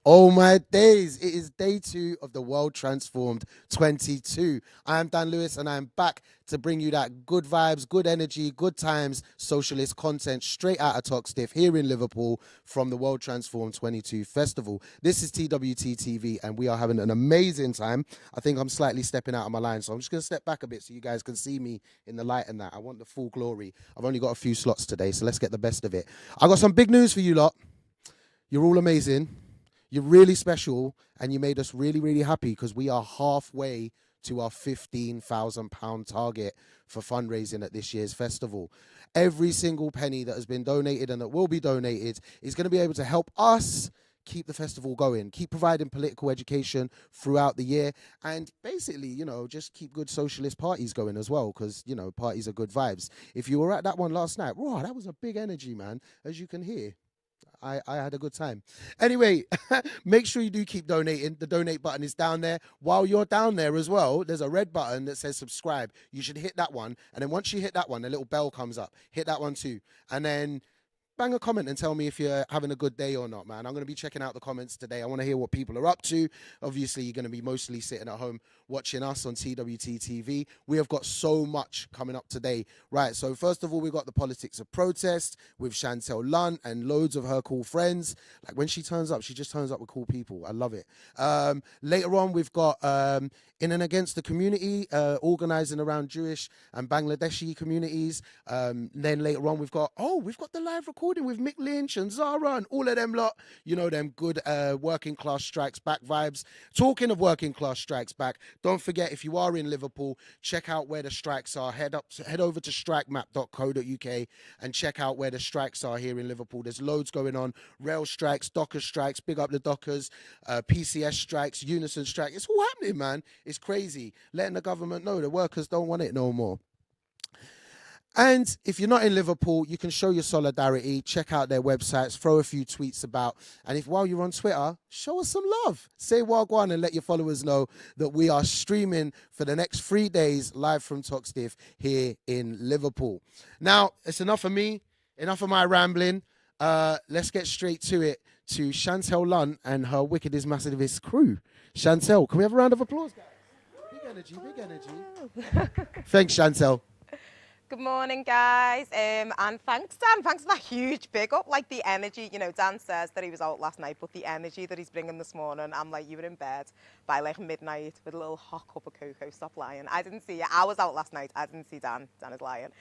Oh my days, it is day 2 of the World Transformed 22. I am Dan Lewis and I am back to bring you that good vibes, good energy, good times, socialist content straight out of Toxtiff here in Liverpool from the World Transformed 22 Festival. This is TWTtv and we are having an amazing time. I think I'm slightly stepping out of my line, so I'm just going to step back a bit so you guys can see me in the light and that. I want the full glory. I've only got a few slots today, so let's get the best of it. I got some big news for you lot. You're all amazing. You're really special and you made us really, really happy because we are halfway to our £15,000 target for fundraising at this year's festival. Every single penny that has been donated and that will be donated is going to be able to help us keep the festival going, keep providing political education throughout the year, and basically, just keep good socialist parties going as well, because, parties are good vibes. If you were at that one last night, wow, that was a big energy, man, as you can hear. I had a good time. Anyway, make sure you do keep donating. The donate button is down there. While you're down there as well, there's a red button that says subscribe. You should hit that one. And then once you hit that one, a little bell comes up. Hit that one too. And then bang a comment and tell me if you're having a good day or not, man. I'm going to be checking out the comments today. I want to hear what people are up to. Obviously, you're going to be mostly sitting at home watching us on TWTtv. We have got so much coming up today. Right, so first of all, we've got the politics of protest with Chantel Lunt and loads of her cool friends. Like when she turns up, she just turns up with cool people. I love it. Later on, we've got in and against the community, organising around Jewish and Bangladeshi communities. Then later on, we've got the live recording with Mick Lynch and Zara and all of them lot. Them good working class strikes back vibes. Talking of working class strikes back, don't forget, if you are in Liverpool, check out where the strikes are. Head over to strikemap.co.uk and check out where the strikes are here in Liverpool. There's loads going on. Rail strikes, Dockers strikes, big up the Dockers, PCS strikes, Unison strike. It's all happening, man. It's crazy. Letting the government know the workers don't want it no more. And if you're not in Liverpool, you can show your solidarity, check out their websites, throw a few tweets about. And if while you're on Twitter, show us some love. Say wagwan and let your followers know that we are streaming for the next 3 days live from Toxtiff here in Liverpool. Now, it's enough of me, enough of my rambling. Let's get straight to it to Chantel Lunt and her Wickedest Massivist crew. Chantel, can we have a round of applause, guys? Big energy, big energy. Thanks, Chantel. Good morning, guys, and thanks, Dan. Thanks for that huge big up. Like the energy, Dan says that he was out last night, but the energy that he's bringing this morning, I'm like, you were in bed by like midnight with a little hot cup of cocoa. Stop lying. I didn't see you. I was out last night. I didn't see Dan. Dan is lying.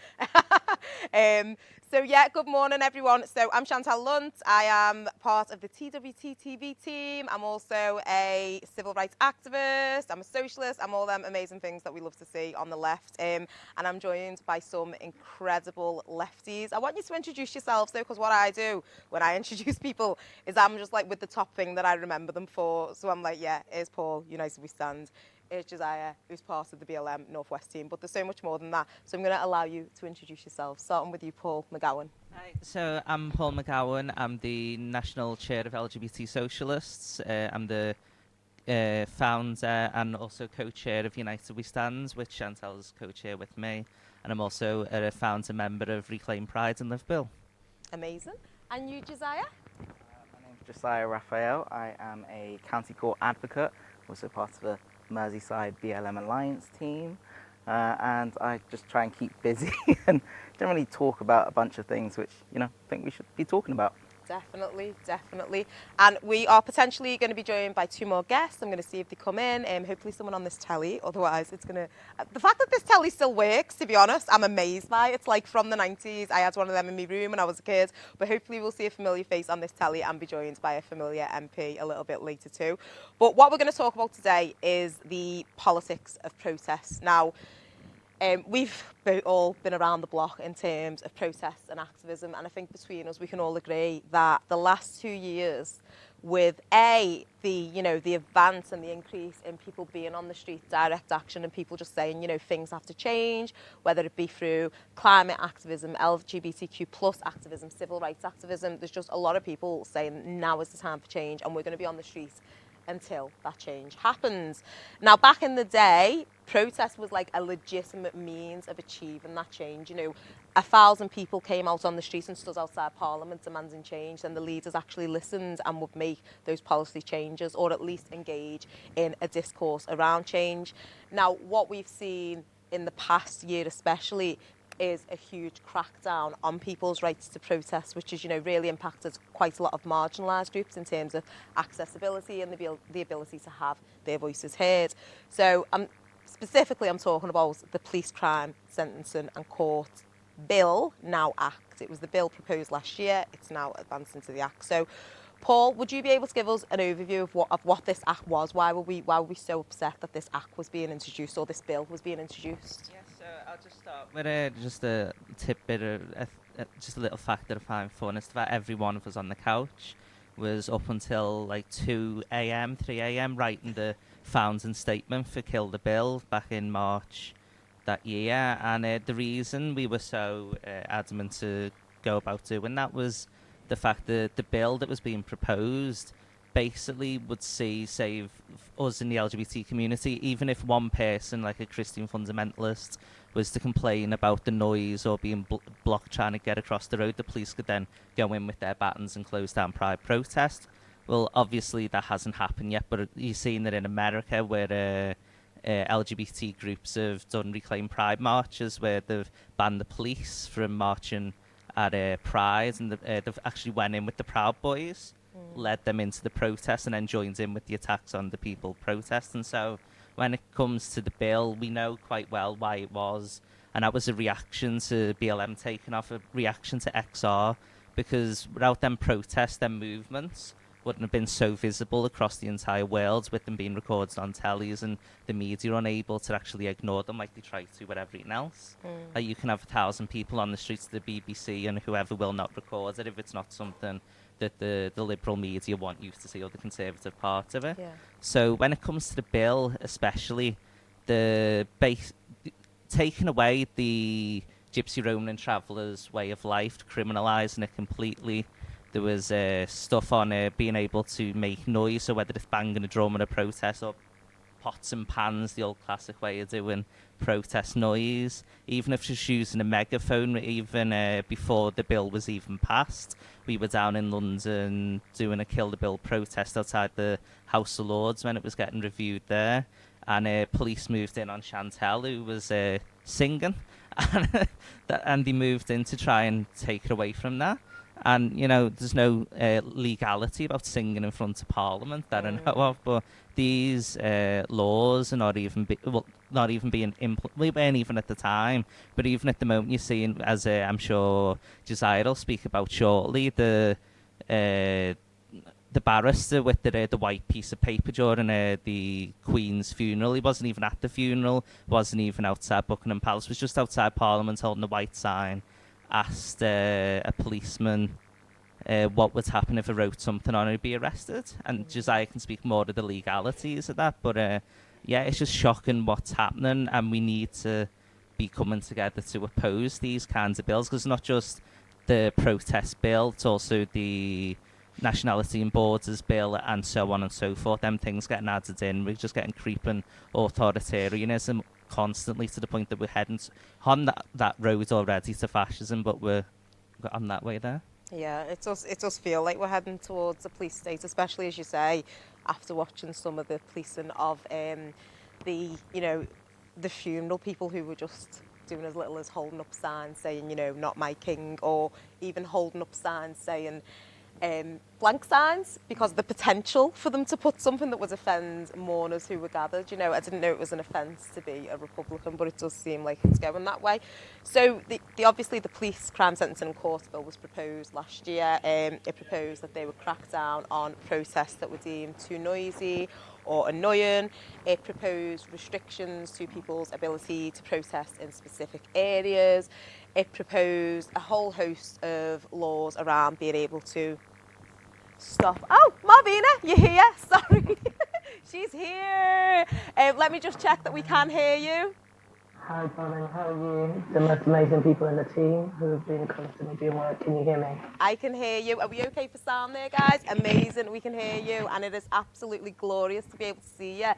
Good morning, everyone. So I'm Chantel Lunt. I am part of the TWTtv team. I'm also a civil rights activist. I'm a socialist. I'm all them amazing things that we love to see on the left. And I'm joined by some incredible lefties. I want you to introduce yourselves, though, because what I do when I introduce people is I'm just like with the top thing that I remember them for. So I'm like, yeah, here's Paul, United We Stand. Here's Josiah, who's part of the BLM Northwest team. But there's so much more than that. So I'm going to allow you to introduce yourself, starting with you, Paul McGowan. Hi, so I'm Paul McGowan. I'm the National Chair of LGBT Socialists. I'm the founder and also co-chair of United We Stand, which Chantel's co-chair with me. And I'm also a founder member of Reclaim Pride in Liverpool. Amazing. And you, Josiah? My name's Josiah Raphael. I am a county court advocate, also part of the Merseyside BLM Alliance team. And I just try and keep busy and generally talk about a bunch of things which, I think we should be talking about. Definitely, definitely. And we are potentially going to be joined by 2 more guests. I'm going to see if they come in. Hopefully someone on this telly. Otherwise, it's going to... The fact that this telly still works, to be honest, I'm amazed by. It's like from the 90s. I had one of them in my room when I was a kid. But hopefully we'll see a familiar face on this telly and be joined by a familiar MP a little bit later too. But what we're going to talk about today is the politics of protest. Now, we've all been around the block in terms of protests and activism, and I think between us we can all agree that the last 2 years, with the advance and the increase in people being on the street, direct action, and people just saying things have to change, whether it be through climate activism, LGBTQ plus activism, civil rights activism. There's just a lot of people saying now is the time for change, and we're going to be on the streets until that change happens. Now, back in the day, protest was like a legitimate means of achieving that change. 1,000 people came out on the streets and stood outside Parliament demanding change, and the leaders actually listened and would make those policy changes, or at least engage in a discourse around change. Now, what we've seen in the past year especially is a huge crackdown on people's rights to protest, which has, really impacted quite a lot of marginalised groups in terms of accessibility and the ability to have their voices heard. So specifically, I'm talking about the Police Crime Sentencing and Court Bill, now Act. It was the bill proposed last year. It's now advanced into the Act. So, Paul, would you be able to give us an overview of what this Act was? Why were we so upset that this Act was being introduced, or this bill was being introduced? Yes, so I'll just start with just a tidbit of just a little fact that I find fun. Is that every one of us on the couch was up until like 2 a.m., 3 a.m. writing the founding statement for Kill the Bill back in March that year. And the reason we were so adamant to go about doing that was the fact that the bill that was being proposed basically would save us in the LGBT community. Even if one person, like a Christian fundamentalist, was to complain about the noise or being blocked trying to get across the road, the police could then go in with their batons and close down Pride protest. Well, obviously that hasn't happened yet, but you've seen that in America, where LGBT groups have done Reclaim Pride marches, where they've banned the police from marching at Pride, and they've actually went in with the Proud Boys, led them into the protest, and then joined in with the attacks on the people protesting. So when it comes to the bill, we know quite well why it was, and that was a reaction to BLM taking off, a reaction to XR, because without them protests, them movements wouldn't have been so visible across the entire world, with them being recorded on tellies and the media unable to actually ignore them like they try to with everything else. Like, you can have 1,000 people on the streets of the BBC and whoever will not record it if it's not something that the liberal media want you to see, or the conservative part of it. Yeah. So when it comes to the bill, especially taking away the Gypsy Roman travellers' way of life, criminalising it completely. There was stuff on being able to make noise, so whether it's banging a drum at a protest or pots and pans, the old classic way of doing protest noise. Even if just using a megaphone, even before the bill was even passed. We were down in London doing a Kill the Bill protest outside the House of Lords when it was getting reviewed there. And police moved in on Chantel, who was singing. And they moved in to try and take it away from that. And, there's no legality about singing in front of Parliament that I know of, but these laws are not even being implemented. We weren't even at the time, but even at the moment you're seeing, as I'm sure Josiah will speak about shortly, the barrister with the white piece of paper during the Queen's funeral. He wasn't even at the funeral, wasn't even outside Buckingham Palace, was just outside Parliament holding a white sign. Asked a policeman what would happen if I wrote something on it, he'd be arrested. And Josiah can speak more to the legalities of that. But it's just shocking what's happening, and we need to be coming together to oppose these kinds of bills, because it's not just the protest bill, it's also the nationality and borders bill, and so on and so forth. Them things getting added in, we're just getting creeping authoritarianism constantly, to the point that we're heading on that road already to fascism, but we're on that way there. Yeah, it does feel like we're heading towards a police state, especially, as you say, after watching some of the policing of the funeral, people who were just doing as little as holding up signs saying, not my king, or even holding up signs saying blank signs, because the potential for them to put something that would offend mourners who were gathered. I didn't know it was an offence to be a Republican, but it does seem like it's going that way. So obviously the Police Crime Sentencing and Court Bill was proposed last year. It proposed that they would crack down on protests that were deemed too noisy or annoying. It proposed restrictions to people's ability to protest in specific areas. It proposed a whole host of laws around being able to stop. Oh, Marvina, you're here. Sorry. She's here. Let me just check that we can hear you. Hi, darling. How are you? The most amazing people in the team who have been constantly doing work. Can you hear me? I can hear you. Are we okay for sound there, guys? Amazing. We can hear you, and it is absolutely glorious to be able to see you.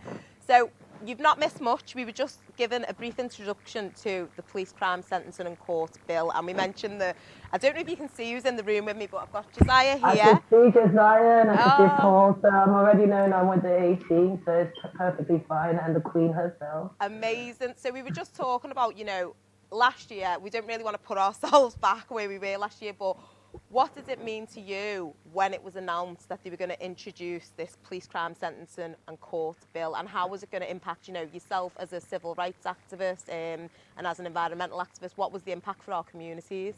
So you've not missed much. We were just given a brief introduction to the Police Crime Sentencing and Court Bill, and we mentioned I don't know if you can see who's in the room with me, but I've got Josiah here. I can see Josiah and I can see Oh. Paul, so I'm already known I'm with the 18, so it's perfectly fine, and the Queen herself. Amazing. So we were just talking about, last year, we don't really want to put ourselves back where we were last year, but what did it mean to you when it was announced that they were going to introduce this police crime sentencing and court bill, and how was it going to impact, yourself as a civil rights activist and as an environmental activist? What was the impact for our communities?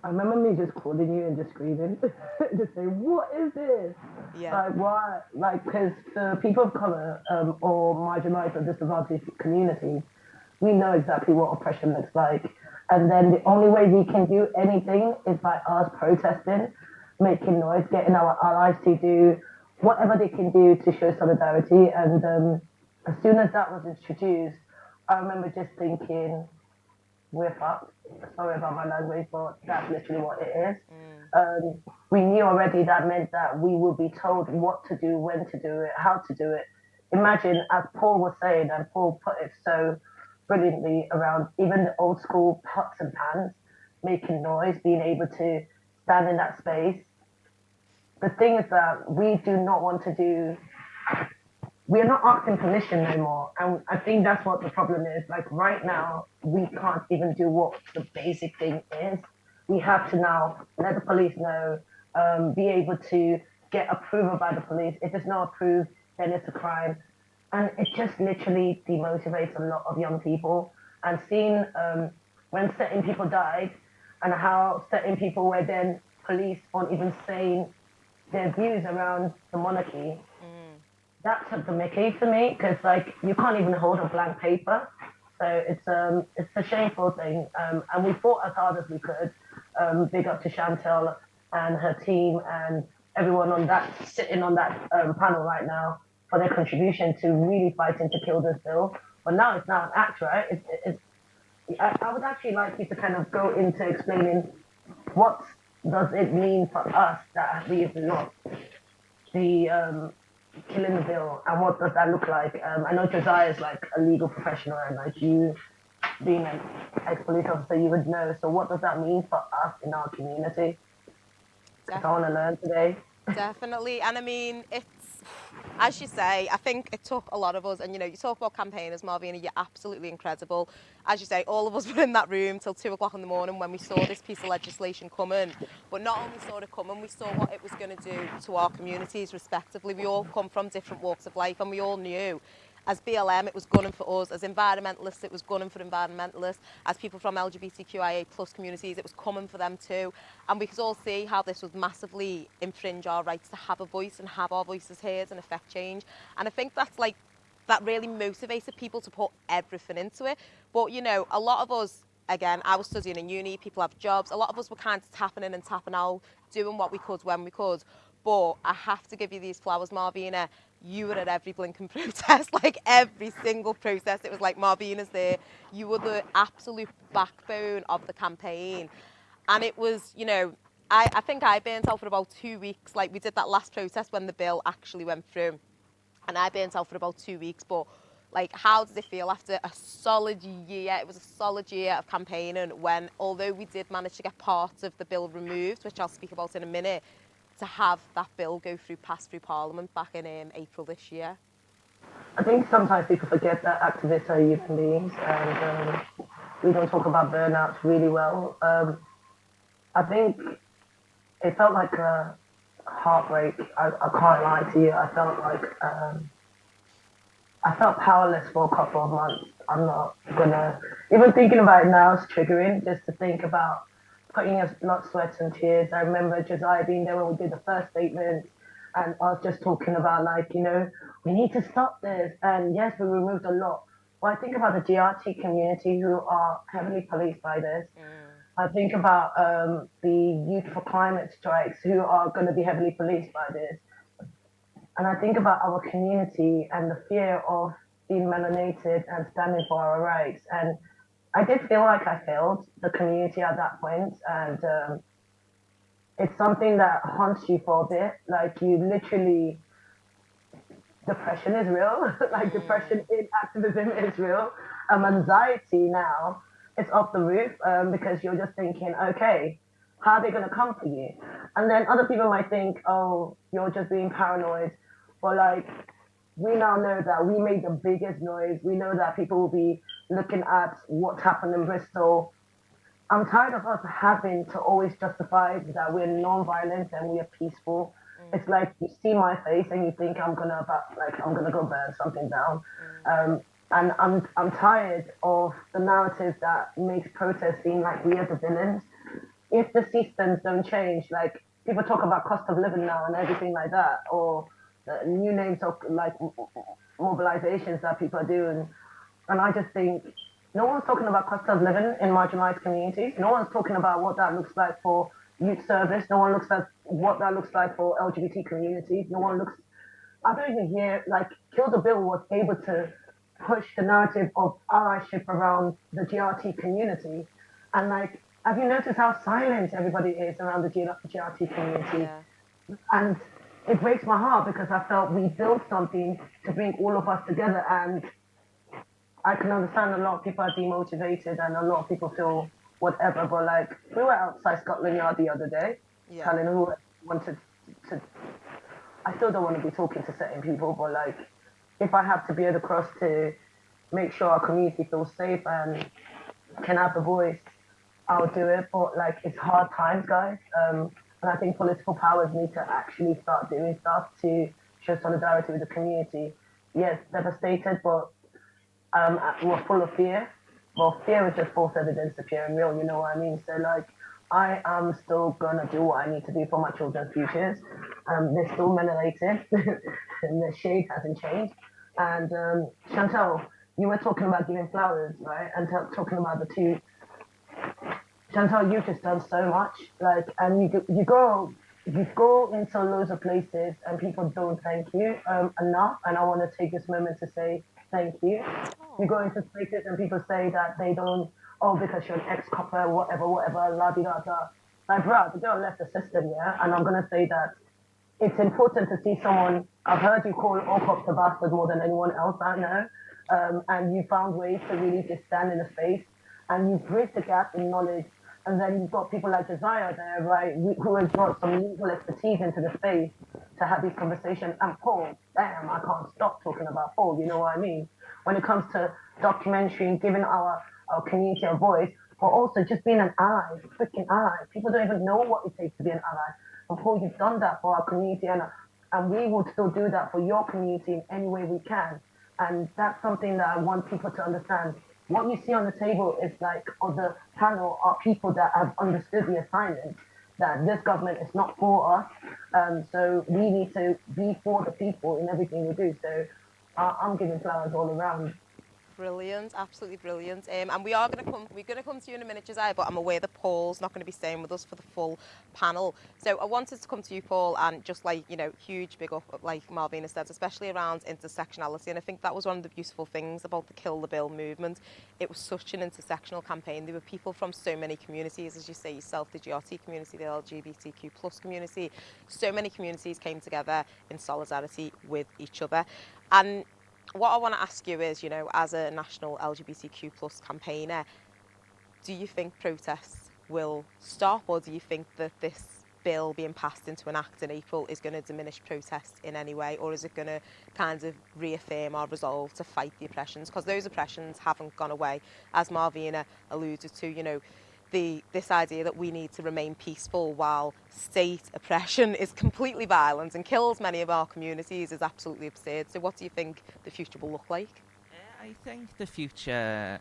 I remember me just calling you and just screaming, just saying, what is this? Yeah. Like, why? Like, because for people of colour or marginalised or disadvantaged communities, we know exactly what oppression looks like. And then the only way we can do anything is by us protesting, making noise, getting our allies to do whatever they can do to show solidarity. And as soon as that was introduced, I remember just thinking, we're fucked. Sorry about my language, but that's literally what it is. We knew already that meant that we would be told what to do, when to do it, how to do it. Imagine, as Paul was saying, and Paul put it so brilliantly around even the old school pots and pans, making noise, being able to stand in that space. The thing is that we do not want to do, we're not asking permission no more. And I think that's what the problem is. Like right now, we can't even do what the basic thing is. We have to now let the police know, be able to get approval by the police. If it's not approved, then it's a crime. And it just literally demotivates a lot of young people. And seeing when certain people died and how certain people were then police on even saying their views around the monarchy, that took the mickey for me, because like you can't even hold a blank paper. So it's a shameful thing. And we fought as hard as we could. Big up to Chantel and her team and everyone on that sitting on that panel right now for their contribution to really fighting to kill this bill. But now it's now an act, right? I would actually like you to kind of go into explaining what does it mean for us that we've lost the killing the bill, and what does that look like? I know Josiah is like a legal professional, and like you being an ex-police officer, you would know. So what does that mean for us in our community? Because I want to learn today. Definitely. And I mean, it's, as you say, I think it took a lot of us, and you talk about campaigners, Marvina, you're absolutely incredible. As you say, all of us were in that room till 2 o'clock in the morning when we saw this piece of legislation coming. But not only saw it coming, we saw what it was going to do to our communities respectively. We all come from different walks of life, and we all knew as BLM, it was gunning for us. As environmentalists, it was gunning for environmentalists. As people from LGBTQIA plus communities, it was coming for them too. And we could all see how this would massively infringe our rights to have a voice and have our voices heard and affect change. And I think that's like, that really motivated people to put everything into it. But a lot of us, again, I was studying in uni, people have jobs. A lot of us were kind of tapping in and tapping out, doing what we could when we could. But I have to give you these flowers, Marvina. You were at every blinking protest, like every single protest. It was like, Marvina's there. You were the absolute backbone of the campaign. And it was, I think I burnt out for about 2 weeks. Like we did that last protest when the bill actually went through. And I burnt out for about 2 weeks. But like, how does it feel after a solid year? It was a solid year of campaigning when, although we did manage to get parts of the bill removed, which I'll speak about in a minute, to have that bill pass through Parliament back in April this year? I think sometimes people forget that activists are human beings, and we don't talk about burnouts really well. I think it felt like a heartbreak. I can't lie to you. I felt like I felt powerless for a couple of months. I'm not gonna even thinking about it now is triggering, just to think about putting a lot of sweat and tears. I remember Josiah being there when we did the first statement, and I was just talking about like, we need to stop this. And yes, we removed a lot. Well, I think about the GRT community who are heavily policed by this. I think about the Youth for Climate strikes who are going to be heavily policed by this. And I think about our community and the fear of being melanated and standing for our rights. And I did feel like I failed the community at that point, and it's something that haunts you for a bit. Like you literally depression is real. Like depression in activism is real. Anxiety now is off the roof because you're just thinking, okay, how are they going to come for you? And then other people might think, oh, you're just being paranoid. But like, we now know that we made the biggest noise. We know that people will be looking at what's happened in Bristol. I'm tired of us having to always justify that we're non-violent and we are peaceful. It's like you see my face and you think I'm gonna go burn something down. And I'm tired of the narrative that makes protests seem like we are the villains. If the systems don't change, like people talk about cost of living now and everything like that, or the new names of like mobilizations that people are doing, and I just think no one's talking about cost of living in marginalized communities. No one's talking about what that looks like for youth service. No one looks at what that looks like for LGBT communities. No one looks. I don't even hear like Kill the Bill was able to push the narrative of allyship around the GRT community, and like, have you noticed how silent everybody is around the GRT community? Yeah. And it breaks my heart because I felt we built something to bring all of us together, and I can understand a lot of people are demotivated and a lot of people feel whatever, but like we were outside Scotland Yard the other day, telling who wanted to. I still don't want to be talking to certain people, but like if I have to be at the cross to make sure our community feels safe and can have a voice, I'll do it. But like it's hard times, guys, and I think political powers need to actually start doing stuff to show solidarity with the community. Yes, devastated, but we're full of fear. Well, fear is just false evidence appearing real, you know what I mean? So, like, I am still gonna do what I need to do for my children's futures. They're still melanated, and the shade hasn't changed. And Chantal, you were talking about giving flowers, right? And talking about the two. Chantal, you've just done so much, like, and you go into loads of places, and people don't thank you enough. And I want to take this moment to say thank you. You go into places and people say that they don't, oh, because you're an ex-copper, whatever, la di da da. Like, bro, the girl left the system, yeah? And I'm going to say that it's important to see someone, I've heard you call all cops a bastard more than anyone else I know, and you found ways to really just stand in the space, and you bridge the gap in knowledge, and then you've got people like Josiah there, right, who has brought some legal expertise into the space to have these conversations, and Paul, damn, I can't stop talking about Paul, you know what I mean? When it comes to documentary and giving our community a voice, but also just being an ally, freaking ally. People don't even know what it takes to be an ally. And Paul, you've done that for our community, and we will still do that for your community in any way we can. And that's something that I want people to understand. What you see on the table is like, on the panel, are people that have understood the assignment, that this government is not for us. So we need to be for the people in everything we do. So I'm giving flowers all around. Brilliant, absolutely brilliant. And we're going to come to you in a minute, Josiah, but I'm aware that Paul's not going to be staying with us for the full panel. So I wanted to come to you, Paul, and just like, you know, huge big up, like Malvina said, especially around intersectionality. And I think that was one of the beautiful things about the Kill the Bill movement. It was such an intersectional campaign. There were people from so many communities, as you say yourself, the GRT community, the LGBTQ plus community. So many communities came together in solidarity with each other. And what I want to ask you is, you know, as a national LGBTQ plus campaigner, do you think protests will stop, or do you think that this bill being passed into an act in April is going to diminish protests in any way, or is it going to kind of reaffirm our resolve to fight the oppressions? Because those oppressions haven't gone away, as Malvina alluded to, you know, this idea that we need to remain peaceful while state oppression is completely violent and kills many of our communities is absolutely absurd. So what do you think the future will look like? I think the future,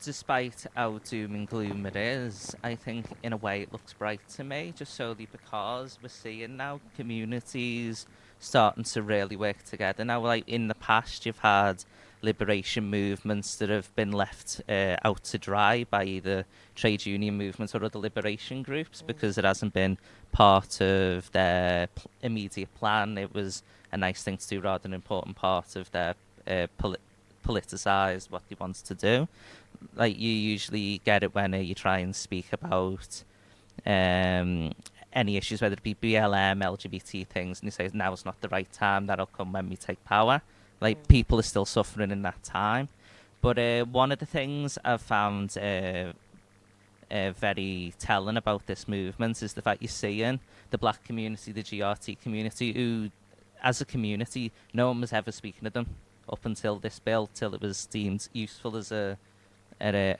despite how doom and gloom it is, I think in a way it looks bright to me, just solely because we're seeing now communities starting to really work together. Now, like in the past, you've had liberation movements that have been left out to dry by either trade union movements or other liberation groups because it hasn't been part of their immediate plan. It was a nice thing to do rather than an important part of their politicised what they wanted to do. Like, you usually get it when you try and speak about any issues, whether it be BLM, LGBT things, and he says now's not the right time, that'll come when we take power. Like, people are still suffering in that time. But one of the things I've found very telling about this movement is the fact you're seeing the black community, the GRT community, who, as a community, no one was ever speaking to them up until this bill, till it was deemed useful as a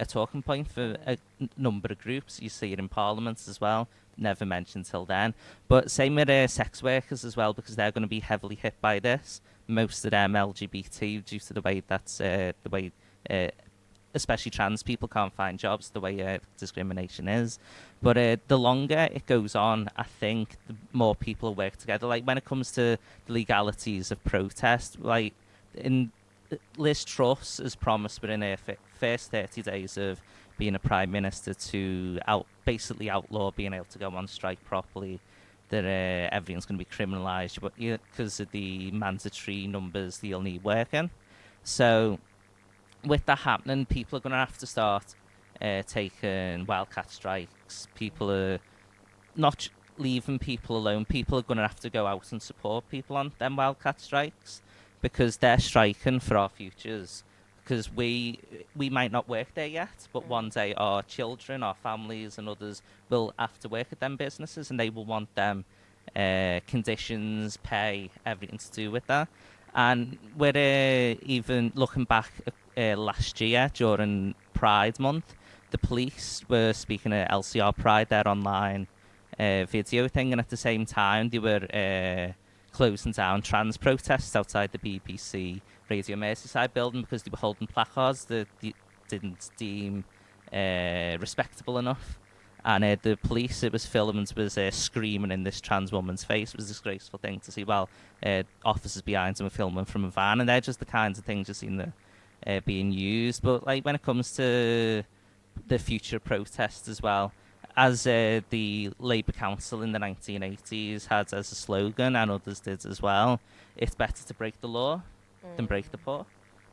talking point for a number of groups. You see it in parliaments as well, never mentioned till then. But same with sex workers as well, because they're going to be heavily hit by this. Most of them LGBT, due to the way that's especially trans people can't find jobs, the way discrimination is. But the longer it goes on, I think the more people work together. Like, when it comes to the legalities of protest, like, in Liz Truss has promised within her first 30 days of being a prime minister to basically outlaw being able to go on strike properly, that everything's going to be criminalised because of the mandatory numbers that you'll need working. So with that happening, people are going to have to start taking wildcat strikes. People are not leaving people alone. People are going to have to go out and support people on them wildcat strikes, because they're striking for our futures. Because we might not work there yet, but one day our children, our families and others will have to work at them businesses, and they will want them conditions, pay, everything to do with that. And we're even looking back last year during Pride Month, the police were speaking at LCR Pride, their online video thing, and at the same time they were closing down trans protests outside the BBC Radio Merseyside building because they were holding placards that they didn't deem respectable enough. And the police, it was filmed, was screaming in this trans woman's face. It was a disgraceful thing to see. While officers behind them were filming from a van, and they're just the kinds of things you've seen that being used. But like, when it comes to the future protests as well, as the Labour Council in the 1980s had as a slogan, and others did as well, it's better to break the law than break the poor.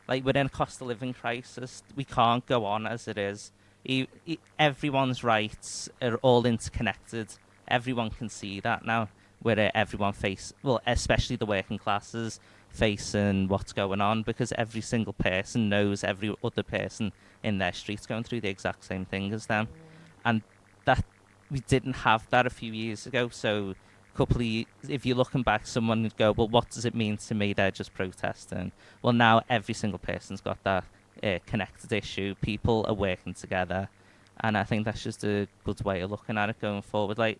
Like, we're in a cost of living crisis. We can't go on as it is. Everyone's rights are all interconnected. Everyone can see that now, where everyone especially the working classes, facing what's going on, because every single person knows every other person in their streets going through the exact same thing as them. And that we didn't have that a few years ago. So if you're looking back, someone would go, well, what does it mean to me? They're just protesting. Well, now every single person's got that connected issue. People are working together, and I think that's just a good way of looking at it going forward. Like,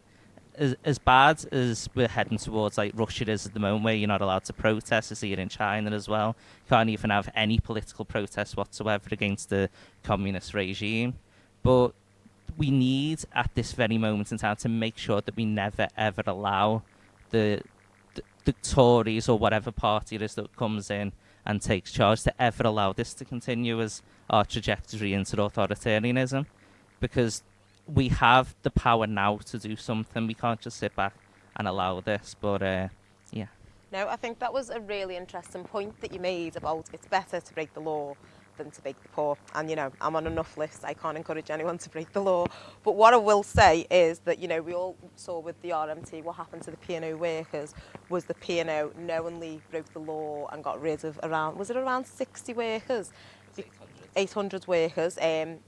as bad as we're heading towards, like, Russia is at the moment, where you're not allowed to protest. I see it in China as well. You can't even have any political protests whatsoever against the communist regime. But we need, at this very moment in time, to make sure that we never ever allow the Tories or whatever party it is that comes in and takes charge to ever allow this to continue as our trajectory into authoritarianism, because we have the power now to do something. We can't just sit back and allow this. But yeah. No, I think that was a really interesting point that you made about it's better to break the law than to break the poor. And, you know, I'm on enough lists, I can't encourage anyone to break the law. But what I will say is that, you know, we all saw with the RMT what happened to the P&O workers was the P&O knowingly broke the law and got rid of around 60 workers? 800 workers,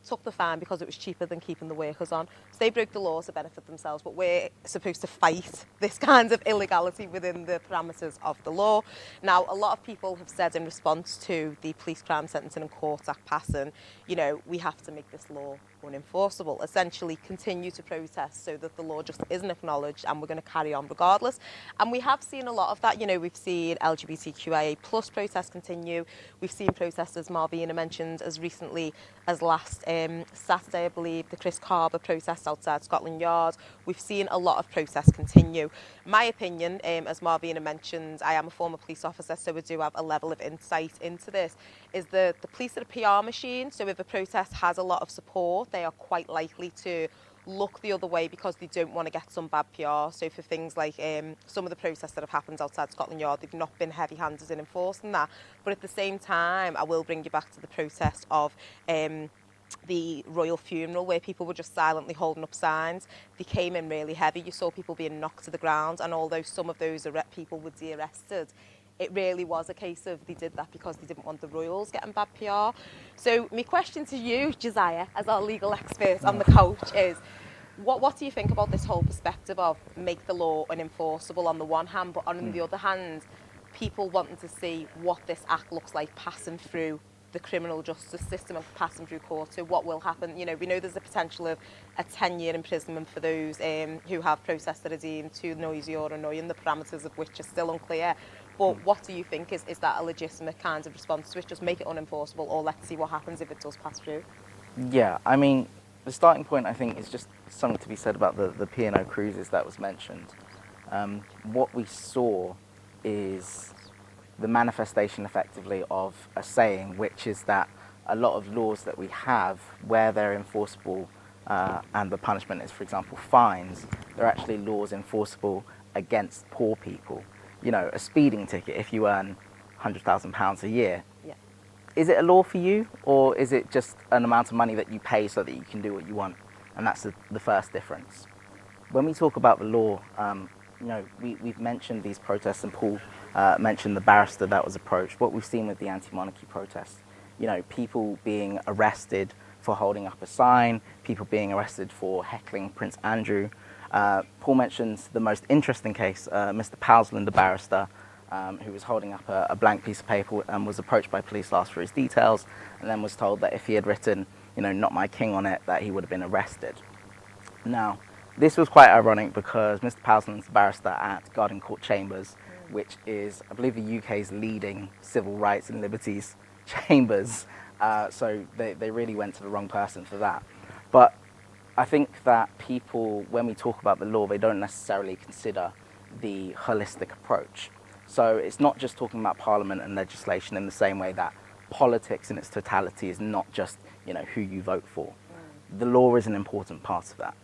took the fine because it was cheaper than keeping the workers on. So they broke the law to benefit themselves, but we're supposed to fight this kind of illegality within the parameters of the law. Now, a lot of people have said in response to the Police Crime Sentencing and Courts Act passing, you know, we have to make this law unenforceable, essentially continue to protest so that the law just isn't acknowledged, and we're going to carry on regardless. And we have seen a lot of that. You know, we've seen LGBTQIA plus protests continue. We've seen protests, as Marvina mentioned, as recently as last Saturday, I believe, the Chris Carver protest outside Scotland Yard. We've seen a lot of protests continue. My opinion, as Marvina mentioned, I am a former police officer, so we do have a level of insight into this, is the police are a PR machine. So if a protest has a lot of support, they are quite likely to look the other way because they don't want to get some bad PR. So for things like some of the protests that have happened outside Scotland Yard, they've not been heavy-handed in enforcing that. But at the same time, I will bring you back to the protest of the royal funeral where people were just silently holding up signs. They came in really heavy. You saw people being knocked to the ground, and although some of those people would be arrested, it really was a case of they did that because they didn't want the royals getting bad PR. So my question to you, Josiah, as our legal expert on the couch, is what do you think about this whole perspective of make the law unenforceable on the one hand, but on the other hand, people wanting to see what this act looks like passing through the criminal justice system and passing through court. So what will happen? You know, we know there's a potential of a 10-year imprisonment for those who have protests that are deemed too noisy or annoying, the parameters of which are still unclear. But what do you think? Is that a legitimate kind of response to it? Just make it unenforceable, or let's see what happens if it does pass through? Yeah, I mean, the starting point, I think, is just something to be said about the P&O cruises that was mentioned. What we saw is the manifestation, effectively, of a saying, which is that a lot of laws that we have, where they're enforceable and the punishment is, for example, fines, they're actually laws enforceable against poor people. You know, a speeding ticket, if you earn £100,000 a year, Yeah. is it a law for you, or is it just an amount of money that you pay so that you can do what you want? And that's the first difference. When we talk about the law, you know, we've mentioned these protests, and Paul mentioned the barrister that was approached. What we've seen with the anti-monarchy protests, you know, people being arrested for holding up a sign, people being arrested for heckling Prince Andrew. Paul mentions the most interesting case, Mr. Powsland, the barrister, who was holding up a blank piece of paper and was approached by police, asked for his details, and then was told that if he had written, you know, "Not my king" on it, that he would have been arrested. Now, this was quite ironic because Mr. Powsland's a barrister at Garden Court Chambers, which is, I believe, the UK's leading civil rights and liberties chambers. So they really went to the wrong person for that. But I think that people, when we talk about the law, they don't necessarily consider the holistic approach. So it's not just talking about Parliament and legislation in the same way that politics in its totality is not just, you know, who you vote for. The law is an important part of that.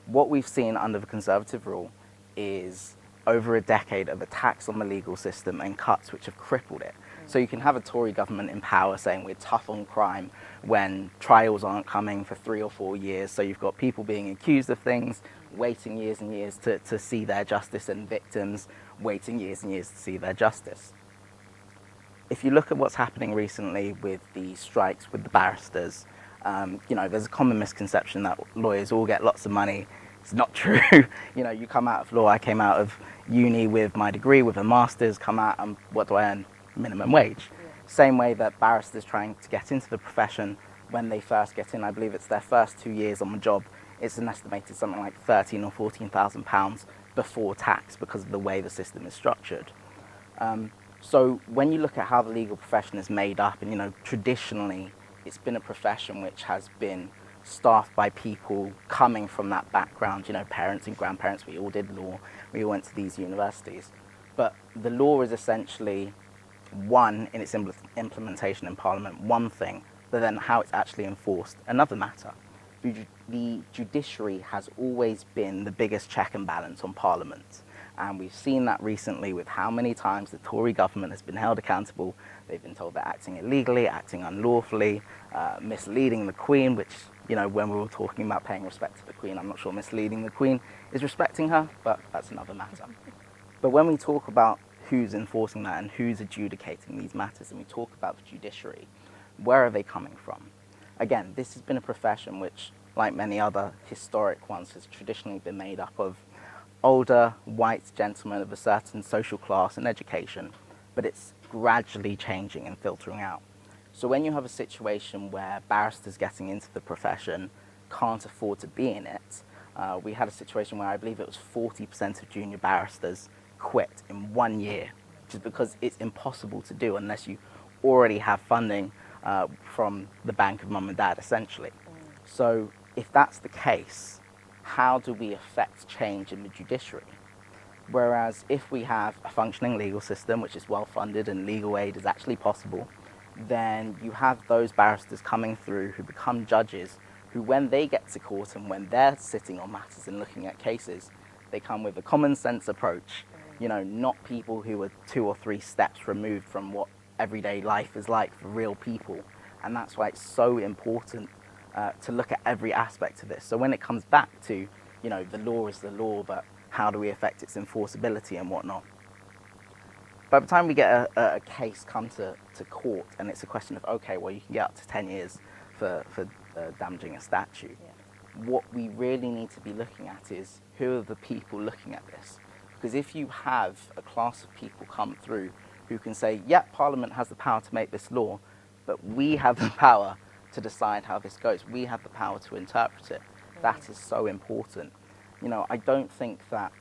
What we've seen under the Conservative rule is over a decade of attacks on the legal system and cuts which have crippled it. So you can have a Tory government in power saying we're tough on crime when trials aren't coming for 3 or 4 years. So you've got people being accused of things, waiting years and years to see their justice, and victims waiting years and years to see their justice. If you look at what's happening recently with the strikes with the barristers, you know, there's a common misconception that lawyers all get lots of money. It's not true. You know, you come out of law. I came out of uni with my degree, with a master's, come out, and what do I earn? Minimum wage. Yeah. Same way that barristers trying to get into the profession, when they first get in, I believe it's their first 2 years on the job, it's an estimated something like £13,000 or £14,000 before tax because of the way the system is structured. So when you look at how the legal profession is made up, and, you know, traditionally it's been a profession which has been staffed by people coming from that background, you know, parents and grandparents, we all did law, we all went to these universities. But the law is essentially one in its implementation in Parliament, one thing, but then how it's actually enforced, another matter. The judiciary has always been the biggest check and balance on Parliament, and we've seen that recently with how many times the Tory government has been held accountable. They've been told they're acting illegally, acting unlawfully, misleading the Queen, which, you know, when we were talking about paying respect to the Queen, I'm not sure misleading the Queen is respecting her, but that's another matter. But when we talk about who's enforcing that and who's adjudicating these matters, and we talk about the judiciary, where are they coming from? Again, this has been a profession which, like many other historic ones, has traditionally been made up of older white gentlemen of a certain social class and education, but it's gradually changing and filtering out. So when you have a situation where barristers getting into the profession can't afford to be in it, we had a situation where I believe it was 40% of junior barristers quit in 1 year, just because it's impossible to do unless you already have funding from the bank of mum and dad, essentially. So if that's the case, how do we affect change in the judiciary? Whereas if we have a functioning legal system which is well funded and legal aid is actually possible, then you have those barristers coming through who become judges, who when they get to court and when they're sitting on matters and looking at cases, they come with a common sense approach, you know, not people who are 2 or 3 steps removed from what everyday life is like for real people. And that's why it's so important to look at every aspect of this. So when it comes back to, you know, the law is the law, but how do we affect its enforceability and whatnot? By the time we get a case come to court and it's a question of, okay, well, you can get up to 10 years for damaging a statue. Yeah. What we really need to be looking at is who are the people looking at this? Because if you have a class of people come through who can say, yeah, Parliament has the power to make this law, but we have the power to decide how this goes. We have the power to interpret it. That is so important. You know, I don't think that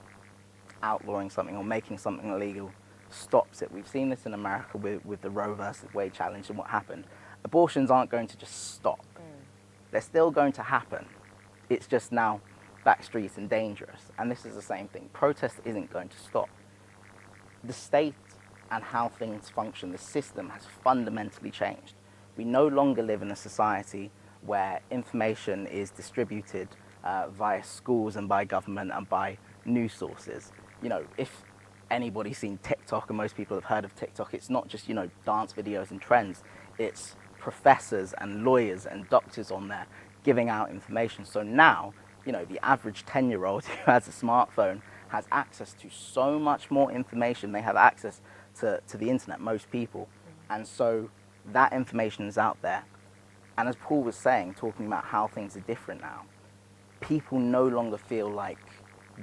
outlawing something or making something illegal stops it. We've seen this in America with the Roe versus Wade challenge and what happened. Abortions aren't going to just stop. They're still going to happen. It's just now backstreet and dangerous. And this is the same thing. Protest isn't going to stop. The state and how things function, the system has fundamentally changed. We no longer live in a society where information is distributed via schools and by government and by news sources. You know, if anybody's seen TikTok, and most people have heard of TikTok, it's not just, you know, dance videos and trends. It's professors and lawyers and doctors on there giving out information. So now, you know, the average 10-year-old who has a smartphone has access to so much more information. They have access to the internet, most people. And so that information is out there. And as Paul was saying, talking about how things are different now, people no longer feel like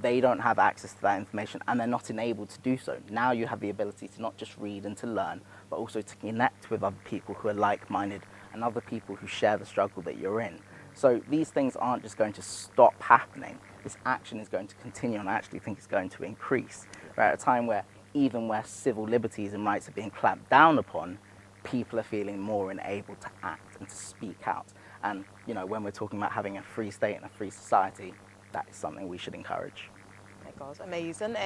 they don't have access to that information and they're not enabled to do so. Now you have the ability to not just read and to learn, but also to connect with other people who are like-minded and other people who share the struggle that you're in. So these things aren't just going to stop happening. This action is going to continue, and I actually think it's going to increase. We're at a time where even where civil liberties and rights are being clamped down upon, people are feeling more enabled to act and to speak out. And, you know, when we're talking about having a free state and a free society, that is something we should encourage. Oh my God, amazing.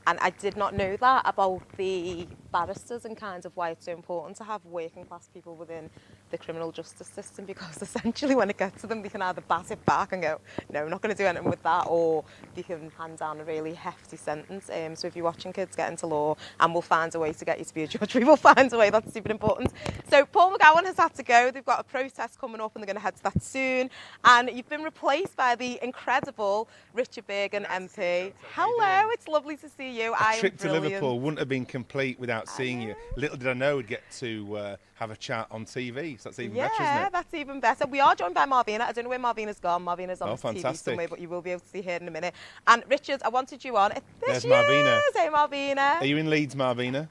And I did not know that about the barristers and kind of why it's so important to have working class people within the criminal justice system, because essentially when it gets to them, they can either bat it back and go, no, I'm not going to do anything with that, or they can hand down a really hefty sentence. So if you're watching, kids, get into law and we'll find a way to get you to be a judge. We will find a way. That's super important. So Paul McGowan has had to go. They've got a protest coming up and they're going to head to that soon. And you've been replaced by the incredible Richard Bergen MP. Hello, it's lovely to see you. A trip to Liverpool wouldn't have been complete without seeing you. Little did I know we'd get to have a chat on TV. So that's even better, isn't it? Yeah, that's even better. We are joined by Marvina. I don't know where Marvina's gone. Marvina's on the TV fantastic. somewhere, but you will be able to see her in a minute. And Richard, I wanted you on. There's Marvina. Hey, Marvina. Are you in Leeds, Marvina?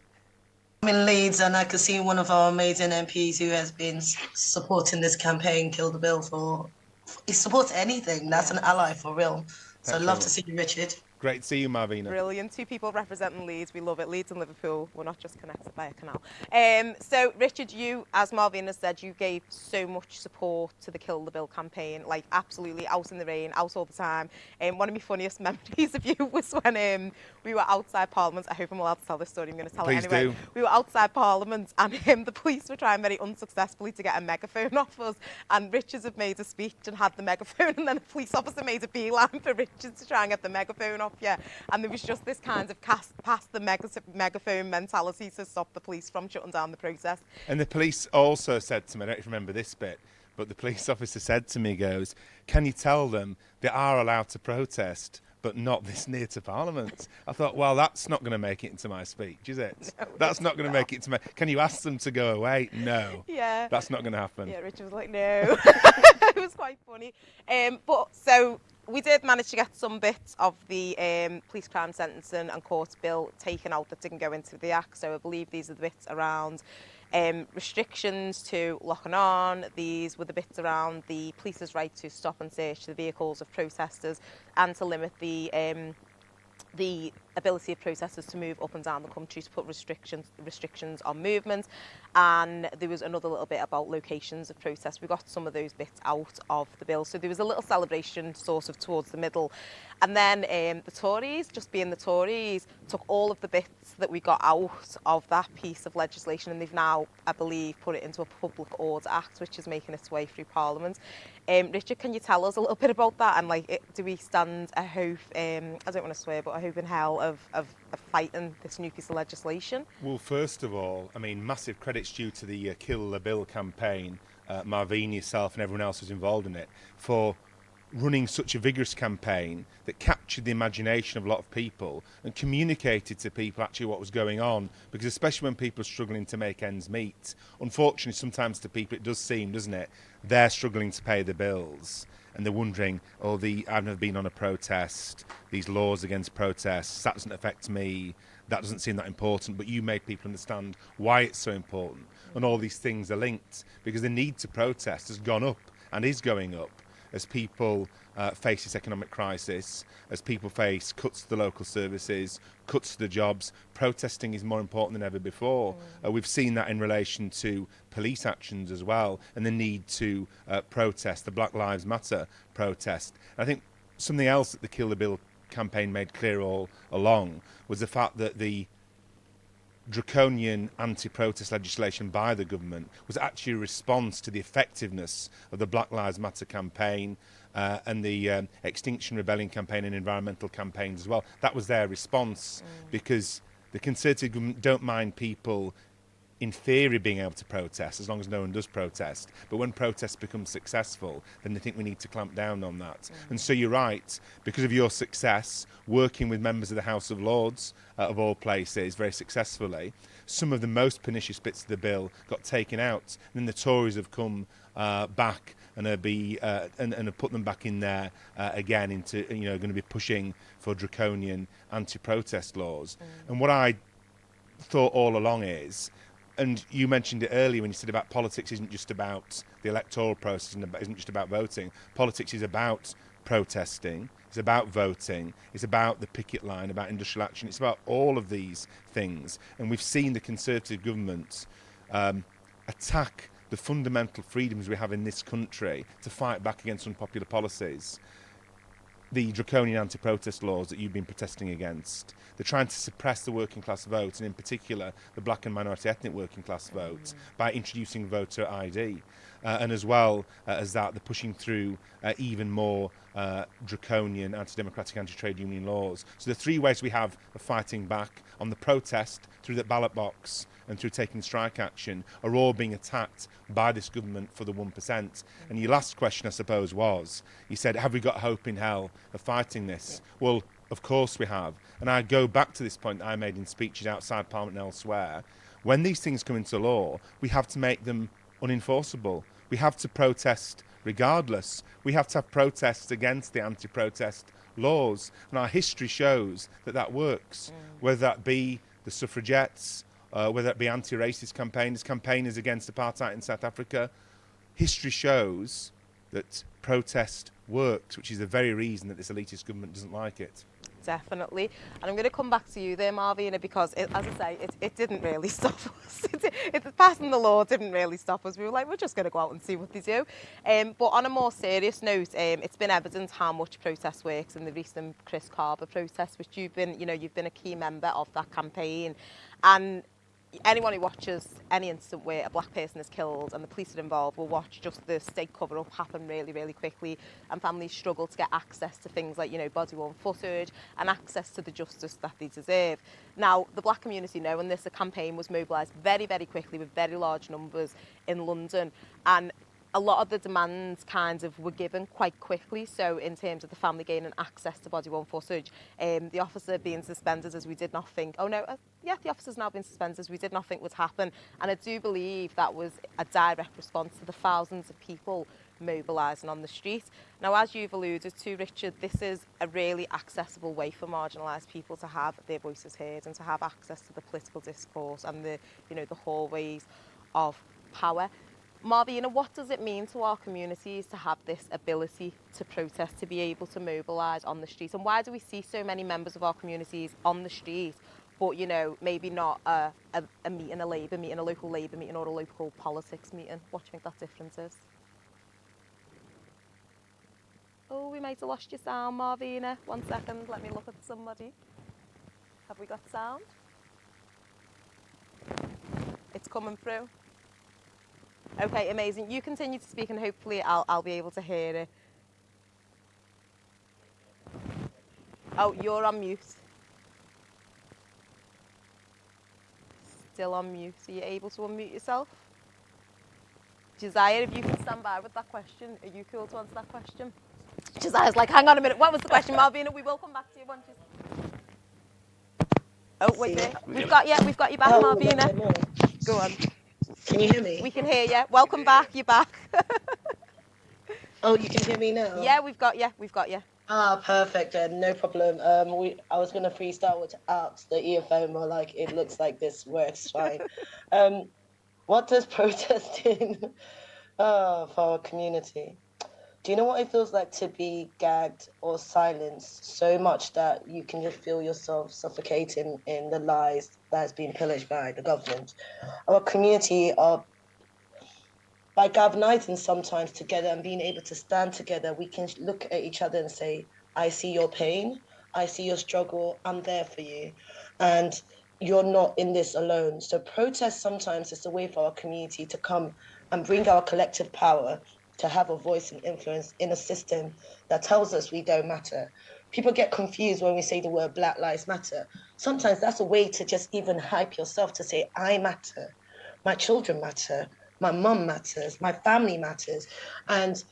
I'm in Leeds, and I can see one of our amazing MPs who has been supporting this campaign, Kill the Bill, he supports anything. That's an ally for real. So I'd love to see you, Richard. Great to see you, Marvina. Brilliant. Two people representing Leeds. We love it. Leeds and Liverpool. We're not just connected by a canal. So, Richard, you, as Marvina said, you gave so much support to the Kill the Bill campaign, like absolutely out in the rain, out all the time. One of my funniest memories of you was when we were outside Parliament. I hope I'm allowed to tell this story. I'm going to tell Please it anyway. do. We were outside Parliament and the police were trying very unsuccessfully to get a megaphone off us. And Richard had made a speech and had the megaphone, and then a police officer made a beeline for Richard to try and get the megaphone off. Yeah, and there was just this kind of pass the megaphone mentality to stop the police from shutting down the protest. And the police also said to me, I don't remember this bit, but the police officer said to me, goes, can you tell them they are allowed to protest, but not this near to Parliament? I thought, well, that's not going to make it into my speech, is it? No, that's not going to make it to my... Can you ask them to go away? No. Yeah. That's not going to happen. Yeah, Richard was like, no. It was quite funny. But so we did manage to get some bits of the police crime sentencing and court bill taken out that didn't go into the Act. So I believe these are the bits around restrictions to locking on. These were the bits around the police's right to stop and search the vehicles of protesters and to limit the ability of protesters to move up and down the country, to put restrictions on movement. And there was another little bit about locations of protest. We got some of those bits out of the bill. So there was a little celebration sort of towards the middle. And then the Tories, just being the Tories, took all of the bits that we got out of that piece of legislation, and they've now, I believe, put it into a Public Order Act, which is making its way through Parliament. Richard, can you tell us a little bit about that? And do we stand a hope, I don't want to swear, but a hope in hell of fighting this new piece of legislation? Well, first of all, I mean, massive credits due to the Kill the Bill campaign. Marvine, yourself and everyone else who's involved in it, for running such a vigorous campaign that captured the imagination of a lot of people and communicated to people actually what was going on, because especially when people are struggling to make ends meet, unfortunately sometimes to people it does seem, doesn't it, they're struggling to pay the bills and they're wondering, oh, I've never been on a protest, these laws against protests, that doesn't affect me, that doesn't seem that important, but you made people understand why it's so important. And all these things are linked, because the need to protest has gone up and is going up as people face this economic crisis, as people face cuts to the local services, cuts to the jobs. Protesting is more important than ever before. We've seen that in relation to police actions as well, and the need to protest, the Black Lives Matter protest. I think something else that the Kill the Bill campaign made clear all along was the fact that the draconian anti-protest legislation by the government was actually a response to the effectiveness of the Black Lives Matter campaign and the Extinction Rebellion campaign and environmental campaigns as well. That was their response, because the Conservative government don't mind people in theory being able to protest as long as no one does protest, but when protests become successful then they think we need to clamp down on that. And so you're right, because of your success working with members of the House of Lords of all places very successfully, some of the most pernicious bits of the bill got taken out, and then the Tories have come back and have put them back in there again into, going to be pushing for draconian anti-protest laws. And what I thought all along is, and you mentioned it earlier when you said about politics isn't just about the electoral process, isn't just about voting. Politics is about protesting, it's about voting, it's about the picket line, about industrial action, it's about all of these things. And we've seen the Conservative government attack the fundamental freedoms we have in this country to fight back against unpopular policies. The draconian anti-protest laws that you've been protesting against. They're trying to suppress the working class vote, and in particular the black and minority ethnic working class vote, by introducing voter ID. And as well as that, they're pushing through even more draconian anti-democratic anti-trade union laws. So the three ways we have of fighting back on the protest, through the ballot box and through taking strike action, are all being attacked by this government for the 1%. And your last question, I suppose, was, you said, have we got hope in hell of fighting this? Well, of course we have. And I go back to this point that I made in speeches outside Parliament and elsewhere. When these things come into law, we have to make them unenforceable. We have to protest regardless. We have to have protests against the anti-protest laws. And our history shows that that works, whether that be the suffragettes, whether it be anti-racist campaigners against apartheid in South Africa. History shows that protest works, which is the very reason that this elitist government doesn't like it. Definitely. And I'm going to come back to you there, Marvina, because, as I say, it didn't really stop us. Passing the law didn't really stop us. We were like, we're just going to go out and see what they do. But on a more serious note, it's been evident how much protest works in the recent Chris Carver protest, which you've been a key member of that campaign. And anyone who watches any instant where a black person is killed and the police are involved will watch just the state cover-up happen really, really quickly, and families struggle to get access to things like, body-worn footage and access to the justice that they deserve. Now, the black community know, and this campaign was mobilised very, very quickly with very large numbers in London, and a lot of the demands kind of were given quite quickly. So in terms of the family gaining access to body-worn footage, the officer being suspended as we did not think, the officer's now been suspended as we did not think would happen. And I do believe that was a direct response to the thousands of people mobilising on the street. Now, as you've alluded to, Richard, this is a really accessible way for marginalised people to have their voices heard and to have access to the political discourse and the hallways of power. Marvina, what does it mean to our communities to have this ability to protest, to be able to mobilise on the streets? And why do we see so many members of our communities on the street, but, maybe not a meeting, a Labour meeting, a local Labour meeting or a local politics meeting? What do you think that difference is? Oh, we might have lost your sound, Marvina. 1 second, let me look at somebody. Have we got sound? It's coming through. Okay, amazing. You continue to speak and hopefully I'll be able to hear it. Oh, you're on mute. Still on mute. Are you able to unmute yourself? Josiah, if you can stand by with that question, are you cool to answer that question? Josiah's like, hang on a minute, what was the question, Malvina? We will come back to you once. Oh, wait there. We've got you back, Malvina. Go on. Can you hear me? We can hear you. Welcome back, you're back. Oh, you can hear me now? Yeah, we've got you. Ah, perfect then, no problem. I was gonna freestyle without the earphone, but like it looks like this works fine. What does protesting for our community? Do you know what it feels like to be gagged or silenced so much that you can just feel yourself suffocating in the lies that's being pillaged by the government? Our community are, by galvanizing sometimes together and being able to stand together, we can look at each other and say, I see your pain, I see your struggle, I'm there for you. And you're not in this alone. So protest sometimes is a way for our community to come and bring our collective power to have a voice and influence in a system that tells us we don't matter. People get confused when we say the word Black Lives Matter. Sometimes that's a way to just even hype yourself to say, I matter, my children matter, my mum matters, my family matters. And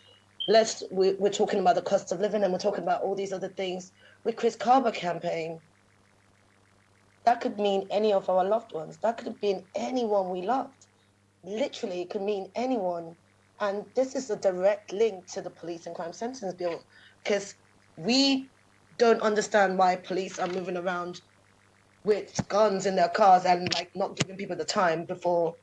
we're talking about the cost of living and we're talking about all these other things. With Chris Carver campaign, that could mean any of our loved ones. That could have been anyone we loved. Literally, it could mean anyone. And this is a direct link to the Police and Crime Sentence Bill, because we don't understand why police are moving around with guns in their cars and like not giving people the time before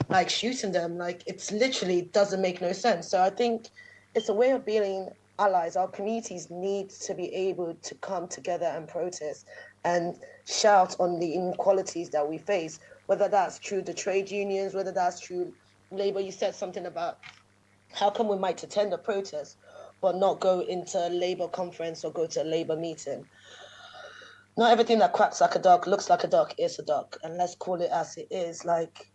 like shooting them. Like it's literally doesn't make no sense. So I think it's a way of being allies. Our communities need to be able to come together and protest and shout on the inequalities that we face, whether that's through the trade unions, whether that's through Labour. You said something about how come we might attend a protest but not go into a Labour conference or go to a Labour meeting. Not everything that quacks like a duck, looks like a duck, is a duck, and let's call it as it is. Like,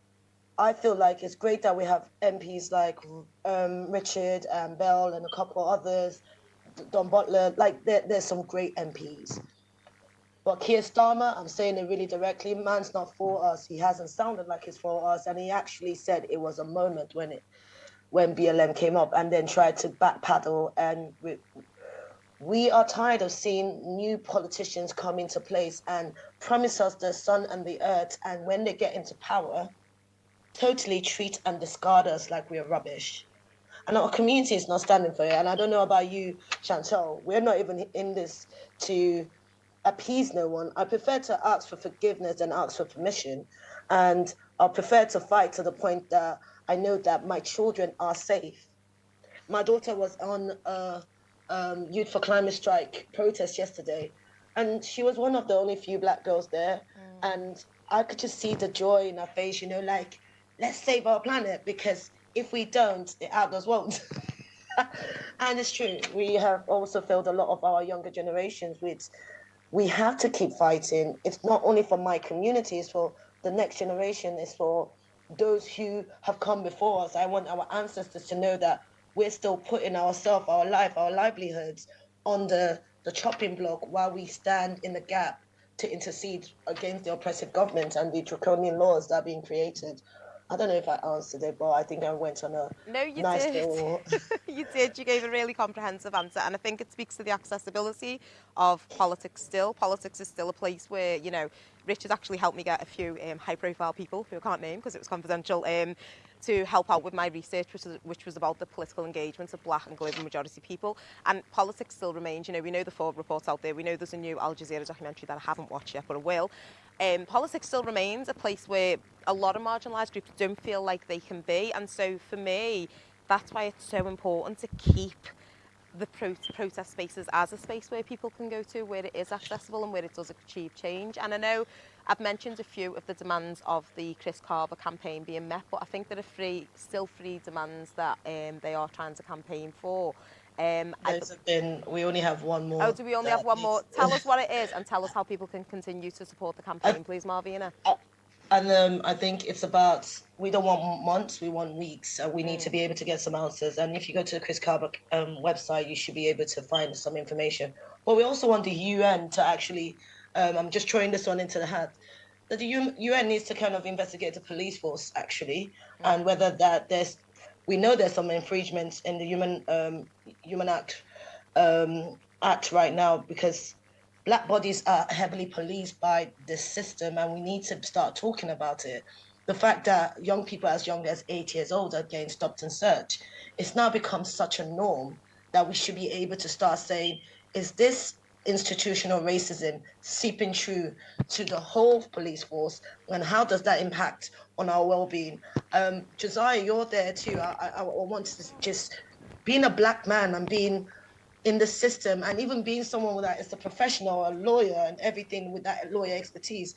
I feel like it's great that we have MPs like Richard and Bell and a couple others, Don Butler. Like, there's some great MPs. But Keir Starmer, I'm saying it really directly, man's not for us. He hasn't sounded like he's for us, and he actually said it was a moment when BLM came up, and then tried to backpedal. And we are tired of seeing new politicians come into place and promise us the sun and the earth, and when they get into power, totally treat and discard us like we're rubbish. And our community is not standing for it. And I don't know about you, Chantal, we're not even in this to appease no one. I prefer to ask for forgiveness and ask for permission. And I prefer to fight to the point that I know that my children are safe. My daughter was on a Youth for Climate Strike protest yesterday, and she was one of the only few Black girls there. And I could just see the joy in her face, you know, like, let's save our planet, because if we don't, the others won't. And it's true. We have also failed a lot of our younger generations with, we have to keep fighting. It's not only for my community, it's for the next generation, it's for those who have come before us. I want our ancestors to know that we're still putting ourselves, our life, our livelihoods on the chopping block while we stand in the gap to intercede against the oppressive government and the draconian laws that are being created. I don't know if I answered it, but I think I went on a nice little... You did. You gave a really comprehensive answer, and I think it speaks to the accessibility of politics still. Politics is still a place where, you know, Richard actually helped me get a few high-profile people, who I can't name because it was confidential, to help out with my research, which was about the political engagement of Black and global majority people. And politics still remains. You know, we know the Ford report's out there. We know there's a new Al Jazeera documentary that I haven't watched yet, but I will. Politics still remains a place where a lot of marginalised groups don't feel like they can be. And so for me, that's why it's so important to keep the protest spaces as a space where people can go to, where it is accessible and where it does achieve change. And I know I've mentioned a few of the demands of the Chris Carver campaign being met, but I think there are still three demands that they are trying to campaign for. We only have one more. Oh, do we only have one more? Tell us what it is and tell us how people can continue to support the campaign, please, Malvina. And I think it's about, we don't want months, we want weeks. We need to be able to get some answers. And if you go to the Chris Carver website, you should be able to find some information. But we also want the UN to actually, I'm just throwing this one into the hat, that the UN needs to kind of investigate the police force, actually, and whether that there's We know there's some infringements in the Human Act right now, because Black bodies are heavily policed by this system, and we need to start talking about it. The fact that young people as young as 8 years old are getting stopped and searched, it's now become such a norm that we should be able to start saying, is this institutional racism seeping through to the whole police force, and how does that impact on our well-being? Josiah, you're there too. I want to just, being a Black man and being in the system, and even being someone that is a professional, a lawyer and everything with that lawyer expertise,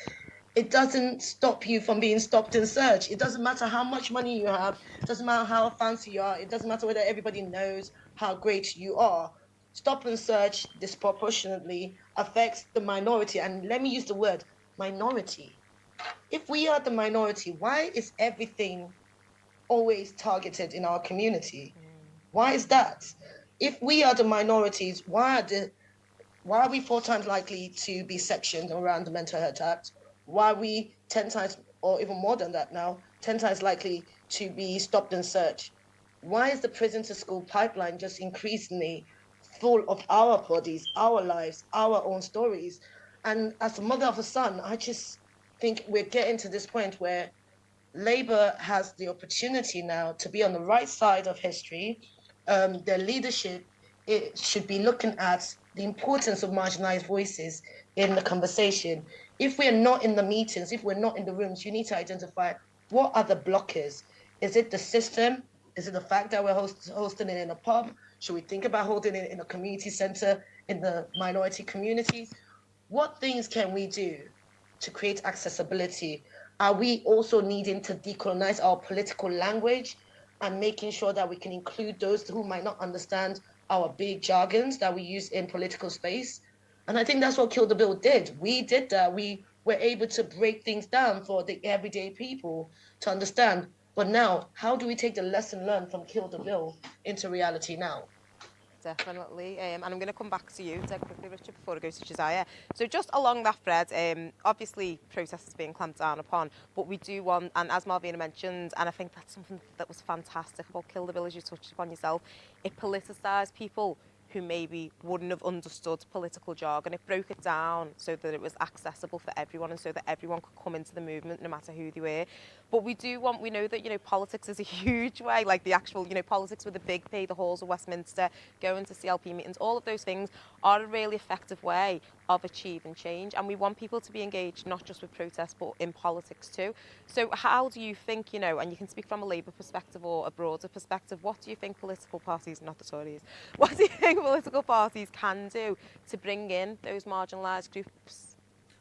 it doesn't stop you from being stopped and searched. It doesn't matter how much money you have. It doesn't matter how fancy you are. It doesn't matter whether everybody knows how great you are. Stop and search disproportionately affects the minority. And let me use the word minority. If we are the minority, why is everything always targeted in our community? Why is that? If we are the minorities, why are we 4 times likely to be sectioned around the Mental Health Act? Why are we 10 times, or even more than that now, 10 times likely to be stopped and searched? Why is the prison to school pipeline just increasingly full of our bodies, our lives, our own stories? And as a mother of a son, I just think we're getting to this point where Labour has the opportunity now to be on the right side of history. Their leadership, it should be looking at the importance of marginalized voices in the conversation. If we're not in the meetings, if we're not in the rooms, you need to identify what are the blockers. Is it the system? Is it the fact that we're hosting it in a pub? Should we think about holding it in a community center in the minority communities? What things can we do to create accessibility? Are we also needing to decolonize our political language and making sure that we can include those who might not understand our big jargons that we use in political space? And I think that's what Kill the Bill did. We did that. We were able to break things down for the everyday people to understand. But now, how do we take the lesson learned from Kill the Bill into reality now? Definitely. And I'm going to come back to you, Ted, quickly, Richard, before I go to Josiah. So just along that thread, obviously protests is being clamped down upon, but we do want, and as Malvina mentioned, and I think that's something that was fantastic about Kill the Bill, as you touched upon yourself, it politicised people who maybe wouldn't have understood political jargon. It broke it down so that it was accessible for everyone and so that everyone could come into the movement no matter who they were. But we know that, politics is a huge way, like the actual, politics with the big P, the halls of Westminster, going to CLP meetings, all of those things are a really effective way of achieving change. And we want people to be engaged not just with protests, but in politics too. So how do you think, and you can speak from a Labour perspective or a broader perspective, what do you think political parties, not the Tories, what do you think political parties can do to bring in those marginalised groups?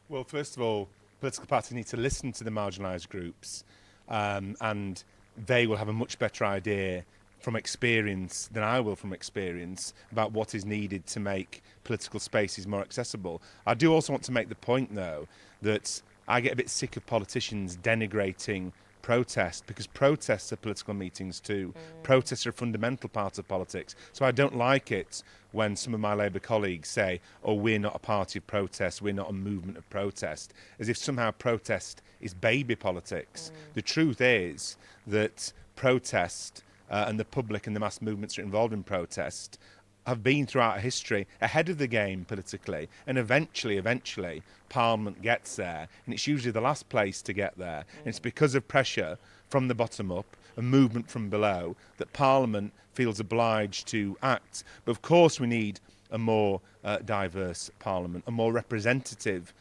Well, first of all, political parties need to listen to the marginalised groups, and they will have a much better idea from experience than I will from experience about what is needed to make political spaces more accessible. I do also want to make the point, though, that I get a bit sick of politicians denigrating protest, because protests are political meetings too. Protests are a fundamental part of politics. So I don't like it when some of my Labour colleagues say, oh, we're not a party of protest, we're not a movement of protest, as if somehow protest is baby politics. The truth is that protest and the public and the mass movements that are involved in protest have been throughout history ahead of the game politically, and eventually Parliament gets there, and it's usually the last place to get there. And it's because of pressure from the bottom up, a movement from below, that Parliament feels obliged to act. But of course we need a more diverse Parliament, a more representative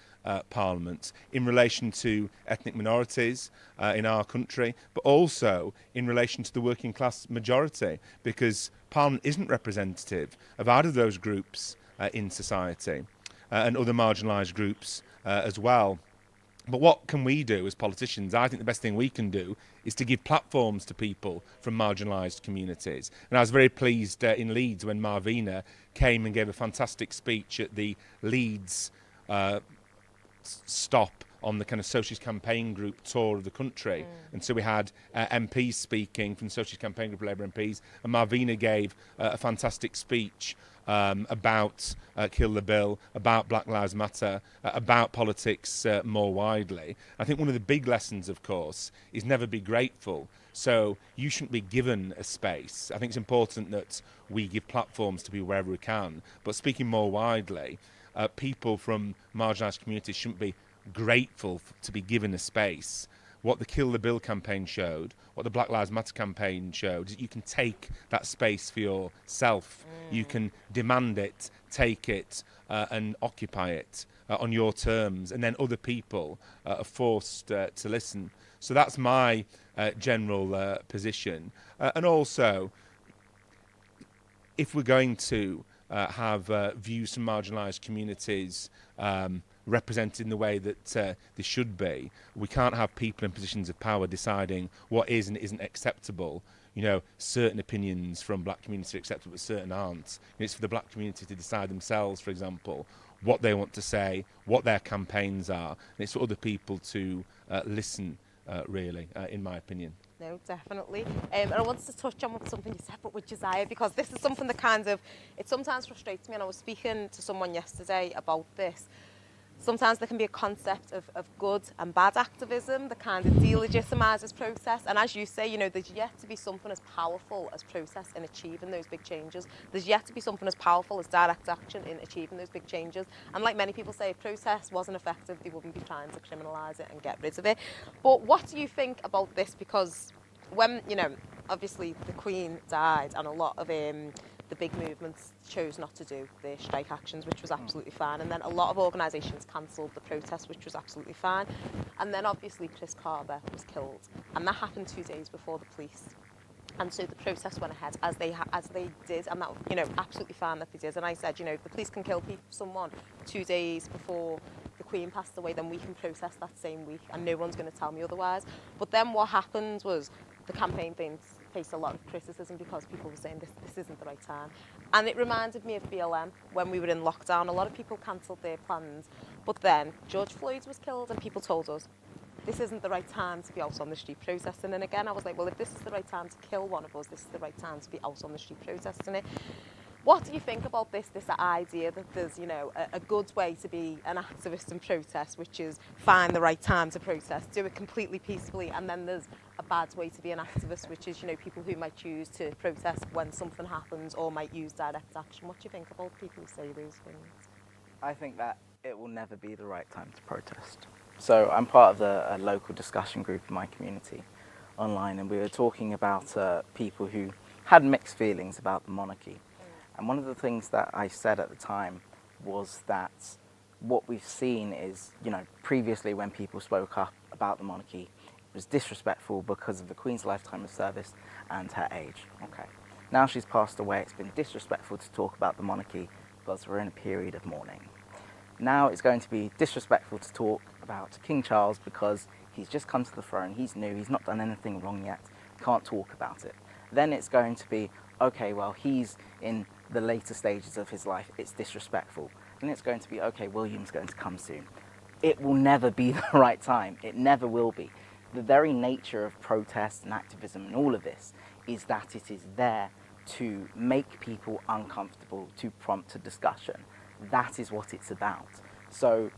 Parliament in relation to ethnic minorities in our country, but also in relation to the working class majority, because Parliament isn't representative of either of those groups in society and other marginalised groups as well. But what can we do as politicians? I think the best thing we can do is to give platforms to people from marginalised communities. And I was very pleased in Leeds when Malvina came and gave a fantastic speech at the Leeds stop on the kind of Socialist Campaign Group tour of the country. And so we had MPs speaking from the Socialist Campaign Group, Labour MPs, and Malvina gave a fantastic speech about Kill the Bill, about Black Lives Matter, about politics more widely. I think one of the big lessons, of course, is never be grateful. So you shouldn't be given a space. I think it's important that we give platforms to people wherever we can. But speaking more widely, people from marginalised communities shouldn't be grateful to be given a space. What the Kill the Bill campaign showed, what the Black Lives Matter campaign showed, is that you can take that space for yourself. You can demand it, take it, and occupy it on your terms, and then other people are forced to listen. So that's my general position. And also, if we're going to have views from marginalised communities represented in the way that they should be, we can't have people in positions of power deciding what is and isn't acceptable. You know, certain opinions from black communities are acceptable, but certain aren't. It's for the black community to decide themselves, for example, what they want to say, what their campaigns are, and it's for other people to listen, really, in my opinion. No, definitely. And I wanted to touch on something you said, but with Josiah, because this is something that kind of, it sometimes frustrates me, and I was speaking to someone yesterday about this. Sometimes there can be a concept of good and bad activism that kind of delegitimises protest. And as you say, you know, there's yet to be something as powerful as protest in achieving those big changes. There's yet to be something as powerful as direct action in achieving those big changes. And like many people say, if protest wasn't effective, they wouldn't be trying to criminalise it and get rid of it. But what do you think about this? Because when, you know, obviously the Queen died and a lot of the big movements chose not to do their strike actions, which was absolutely fine. And then a lot of organisations cancelled the protest, which was absolutely fine. And then obviously Chris Carver was killed. And that happened 2 days before the police. And so the protest went ahead as they did, and that, you know, absolutely fine that they did. And I said, you know, if the police can kill someone 2 days before the Queen passed away, then we can protest that same week, and no one's going to tell me otherwise. But then what happened was the campaign faced a lot of criticism because people were saying this isn't the right time. And it reminded me of BLM when we were in lockdown. A lot of people cancelled their plans, but then George Floyd was killed and people told us this isn't the right time to be out on the street protesting. And again, I was like, well, if this is the right time to kill one of us, this is the right time to be out on the street protesting it. What do you think about this idea that there's, you know, a good way to be an activist and protest, which is find the right time to protest, do it completely peacefully, and then there's a bad way to be an activist, which is, you know, people who might choose to protest when something happens or might use direct action? What do you think about people who say those things? I think that it will never be the right time to protest. So I'm part of a local discussion group in my community online, and we were talking about people who had mixed feelings about the monarchy. And one of the things that I said at the time was that what we've seen is, you know, previously when people spoke up about the monarchy, it was disrespectful because of the Queen's lifetime of service and her age. Okay. Now she's passed away, it's been disrespectful to talk about the monarchy because we're in a period of mourning. Now it's going to be disrespectful to talk about King Charles because he's just come to the throne, he's new, he's not done anything wrong yet, can't talk about it. Then it's going to be, okay, well, he's in the later stages of his life, it's disrespectful. Then it's going to be, okay, William's going to come soon. It will never be the right time. It never will be. The very nature of protest and activism and all of this is that it is there to make people uncomfortable, to prompt a discussion. That is what it's about. So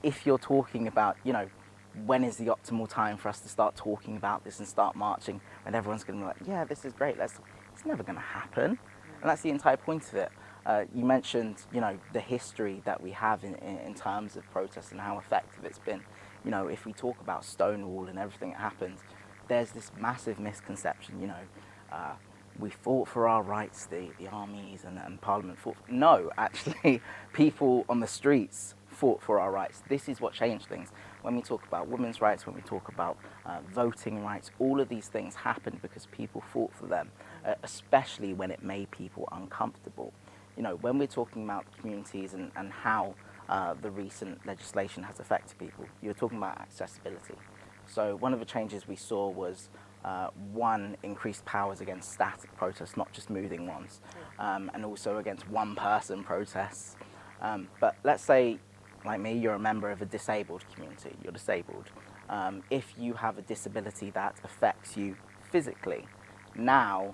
if you're talking about, you know, when is the optimal time for us to start talking about this and start marching, when everyone's going to be like, yeah, this is great, it's never going to happen. And that's the entire point of it. You mentioned, you know, the history that we have in terms of protest and how effective it's been. You know, if we talk about Stonewall and everything that happened, there's this massive misconception, you know, we fought for our rights, the armies and Parliament fought. No, actually, people on the streets fought for our rights. This is what changed things. When we talk about women's rights, when we talk about voting rights, all of these things happened because people fought for them, especially when it made people uncomfortable. You know, when we're talking about communities and how the recent legislation has affected people, you're talking about accessibility. So one of the changes we saw was one, increased powers against static protests, not just moving ones, and also against one-person protests. But let's say, like me, you're a member of a disabled community, you're disabled. If you have a disability that affects you physically, now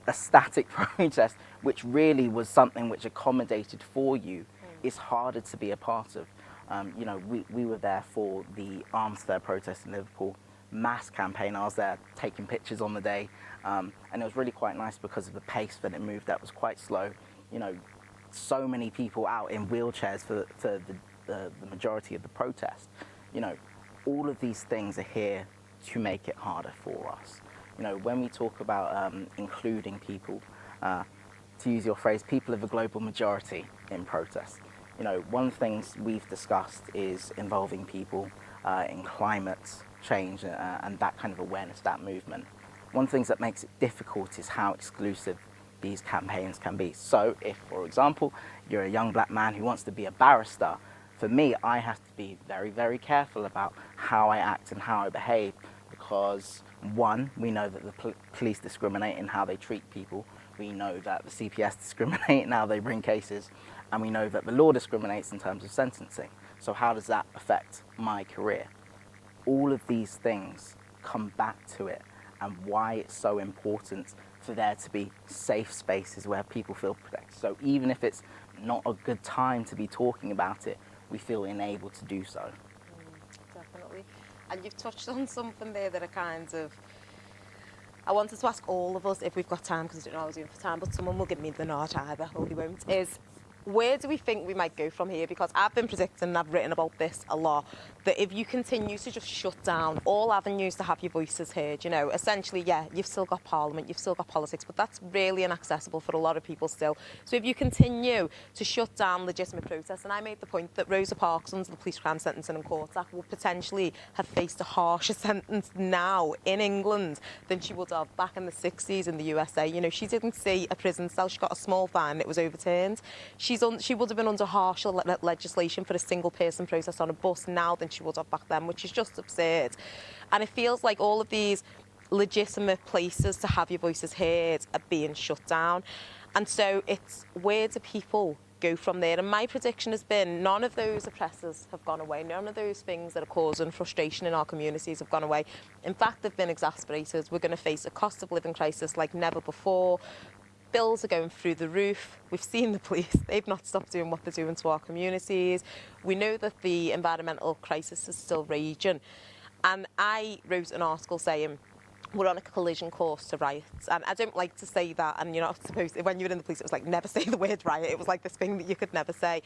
a static protest, which really was something which accommodated for you, is harder to be a part of. You know, we were there for the Arms Fair protest in Liverpool, mass campaign. I was there taking pictures on the day, and it was really quite nice because of the pace that it moved. That was quite slow. You know, so many people out in wheelchairs for the majority of the protest. You know, all of these things are here to make it harder for us. You know, when we talk about including people, to use your phrase, people of a global majority in protest. You know, one of the things we've discussed is involving people in climate change and that kind of awareness, that movement. One of the things that makes it difficult is how exclusive these campaigns can be. So if, for example, you're a young black man who wants to be a barrister, for me, I have to be very, very careful about how I act and how I behave, because one, we know that the police discriminate in how they treat people. We know that the CPS discriminate in how they bring cases, and we know that the law discriminates in terms of sentencing. So how does that affect my career? All of these things come back to it, and why it's so important for there to be safe spaces where people feel protected. So even if it's not a good time to be talking about it, we feel enabled to do so. Definitely. And you've touched on something there that are kind of, I wanted to ask all of us if we've got time, because I don't know I was doing for time, but someone will give me the nod either, or they won't, is where do we think we might go from here? Because I've been predicting, and I've written about this a lot, that if you continue to just shut down all avenues to have your voices heard, you know, essentially, yeah, you've still got Parliament, you've still got politics, but that's really inaccessible for a lot of people still. So if you continue to shut down legitimate protests, and I made the point that Rosa Parks under the Police Crime Sentencing and Courts Act will potentially have faced a harsher sentence now in England than she would have back in the 60s in the USA. You know, she didn't see a prison cell, she got a small fine, it was overturned. She would have been under harsher legislation for a single person protest on a bus now than she would have back then, which is just absurd. And it feels like all of these legitimate places to have your voices heard are being shut down. And so it's, where do people go from there? And my prediction has been none of those oppressors have gone away. None of those things that are causing frustration in our communities have gone away. In fact, they've been exacerbated. We're going to face a cost of living crisis like never before. Bills are going through the roof. We've seen the police. They've not stopped doing what they're doing to our communities. We know that the environmental crisis is still raging. And I wrote an article saying, we're on a collision course to riots. And I don't like to say that, and you're not supposed to, when you were in the police, it was like, never say the word riot. It was like this thing that you could never say.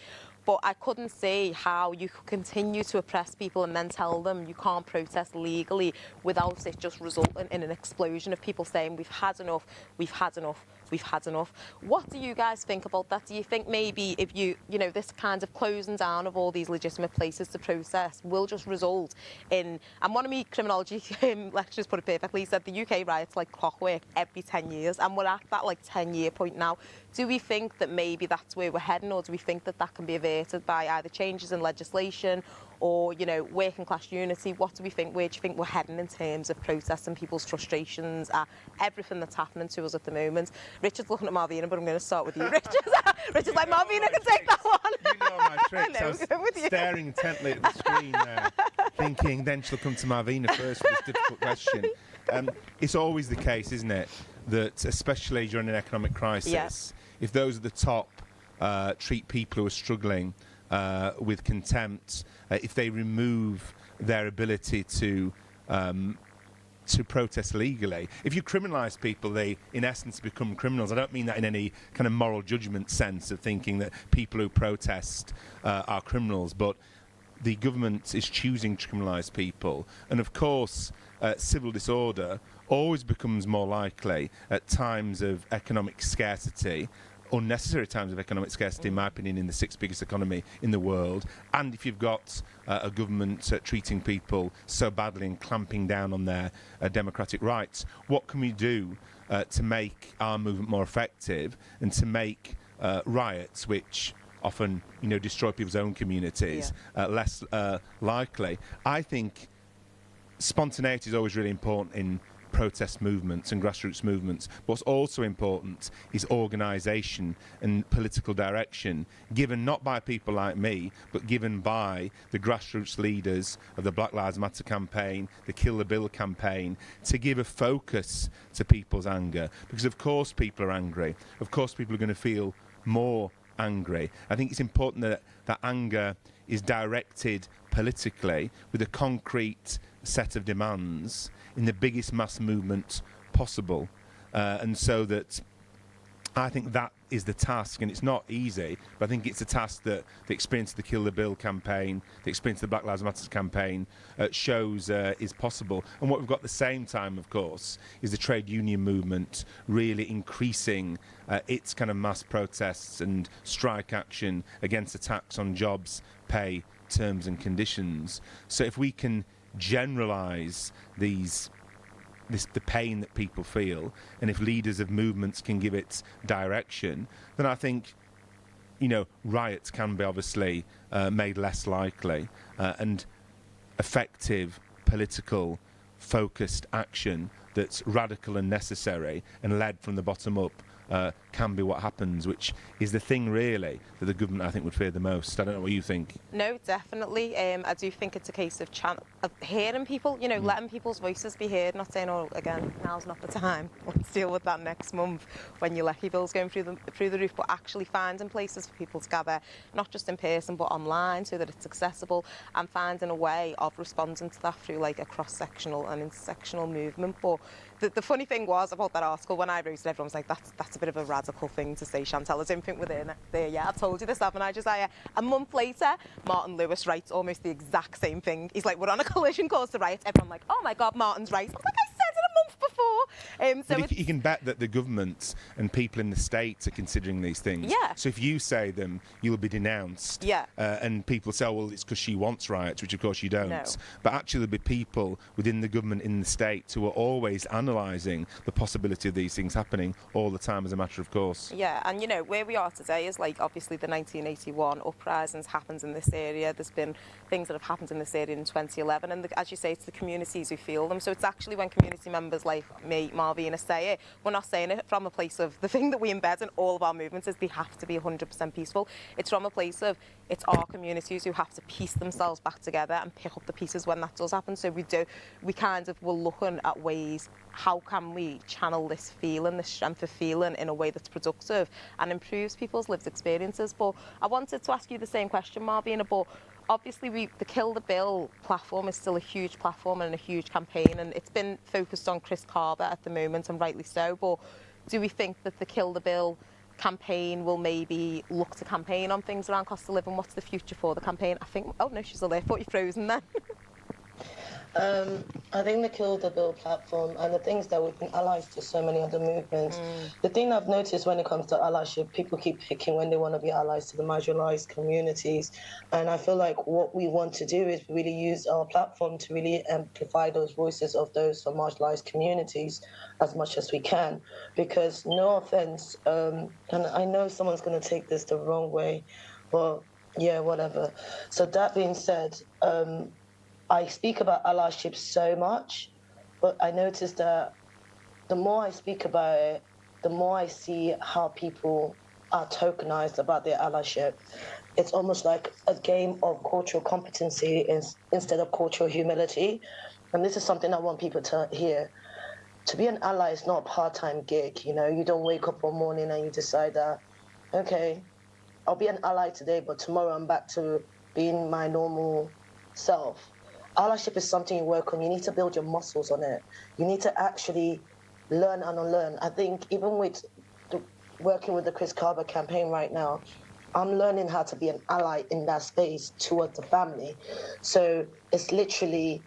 But I couldn't see how you could continue to oppress people and then tell them you can't protest legally without it just resulting in an explosion of people saying, we've had enough, we've had enough, we've had enough. What do you guys think about that? Do you think maybe if you know, this kind of closing down of all these legitimate places to protest will just result in, and one of my criminology lecturers put it perfectly, he said the UK riots like clockwork every 10 years, and we're at that like 10-year point now. Do we think that maybe that's where we're heading, or do we think that that can be averted by either changes in legislation or, you know, working class unity? What do we think? Where do you think we're heading in terms of protests and people's frustrations at everything that's happening to us at the moment? Richard's looking at Marvina, but I'm going to start with you. Richard's like, Marvina can take that one. You know my tricks. I was staring intently at the screen there, thinking then she'll come to Marvina first for this difficult question. It's always the case, isn't it, that especially during an economic crisis, if those at the top treat people who are struggling with contempt, if they remove their ability to protest legally, if you criminalise people, they in essence become criminals. I don't mean that in any kind of moral judgment sense of thinking that people who protest are criminals, but the government is choosing to criminalise people, and of course civil disorder always becomes more likely at times of economic scarcity, unnecessary times of economic scarcity, in my opinion, in the sixth biggest economy in the world. And if you've got a government treating people so badly and clamping down on their democratic rights, what can we do to make our movement more effective and to make riots, which often, you know, destroy people's own communities, less likely? I think spontaneity is always really important in protest movements and grassroots movements. What's also important is organisation and political direction, given not by people like me, but given by the grassroots leaders of the Black Lives Matter campaign, the Kill the Bill campaign, to give a focus to people's anger. Because of course people are angry. Of course people are going to feel more angry. I think it's important that that anger is directed politically with a concrete set of demands in the biggest mass movement possible, and so that I think that is the task, and it's not easy, but I think it's a task that the experience of the Kill the Bill campaign, the experience of the Black Lives Matter campaign shows is possible. And what we've got at the same time, of course, is the trade union movement really increasing its kind of mass protests and strike action against attacks on jobs, pay, terms and conditions. So if we can generalise the pain that people feel, and if leaders of movements can give it direction, then I think, you know, riots can be obviously made less likely, and effective political focused action that's radical and necessary and led from the bottom up can be what happens, which is the thing really that the government I think would fear the most. I don't know what you think. No, definitely. I do think it's a case of hearing people, you know, letting people's voices be heard, not saying, oh, again, now's not the time. Let's deal with that next month when your lecky bill's going through the roof, but actually finding places for people to gather, not just in person, but online, so that it's accessible, and finding a way of responding to that through like a cross-sectional and intersectional movement. But the funny thing was about that article, when I wrote it, everyone was like, that's a bit of a radical thing to say, Chantal. I don't think we're there yet. I've told you this, haven't I, Josiah? A month later, Martin Lewis writes almost the exact same thing. He's like, we're on a collision course to riot. Everyone like, oh my God, Martin's right. I was like, I said it a month before. So but you can bet that the governments and people in the States are considering these things. Yeah. So if you say them, you'll be denounced. Yeah. And people say, oh, well, it's because she wants riots, which of course you don't. No. But actually there'll be people within the government in the States who are always analysing the possibility of these things happening all the time as a matter of course. Yeah, and you know, where we are today is like obviously the 1981 uprisings happened in this area. There's been things that have happened in this area in 2011, and as you say, it's the communities who feel them. So it's actually when community members like me, Marvina, say it, we're not saying it from a place of the thing that we embed in all of our movements is they have to be 100% peaceful. It's from a place of it's our communities who have to piece themselves back together and pick up the pieces when that does happen. So we kind of were looking at ways, how can we channel this feeling, this strength of feeling in a way that's productive and improves people's lived experiences. But I wanted to ask you the same question, Marvina, but obviously the Kill the Bill platform is still a huge platform and a huge campaign, and it's been focused on Chris Carver at the moment, and rightly so, but do we think that the Kill the Bill campaign will maybe look to campaign on things around cost of living? What's the future for the campaign? I think, oh no, she's still there. I thought you frozen then. I think the Kill the Bill platform and the things that we've been allies to so many other movements. The thing I've noticed when it comes to allyship, people keep picking when they want to be allies to the marginalized communities. And I feel like what we want to do is really use our platform to really amplify those voices of those from marginalized communities as much as we can. Because no offense, and I know someone's going to take this the wrong way, but yeah, whatever. So that being said, I speak about allyship so much, but I noticed that the more I speak about it, the more I see how people are tokenized about their allyship. It's almost like a game of cultural competency instead of cultural humility. And this is something I want people to hear. To be an ally is not a part-time gig. You know, you don't wake up one morning and you decide that, okay, I'll be an ally today, but tomorrow I'm back to being my normal self. Allyship is something you work on. You need to build your muscles on it. You need to actually learn and unlearn. I think even with working with the Chris Carver campaign right now, I'm learning how to be an ally in that space towards the family. So it's literally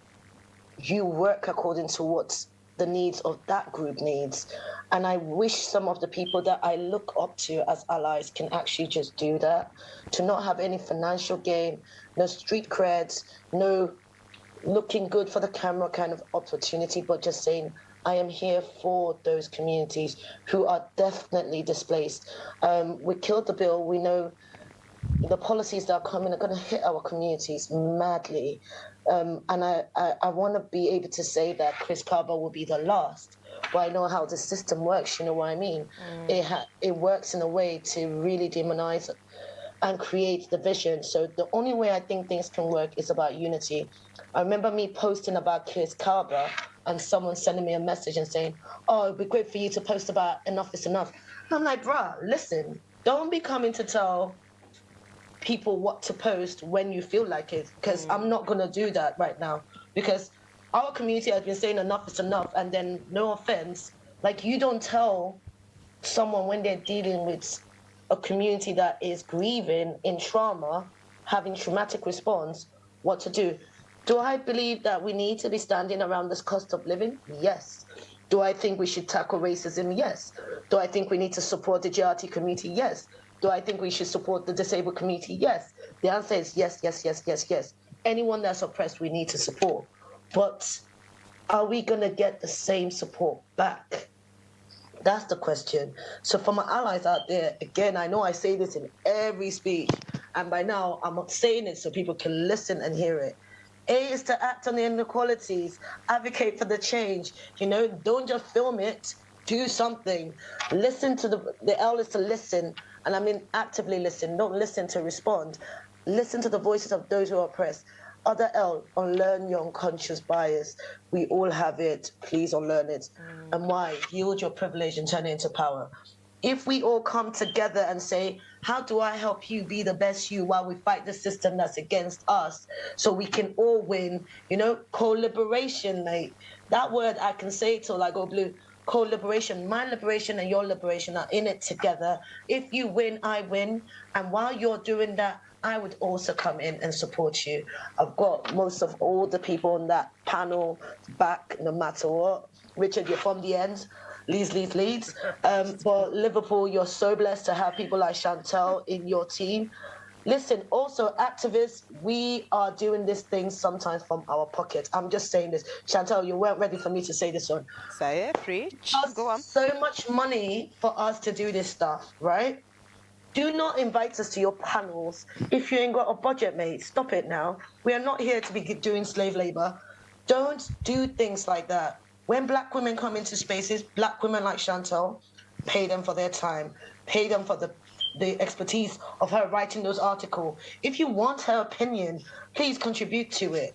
you work according to what the needs of that group needs. And I wish some of the people that I look up to as allies can actually just do that, to not have any financial gain, no street creds, no looking good for the camera kind of opportunity, but just saying, I am here for those communities who are definitely displaced. We killed the bill. We know the policies that are coming are going to hit our communities madly. And I want to be able to say that Chris Carver will be the last, but I know how the system works, you know what I mean? It works in a way to really demonize and create division. So the only way I think things can work is about unity. I remember me posting about Chris Carver and someone sending me a message and saying, oh, it'd be great for you to post about enough is enough. And I'm like, bruh, listen, don't be coming to tell people what to post when you feel like it, because I'm not going to do that right now, because our community has been saying enough is enough, and then, no offense, like, you don't tell someone when they're dealing with a community that is grieving in trauma, having traumatic response, what to do. Do I believe that we need to be standing around this cost of living? Yes. Do I think we should tackle racism? Yes. Do I think we need to support the GRT community? Yes. Do I think we should support the disabled community? Yes. The answer is yes, yes, yes, yes, yes. Anyone that's oppressed, we need to support. But are we going to get the same support back? That's the question. So for my allies out there, again, I know I say this in every speech, and by now I'm not saying it so people can listen and hear it. A is to act on the inequalities, advocate for the change. You know, don't just film it, do something. Listen to the elders to listen, and I mean actively listen, don't listen to respond. Listen to the voices of those who are oppressed. Other L, unlearn your unconscious bias. We all have it, please unlearn it. And why? Yield your privilege and turn it into power. If we all come together and say, how do I help you be the best you while we fight the system that's against us, so we can all win, you know, co-liberation, mate. That word, I can say it till I go blue. Co-liberation, my liberation and your liberation are in it together. If you win, I win. And while you're doing that, I would also come in and support you. I've got most of all the people on that panel back, no matter what. Richard, you're from the end. Leeds. For Liverpool, you're so blessed to have people like Chantel in your team. Listen, also activists, we are doing this thing sometimes from our pocket. I'm just saying this. Chantel, you weren't ready for me to say this one. Say it, preach. Go on. So much money for us to do this stuff, right? Do not invite us to your panels if you ain't got a budget, mate. Stop it now. We are not here to be doing slave labor. Don't do things like that. When black women come into spaces, black women like Chantel, pay them for their time. Pay them for the expertise of her writing those articles. If you want her opinion, please contribute to it.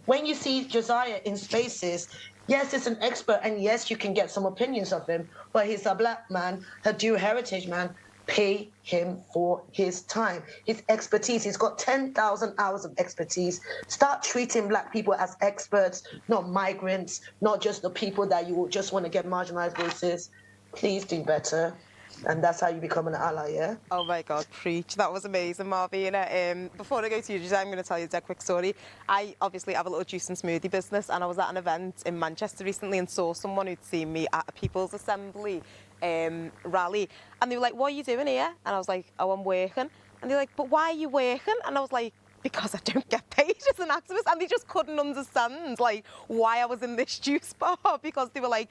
When you see Josiah in spaces, yes, he's an expert, and yes, you can get some opinions of him, but he's a black man, a Jew heritage man. Pay him for his time, his expertise. He's got 10,000 hours of expertise. Start treating black people as experts, not migrants, not just the people that you just want to get marginalized voices. Please do better. And that's how you become an ally, yeah? Oh my God, preach. That was amazing, Marvina. Before I go to you, Josiah, I'm going to tell you a dead quick story. I obviously have a little juice and smoothie business, and I was at an event in Manchester recently and saw someone who'd seen me at a People's Assembly rally, and they were like, what are you doing here? And I was like, oh, I'm working. And they're like, but why are you working? And I was like, because I don't get paid as an activist. And they just couldn't understand, like, why I was in this juice bar, because they were like,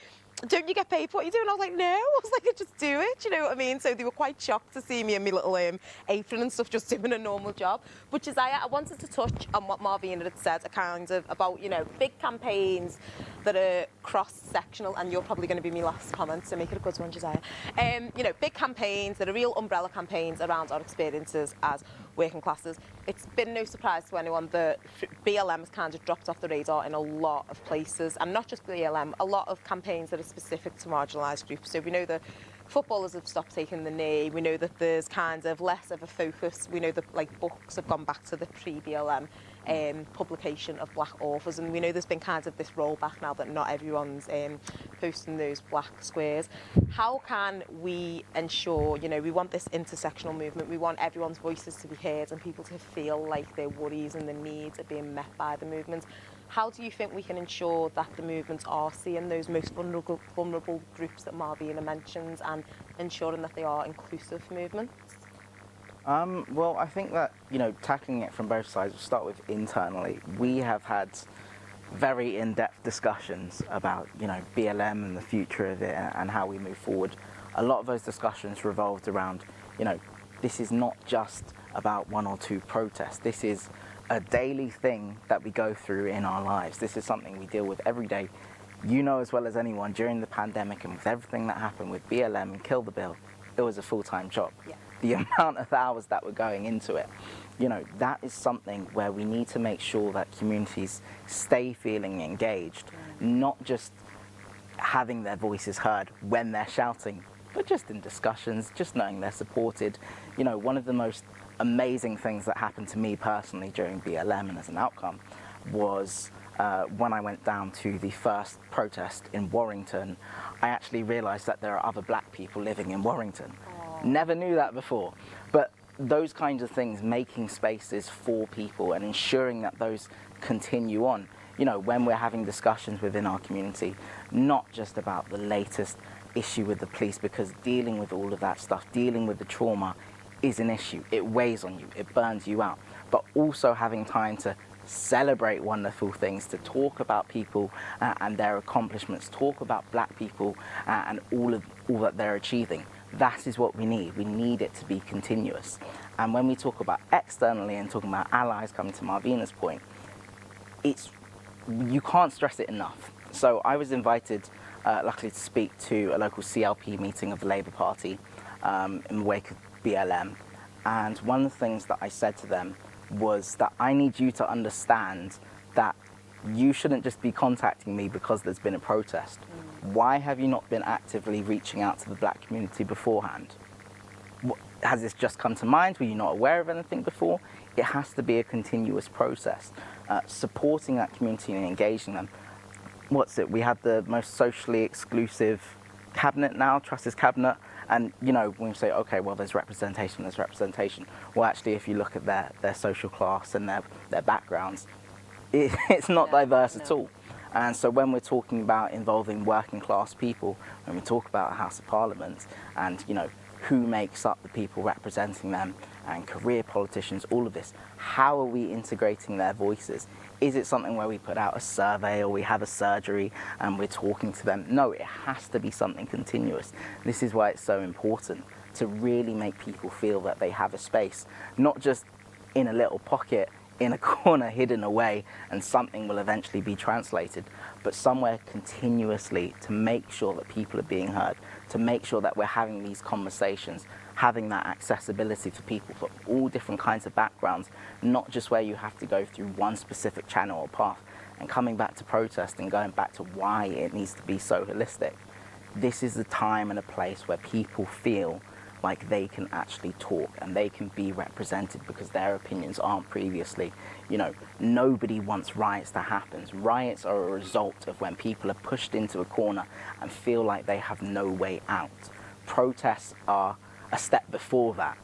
don't you get paid for what you do? And I was like, no. I was like, I just do it, you know what I mean? So they were quite shocked to see me in my little apron and stuff, just doing a normal job. But Josiah, I wanted to touch on what Marvina had said, kind of about, you know, big campaigns that are cross-sectional, and you're probably going to be my last comment, so make it a good one, Josiah. You know, big campaigns that are real umbrella campaigns around our experiences as working classes. It's been no surprise to anyone that BLM has kind of dropped off the radar in a lot of places, and not just BLM, a lot of campaigns that are specific to marginalised groups. So we know that footballers have stopped taking the knee. We know that there's kind of less of a focus. We know that, like, books have gone back to the pre-BLM publication of black authors, and we know there's been kind of this rollback now that not everyone's posting those black squares. How can we ensure, you know, we want this intersectional movement, we want everyone's voices to be heard and people to feel like their worries and their needs are being met by the movement. How do you think we can ensure that the movements are seeing those most vulnerable groups that Marvina mentions, and ensuring that they are inclusive movements? Well, I think that, you know, tackling it from both sides, we'll start with internally. We have had very in-depth discussions about, you know, BLM and the future of it and how we move forward. A lot of those discussions revolved around, you know, this is not just about 1 or 2 protests. This is a daily thing that we go through in our lives. This is something we deal with every day. You know as well as anyone, during the pandemic and with everything that happened with BLM and Kill the Bill, it was a full-time job. Yeah. The amount of hours that were going into it, you know, that is something where we need to make sure that communities stay feeling engaged, not just having their voices heard when they're shouting, but just in discussions, just knowing they're supported. You know, one of the most amazing things that happened to me personally during BLM and as an outcome was when I went down to the first protest in Warrington. I actually realised that there are other black people living in Warrington. Never knew that before. But those kinds of things, making spaces for people and ensuring that those continue on. You know, when we're having discussions within our community, not just about the latest issue with the police, because dealing with all of that stuff, dealing with the trauma is an issue. It weighs on you, it burns you out. But also having time to celebrate wonderful things, to talk about people and their accomplishments, talk about black people and all that they're achieving. That is what we need. We need it to be continuous. And when we talk about externally and talking about allies, coming to Marvina's point, you can't stress it enough. So I was invited, luckily, to speak to a local CLP meeting of the Labour Party in the wake of BLM. And one of the things that I said to them was that I need you to understand that you shouldn't just be contacting me because there's been a protest. Why have you not been actively reaching out to the black community beforehand? Has this just come to mind? Were you not aware of anything before? It has to be a continuous process. Supporting that community and engaging them. We have the most socially exclusive cabinet now, Truss's cabinet. And, you know, when you say, okay, well, there's representation. Well, actually, if you look at their social class and their backgrounds, it's not diverse at all. And so when we're talking about involving working class people, when we talk about a House of Parliament and, you know, who makes up the people representing them and career politicians, all of this, how are we integrating their voices? Is it something where we put out a survey or we have a surgery and we're talking to them? No, it has to be something continuous. This is why it's so important to really make people feel that they have a space, not just in a little pocket, in a corner hidden away and something will eventually be translated, but somewhere continuously to make sure that people are being heard, to make sure that we're having these conversations, having that accessibility for people from all different kinds of backgrounds, not just where you have to go through one specific channel or path, and coming back to protest and going back to why it needs to be so holistic. This is the time and a place where people feel like they can actually talk and they can be represented because their opinions aren't previously. You know, nobody wants riots to happen. Riots are a result of when people are pushed into a corner and feel like they have no way out. Protests are a step before that.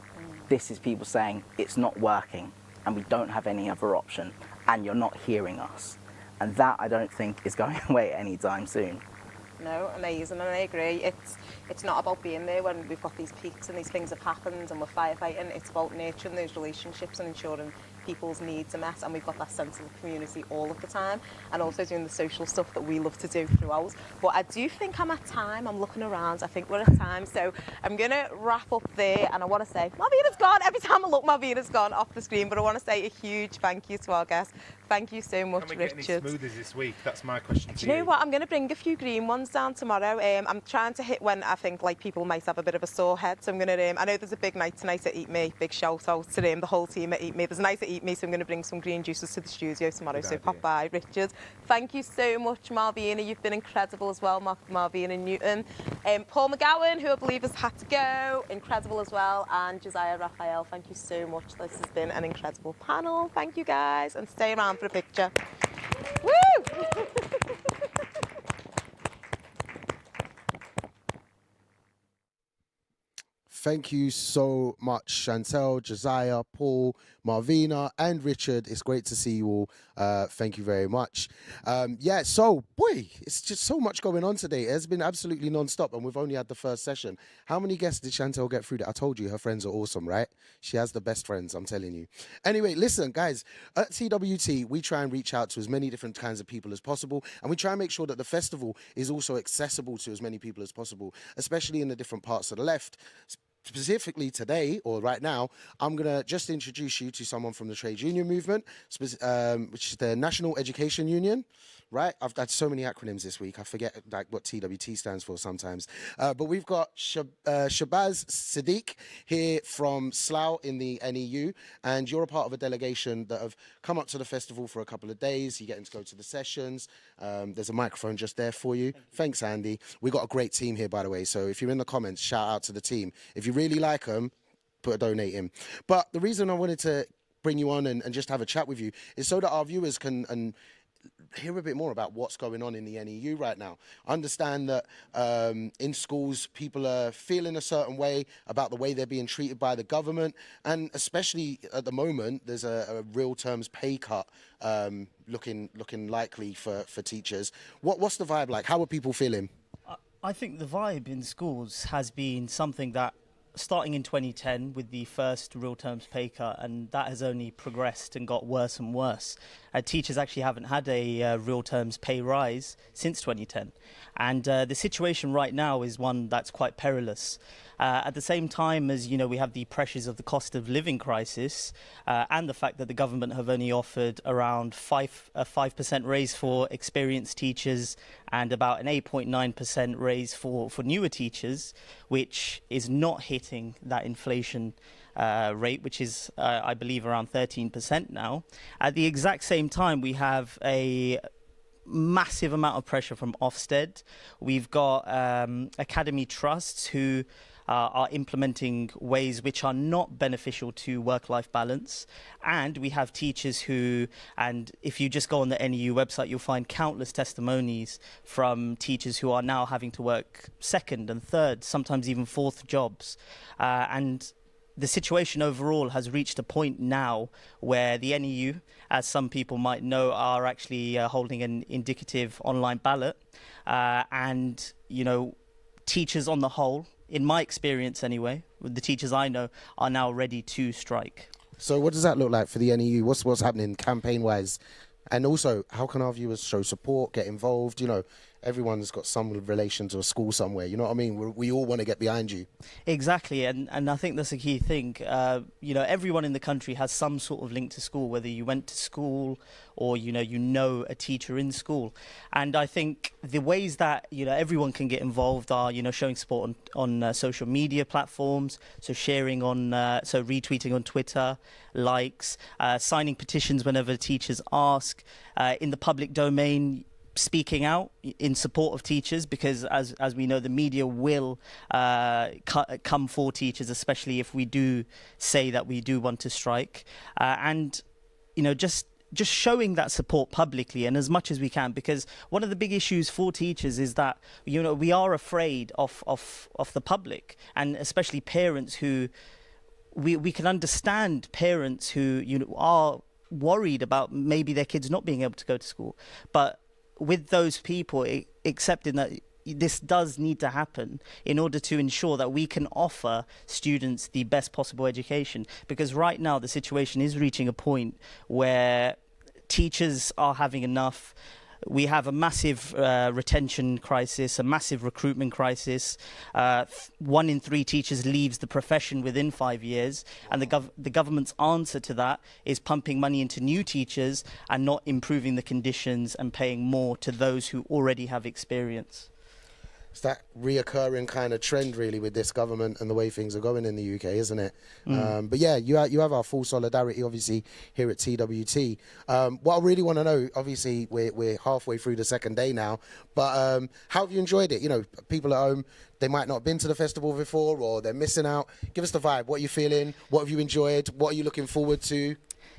This is people saying it's not working and we don't have any other option and you're not hearing us. And that I don't think is going away anytime soon. No, amazing, and I agree. It's not about being there when we've got these peaks and these things have happened and we're firefighting. It's about nurturing those relationships and ensuring people's needs are met, and we've got that sense of the community all of the time, and also doing the social stuff that we love to do throughout. But I do think I'm at time. I'm looking around. I think we're at time, so I'm going to wrap up there, and I want to say Marvina's gone. Every time I look, Marvina's gone off the screen, but I want to say a huge thank you to our guests. Thank you so much, Can we get Richard. any smoothies this week? That's my question to Do you know what? I'm going to bring a few green ones down tomorrow. I'm trying to hit when I think like people might have a bit of a sore head. So I'm going to, I know there's a big night tonight at Eat Me. Big shout out to the whole team at Eat Me. There's a night at Eat Me, so I'm going to bring some green juices to the studio tomorrow. Good so idea. pop by, Richard. Thank you so much, Marvina. You've been incredible as well, Marvina Newton. Paul McGowan, who I believe has had to go, incredible as well. And Josiah Raphael, thank you so much. This has been an incredible panel. Thank you guys, and stay around for a picture. Woo! Thank you so much, Chantel, Josiah, Paul, Marvina, and Richard. It's great to see you all. Thank you very much. Yeah, so, boy, it's just so much going on today. It's been absolutely non-stop, and we've only had the first session. How many guests did Chantel get through that? I told you, her friends are awesome, right? She has the best friends, I'm telling you. Anyway, listen, guys, at TWT, we try and reach out to as many different kinds of people as possible, and we try and make sure that the festival is also accessible to as many people as possible, especially in the different parts of the left. specifically today or right now, I'm going to just introduce you to someone from the trade union movement, which is the National Education Union. Right, I've had so many acronyms this week. I forget like what TWT stands for sometimes. But we've got Shabazz Siddiq here from Slough in the NEU, and you're a part of a delegation that have come up to the festival for a couple of days. You're getting to go to the sessions. There's a microphone just there for you. Thanks, Andy. We got a great team here, by the way. So if you're in the comments, shout out to the team. If you really like them, put a donate in. But the reason I wanted to bring you on and just have a chat with you is so that our viewers can hear a bit more about what's going on in the NEU right now. I understand that in schools, people are feeling a certain way about the way they're being treated by the government, and especially at the moment, there's a real terms pay cut looking likely for teachers. What's the vibe like? How are people feeling? I think the vibe in schools has been something that starting in 2010 with the first real terms pay cut, and that has only progressed and got worse and worse. Teachers actually haven't had a real terms pay rise since 2010, and the situation right now is one that's quite perilous. At the same time as, we have the pressures of the cost of living crisis and the fact that the government have only offered around a 5% raise for experienced teachers and about an 8.9% raise for newer teachers, which is not hitting that inflation rate, which is, I believe, around 13% now. At the exact same time, we have a massive amount of pressure from Ofsted. We've got academy trusts who are implementing ways which are not beneficial to work-life balance. And we have teachers who, and if you just go on the NEU website, you'll find countless testimonies from teachers who are now having to work second and third, sometimes even fourth jobs. And the situation overall has reached a point now where the NEU, as some people might know, are actually holding an indicative online ballot. And, teachers on the whole, in my experience anyway, with the teachers I know, are now ready to strike. So what does that look like for the NEU? What's happening campaign-wise? And also, how can our viewers show support, get involved? Everyone's got some relation to a school somewhere. You know what I mean? We all want to get behind you. Exactly, and I think that's a key thing. Everyone in the country has some sort of link to school, whether you went to school or you know a teacher in school. And I think the ways that everyone can get involved are showing support on social media platforms, so sharing on, so retweeting on Twitter, likes, signing petitions whenever teachers ask, in the public domain, speaking out in support of teachers, because as we know, the media will come for teachers, especially if we do say that we do want to strike, and just showing that support publicly and as much as we can, because one of the big issues for teachers is that we are afraid of the public, and especially parents who we can understand parents who are worried about maybe their kids not being able to go to school, but with those people accepting that this does need to happen in order to ensure that we can offer students the best possible education. Because right now the situation is reaching a point where teachers are having enough. We have a massive retention crisis, a massive recruitment crisis. 1 in 3 teachers leaves the profession within 5 years, and the government's answer to that is pumping money into new teachers and not improving the conditions and paying more to those who already have experience. It's that reoccurring kind of trend, really, with this government and the way things are going in the UK, isn't it? But yeah, you have our full solidarity, obviously, here at TWT. What I really want to know, obviously, we're halfway through the second day now, but how have you enjoyed it? People at home, they might not have been to the festival before, or they're missing out. Give us the vibe. What are you feeling? What have you enjoyed? What are you looking forward to?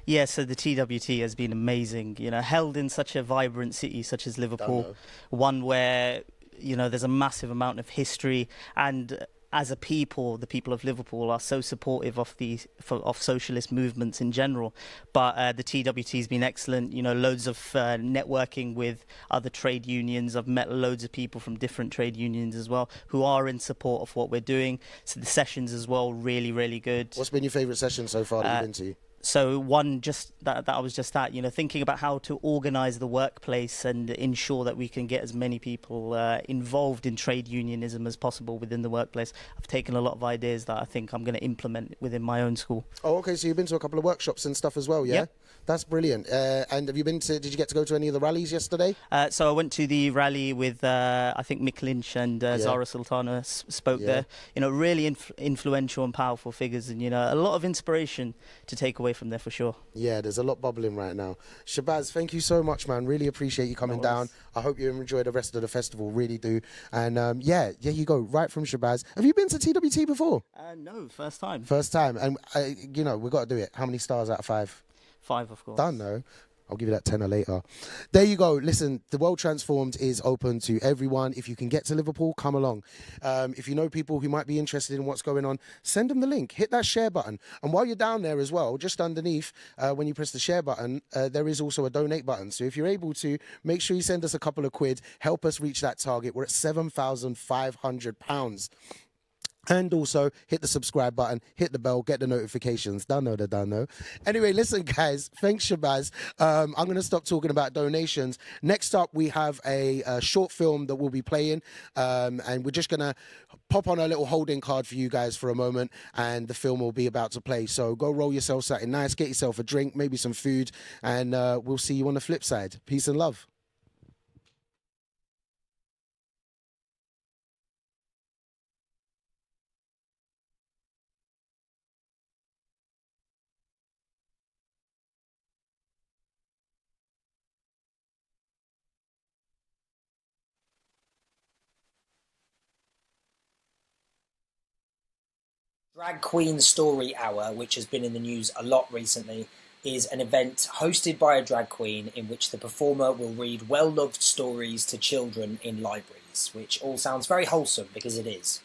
Yeah, so the TWT has been amazing. Held in such a vibrant city such as Liverpool, one where there's a massive amount of history, and as a people, the people of Liverpool are so supportive of socialist movements in general. But the TWT has been excellent. Loads of networking with other trade unions. I've met loads of people from different trade unions as well who are in support of what we're doing. So the sessions as well, really, really good. What's been your favourite session so far that you've been to? So one, just that I was just at, thinking about how to organise the workplace and ensure that we can get as many people involved in trade unionism as possible within the workplace. I've taken a lot of ideas that I think I'm going to implement within my own school. Oh, okay. So you've been to a couple of workshops and stuff as well, yeah? Yep. That's brilliant. And did you get to go to any of the rallies yesterday? So I went to the rally with, I think, Mick Lynch and Zara Sultana spoke there. Really influential and powerful figures, and, a lot of inspiration to take away from there for sure. Yeah, there's a lot bubbling right now. Shabazz, thank you so much, man. Really appreciate you coming down. I hope you enjoy the rest of the festival. Really do. And yeah, you go. Right from Shabazz. Have you been to TWT before? No, first time. First time. And, we've got to do it. How many stars out of 5? 5, of course. Done, though. I'll give you that tenner later. There you go. Listen, The World Transformed is open to everyone. If you can get to Liverpool, come along. If you know people who might be interested in what's going on, send them the link. Hit that share button. And while you're down there as well, just underneath, when you press the share button, there is also a donate button. So if you're able to, make sure you send us a couple of quid. Help us reach that target. We're at £7,500. And also hit the subscribe button, hit the bell, get the notifications. Don't know. Anyway, listen, guys. Thanks, Shabazz. I'm going to stop talking about donations. Next up, we have a short film that we'll be playing. And we're just going to pop on a little holding card for you guys for a moment. And the film will be about to play. So go roll yourself something nice, get yourself a drink, maybe some food. And we'll see you on the flip side. Peace and love. Drag Queen Story Hour, which has been in the news a lot recently, is an event hosted by a drag queen in which the performer will read well-loved stories to children in libraries, which all sounds very wholesome because it is.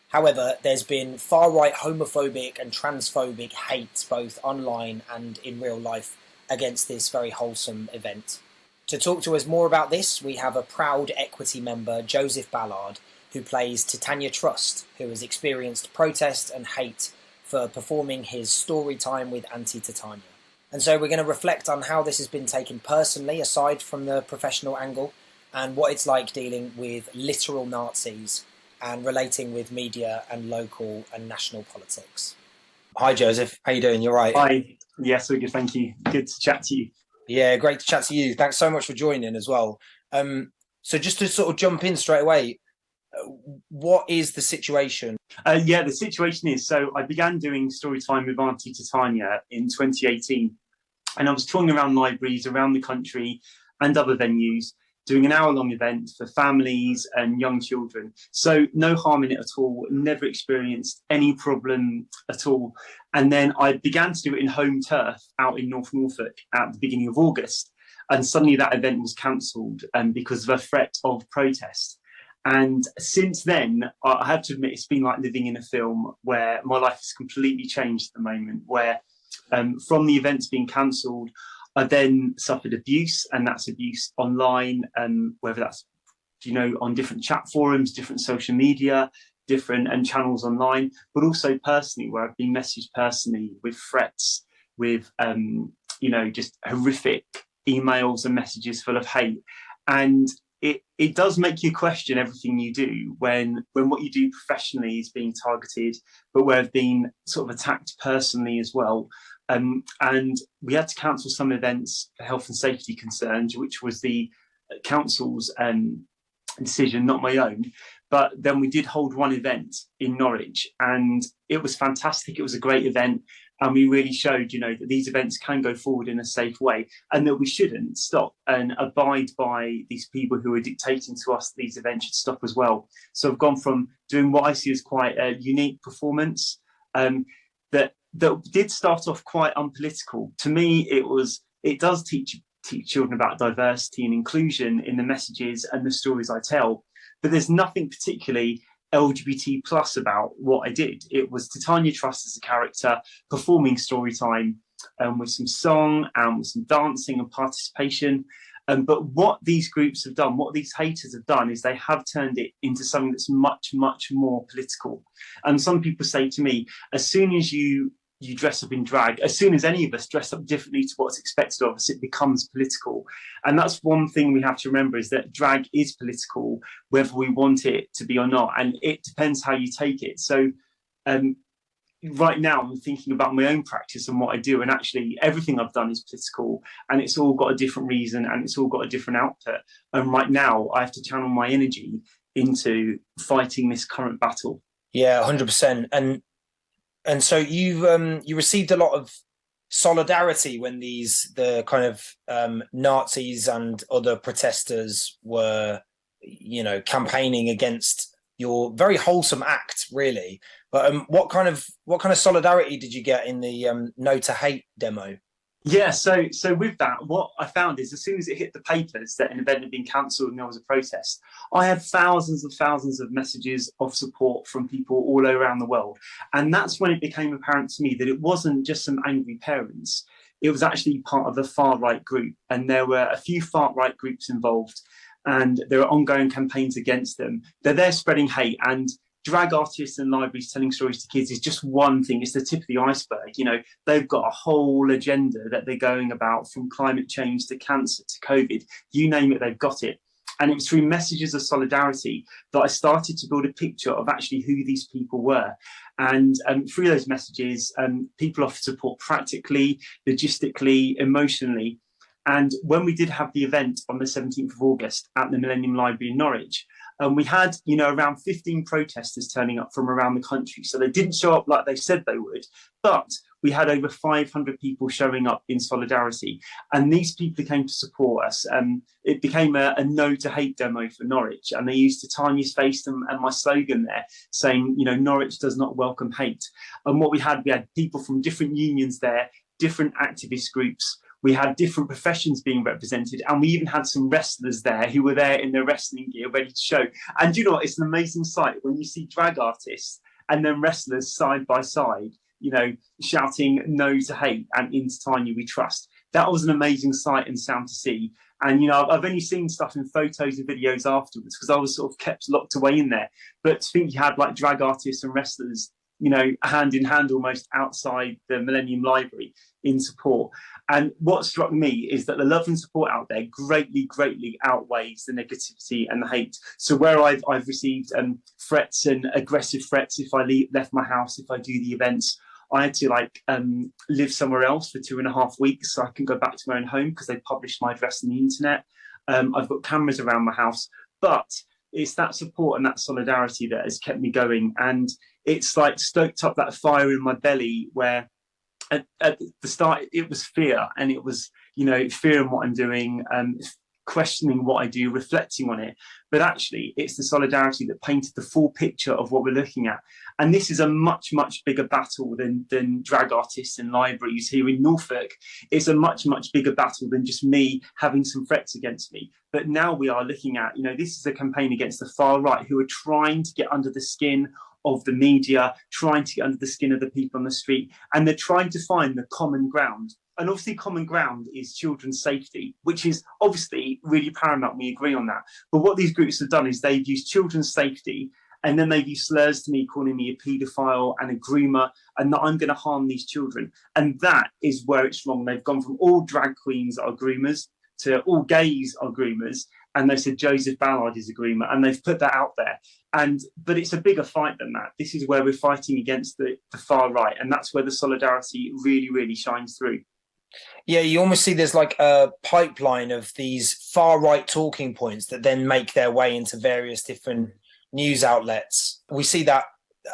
However, there's been far-right homophobic and transphobic hate both online and in real life against this very wholesome event. To talk to us more about this, we have a proud equity member, Joseph Ballard, who plays Titania Trust, who has experienced protest and hate for performing his story time with Anti-Titania. And so we're going to reflect on how this has been taken personally, aside from the professional angle, and what it's like dealing with literal Nazis and relating with media and local and national politics. Hi, Joseph. How you doing? You all right? Hi. Yes, we're good. Thank you. Good to chat to you. Yeah, great to chat to you. Thanks so much for joining as well. So just to sort of jump in straight away, what is the situation? The situation is, so I began doing story time with Auntie Titania in 2018, and I was touring around libraries around the country and other venues, doing an hour-long event for families and young children. So no harm in it at all, never experienced any problem at all. And then I began to do it in home turf out in North Norfolk at the beginning of August. And suddenly that event was cancelled because of a threat of protest. And since then, I have to admit, it's been like living in a film where my life has completely changed at the moment, where from the events being cancelled, I then suffered abuse, and that's abuse online, whether that's, on different chat forums, different social media, different channels online, but also personally, where I've been messaged personally with threats, with, just horrific emails and messages full of hate. And it does make you question everything you do when what you do professionally is being targeted, but where I've been sort of attacked personally as well. And we had to cancel some events for health and safety concerns, which was the council's decision, not my own. But then we did hold one event in Norwich, and it was fantastic. It was a great event. And we really showed, that these events can go forward in a safe way, and that we shouldn't stop and abide by these people who are dictating to us these events should stop as well. So I've gone from doing what I see as quite a unique performance that did start off quite unpolitical. To me, it does teach children about diversity and inclusion in the messages and the stories I tell. But there's nothing particularly LGBT plus about what I did. It was Titania Trust as a character performing story time with some song and with some dancing and participation. But what these groups have done, what these haters have done, is they have turned it into something that's much, much more political. And some people say to me, as soon as you you dress up in drag, as soon as any of us dress up differently to what's expected of us, it becomes political. And that's one thing we have to remember, is that drag is political, whether we want it to be or not. And it depends how you take it. So right now I'm thinking about my own practice and what I do. And actually everything I've done is political, and it's all got a different reason, and it's all got a different output. And right now I have to channel my energy into fighting this current battle. Yeah, 100%. And so you received a lot of solidarity when the kind of Nazis and other protesters were, campaigning against your very wholesome act, really. But what kind of solidarity did you get in the No to Hate demo? Yeah, so with that, what I found is, as soon as it hit the papers that an event had been cancelled and there was a protest, I had thousands of messages of support from people all around the world. And that's when it became apparent to me that it wasn't just some angry parents. It was actually part of a far-right group. And there were a few far-right groups involved, and there are ongoing campaigns against them. They're spreading hate, and drag artists and libraries telling stories to kids is just one thing. It's the tip of the iceberg. They've got a whole agenda that they're going about, from climate change to cancer to COVID, you name it, they've got it. And it was through messages of solidarity that I started to build a picture of actually who these people were. And through those messages, people offered support practically, logistically, emotionally. And when we did have the event on the 17th of August at the Millennium Library in Norwich, we had, around 15 protesters turning up from around the country. So they didn't show up like they said they would, but we had over 500 people showing up in solidarity. And these people came to support us. It became a No to Hate demo for Norwich. And they used Titania's face and my slogan there, saying, Norwich does not welcome hate. And what we had people from different unions there, different activist groups. We had different professions being represented, and we even had some wrestlers there who were there in their wrestling gear ready to show. And it's an amazing sight when you see drag artists and then wrestlers side by side, shouting No to Hate and In Titania We Trust. That was an amazing sight and sound to see. And, I've only seen stuff in photos and videos afterwards, because I was sort of kept locked away in there. But to think you had like drag artists and wrestlers, hand in hand almost outside the Millennium Library in support. And what struck me is that the love and support out there greatly outweighs the negativity and the hate. So where I've received threats and aggressive threats if I left my house, if I do the events, I had to live somewhere else for 2.5 weeks so I can go back to my own home, because they published my address on the internet. I've got cameras around my house, but it's that support and that solidarity that has kept me going. And it's like stoked up that fire in my belly, where at the start it was fear, and it was fear in what I'm doing, questioning what I do, reflecting on it. But actually it's the solidarity that painted the full picture of what we're looking at. And this is a much bigger battle than drag artists and libraries here in Norfolk. It's a much bigger battle than just me having some threats against me. But now we are looking at, this is a campaign against the far right, who are trying to get under the skin of the media, trying to get under the skin of the people on the street, and they're trying to find the common ground. And obviously common ground is children's safety, which is obviously really paramount. We agree on that. But what these groups have done is they've used children's safety, and then they've used slurs to me, calling me a paedophile and a groomer, and that I'm going to harm these children. And that is where it's wrong. They've gone from all drag queens are groomers to all gays are groomers, and they said Joseph Ballard is a groomer, and they've put that out there. But it's a bigger fight than that. This is where we're fighting against the far right, and that's where the solidarity really shines through. Yeah, you almost see there's like a pipeline of these far right talking points that then make their way into various different news outlets. We see that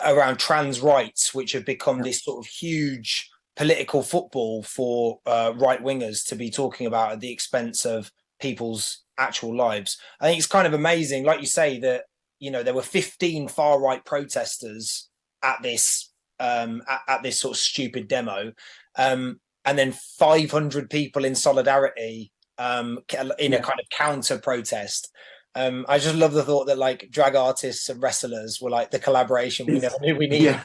around trans rights, which have become this sort of huge political football for right wingers to be talking about at the expense of people's actual lives. I think it's kind of amazing, like you say, that there were 15 far right protesters at this sort of stupid demo, and then 500 people in solidarity in a kind of counter protest. I just love the thought that like drag artists and wrestlers were like the collaboration we never knew we needed. Yeah.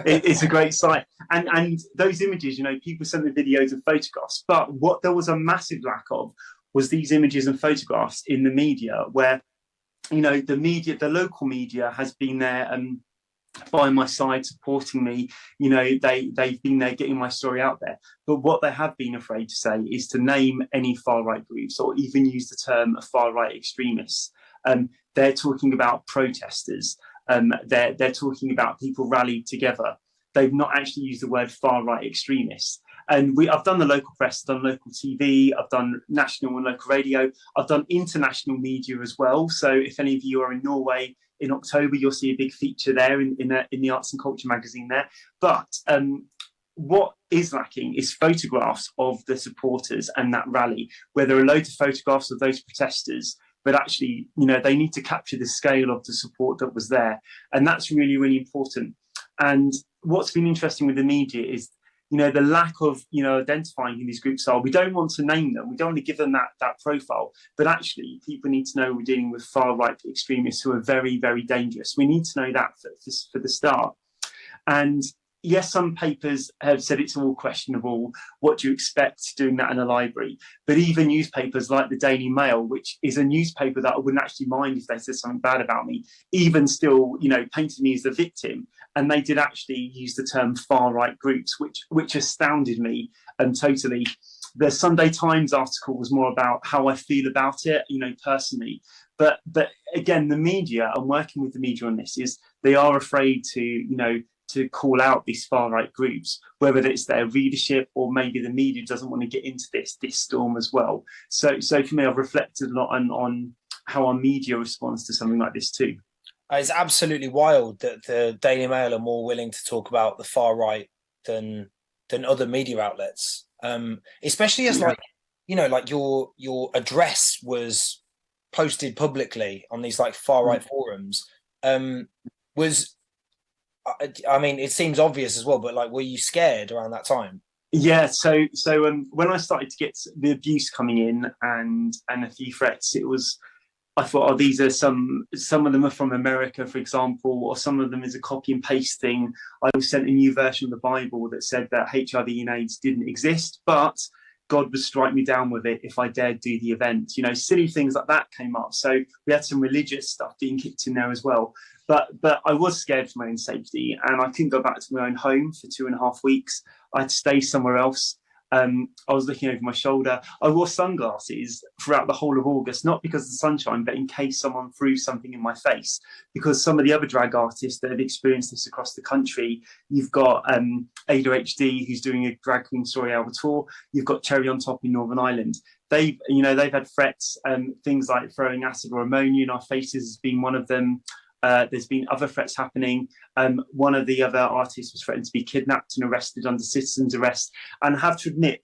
It's a great sight. And those images, people sent the videos and photographs, but what there was a massive lack of was these images and photographs in the media, where the local media has been there by my side, supporting me. They've been there getting my story out there. But what they have been afraid to say is to name any far-right groups or even use the term far-right extremists. They're talking about protesters. They're talking about people rallied together. They've not actually used the word far-right extremists. And I've done the local press, I've done local TV, I've done national and local radio, I've done international media as well. So if any of you are in Norway in October, you'll see a big feature there in the Arts and Culture magazine there. But what is lacking is photographs of the supporters and that rally, where there are loads of photographs of those protesters, but actually, they need to capture the scale of the support that was there. And that's really, really important. And what's been interesting with the media is, the lack of, identifying who these groups are. We don't want to name them. We don't want to give them that profile. But actually, people need to know we're dealing with far-right extremists who are very, very dangerous. We need to know that for the start. And yes, some papers have said it's all questionable. What do you expect doing that in a library? But even newspapers like the Daily Mail, which is a newspaper that I wouldn't actually mind if they said something bad about me, even still, painted me as the victim. And they did actually use the term far-right groups, which astounded me totally. The Sunday Times article was more about how I feel about it, personally. But again, the media, and working with the media on this, is they are afraid to call out these far-right groups, whether it's their readership or maybe the media doesn't want to get into this storm as well. So for me, I've reflected a lot on how our media responds to something like this too. It's absolutely wild that the Daily Mail are more willing to talk about the far right than other media outlets, especially as your address was posted publicly on these far right forums. It seems obvious as well, but were you scared around that time? Yeah, so when I started to get the abuse coming in and a few threats, I thought, these are some of them are from America, for example, or some of them is a copy and paste thing. I was sent a new version of the Bible that said that HIV and AIDS didn't exist, but God would strike me down with it if I dared do the event. Silly things like that came up. So we had some religious stuff being kicked in there as well. But I was scared for my own safety, and I couldn't go back to my own home for 2.5 weeks. I had to stay somewhere else. I was looking over my shoulder. I wore sunglasses throughout the whole of August, not because of the sunshine, but in case someone threw something in my face. Because some of the other drag artists that have experienced this across the country, you've got Ada HD, who's doing a drag queen story hour tour. You've got Cherry on Top in Northern Ireland. They've had threats, things like throwing acid or ammonia in our faces has been one of them. There's been other threats happening. One of the other artists was threatened to be kidnapped and arrested under citizen's arrest. And I have to admit,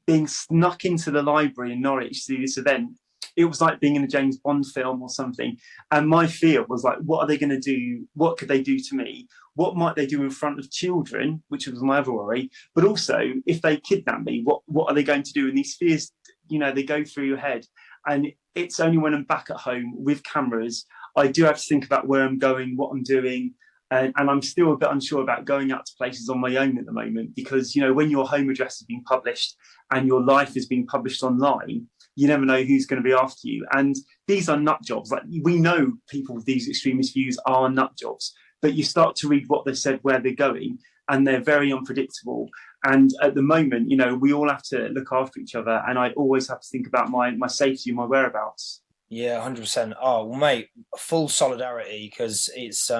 being snuck into the library in Norwich to do this event, it was like being in a James Bond film or something. And my fear was what are they going to do? What could they do to me? What might they do in front of children, which was my other worry. But also, if they kidnap me, what are they going to do? And these fears, they go through your head. And it's only when I'm back at home with cameras, I do have to think about where I'm going, what I'm doing, and I'm still a bit unsure about going out to places on my own at the moment because, when your home address is being published and your life is being published online, you never know who's going to be after you. And these are nut jobs. We know people with these extremist views are nut jobs, but you start to read what they said, where they're going, and they're very unpredictable. And at the moment, we all have to look after each other, and I always have to think about my safety and my whereabouts. Yeah, 100%. Oh, well, mate, full solidarity, because it's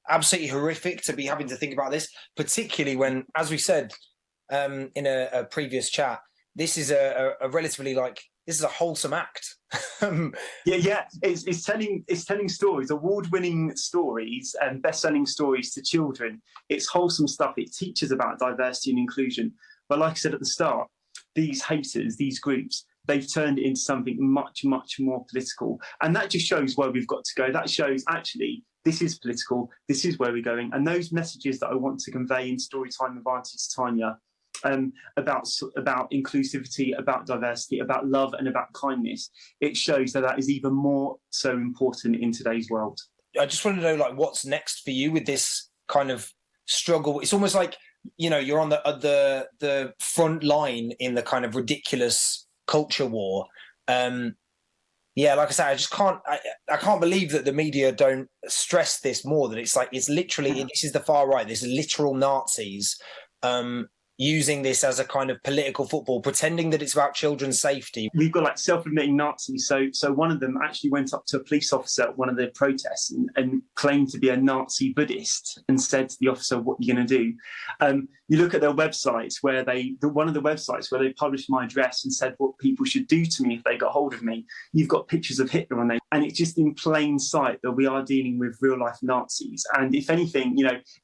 absolutely horrific to be having to think about this, particularly when, as we said in a previous chat, this is a relatively this is a wholesome act. Yeah, it's telling stories, award-winning stories and best-selling stories to children. It's wholesome stuff. It teaches about diversity and inclusion. But like I said at the start, these haters, these groups, they've turned it into something much, much more political. And that just shows where we've got to go. That shows, actually, this is political. This is where we're going. And those messages that I want to convey in Storytime with Auntie Titania, about inclusivity, about diversity, about love and about kindness, it shows that is even more so important in today's world. I just want to know, what's next for you with this kind of struggle? It's almost like, you're on the front line in the kind of ridiculous culture war. Yeah, like I say, I just can't. I can't believe that the media don't stress this more. That it's like it's literally this is the far right. This literal Nazis using this as a kind of political football, pretending that it's about children's safety. We've got like self-admitting Nazis. So one of them actually went up to a police officer at one of the protests and claimed to be a Nazi Buddhist and said to the officer, "What are you going to do?" You look at their websites where one of the websites where they published my address and said what people should do to me if they got hold of me. You've got pictures of Hitler on there, and it's just in plain sight that we are dealing with real life Nazis. And if anything,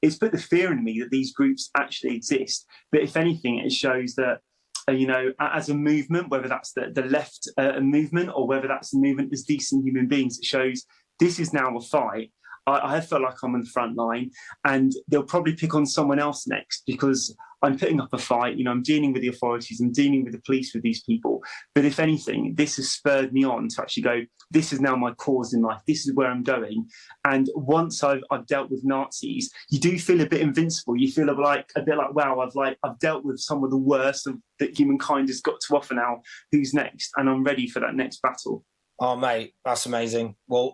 it's put the fear in me that these groups actually exist. But if anything, it shows that, as a movement, whether that's the left movement or whether that's the movement as decent human beings, it shows this is now a fight. I have felt like I'm on the front line, and they'll probably pick on someone else next because I'm putting up a fight. I'm dealing with the authorities, I'm dealing with the police with these people. But if anything, this has spurred me on to actually go, this is now my cause in life. This is where I'm going. And once I've dealt with Nazis, you do feel a bit invincible. You feel a bit like, wow, I've dealt with some of the worst that humankind has got to offer now. Who's next? And I'm ready for that next battle. Oh, mate, that's amazing. Well,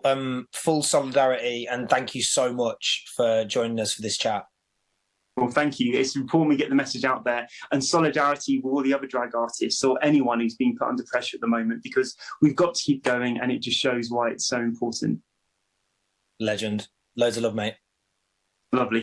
full solidarity, and thank you so much for joining us for this chat. Well, thank you. It's important we get the message out there, and solidarity with all the other drag artists or anyone who's being put under pressure at the moment, because we've got to keep going, and it just shows why it's so important. Legend. Loads of love, mate. Lovely.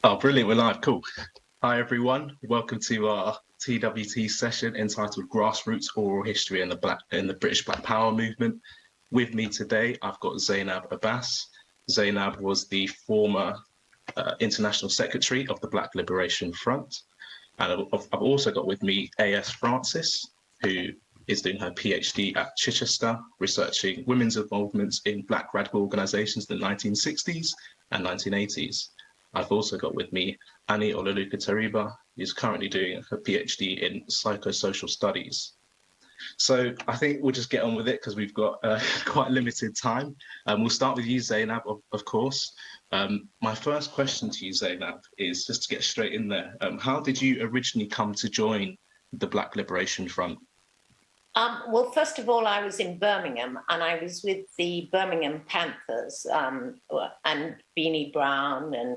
Oh, brilliant. We're live. Cool. Hi, everyone. Welcome to our TWT session entitled Grassroots Oral History in the British Black Power Movement. With me today, I've got Zainab Abbas. Zainab was the former International Secretary of the Black Liberation Front. And I've also got with me A.S. Francis, who is doing her PhD at Chichester, researching women's involvements in Black radical organisations in the 1960s and 1980s. I've also got with me Annie Ololuka Tariba, who's currently doing her PhD in psychosocial studies. So I think we'll just get on with it because we've got quite limited time. We'll start with you, Zainab, of course. My first question to you, Zainab, is just to get straight in there. How did you originally come to join the Black Liberation Front? Well, first of all, I was in Birmingham and I was with the Birmingham Panthers and Beanie Brown and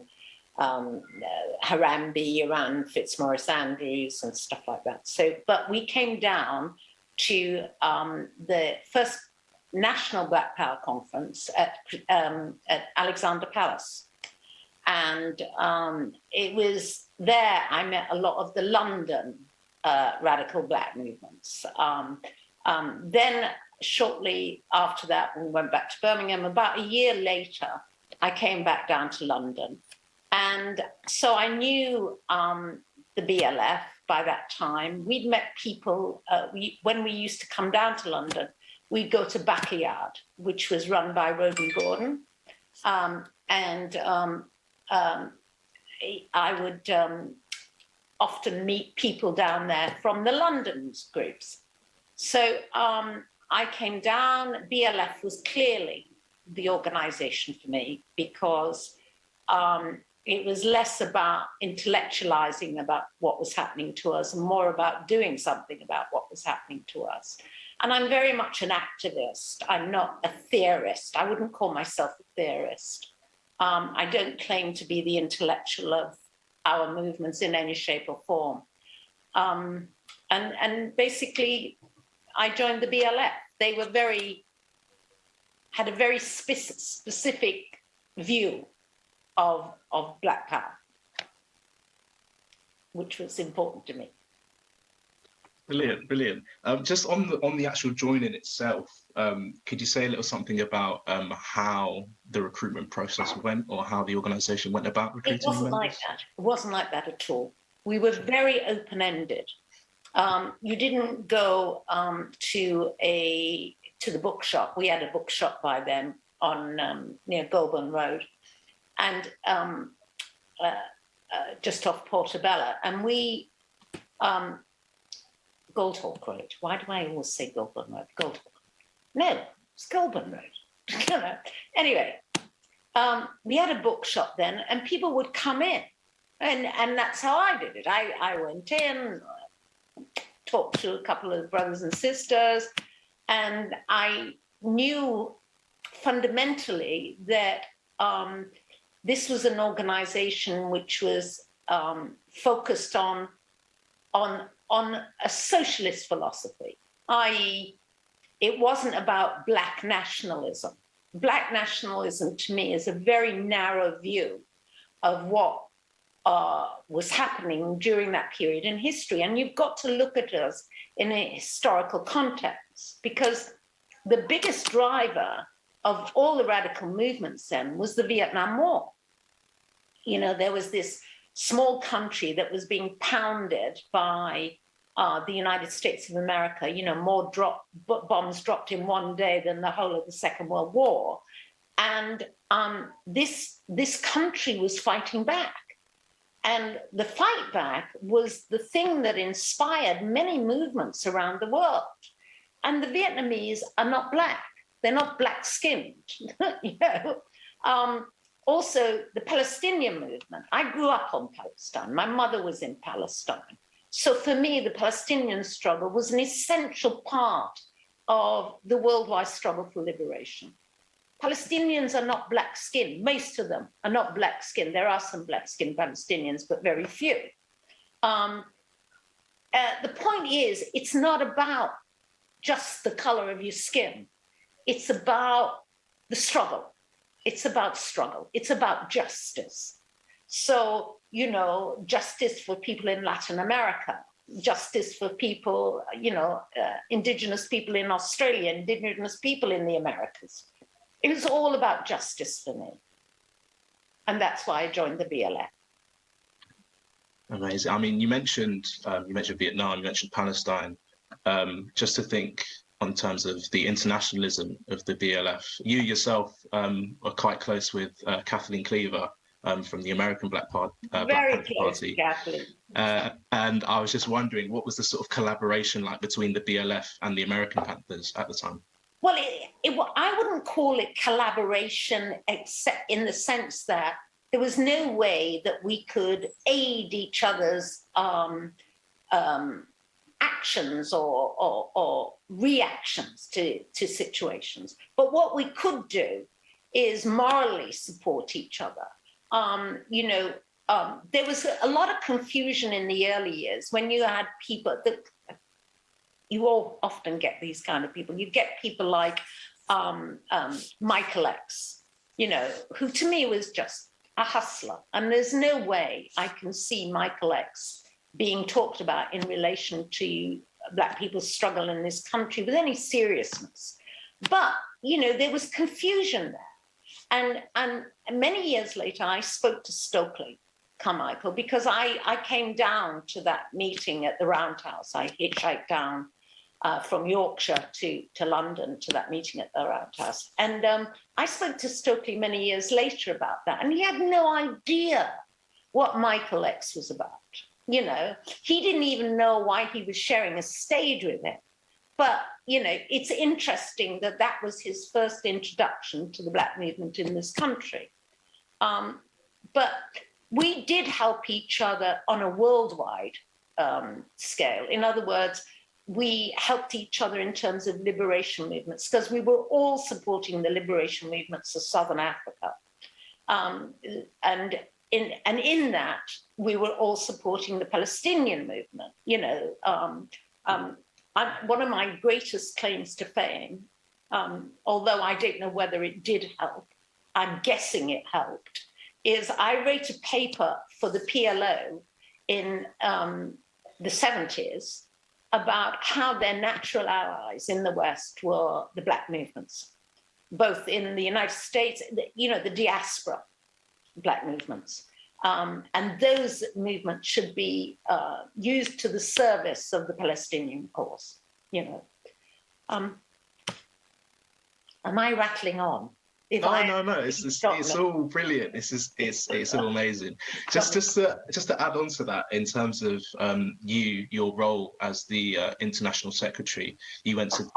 Harambe around Fitzmaurice Andrews and stuff like that. So, but we came down to the first National Black Power Conference at Alexander Palace. And it was there I met a lot of the London radical Black movements. Then shortly after that, we went back to Birmingham. About a year later, I came back down to London. And so I knew the BLF by that time. We'd met people, when we used to come down to London, we'd go to Backyard, which was run by Roden Gordon. I would often meet people down there from the London groups. So I came down. BLF was clearly the organisation for me because it was less about intellectualizing about what was happening to us and more about doing something about what was happening to us. And I'm very much an activist. I'm not a theorist. I wouldn't call myself a theorist. I don't claim to be the intellectual of our movements in any shape or form. And basically, I joined the BLF. They were had a very specific view of Black Power, which was important to me. Brilliant, brilliant. Just on the actual joining itself, could you say a little something about how the recruitment process went, or how the organisation went about recruiting? It wasn't like that. It wasn't like that at all. We were very open-ended. You didn't go to the bookshop. We had a bookshop by then on near Goulburn Road, and just off Portobello, and we. Goldhawk Road. Why do I always say Goulburn Road? Goldhawk. No, it's Goulburn Road. Anyway, we had a bookshop then, and people would come in, and that's how I did it. I went in, talked to a couple of brothers and sisters, and I knew fundamentally that this was an organisation which was focused on a socialist philosophy, i.e., it wasn't about Black nationalism. Black nationalism, to me, is a very narrow view of what was happening during that period in history. And you've got to look at us in a historical context, because the biggest driver of all the radical movements then was the Vietnam War. You know, there was this small country that was being pounded by the United States of America, you know, more bombs dropped in one day than the whole of the Second World War. And this country was fighting back. And the fight back was the thing that inspired many movements around the world. And the Vietnamese are not Black. They're not Black-skinned, you know. Also, the Palestinian movement. I grew up on Palestine. My mother was in Palestine. So for me, the Palestinian struggle was an essential part of the worldwide struggle for liberation. Palestinians are not Black-skinned. Most of them are not Black-skinned. There are some Black-skinned Palestinians, but very few. The point is, it's not about just the color of your skin. It's about the struggle. It's about struggle. It's about justice. So, you know, justice for people in Latin America, justice for people, you know, indigenous people in Australia, indigenous people in the Americas. It was all about justice for me. And that's why I joined the BLF. Amazing. I mean, you mentioned Vietnam, you mentioned Palestine. Just to think on terms of the internationalism of the BLF, you yourself are quite close with Kathleen Cleaver from the American Black Panther Party. Kathleen. And I was just wondering, what was the sort of collaboration like between the BLF and the American Panthers at the time? Well, I wouldn't call it collaboration, except in the sense that there was no way that we could aid each other's actions or reactions to situations. But what we could do is morally support each other. You know, there was a lot of confusion in the early years when you had people that you all often get these kind of people. You get people like Michael X, you know, who to me was just a hustler. And there's no way I can see Michael X being talked about in relation to Black people's struggle in this country with any seriousness. But, you know, there was confusion there. And many years later, I spoke to Stokely Carmichael because I came down to that meeting at the Roundhouse. I hitchhiked down from Yorkshire to London to that meeting at the Roundhouse. And I spoke to Stokely many years later about that. And he had no idea what Michael X was about. You know, he didn't even know why he was sharing a stage with him. But, you know, it's interesting that that was his first introduction to the Black movement in this country. But we did help each other on a worldwide scale. In other words, we helped each other in terms of liberation movements because we were all supporting the liberation movements of Southern Africa. And in that, we were all supporting the Palestinian movement. You know, one of my greatest claims to fame, although I don't know whether it did help, I'm guessing it helped, is I wrote a paper for the PLO in the 70s about how their natural allies in the West were the Black movements, both in the United States, you know, the diaspora Black movements. And those movements should be used to the service of the Palestinian cause, you know. Am I rattling on? No. It's all brilliant. It's all amazing. Just to add on to that, in terms of your role as the international secretary, you went to the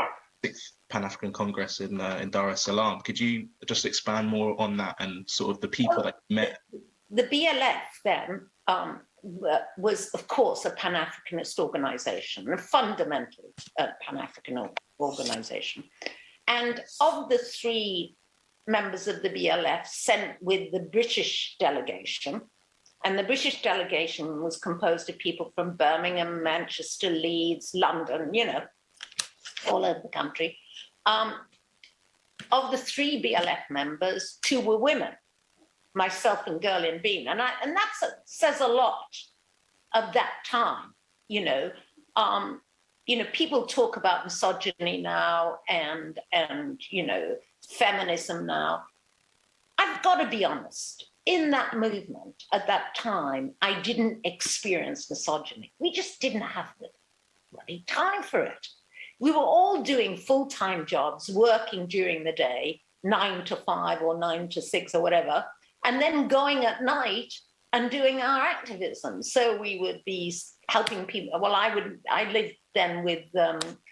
6th Pan-African Congress in Dar es Salaam. Could you just expand more on that and sort of the people that you met? The BLF then was, of course, a Pan-Africanist organisation, a fundamentally Pan-African organisation. And of the 3 members of the BLF sent with the British delegation, and the British delegation was composed of people from Birmingham, Manchester, Leeds, London, you know, all over the country. Of the 3 BLF members, 2 were women, myself and Gerlin Bean. And that says a lot of that time, you know. You know, people talk about misogyny now and you know, feminism now. I've got to be honest, in that movement at that time, I didn't experience misogyny. We just didn't have the bloody time for it. We were all doing full-time jobs, working during the day, 9 to 5 or 9 to 6 or whatever, and then going at night and doing our activism. So we would be helping people. Well, I lived then with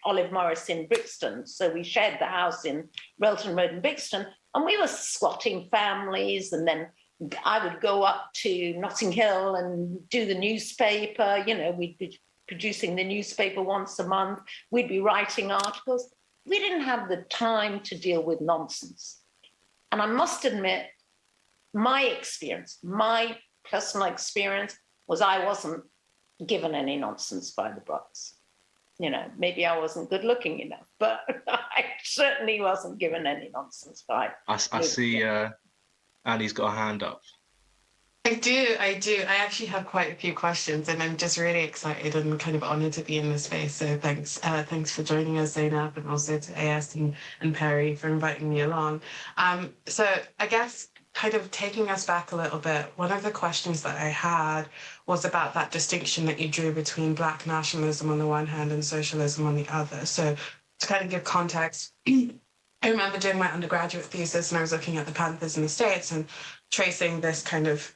Olive Morris in Brixton. So we shared the house in Relton Road in Brixton, and we were squatting families. And then I would go up to Notting Hill and do the newspaper. You know, we'd be producing the newspaper once a month. We'd be writing articles. We didn't have the time to deal with nonsense. And I must admit, my experience, my personal experience was I wasn't given any nonsense by the brothers. You know, maybe I wasn't good looking enough, but I certainly wasn't given any nonsense by. I see Annie's got a hand up. I do. I actually have quite a few questions, and I'm just really excited and kind of honoured to be in this space. So thanks for joining us, Zainab, and also to AS and Perry for inviting me along. So I guess kind of taking us back a little bit, one of the questions that I had was about that distinction that you drew between Black nationalism on the one hand and socialism on the other. So to kind of give context, I remember doing my undergraduate thesis, and I was looking at the Panthers in the States and tracing this kind of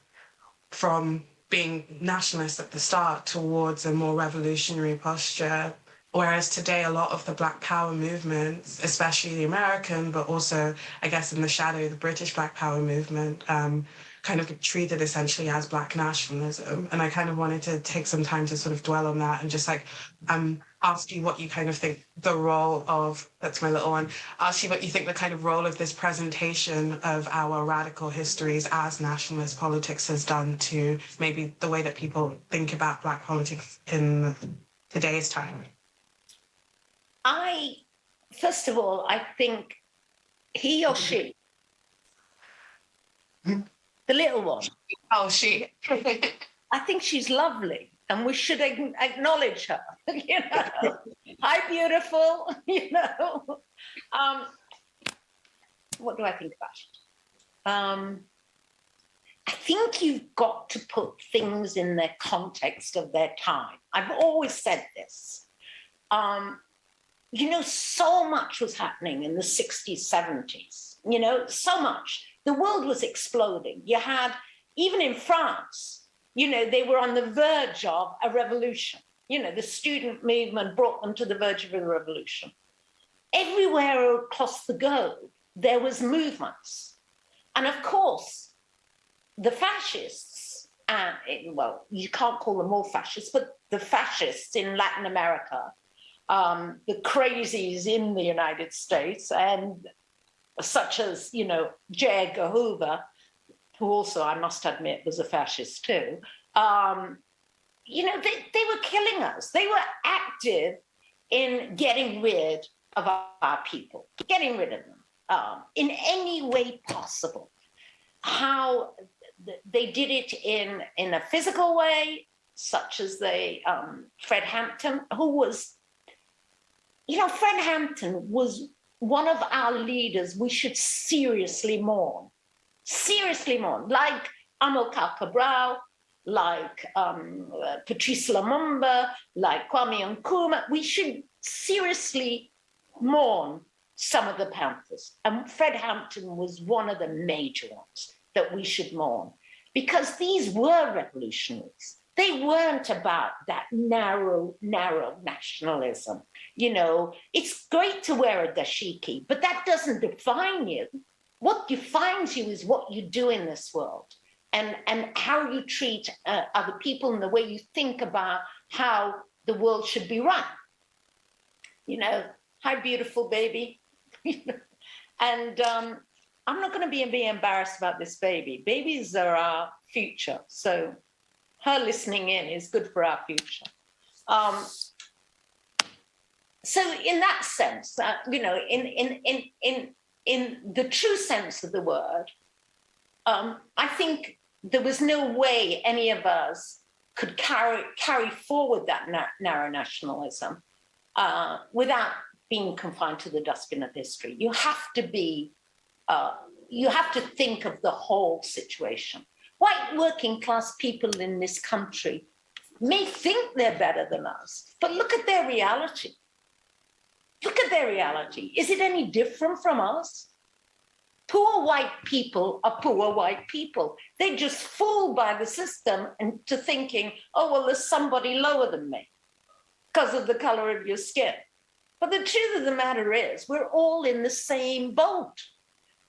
from being nationalist at the start towards a more revolutionary posture. Whereas today, a lot of the Black Power movements, especially the American, but also, I guess, in the shadow, the British Black Power movement, kind of treated essentially as Black nationalism. And I kind of wanted to take some time to sort of dwell on that and just like ask you what you kind of think the role of, that's my little one, ask you what you think the kind of role of this presentation of our radical histories as nationalist politics has done to maybe the way that people think about Black politics in today's time. First of all, I think he or she, the little one. Oh, she. I think she's lovely, and we should acknowledge her. You know, hi, beautiful. You know, what do I think about it? I think you've got to put things in their context of their time. I've always said this. You know, so much was happening in the 60s, 70s, you know, so much. The world was exploding. You had, even in France, you know, they were on the verge of a revolution. You know, the student movement brought them to the verge of a revolution. Everywhere across the globe, there was movements. And of course, the fascists, and well, you can't call them all fascists, but the fascists in Latin America, the crazies in the United States, and such as, you know, J. Edgar Hoover, who also, I must admit, was a fascist too, you know, they were killing us. They were active in getting rid of our people, getting rid of them in any way possible. How they did it in a physical way, such as Fred Hampton, who was, you know, Fred Hampton was one of our leaders we should seriously mourn, like Amilcar Cabral, like Patrice Lumumba, like Kwame Nkrumah. We should seriously mourn some of the Panthers. And Fred Hampton was one of the major ones that we should mourn, because these were revolutionaries. They weren't about that narrow nationalism. You know, it's great to wear a dashiki, but that doesn't define you. What defines you is what you do in this world, and how you treat other people, and the way you think about how the world should be run. You know, hi, beautiful baby. And I'm not going to be embarrassed about this baby. Babies are our future, so her listening in is good for our future. So in that sense, you know, in the true sense of the word, I think there was no way any of us could carry forward that narrow nationalism without being confined to the dustbin of history. You have to be, you have to think of the whole situation. White working class people in this country may think they're better than us, but look at their reality. Look at their reality. Is it any different from us? Poor white people are poor white people. They're just fooled by the system into thinking, oh, well, there's somebody lower than me because of the color of your skin. But the truth of the matter is, we're all in the same boat.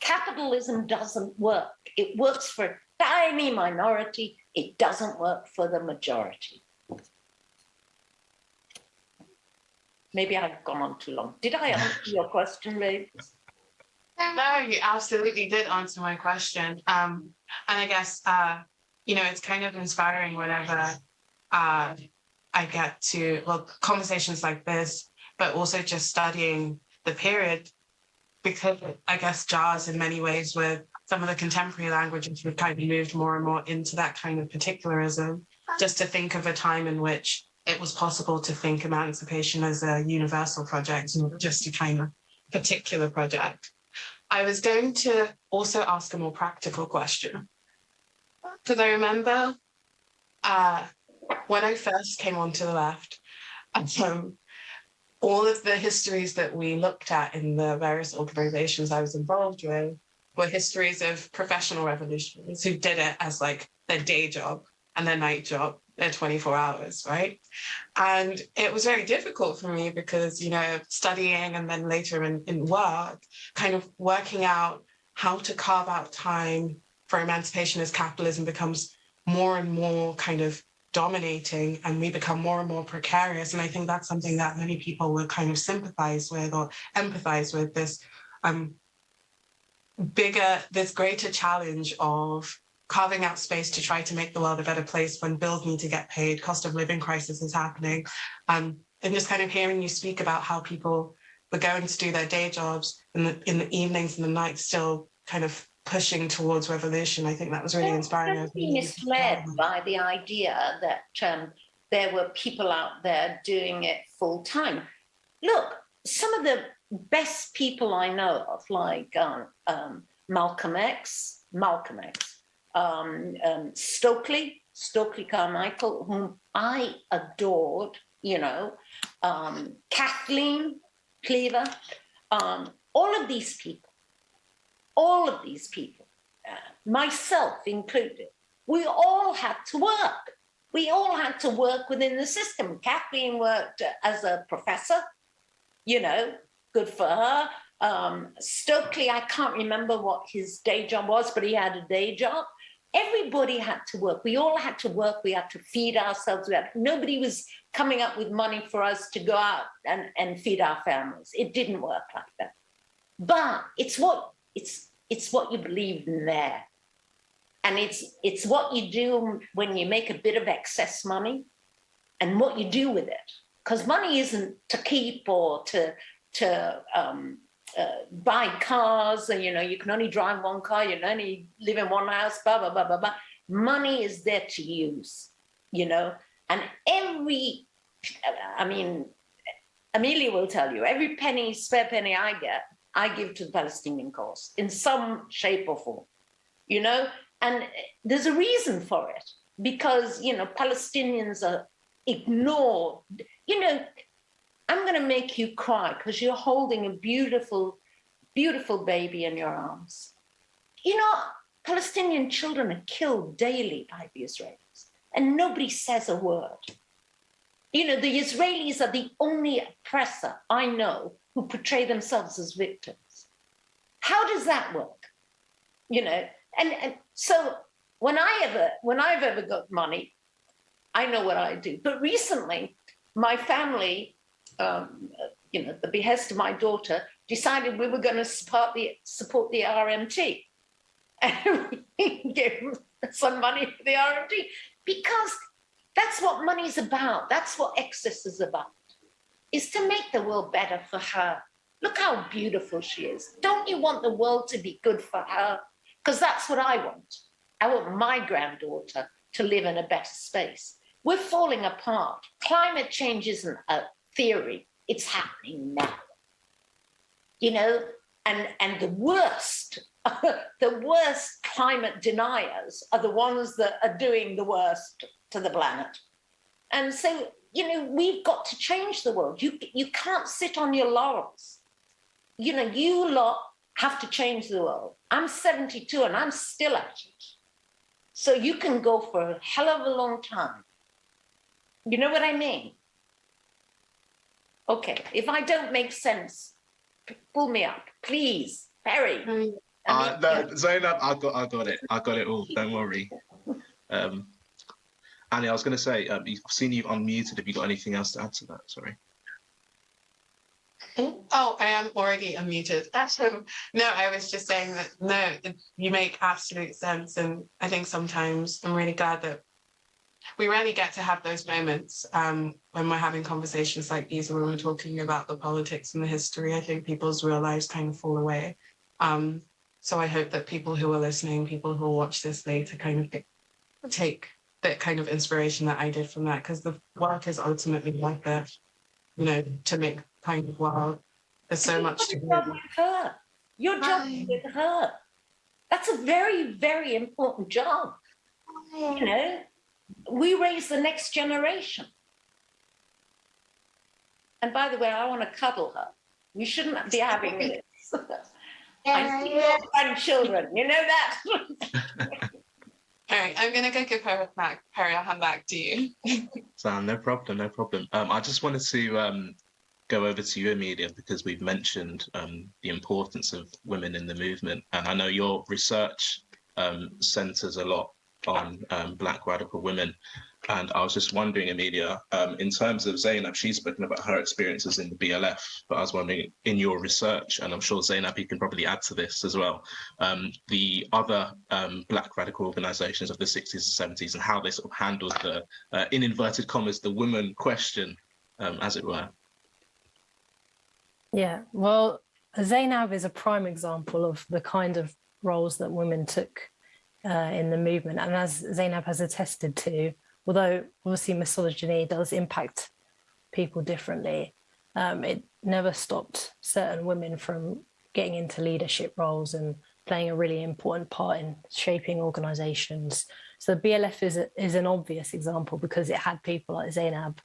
Capitalism doesn't work. It works for a tiny minority. It doesn't work for the majority. Maybe I've gone on too long. Did I answer your question, babe? No, you absolutely did answer my question. And I guess, you know, it's kind of inspiring whenever I get to, well, conversations like this, but also just studying the period, because I guess jars in many ways with some of the contemporary languages we've kind of moved more and more into that kind of particularism, just to think of a time in which it was possible to think emancipation as a universal project, not just a kind of particular project. I was going to also ask a more practical question. Because I remember when I first came onto the left, all of the histories that we looked at in the various organizations I was involved with were histories of professional revolutionaries who did it as like their day job and their night job, their 24 hours, right? And it was very difficult for me because, you know, studying and then later in work, kind of working out how to carve out time for emancipation as capitalism becomes more and more kind of dominating and we become more and more precarious. And I think that's something that many people will kind of sympathize with or empathize with, this this greater challenge of carving out space to try to make the world a better place when bills need to get paid, cost of living crisis is happening. And just kind of hearing you speak about how people were going to do their day jobs in the evenings and the nights, still kind of pushing towards revolution. I think that was really inspiring. Don't be misled by the idea that there were people out there doing it full time. Look, some of the best people I know of, like Malcolm X, Stokely Carmichael, whom I adored, you know, Kathleen Cleaver, all of these people, myself included, we all had to work. We all had to work within the system. Kathleen worked as a professor, you know, good for her. Stokely, I can't remember what his day job was, but he had a day job. Everybody had to work. We all had to work. We had to feed ourselves. Nobody was coming up with money for us to go out and feed our families. It didn't work like that. But it's what you believe in there. And it's what you do when you make a bit of excess money and what you do with it. Because money isn't to keep or to buy cars, and, you know, you can only drive one car, you can only live in one house, blah, blah, blah, blah, blah. Money is there to use, you know, and Amelia will tell you, every spare penny I get, I give to the Palestinian cause in some shape or form, you know, and there's a reason for it because, you know, Palestinians are ignored. You know, I'm going to make you cry because you're holding a beautiful, beautiful baby in your arms. You know, Palestinian children are killed daily by the Israelis and nobody says a word. You know, the Israelis are the only oppressor I know who portray themselves as victims. How does that work? You know, and so when I've ever got money, I know what I do. But recently, my family, you know, at the behest of my daughter, decided we were going to support the RMT. And we gave some money for the RMT because that's what money's about. That's what excess is about, is to make the world better for her. Look how beautiful she is. Don't you want the world to be good for her? Because that's what I want. I want my granddaughter to live in a better space. We're falling apart. Climate change isn't a theory. It's happening now. You know, and the worst, the worst climate deniers are the ones that are doing the worst to the planet. And so, you know, we've got to change the world. You can't sit on your laurels. You know, you lot have to change the world. I'm 72 and I'm still at it. So you can go for a hell of a long time. You know what I mean? Okay, if I don't make sense, pull me up, please, Perry. No, Zainab, I got it. I got it all. Don't worry. Annie, I was going to say, I've seen you unmuted. Have you got anything else to add to that? Sorry. Oh, I am already unmuted. No, I was just saying that, no, you make absolute sense. And I think sometimes I'm really glad that we rarely get to have those moments when we're having conversations like these, when we're talking about the politics and the history. I think people's real lives kind of fall away. So I hope that people who are listening, people who will watch this later, kind of take that kind of inspiration that I did from that, because the work is ultimately like that, you know, to make kind of world. There's so much to do. Your job is with her. That's a very, very important job. You know, we raise the next generation. And by the way, I want to cuddle her. We shouldn't be having this. I see your grandchildren, you know that? All right, I'm going to go give her back. Perry, I'll hand back to you. So no problem, no problem. I just wanted to go over to you, Amelia, because we've mentioned the importance of women in the movement. And I know your research centres a lot on Black radical women. And I was just wondering, Amelia, in terms of Zainab, she's spoken about her experiences in the BLF, but I was wondering, in your research, and I'm sure Zainab, you can probably add to this as well, the other Black radical organisations of the 60s and 70s and how they sort of handled the, in inverted commas, the woman question, as it were. Yeah, well, Zainab is a prime example of the kind of roles that women took in the movement. And as Zainab has attested to, although obviously misogyny does impact people differently, it never stopped certain women from getting into leadership roles and playing a really important part in shaping organisations. So the BLF is an obvious example because it had people like Zainab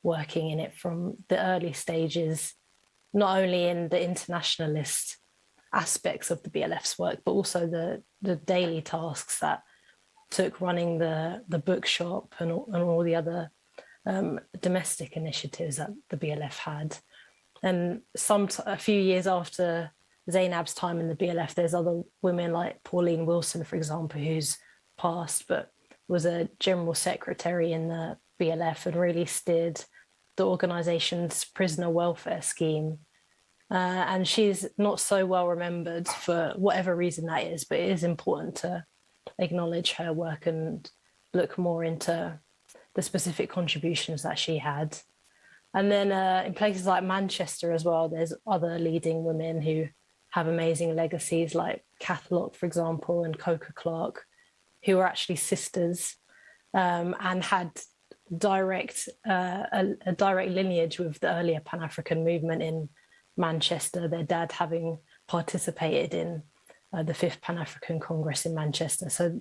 working in it from the early stages, not only in the internationalist aspects of the BLF's work, but also the daily tasks that took running the bookshop and all the other domestic initiatives that the BLF had. And a few years after Zainab's time in the BLF, there's other women like Pauline Wilson, for example, who's passed, but was a general secretary in the BLF and really steered the organisation's prisoner welfare scheme. And she's not so well remembered for whatever reason that is, but it is important to acknowledge her work and look more into the specific contributions that she had. And then in places like Manchester as well, there's other leading women who have amazing legacies, like Kath Locke, for example, and Coca Clark, who were actually sisters and had a direct lineage with the earlier Pan-African movement in Manchester, their dad having participated in the 5th Pan-African Congress in Manchester. So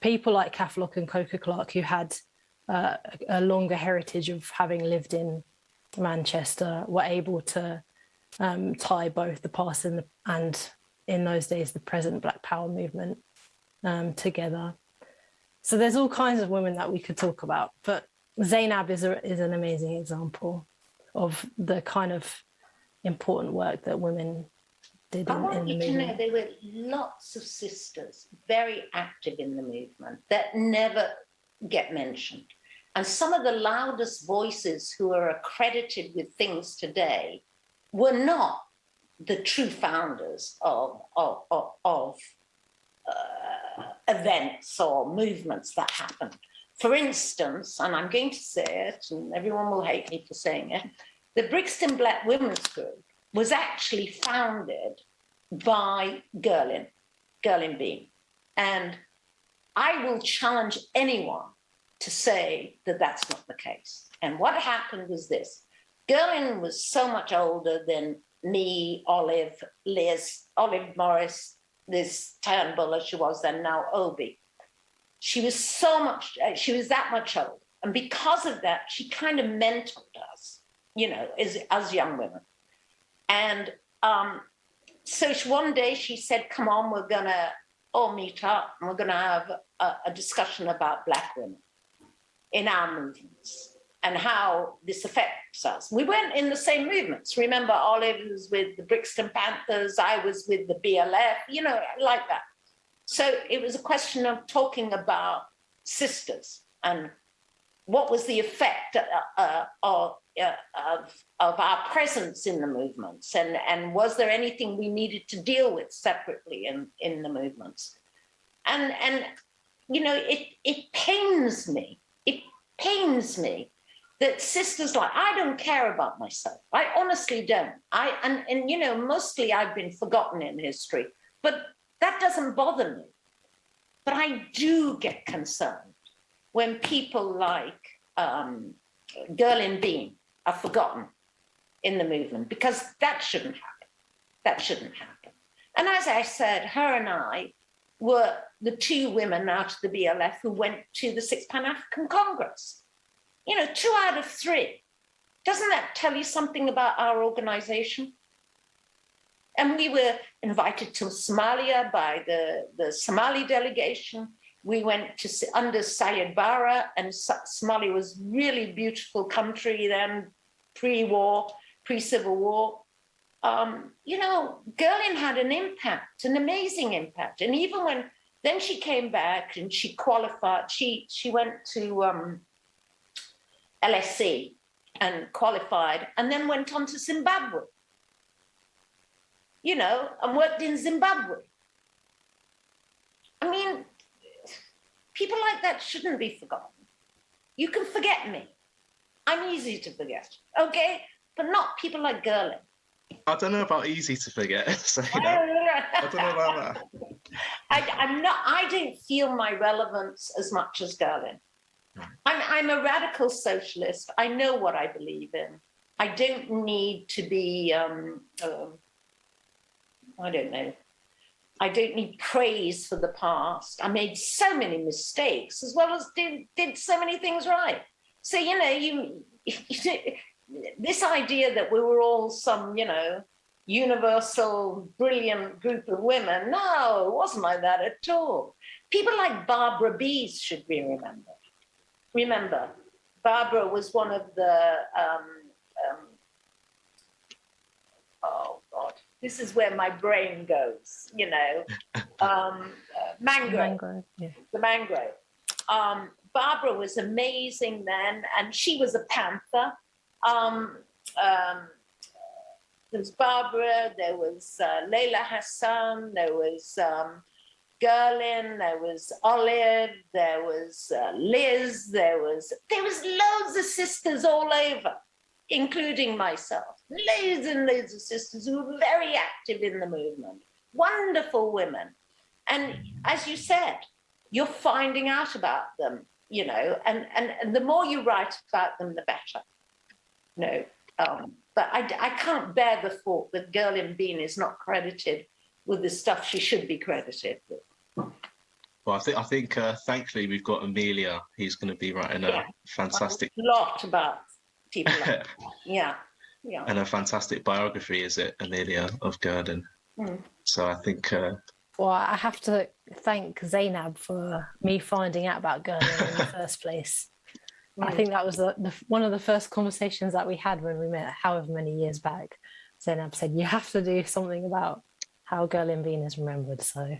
people like Kath Locke and Coca Clark, who had a longer heritage of having lived in Manchester, were able to tie both the past and in those days, the present Black Power movement together. So there's all kinds of women that we could talk about, but Zainab is an amazing example of the kind of important work that women did in the movement. I want you to know there were lots of sisters very active in the movement that never get mentioned. And some of the loudest voices who are accredited with things today were not the true founders of events or movements that happened. For instance, and I'm going to say it, and everyone will hate me for saying it, the Brixton Black Women's Group was actually founded by Gerlin Bean. And I will challenge anyone to say that that's not the case. And what happened was this. Gerlin was so much older than me, Olive, Liz, Olive Morris, Liz Turnbull, as she was then, now Obi. She was that much older. And because of that, she kind of mentored us, you know, as young women. And so one day she said, come on, we're going to all meet up and we're going to have a discussion about Black women in our movements and how this affects us. We weren't in the same movements. Remember, Olive was with the Brixton Panthers, I was with the BLF, you know, like that. So it was a question of talking about sisters and what was the effect of our presence in the movements, and was there anything we needed to deal with separately in the movements? And you know, it pains me that sisters like, I don't care about myself. I honestly don't. And you know, mostly I've been forgotten in history. But That doesn't bother me. But I do get concerned when people like Gurleen Bean are forgotten in the movement, because that shouldn't happen. That shouldn't happen. And as I said, her and I were the two women out of the BLF who went to the Sixth Pan-African Congress. You know, 2 out of 3. Doesn't that tell you something about our organization? And we were invited to Somalia by the Somali delegation. We went to under Sayed Barre, and Somalia was really beautiful country then, pre-war, pre-Civil War. You know, Gurleen had an impact, an amazing impact. And even when, then she came back and she qualified, she went to LSE and qualified, and then went on to Zimbabwe, you know, and worked in Zimbabwe. I mean, people like that shouldn't be forgotten. You can forget me. I'm easy to forget, okay? But not people like Gurleen. I don't know about easy to forget. I don't know about that. I don't feel my relevance as much as Gurleen. I'm a radical socialist. I know what I believe in. I don't need to be, I don't know. I don't need praise for the past. I made so many mistakes as well as did so many things right. So, you know, this idea that we were all some, you know, universal, brilliant group of women, no, it wasn't like that at all. People like Barbara Bees should be remembered. Remember, Barbara was one of the, oh God, this is where my brain goes, you know, mangrove, the mangrove. Barbara was amazing then, and she was a panther. There was Barbara, there was Leila Hassan, there was Gurleen, there was Olive, there was Liz, there was loads of sisters all over, including myself. Loads and loads of sisters who were very active in the movement. Wonderful women. And as you said, you're finding out about them, you know, and the more you write about them, the better. You know, but I can't bear the thought that Gurleen Bean is not credited with the stuff she should be credited with. Well, I think thankfully we've got Amelia, who's going to be writing a fantastic A lot about people like that. Yeah. And a fantastic biography, is it, Amelia, of Gurleen? So I think. Well, I have to thank Zainab for me finding out about Gurleen in the first place. I think that was one of the first conversations that we had when we met, however many years back. Zainab said, you have to do something about how Gurleen Bean is remembered. So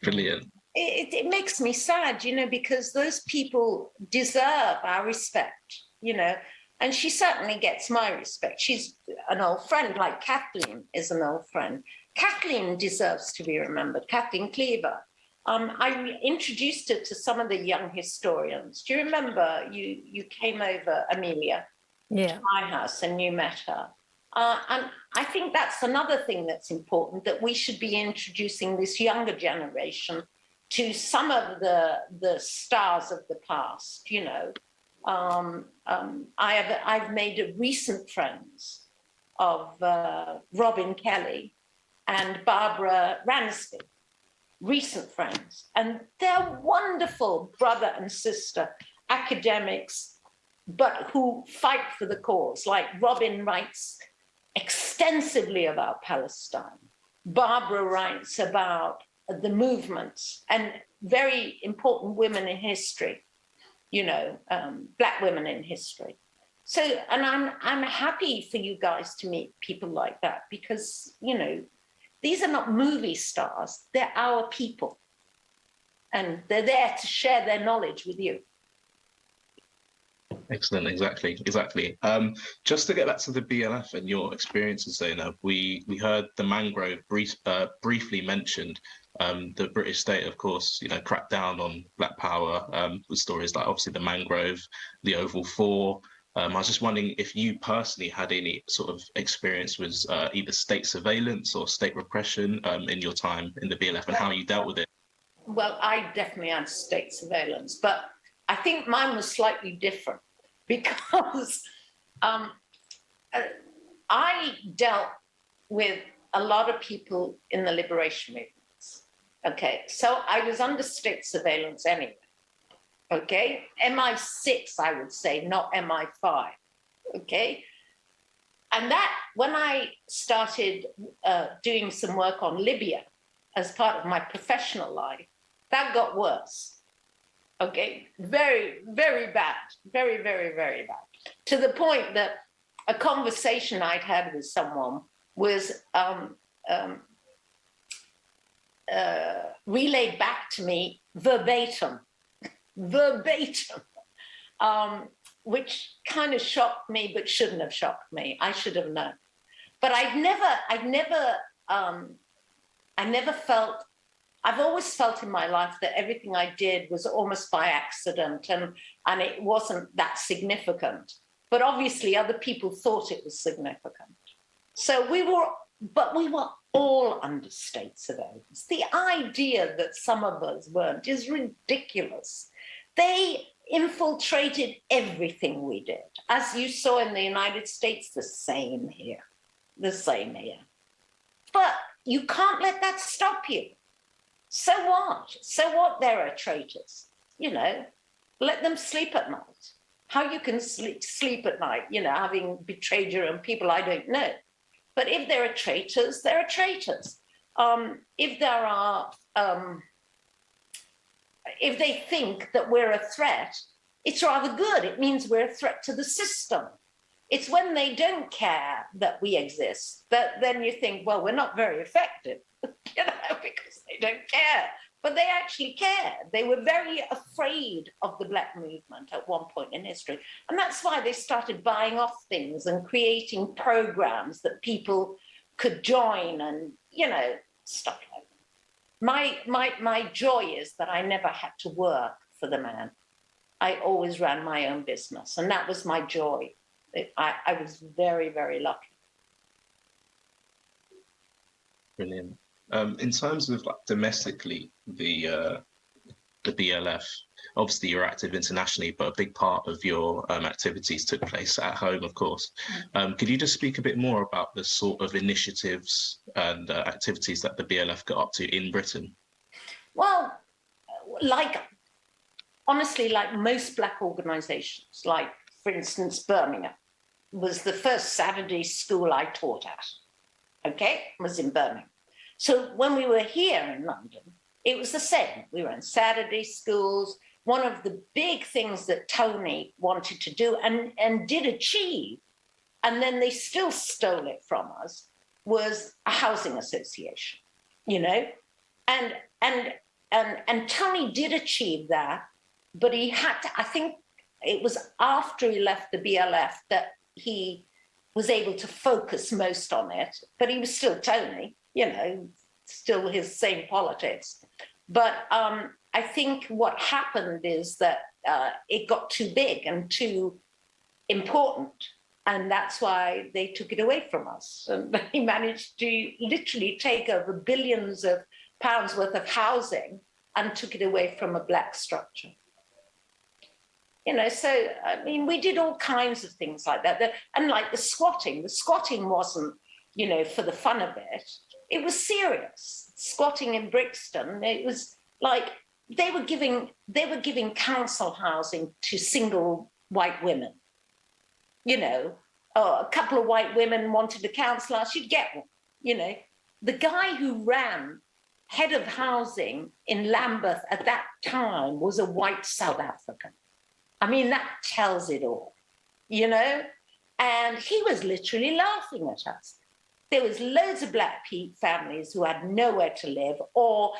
brilliant. It makes me sad, you know, because those people deserve our respect, you know, and she certainly gets my respect. She's an old friend, like Kathleen is an old friend. Kathleen deserves to be remembered, Kathleen Cleaver. I introduced her to some of the young historians. Do you remember you came over, Amelia, to my house and you met her? And I think that's another thing that's important, that we should be introducing this younger generation to some of the stars of the past, you know. I've made recent friends of Robin Kelly and Barbara Ransby. Recent friends, and they're wonderful brother and sister academics, but who fight for the cause. Like Robin writes extensively about Palestine. Barbara writes about the movements and very important women in history, you know, Black women in history. So, and I'm happy for you guys to meet people like that, because, you know, these are not movie stars, they're our people. And they're there to share their knowledge with you. Excellent, exactly. Just to get back to the BLF and your experiences, Zainab, we heard the mangrove briefly mentioned. The British state, of course, you know, cracked down on Black Power with stories like obviously the mangrove, the Oval 4, I was just wondering if you personally had any sort of experience with either state surveillance or state repression in your time in the BLF and how you dealt with it. Well, I definitely had state surveillance, but I think mine was slightly different because I dealt with a lot of people in the liberation movements. Okay, so I was under state surveillance anyway. Okay, MI6, I would say, not MI5. Okay, and that when I started doing some work on Libya as part of my professional life, that got worse. Okay, very, very bad, very, very, very bad. To the point that a conversation I'd had with someone was relayed back to me verbatim, which kind of shocked me, but shouldn't have shocked me. I should have known. But I've always felt in my life that everything I did was almost by accident and it wasn't that significant. But obviously other people thought it was significant. So we were all under state surveillance. The idea that some of us weren't is ridiculous. They infiltrated everything we did. As you saw in the United States, the same here. But you can't let that stop you. So what? So what there are traitors? You know, let them sleep at night. How you can sleep at night, you know, having betrayed your own people, I don't know. But if there are traitors, there are traitors. If there are, if they think that we're a threat, it's rather good. It means we're a threat to the system. It's when they don't care that we exist that then you think, well, we're not very effective, you know, because they don't care. But they actually care. They were very afraid of the Black movement at one point in history. And that's why they started buying off things and creating programs that people could join and, you know, stuff like that. My joy is that I never had to work for the man. I always ran my own business, and that was my joy. I was very, very lucky. Brilliant. In terms of like domestically, the BLF, obviously you're active internationally, but a big part of your activities took place at home, of course. Could you just speak a bit more about the sort of initiatives and activities that the BLF got up to in Britain? Well, honestly, like most Black organisations, like, for instance, Birmingham was the first Saturday school I taught at, okay, was in Birmingham. So when we were here in London, it was the same. We were in Saturday schools. One of the big things that Tony wanted to do and did achieve, and then they still stole it from us, was a housing association, you know? And Tony did achieve that, but he had to, I think it was after he left the BLF that he was able to focus most on it, but he was still Tony, you know, still his same politics. But I think what happened is that it got too big and too important, and that's why they took it away from us. And he managed to literally take over billions of pounds worth of housing and took it away from a Black structure. You know, so, I mean, we did all kinds of things like that. And like the squatting wasn't, you know, for the fun of it. It was serious. Squatting in Brixton, it was like they were giving council housing to single white women. You know, a couple of white women wanted a council house, you'd get one. You know, the guy who ran head of housing in Lambeth at that time was a white South African. I mean, that tells it all, you know? And he was literally laughing at us. There was loads of Black families who had nowhere to live or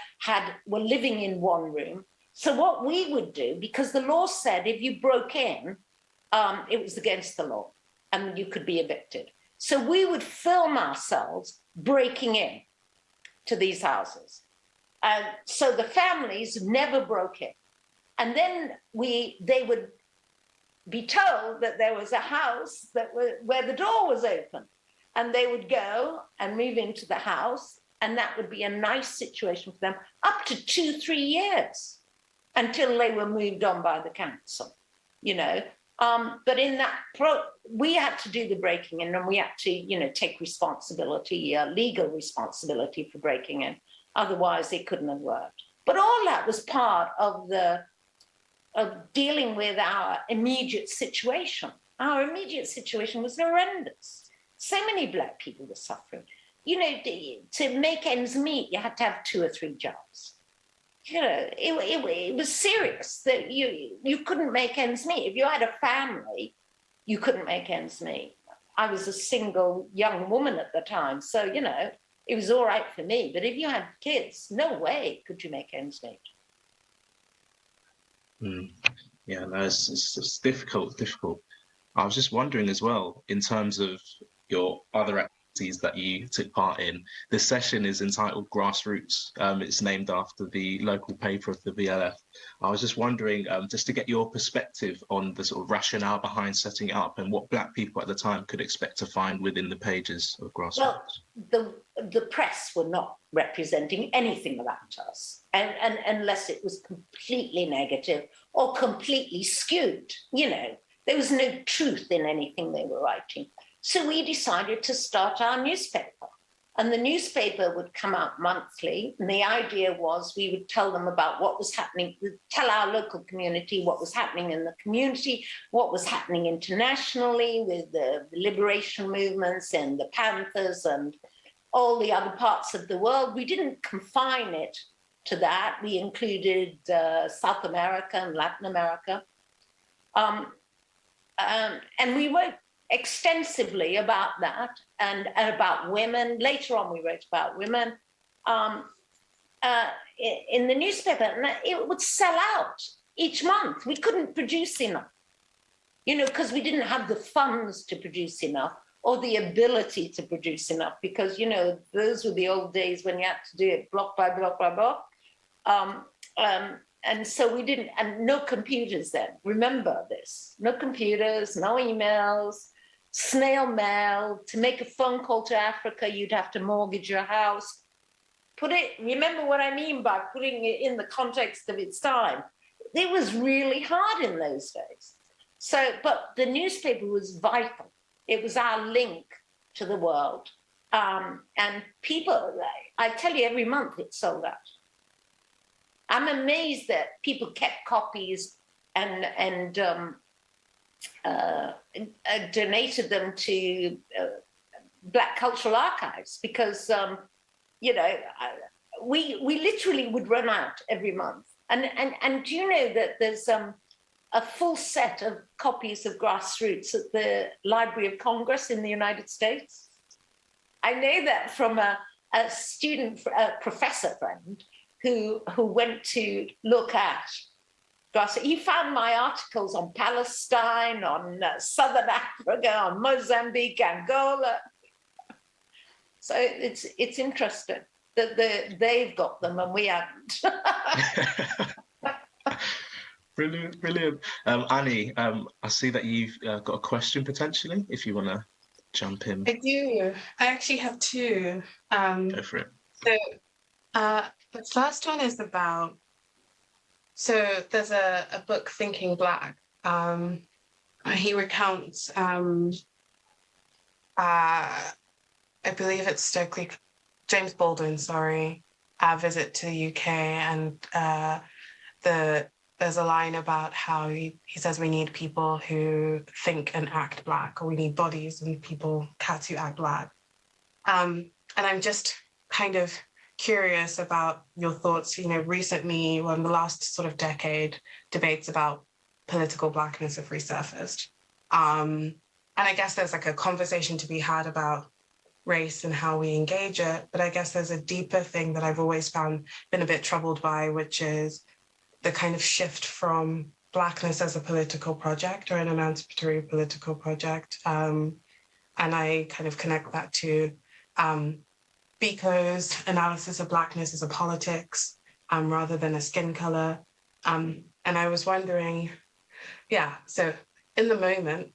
were living in one room. So what we would do, because the law said if you broke in, it was against the law and you could be evicted. So we would film ourselves breaking in to these houses. And so the families never broke in. And then they would be told that there was a house where the door was open, and they would go and move into the house, and that would be a nice situation for them up to 2-3 years until they were moved on by the council, you know. But in that, we had to do the breaking in, and we had to, you know, take responsibility, legal responsibility for breaking in. Otherwise, it couldn't have worked. But all that was part of dealing with our immediate situation. Our immediate situation was horrendous. So many Black people were suffering. You know, to make ends meet, you had to have 2 or 3 jobs. You know, it was serious that you couldn't make ends meet. If you had a family, you couldn't make ends meet. I was a single young woman at the time, so, you know, it was all right for me. But if you had kids, no way could you make ends meet. Yeah, no, it's difficult. I was just wondering as well, in terms of your other activities that you took part in, the session is entitled Grassroots. It's named after the local paper of the BLF. I was just wondering, just to get your perspective on the sort of rationale behind setting it up and what Black people at the time could expect to find within the pages of Grassroots. Well, the press were not representing anything about us, and unless it was completely negative or completely skewed, you know. There was no truth in anything they were writing. So we decided to start our newspaper. And the newspaper would come out monthly. And the idea was we would tell them about what was happening, tell our local community what was happening in the community, what was happening internationally with the liberation movements and the Panthers and all the other parts of the world. We didn't confine it to that. We included South America and Latin America. And we wrote extensively about that and about women. Later on, we wrote about women in the newspaper, and it would sell out each month. We couldn't produce enough, you know, because we didn't have the funds to produce enough or the ability to produce enough, because, you know, those were the old days when you had to do it block by block by block. And so we didn't, and no computers then. Remember this, no computers, no emails, snail mail. To make a phone call to Africa, you'd have to mortgage your house. Remember what I mean by putting it in the context of its time. It was really hard in those days. So, but the newspaper was vital. It was our link to the world. And people, I tell you, every month it sold out. I'm amazed that people kept copies and donated them to Black Cultural Archives, because, you know, we literally would run out every month. And do you know that there's a full set of copies of Grassroots at the Library of Congress in the United States? I know that from a professor friend who went to look at Grassroots. He found my articles on Palestine, on Southern Africa, on Mozambique, Angola. So it's interesting that they've got them and we haven't. Brilliant. Annie, I see that you've got a question potentially, if you want to jump in. I do. I actually have 2. Go for it. So the first one is about, so there's a book, Thinking Black. He recounts, I believe it's James Baldwin's, visit to the UK, and there's a line about how he says we need people who think and act Black, or we need bodies and people, cats who act Black. And I'm just kind of curious about your thoughts. You know, recently, well, in the last sort of decade, debates about political Blackness have resurfaced. And I guess there's like a conversation to be had about race and how we engage it. But I guess there's a deeper thing that I've always been a bit troubled by, which is the kind of shift from Blackness as a political project or an emancipatory political project. And I kind of connect that to Biko's analysis of Blackness as a politics rather than a skin color. And I was wondering, so in the moment,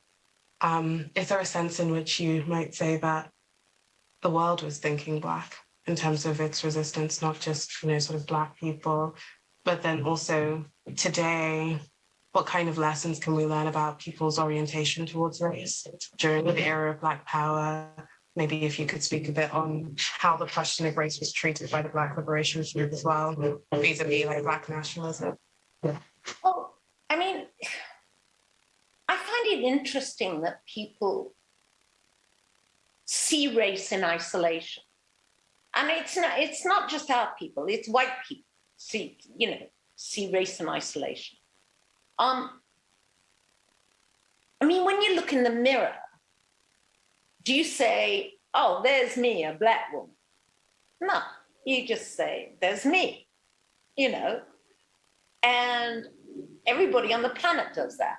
is there a sense in which you might say that the world was thinking Black in terms of its resistance, not just, sort of Black people, but then also today, what kind of lessons can we learn about people's orientation towards race during the era of Black power? Maybe if you could speak a bit on how the question of race was treated by the Black liberation movement as well, vis-a-vis like Black nationalism. Well, I mean, I find it interesting that people see race in isolation. And it's not just our people, it's white people see race in isolation. I mean, when you look in the mirror, do you say, oh, there's me, a Black woman? No, you just say, there's me, and everybody on the planet does that.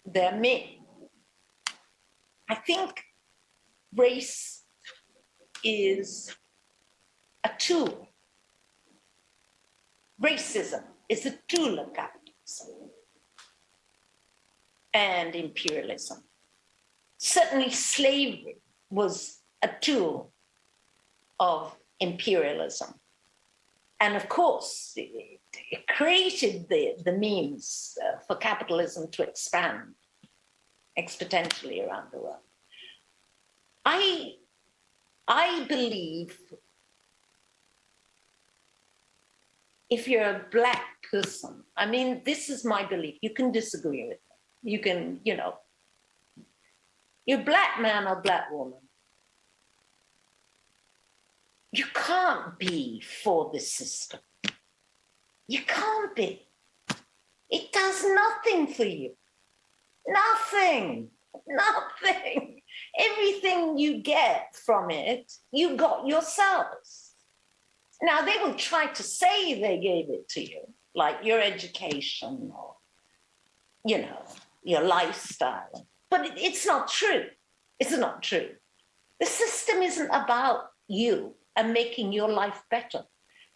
They're me. I think race is a tool. Racism is a tool of capitalism and imperialism. Certainly slavery was a tool of imperialism. And of course, it created the means for capitalism to expand exponentially around the world. I believe if you're a Black person, I mean, this is my belief. You can disagree with me. You can, you're a Black man or Black woman. You can't be for the system. You can't be. It does nothing for you. Nothing. Everything you get from it, you got yourselves. Now, they will try to say they gave it to you, like your education or, your lifestyle. But it's not true. It's not true. The system isn't about you and making your life better.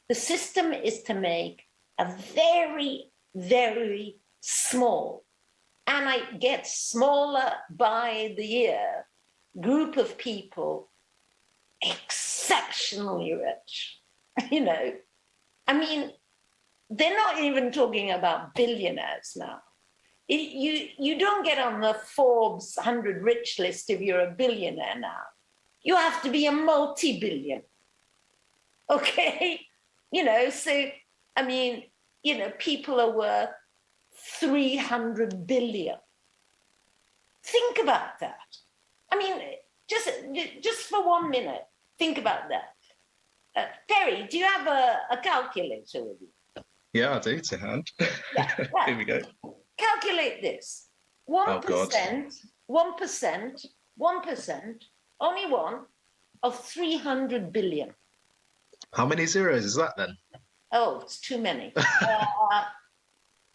The system is to make a very, very small, and it gets smaller by the year, group of people exceptionally rich. I mean, they're not even talking about billionaires now. You don't get on the Forbes 100 rich list if you're a billionaire now. You have to be a multi-billion. Okay? So, I mean, people are worth 300 billion. Think about that. I mean, just for 1 minute, think about that. Terry, do you have a calculator with you? Yeah, I do, to hand. Yeah. Here we go. Calculate this. 1%, 1%, only one, of 300 billion. How many zeros is that then? Oh, it's too many.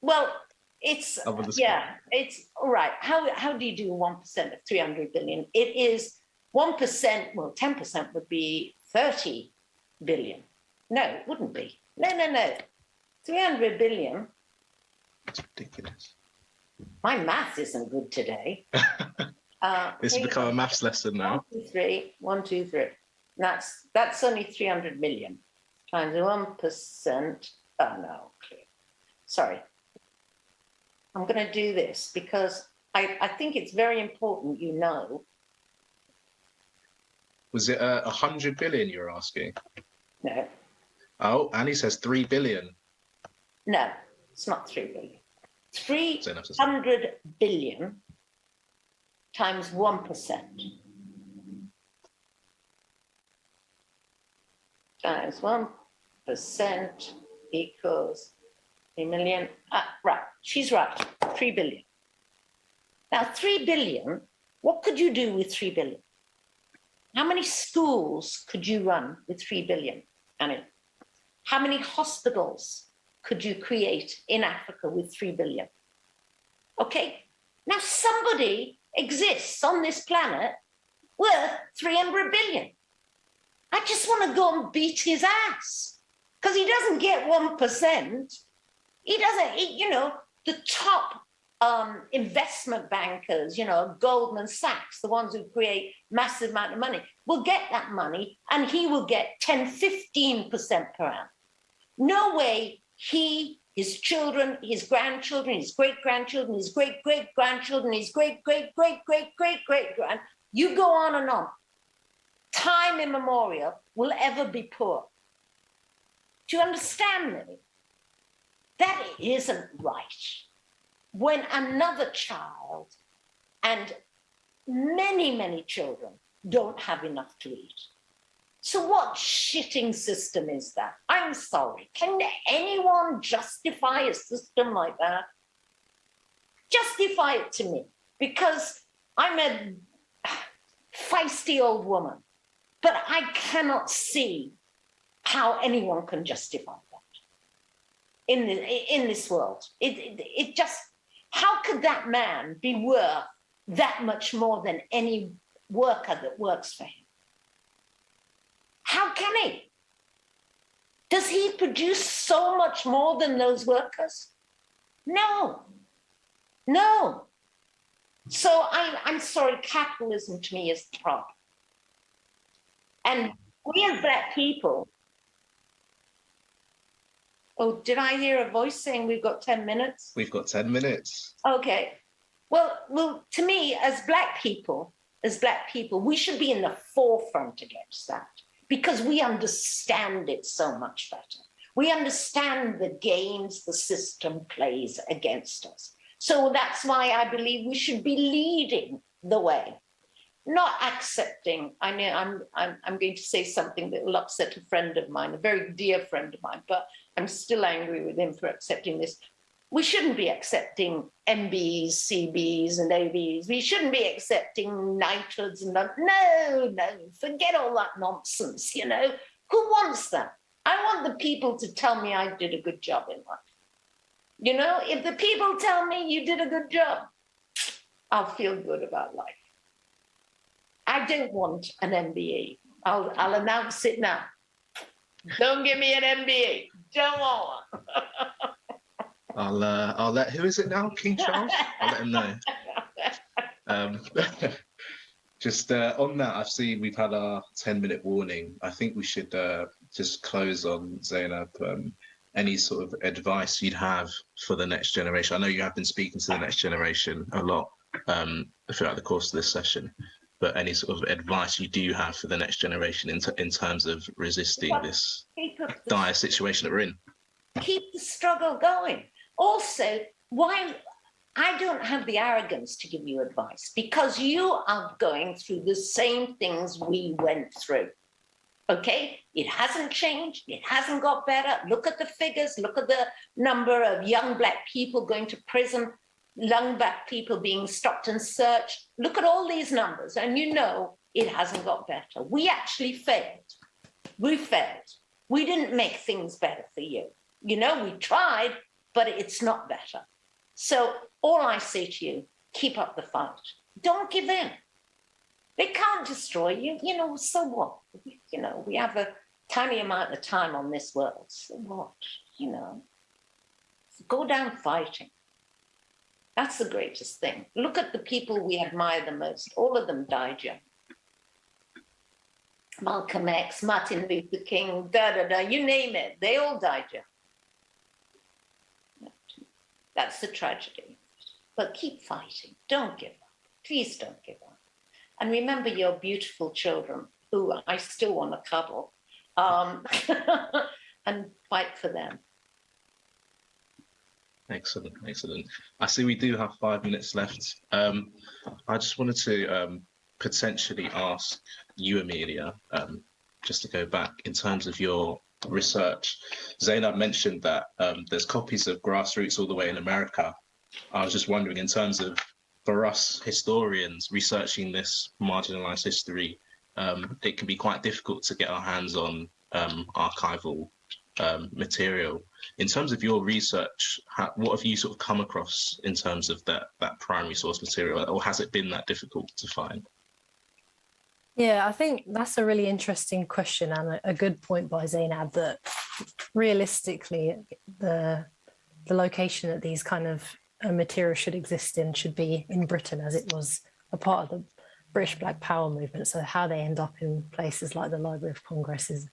Well, it's, it's all right. How do you do 1% of 300 billion? It is 1%, well, 10% would be 30 billion. No, it wouldn't be. No. 300 billion. That's ridiculous. My math isn't good today. This has become a maths lesson now. 1, 2, 3. That's only 300 million times 1%. Oh no, sorry. I'm going to do this because I think it's very important you know. Was it 100 billion you're asking? No. Oh, Annie says 3 billion. No, it's not 3 billion. 300 billion times 1%. Times 1% equals 3 million. Right, she's right, 3 billion. Now, 3 billion, what could you do with 3 billion? How many schools could you run with 3 billion, Annie? How many hospitals could you create in Africa with 3 billion? Okay, now somebody exists on this planet worth 300 billion. I just want to go and beat his ass because he doesn't get 1%. He doesn't, the top investment bankers, Goldman Sachs, the ones who create massive amount of money, will get that money and he will get 10, 15% per annum. No way he, his children, his grandchildren, his great-grandchildren, his great-great-grandchildren, his great-great-great-great-great-great-grand, you go on and on, time immemorial, will ever be poor. Do you understand me? That isn't right. When another child and many, many children don't have enough to eat. So what shitting system is that? I'm sorry. Can anyone justify a system like that? Justify it to me, because I'm a feisty old woman, but I cannot see how anyone can justify that in this world. It just, how could that man be worth that much more than any worker that works for him? How can he? Does he produce so much more than those workers? No. So I'm sorry, capitalism to me is the problem. And we as Black people, oh, did I hear a voice saying we've got 10 minutes? We've got 10 minutes. Okay. Well, to me, as Black people, we should be in the forefront against that, because we understand it so much better. We understand the games the system plays against us. So that's why I believe we should be leading the way, not accepting. I know I'm going to say something that will upset a friend of mine, a very dear friend of mine, but I'm still angry with him for accepting this. We shouldn't be accepting MBs, CBs, and ABs. We shouldn't be accepting knighthoods and no, forget all that nonsense, Who wants that? I want the people to tell me I did a good job in life. If the people tell me you did a good job, I'll feel good about life. I don't want an MBE. I'll announce it now. Don't give me an MBE. Don't want one. I'll let, who is it now? King Charles? I'll let him know. Just on that, I've seen we've had our 10-minute warning. I think we should just close on Zainab. Any sort of advice you'd have for the next generation? I know you have been speaking to the next generation a lot throughout the course of this session, but any sort of advice you do have for the next generation in terms of resisting this dire situation that we're in? Keep the struggle going. Also, why I don't have the arrogance to give you advice, because you are going through the same things we went through. Okay, it hasn't changed, it hasn't got better. Look at the figures, look at the number of young Black people going to prison, young Black people being stopped and searched. Look at all these numbers, and it hasn't got better. We actually failed. We failed. We didn't make things better for you. We tried, but it's not better. So all I say to you, keep up the fight. Don't give in. They can't destroy you, so what? We have a tiny amount of time on this world, so what? Go down fighting. That's the greatest thing. Look at the people we admire the most. All of them died young. Malcolm X, Martin Luther King, you name it, they all died young. That's the tragedy. But keep fighting. Don't give up. Please don't give up. And remember your beautiful children, who I still want to cuddle, and fight for them. Excellent. I see we do have 5 minutes left. I just wanted to potentially ask you, Amelia, just to go back in terms of your research. Zainab mentioned that there's copies of Grassroots all the way in America. I was just wondering, in terms of, for us historians researching this marginalized history, it can be quite difficult to get our hands on archival material. In terms of your research, what have you sort of come across in terms of that primary source material, or has it been that difficult to find? Yeah, I think that's a really interesting question and a good point by Zainab, that realistically the location that these kind of material should exist in should be in Britain, as it was a part of the British Black Power movement. So how they end up in places like the Library of Congress is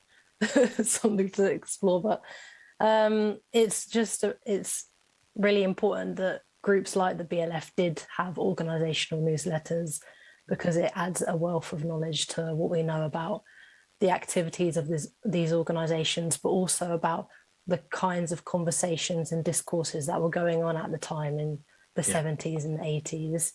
something to explore. But it's really important that groups like the BLF did have organisational newsletters, because it adds a wealth of knowledge to what we know about the activities of these organisations, but also about the kinds of conversations and discourses that were going on at the time in the 70s and 80s.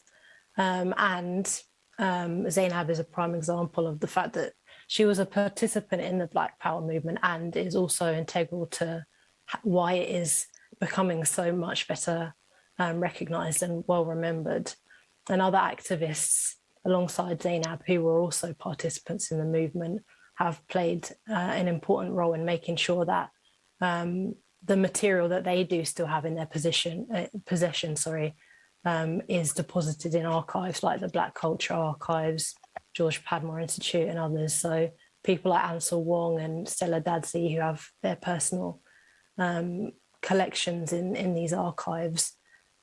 Zainab is a prime example of the fact that she was a participant in the Black Power movement and is also integral to why it is becoming so much better recognised and well remembered. And other activists alongside Zainab, who were also participants in the movement, have played an important role in making sure that the material that they do still have in their possession is deposited in archives like the Black Culture Archives, George Padmore Institute and others. So people like Ansel Wong and Stella Dadsey, who have their personal collections in these archives,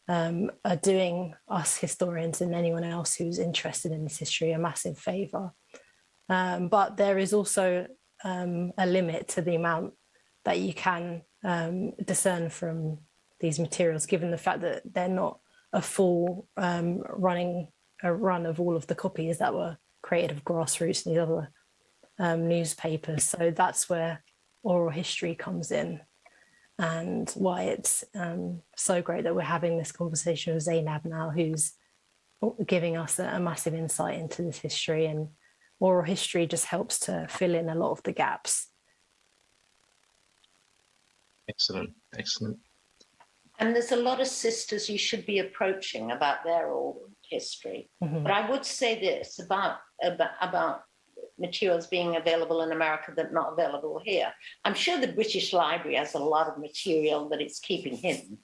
are doing us historians and anyone else who's interested in this history a massive favour. But there is also a limit to the amount that you can discern from these materials, given the fact that they're not a full run of all of the copies that were created of Grassroots and these other newspapers. So that's where oral history comes in, and why it's so great that we're having this conversation with Zainab now, who's giving us a massive insight into this history. And oral history just helps to fill in a lot of the gaps. Excellent, excellent. And there's a lot of sisters you should be approaching about their oral history. Mm-hmm. But I would say this about materials being available in America that are not available here. I'm sure the British Library has a lot of material that it's keeping hidden.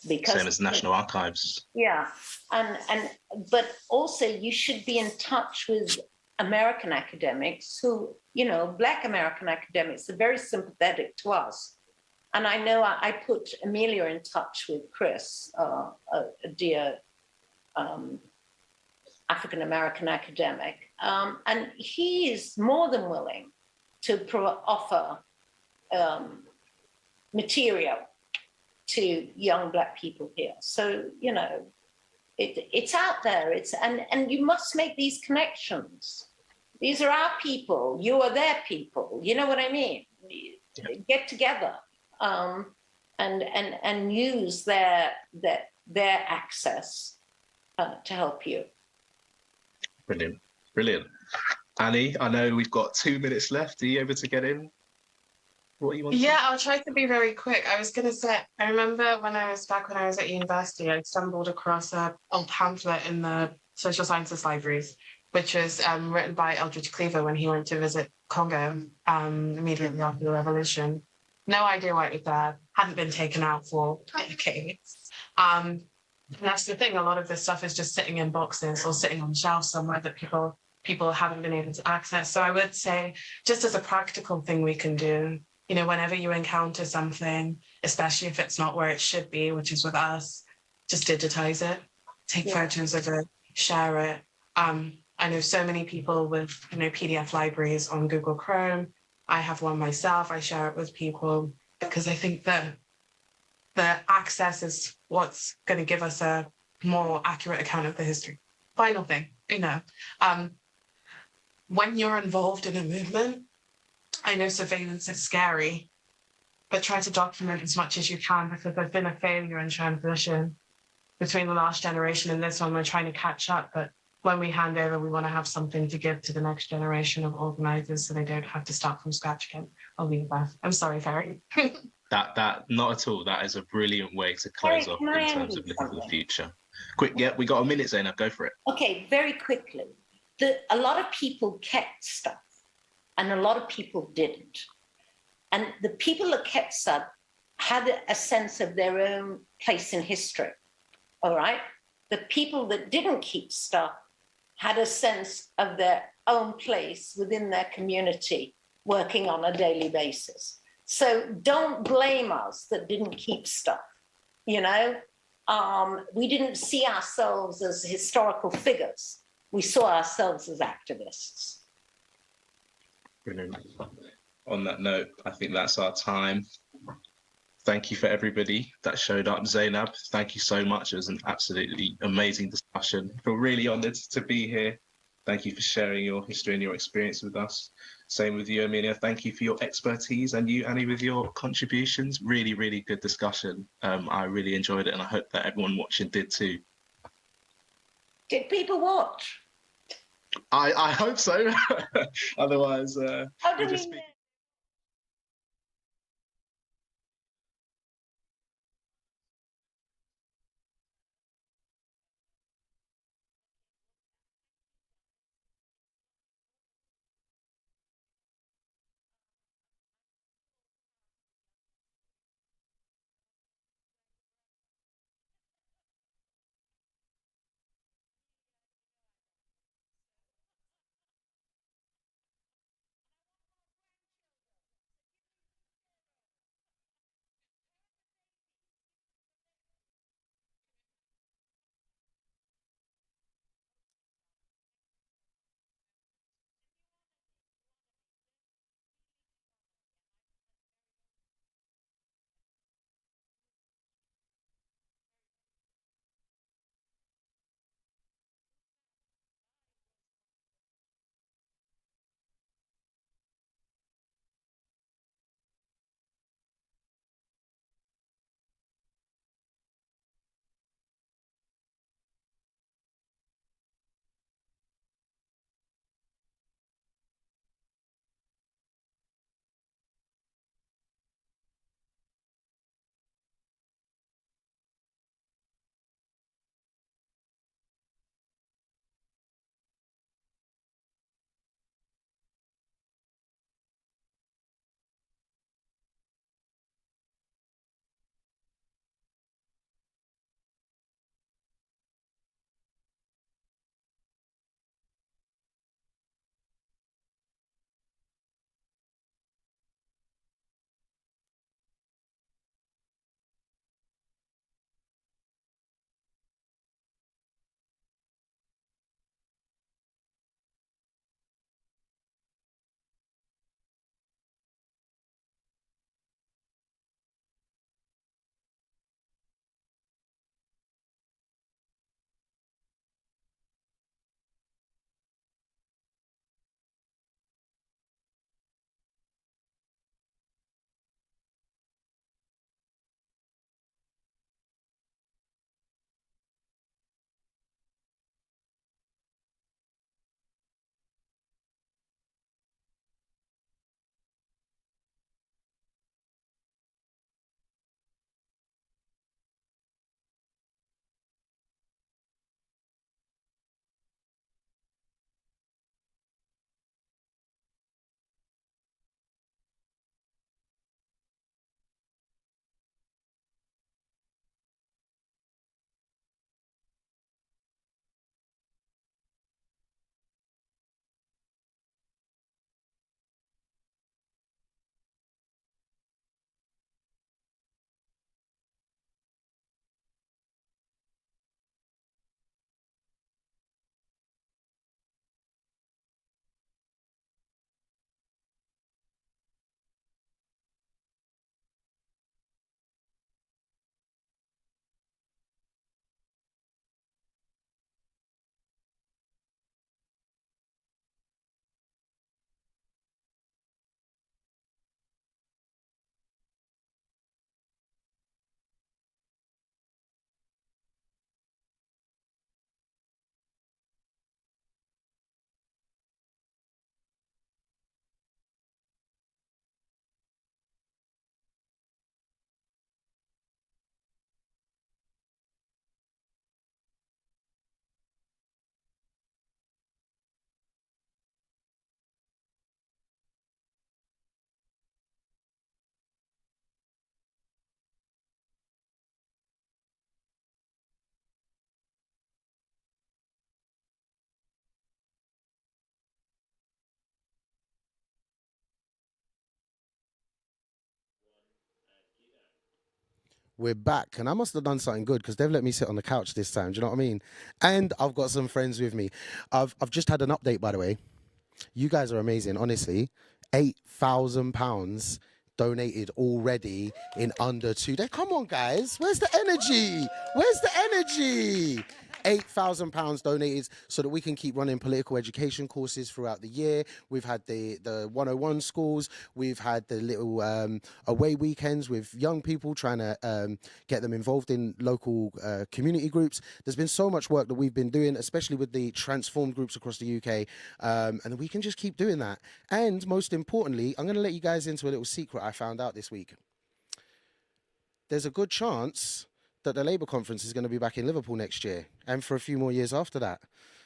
Because same as National Archives. Yeah, but also you should be in touch with American academics who, Black American academics are very sympathetic to us. And I know I put Amelia in touch with Chris, a dear African-American academic. And he is more than willing to offer material to young Black people here. So, it's out there. And you must make these connections. These are our people. You are their people. You know what I mean? Get together. And use their access to help you. Brilliant, brilliant. Annie, I know we've got 2 minutes left. Are you able to get in? What you want? Yeah, I'll try to be very quick. I was going to say, I remember when I was at university, I stumbled across an old pamphlet in the social sciences libraries, which was written by Eldridge Cleaver when he went to visit Congo immediately after the revolution. No idea why it was there, hadn't been taken out for decades. And that's the thing, a lot of this stuff is just sitting in boxes or sitting on shelves somewhere that people haven't been able to access. So I would say, just as a practical thing we can do, whenever you encounter something, especially if it's not where it should be, which is with us, just digitize it, take photos of it, share it. I know so many people with PDF libraries on Google Chrome. I have one myself. I share it with people because I think that the access is what's going to give us a more accurate account of the history. Final thing, when you're involved in a movement, I know surveillance is scary, but try to document as much as you can, because there's been a failure in transition between the last generation and this one. We're trying to catch up, but when we hand over, we want to have something to give to the next generation of organisers so they don't have to start from scratch again. I'll leave that. I'm sorry, Ferry. That not at all. That is a brilliant way to close off in terms of looking for the future. Quick, we got a minute, Zainab, go for it. Okay, very quickly. A lot of people kept stuff and a lot of people didn't. And the people that kept stuff had a sense of their own place in history, all right? The people that didn't keep stuff had a sense of their own place within their community, working on a daily basis. So don't blame us that didn't keep stuff, We didn't see ourselves as historical figures. We saw ourselves as activists. Brilliant. On that note, I think that's our time. Thank you for everybody that showed up. Zainab, thank you so much. It was an absolutely amazing discussion. I feel really honoured to be here. Thank you for sharing your history and your experience with us. Same with you, Amelia. Thank you for your expertise, and you, Annie, with your contributions. Really, really good discussion. I really enjoyed it, and I hope that everyone watching did too. Did people watch? I hope so. Otherwise, How do we'll we just know? we're back, and I must have done something good because they've let me sit on the couch this time. Do you know what I mean? And I've got some friends with me. I've just had an update, by the way. You guys are amazing, honestly. £8,000 donated already in under 2 days. Come on, guys. Where's the energy? Where's the energy? £8,000 donated so that we can keep running political education courses throughout the year. We've had the 101 schools. We've had the little away weekends with young people, trying to get them involved in local community groups. There's been so much work that we've been doing, especially with the transformed groups across the UK. And we can just keep doing that. And most importantly, I'm going to let you guys into a little secret I found out this week. There's a good chance that the Labour conference is going to be back in Liverpool next year and for a few more years after that.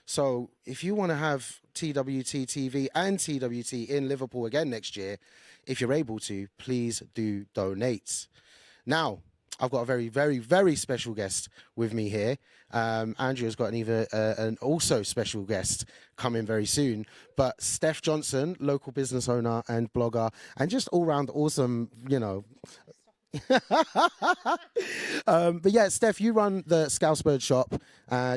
So if you want to have TWTtv and TWT in Liverpool again next year, if you're able to, please do donate. Now, I've got a very, very, very special guest with me here. Andrew's got an also special guest coming very soon. But Steph Johnson, local business owner and blogger, and just all-round awesome, you know. But yeah, Steph, you run the Scousebird shop.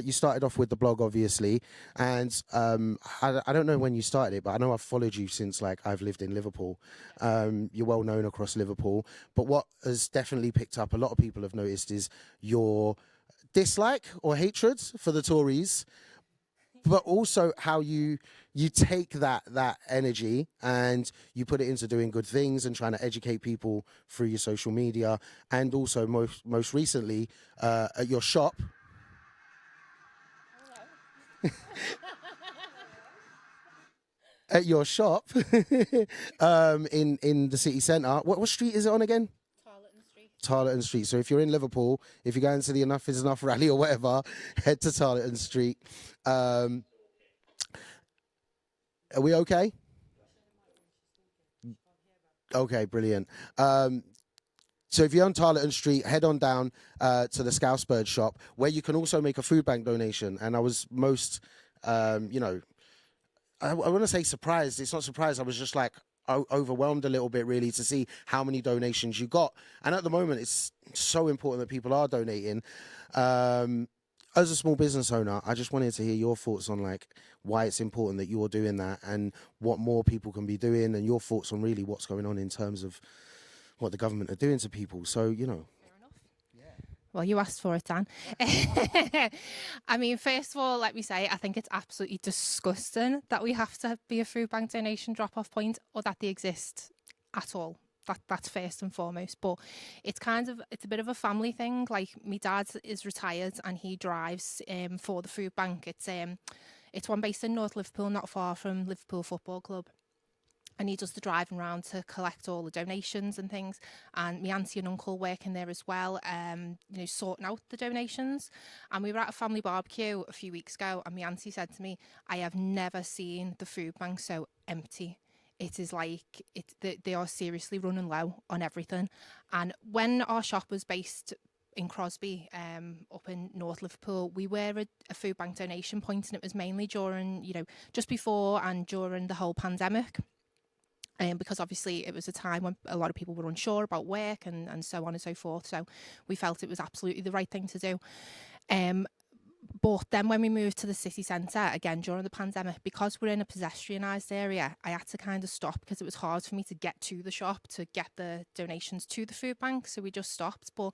You started off with the blog, obviously, and I don't know when you started it, but I know I've followed you since like I've lived in Liverpool. You're well known across Liverpool, but what has definitely picked up, a lot of people have noticed, is your dislike or hatred for the Tories, but also how you take that energy and you put it into doing good things and trying to educate people through your social media, and also most recently at your shop. At your shop in the city centre. What street is it on again? Tarleton Street. So if you're in Liverpool, if you're going to the Enough is Enough rally or whatever, head to Tarleton Street. Are we okay? Okay, brilliant. So if you're on Tarleton Street, head on down to the Scousebird shop, where you can also make a food bank donation. And I was most, I want to say surprised. It's not surprised. I was just like overwhelmed a little bit, really, to see how many donations you got. And at the moment, it's so important that people are donating. As a small business owner, I just wanted to hear your thoughts on like why it's important that you're doing that and what more people can be doing, and your thoughts on really what's going on in terms of what the government are doing to people. So, you know. Well, you asked for it, Dan. I mean, first of all, let me say, I think it's absolutely disgusting that we have to be a food bank donation drop-off point, or that they exist at all. That's first and foremost. But it's a bit of a family thing. Like, my dad is retired and he drives for the food bank. It's one based in North Liverpool, not far from Liverpool Football Club. And he does the driving around to collect all the donations and things. And my auntie and uncle working there as well, sorting out the donations. And we were at a family barbecue a few weeks ago, and my auntie said to me, I have never seen the food bank so empty. It is like they are seriously running low on everything. And when our shop was based in Crosby, up in North Liverpool, we were a food bank donation point, and it was mainly during, just before and during the whole pandemic. Because obviously it was a time when a lot of people were unsure about work and so on and so forth. So we felt it was absolutely the right thing to do. But then when we moved to the city centre, again, during the pandemic, because we're in a pedestrianised area, I had to kind of stop because it was hard for me to get to the shop to get the donations to the food bank. So we just stopped. But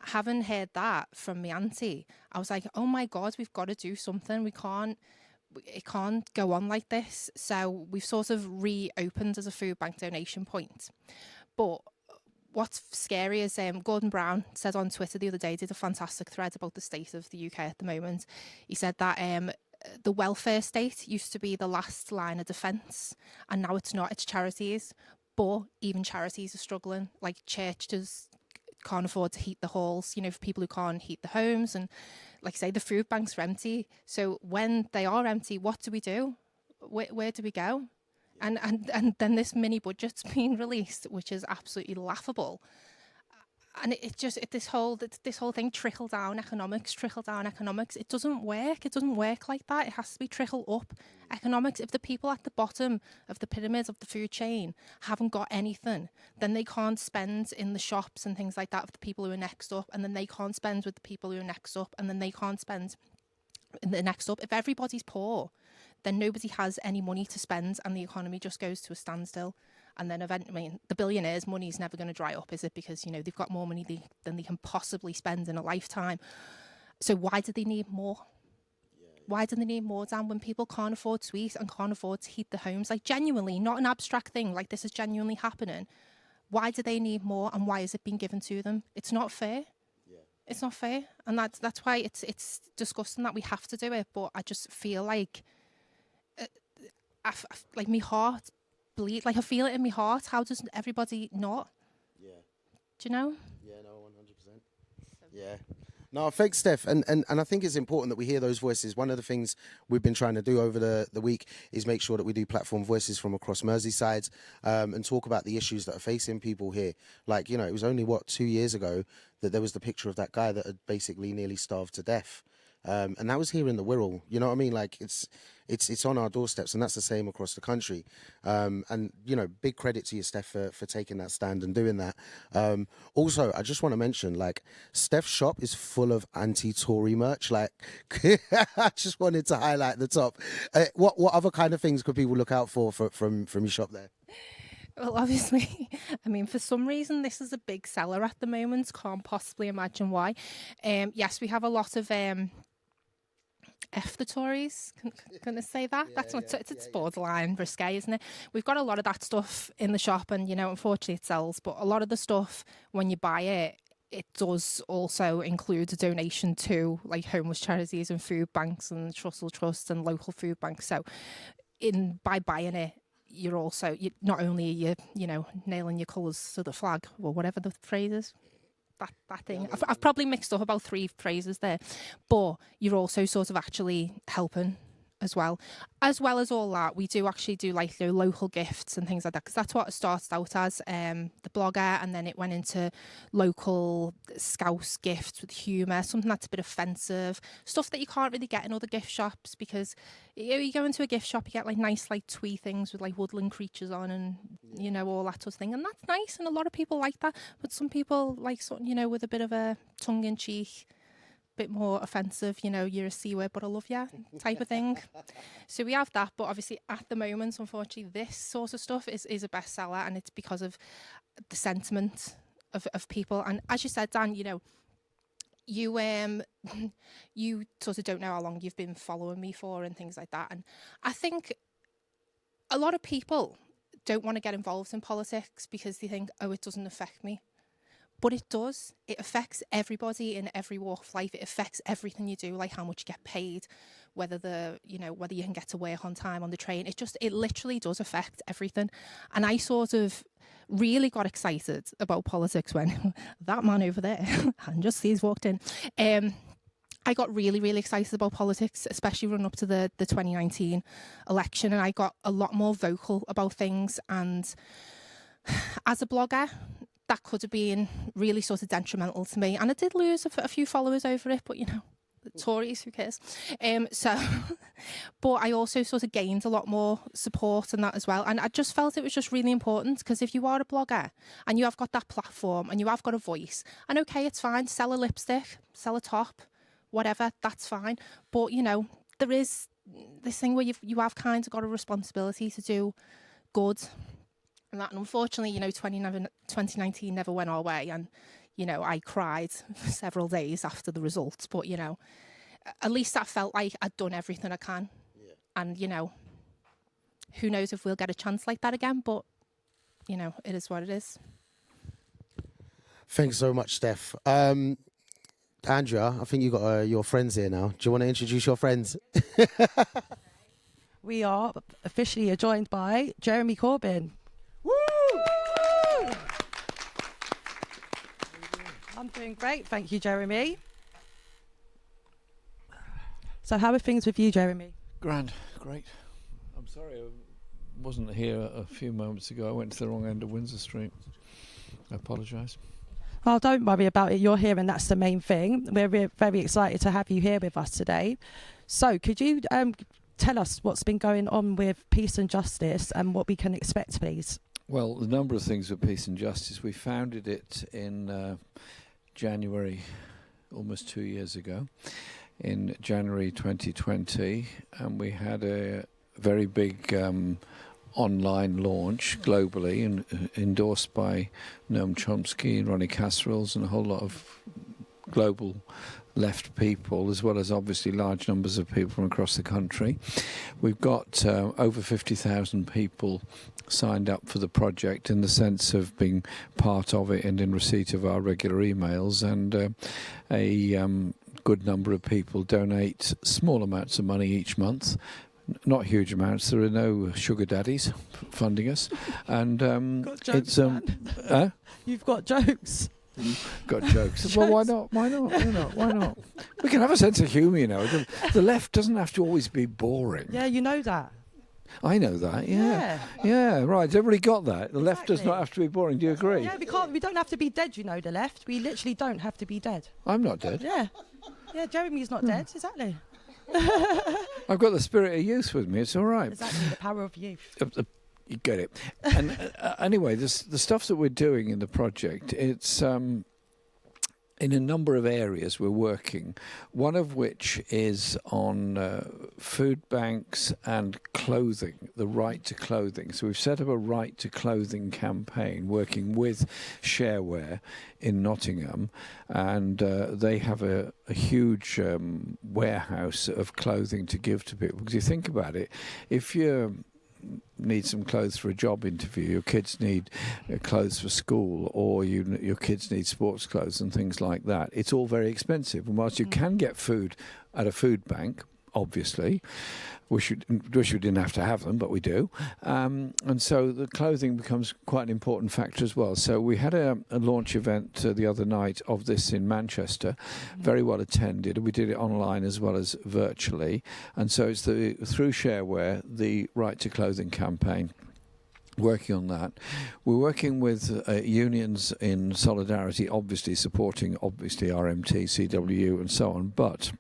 having heard that from my auntie, I was like, oh my God, we've got to do something. It can't go on like this. So we've sort of reopened as a food bank donation point. But what's scary is Gordon Brown said on Twitter the other day, did a fantastic thread about the state of the UK at the moment. He said that the welfare state used to be the last line of defence, and now it's not, it's charities. But even charities are struggling. Like, churches can't afford to heat the halls, for people who can't heat the homes. And like I say, the food banks are empty. So when they are empty, what do we do? Where do we go? And then this mini budget's being released, which is absolutely laughable. And this whole thing, trickle down economics. It doesn't work. It doesn't work like that. It has to be trickle up economics. If the people at the bottom of the pyramid of the food chain haven't got anything, then they can't spend in the shops and things like that with the people who are next up, and then they can't spend with the people who are next up, and then they can't spend in the next up. If everybody's poor, then nobody has any money to spend, and the economy just goes to a standstill. And then eventually, the billionaires' money is never going to dry up, is it? Because, you know, they've got more money than they can possibly spend in a lifetime. So why do they need more? Why do they need more, Dan, when people can't afford to eat and can't afford to heat their homes? Like, genuinely, not an abstract thing, like this is genuinely happening. Why do they need more, and why is it being given to them? It's not fair. It's not fair. And that's why it's disgusting that we have to do it. But I just feel like, like my heart bleed, like I feel it in my heart. How does everybody not? Yeah. Do you know? Yeah, no, 100%. Yeah. No, thanks, Steph. And I think it's important that we hear those voices. One of the things we've been trying to do over the week is make sure that we do platform voices from across Merseyside and talk about the issues that are facing people here. Like, you know, it was only, 2 years ago that there was the picture of that guy that had basically nearly starved to death. And that was here in the Wirral, you know what I mean? Like it's on our doorsteps, and that's the same across the country. And, you know, big credit to you, Steph, for taking that stand and doing that. Also, I just want to mention, like, Steph's shop is full of anti-Tory merch. Like, I just wanted to highlight the top. What other kind of things could people look out for from your shop there? Well, obviously, I mean, for some reason, this is a big seller at the moment. Can't possibly imagine why. Yes, we have a lot of F the Tories. Can I say that? That's not. It's borderline risque, isn't it? We've got a lot of that stuff in the shop, and, you know, unfortunately, it sells. But a lot of the stuff, when you buy it, it does also include a donation to, like, homeless charities and food banks and Trussell Trust and local food banks. So, by buying it, you're not only are you know, nailing your colours to the flag, or whatever the phrase is. That thing. I've probably mixed up about 3 phrases there, but you're also sort of actually helping as well. As well as all that, we do actually do, like, you know, local gifts and things like that, because that's what it started out as, the blogger, and then it went into local Scouse gifts with humour, something that's a bit offensive, stuff that you can't really get in other gift shops, because, you know, you go into a gift shop, you get, like, nice, like, twee things with, like, woodland creatures on and, you know, all that sort of thing, and that's nice, and a lot of people like that, but some people like something, you know, with a bit of a tongue-in-cheek, bit more offensive, you know, you're a C word but I love you type of thing. So we have that, but obviously at the moment, unfortunately, this sort of stuff is a bestseller, and it's because of the sentiment of people. And as you said, Dan, you know, you sort of don't know how long you've been following me for and things like that, and I think a lot of people don't want to get involved in politics because they think, oh, it doesn't affect me. But it does. It affects everybody in every walk of life. It affects everything you do, like how much you get paid, whether you can get to work on time on the train. It literally does affect everything. And I sort of really got excited about politics when that man over there, and just he's walked in. I got really, really excited about politics, especially running up to the 2019 election, and I got a lot more vocal about things. And as a blogger, that could have been really sort of detrimental to me. And I did lose a few followers over it, but, you know, the Tories, who cares? But I also sort of gained a lot more support in that as well. And I just felt it was just really important, because if you are a blogger and you have got that platform and you have got a voice, and okay, it's fine, sell a lipstick, sell a top, whatever, that's fine. But, you know, there is this thing where you have kind of got a responsibility to do good. And that, and unfortunately, you know, 2019 never went our way. And, you know, I cried for several days after the results. But, you know, at least I felt like I'd done everything I can. Yeah. And, you know, who knows if we'll get a chance like that again. But, you know, it is what it is. Thanks so much, Steph. Andrea, I think you got your friends here now. Do you want to introduce your friends? We are officially joined by Jeremy Corbyn. Woo! I'm doing great, thank you, Jeremy. So how are things with you, Jeremy? Grand, great. I'm sorry I wasn't here a few moments ago. I went to the wrong end of Windsor Street. I apologise. Oh, don't worry about it. You're here, and that's the main thing. We're very excited to have you here with us today. So, could you tell us what's been going on with Peace and Justice and what we can expect, please? Well, a number of things with Peace and Justice. We founded it in January, almost 2 years ago, in January 2020, and we had a very big online launch globally and endorsed by Noam Chomsky and Ronnie Casseroles and a whole lot of global left people, as well as obviously large numbers of people from across the country. We've got over 50,000 people signed up for the project in the sense of being part of it and in receipt of our regular emails, and a good number of people donate small amounts of money each month. Not huge amounts. There are no sugar daddies funding us, and got jokes, it's You've got jokes. Got jokes. Well, why not? Why not? Why not? Why not? We can have a sense of humour, you know. The left doesn't have to always be boring. Yeah, you know that. I know that. Yeah. Right. Everybody got that. The left does not have to be boring. Do you agree? Yeah, we can't. We don't have to be dead. You know, the left. We literally don't have to be dead. I'm not dead. Yeah. Yeah. Jeremy's not dead. Exactly. I've got the spirit of youth with me. It's all right. Exactly, the power of youth. You get it. And anyway, the stuff that we're doing in the project, it's in a number of areas we're working, one of which is on food banks and clothing, the right to clothing. So we've set up a right to clothing campaign working with Shareware in Nottingham, and they have a huge warehouse of clothing to give to people. Because you think about it, if you need some clothes for a job interview, your kids need clothes for school, or your kids need sports clothes and things like that, it's all very expensive. And whilst you can get food at a food bank, obviously, wish we didn't have to have them, but we do, and so the clothing becomes quite an important factor as well. So we had a launch event the other night of this in Manchester, very well attended. We did it online as well as virtually, and so it's through Shareware, the Right to Clothing campaign. Working on that. We're working with unions in solidarity, obviously supporting RMT, CWU and so on, but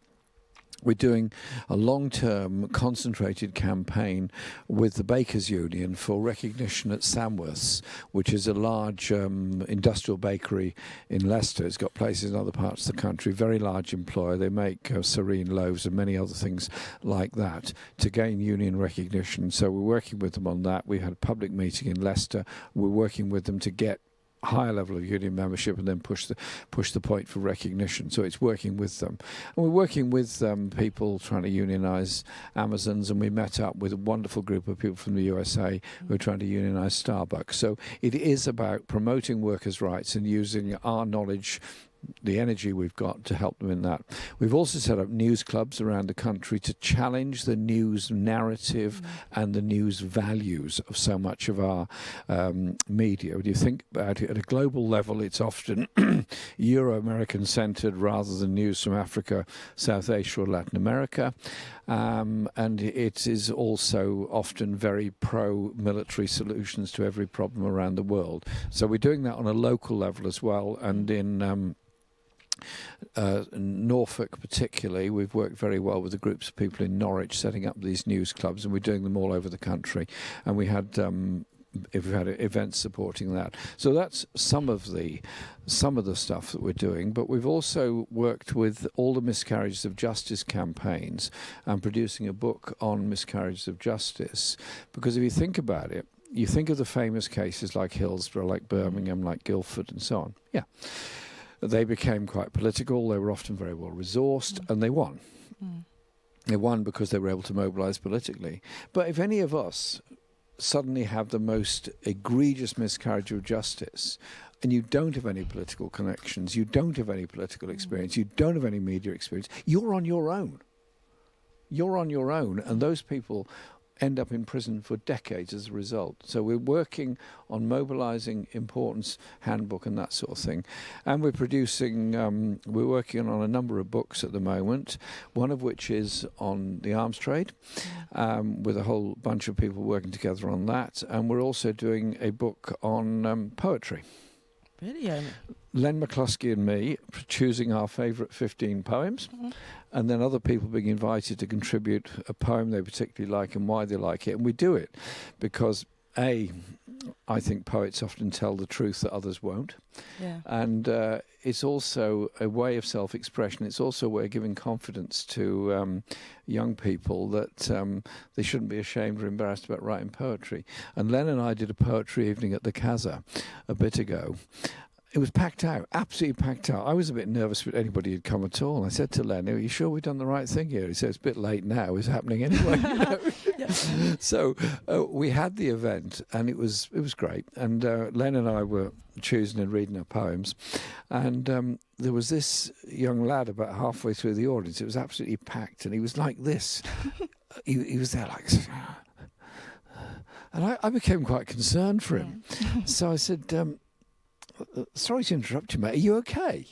we're doing a long-term concentrated campaign with the Bakers Union for recognition at Samworths, which is a large industrial bakery in Leicester. It's got places in other parts of the country, very large employer. They make serene loaves and many other things like that to gain union recognition. So we're working with them on that. We had a public meeting in Leicester. We're working with them to get higher level of union membership and then push the point for recognition. So it's working with them. And we're working with people trying to unionise Amazons, and we met up with a wonderful group of people from the USA who are trying to unionise Starbucks. So it is about promoting workers' rights and using our knowledge, the energy we've got, to help them in that. We've also set up news clubs around the country to challenge the news narrative and the news values of so much of our media. When you think about it at a global level, it's often Euro-American centered rather than news from Africa, South Asia or Latin America. And it is also often very pro-military solutions to every problem around the world. So we're doing that on a local level as well, and in Norfolk particularly, we've worked very well with the groups of people in Norwich setting up these news clubs, and we're doing them all over the country. And we've had events supporting that. So that's some of the stuff that we're doing. But we've also worked with all the miscarriages of justice campaigns and producing a book on miscarriages of justice. Because if you think about it, you think of the famous cases like Hillsborough, like Birmingham, like Guildford, and so on. Yeah. They became quite political. They were often very well resourced, and they won. They won because they were able to mobilise politically. But if any of us suddenly have the most egregious miscarriage of justice, and you don't have any political connections, you don't have any political experience, you don't have any media experience, you're on your own. You're on your own, and those people end up in prison for decades as a result. So we're working on mobilising importance handbook and that sort of thing. And we're producing, we're working on a number of books at the moment, one of which is on the arms trade, with a whole bunch of people working together on that. And we're also doing a book on poetry. Brilliant. Len McCluskey and me choosing our favourite 15 poems, and then other people being invited to contribute a poem they particularly like and why they like it. And we do it because, I think poets often tell the truth that others won't. Yeah. And it's also a way of self-expression. It's also a way of giving confidence to young people that they shouldn't be ashamed or embarrassed about writing poetry. And Len and I did a poetry evening at the Casa a bit ago. It was packed out, absolutely packed out. I was a bit nervous that anybody had come at all. I said to Len, "Are you sure we've done the right thing here?" He said, "It's a bit late now. It's happening anyway." You know? So we had the event, and it was great. And Len and I were choosing and reading our poems, and there was this young lad about halfway through the audience. It was absolutely packed, and he was like this. he was there like, and I became quite concerned for him. So I said, "Sorry to interrupt you, mate. Are you okay?"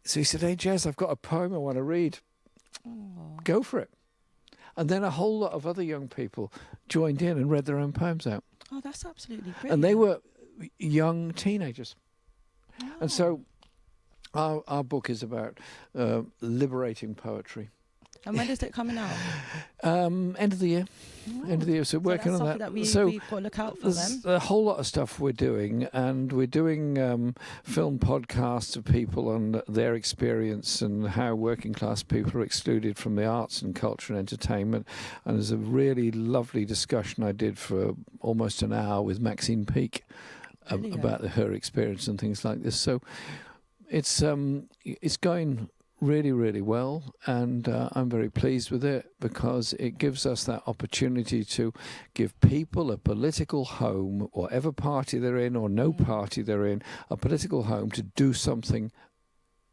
So he said, "Hey, Jez, I've got a poem I want to read." Aww. Go for it. And then a whole lot of other young people joined in and read their own poems out. Oh, that's absolutely brilliant. And they were young teenagers. Oh. And so our book is about liberating poetry. And when is it coming out? End of the year. Oh. End of the year. So working on that. We've got to look out for them. A whole lot of stuff we're doing, and we're doing film podcasts of people on their experience and how working class people are excluded from the arts and culture and entertainment. And there's a really lovely discussion I did for almost an hour with Maxine Peake about her experience and things like this. So it's going really, really well, and I'm very pleased with it because it gives us that opportunity to give people a political home, whatever party they're in or no party they're in, a political home to do something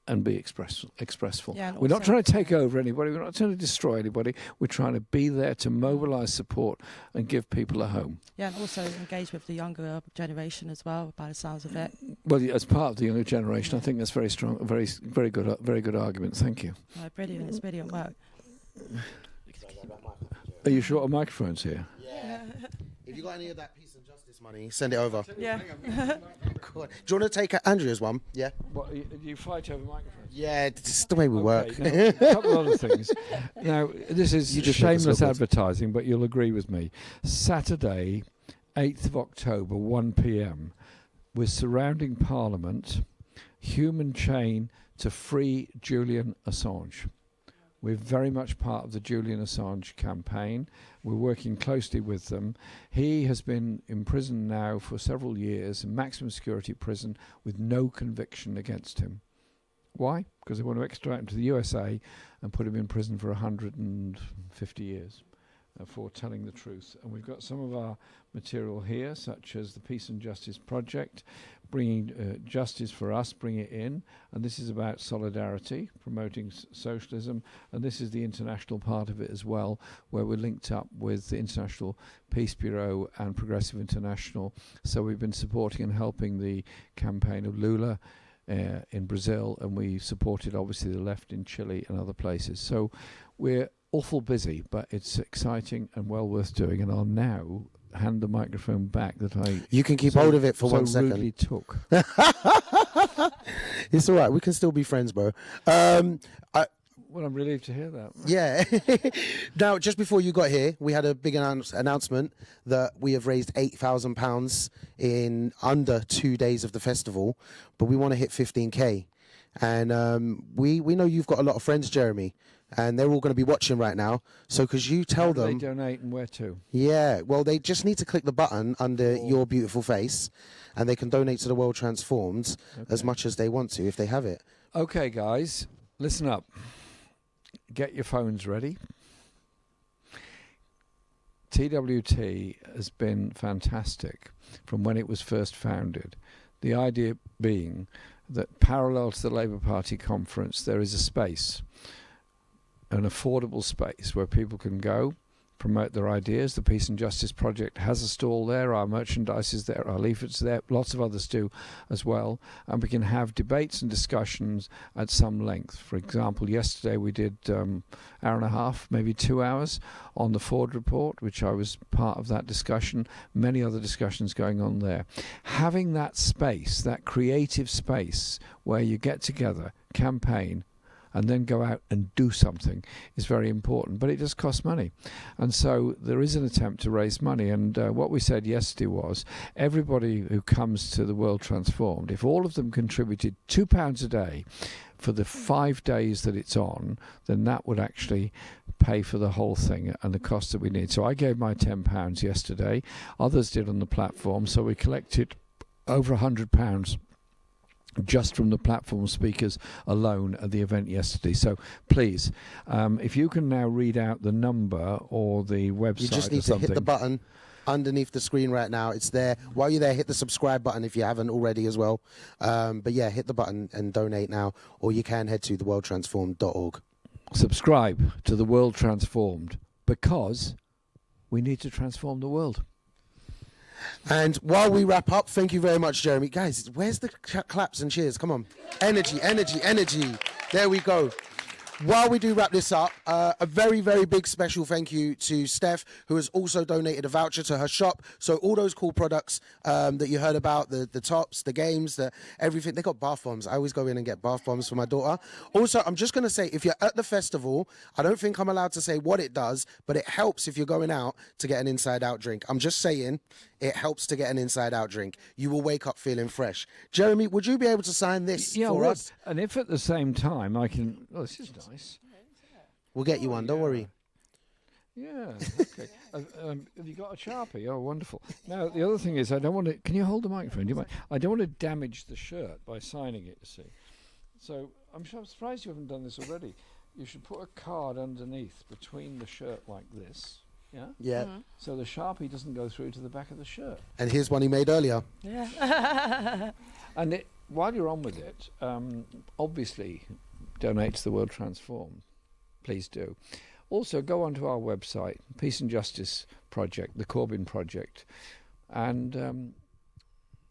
and be expressful. Yeah, we're not trying to take over anybody. We're not trying to destroy anybody. We're trying to be there to mobilise support and give people a home. Yeah, and also engage with the younger generation as well, by the sounds of it. Well, as part of the younger generation, I think that's very strong, very good argument. Thank you. Oh, brilliant! It's brilliant work. Are you short of microphones here? Yeah. If you got any of that peace and justice money, send it over. Yeah. Cool. Do you want to take Andrea's one? Yeah. What, you fight over microphones? Yeah, it's the way we work. Now, a couple of other things. Now, this is shameless advertising, but you'll agree with me. Saturday, 8th of October, 1 p.m, we're surrounding Parliament, human chain to free Julian Assange. We're very much part of the Julian Assange campaign. We're working closely with them. He has been in prison now for several years, in maximum security prison, with no conviction against him. Why? Because they want to extradite him to the USA and put him in prison for 150 years for telling the truth. And we've got some of our material here, such as the Peace and Justice Project, bringing justice for us, bring it in. And this is about solidarity, promoting socialism. And this is the international part of it as well, where we're linked up with the International Peace Bureau and Progressive International. So we've been supporting and helping the campaign of Lula in Brazil, and we supported obviously the left in Chile and other places. So we're awful busy, but it's exciting and well worth doing. And I'll now hand the microphone back that you can keep hold of it for 1 second. Rudely took. It's all right. We can still be friends, bro. Well, I'm relieved to hear that. Yeah. Now, just before you got here, we had a big announcement that we have raised £8,000 in under 2 days of the festival, but we want to hit 15K. And we know you've got a lot of friends, Jeremy, and they're all going to be watching right now. So could you tell them... They donate and where to? Yeah, well, they just need to click the button under your beautiful face, and they can donate to the World Transformed as much as they want to, if they have it. Okay, guys, listen up. Get your phones ready. TWT has been fantastic from when it was first founded. The idea being that parallel to the Labour Party conference, there is a space, an affordable space where people can go, promote their ideas. The Peace and Justice Project has a stall there. Our merchandise is there. Our leaflets are there. Lots of others do as well. And we can have debates and discussions at some length. For example, yesterday we did hour and a half, maybe 2 hours on the Ford report, which I was part of that discussion. Many other discussions going on there. Having that space, that creative space where you get together, campaign, and then go out and do something is very important. But it does cost money. And so there is an attempt to raise money. And what we said yesterday was everybody who comes to the World Transformed, if all of them contributed £2 a day for the 5 days that it's on, then that would actually pay for the whole thing and the cost that we need. So I gave my £10 yesterday. Others did on the platform. So we collected over £100 just from the platform speakers alone at the event yesterday. So please, if you can now read out the number or the website. You just need to hit the button underneath the screen right now. It's there. While you're there, hit the subscribe button if you haven't already as well. But yeah, hit the button and donate now, or you can head to theworldtransformed.org. Subscribe to The World Transformed, because we need to transform the world. And while we wrap up, thank you very much, Jeremy. Guys, where's the claps and cheers? Come on. Energy, energy, energy. There we go. While we do wrap this up, a very, very big special thank you to Steph, who has also donated a voucher to her shop. So all those cool products that you heard about, the tops, the games, everything. They got bath bombs. I always go in and get bath bombs for my daughter. Also, I'm just going to say, if you're at the festival, I don't think I'm allowed to say what it does, but it helps if you're going out to get an inside-out drink. I'm just saying it helps to get an inside-out drink. You will wake up feeling fresh. Jeremy, would you be able to sign this for us? And if at the same time I can... Oh, this is nice. We'll get you one, don't worry. Yeah, okay. Have you got a Sharpie? Oh, wonderful. Now, the other thing is, I don't want to... Can you hold the microphone? Do you mind? I don't want to damage the shirt by signing it, you see. So I'm surprised you haven't done this already. You should put a card underneath between the shirt like this. Yeah? Yeah. Mm-hmm. So the Sharpie doesn't go through to the back of the shirt. And here's one he made earlier. Yeah. And while you're on with it, obviously donate to the World Transformed. Please do. Also, go onto our website, Peace and Justice Project, the Corbyn Project, and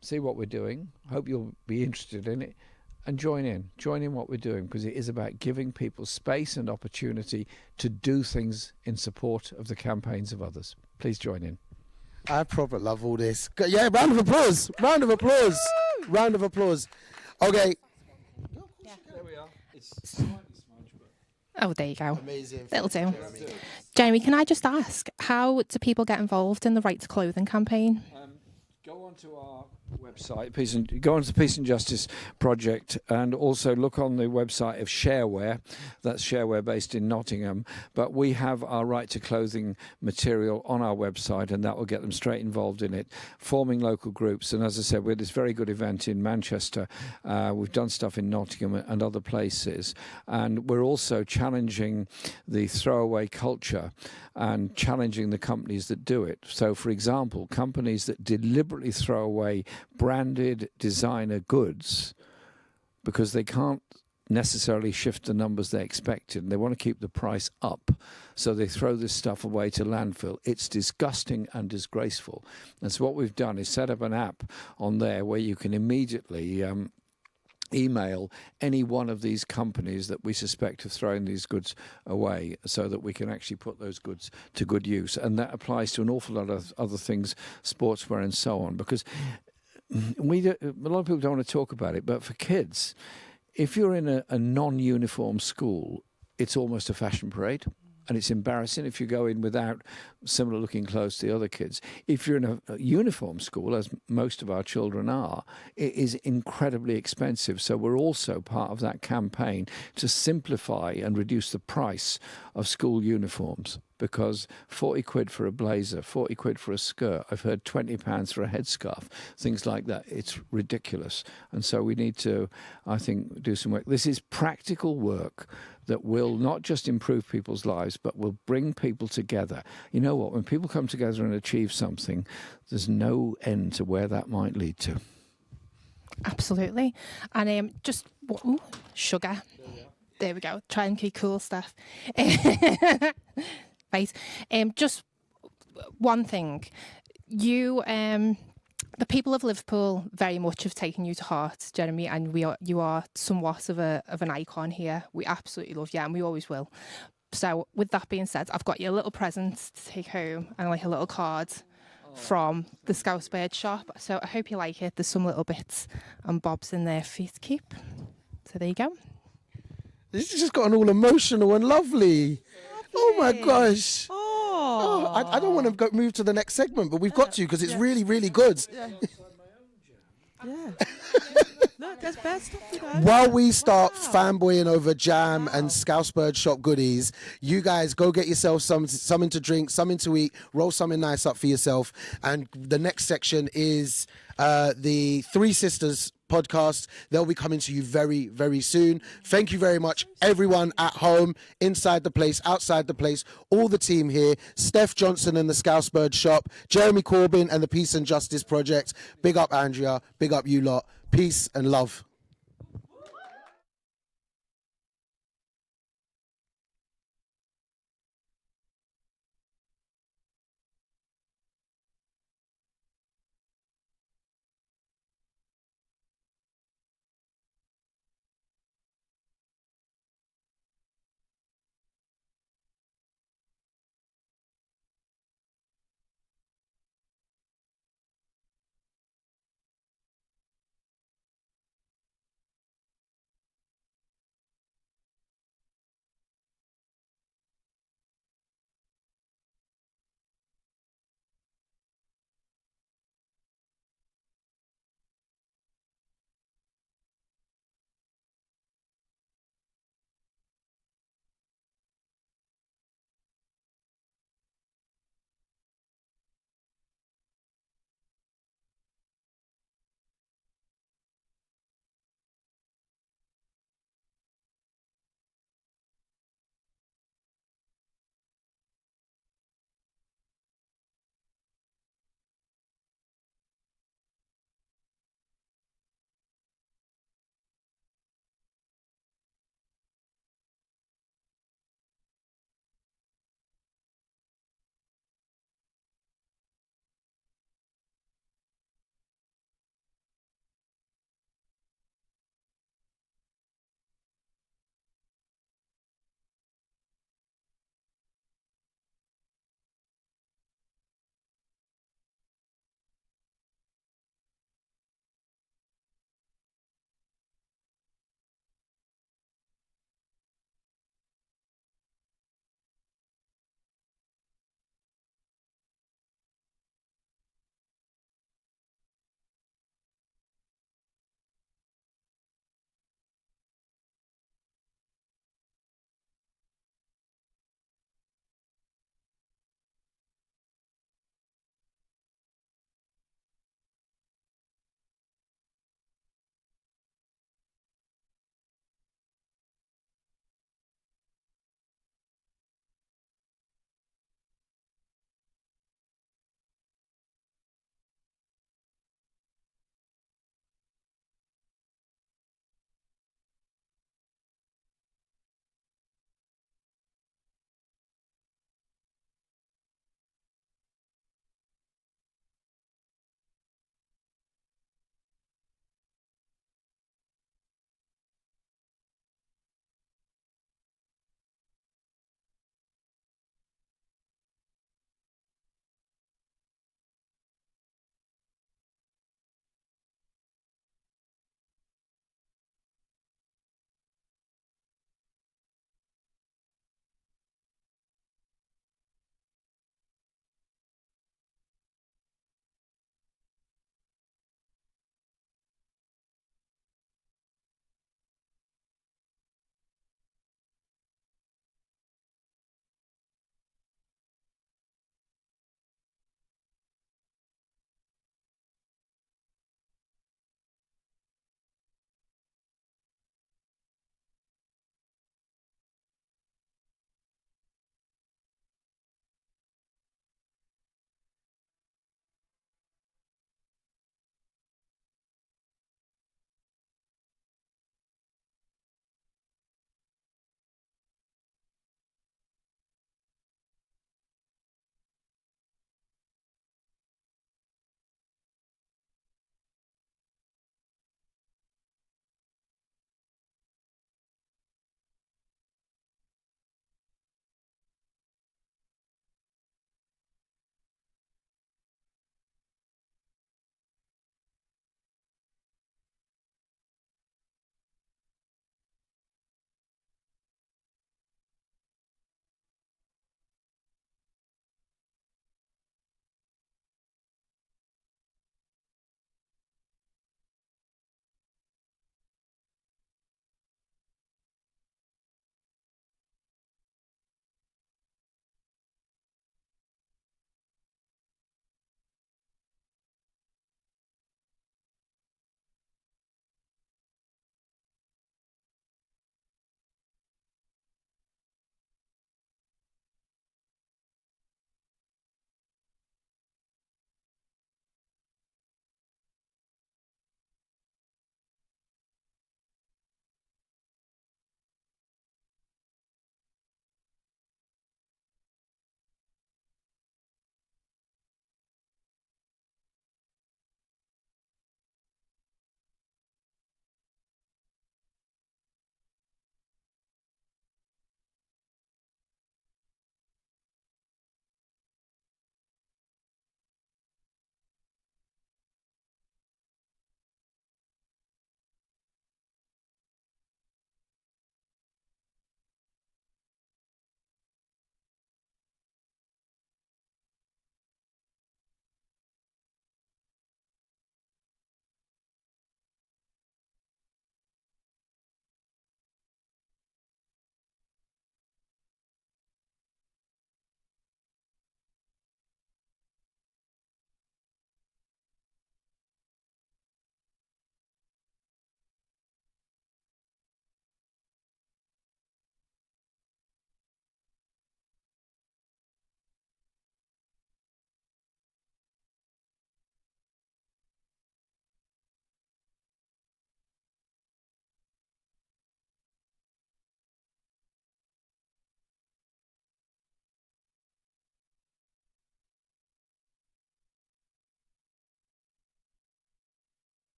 see what we're doing. Hope you'll be interested in it. And join in what we're doing, because it is about giving people space and opportunity to do things in support of the campaigns of others. Please join in. I probably love all this. Yeah, round of applause. Round of applause. Round of applause. Okay. There we are. It's slightly smudged, but... Oh, there you go. Amazing. It'll do. Jeremy, can I just ask, how do people get involved in the Right to Clothing campaign? Go onto our website, go onto the Peace and Justice Project, and also look on the website of Shareware. That's Shareware based in Nottingham. But we have our Right to Clothing material on our website, and that will get them straight involved in it, forming local groups. And as I said, we had this very good event in Manchester. We've done stuff in Nottingham and other places. And we're also challenging the throwaway culture and challenging the companies that do it. So, for example, companies that deliberately throw away branded designer goods because they can't necessarily shift the numbers they expected, and they want to keep the price up, so they throw this stuff away to landfill. It's disgusting and disgraceful. And so what we've done is set up an app on there where you can immediately email any one of these companies that we suspect of throwing these goods away, so that we can actually put those goods to good use. And that applies to an awful lot of other things, sportswear and so on, because a lot of people don't want to talk about it, but for kids, if you're in a non-uniform school, it's almost a fashion parade. And it's embarrassing if you go in without similar looking clothes to the other kids. If you're in a uniform school, as most of our children are, it is incredibly expensive. So we're also part of that campaign to simplify and reduce the price of school uniforms, because 40 quid for a blazer, 40 quid for a skirt, I've heard £20 for a headscarf, things like that. It's ridiculous. And so we need to, I think, do some work. This is practical work that will not just improve people's lives, but will bring people together. You know what? When people come together and achieve something, there's no end to where that might lead to. Absolutely. And sugar. There we go. Try and keep cool stuff. debate. Just one thing, you the people of Liverpool very much have taken you to heart, Jeremy, and you are somewhat of an icon here. We absolutely love you, and we always will. So, with that being said, I've got you a little present to take home and like a little card from the Scouse Bird shop. So I hope you like it. There's some little bits and bobs in there for you to keep. So there you go. This has just gotten all emotional and lovely. Oh my gosh. Oh, I don't want to move to the next segment, but we've got to because it's really, really good. Yeah. Look, there's bad stuff, you know. While we start fanboying over jam and Scouse Bird shop goodies, you guys go get yourself something to drink, something to eat, roll something nice up for yourself. And the next section is the Three Sisters podcast. They'll be coming to you very, very soon. Thank you very much, everyone at home, inside the place, outside the place, all the team here, Steph Johnson and the Scouse Bird shop, Jeremy Corbyn and the Peace and Justice Project. Big up Andrea, big up you lot. Peace and love.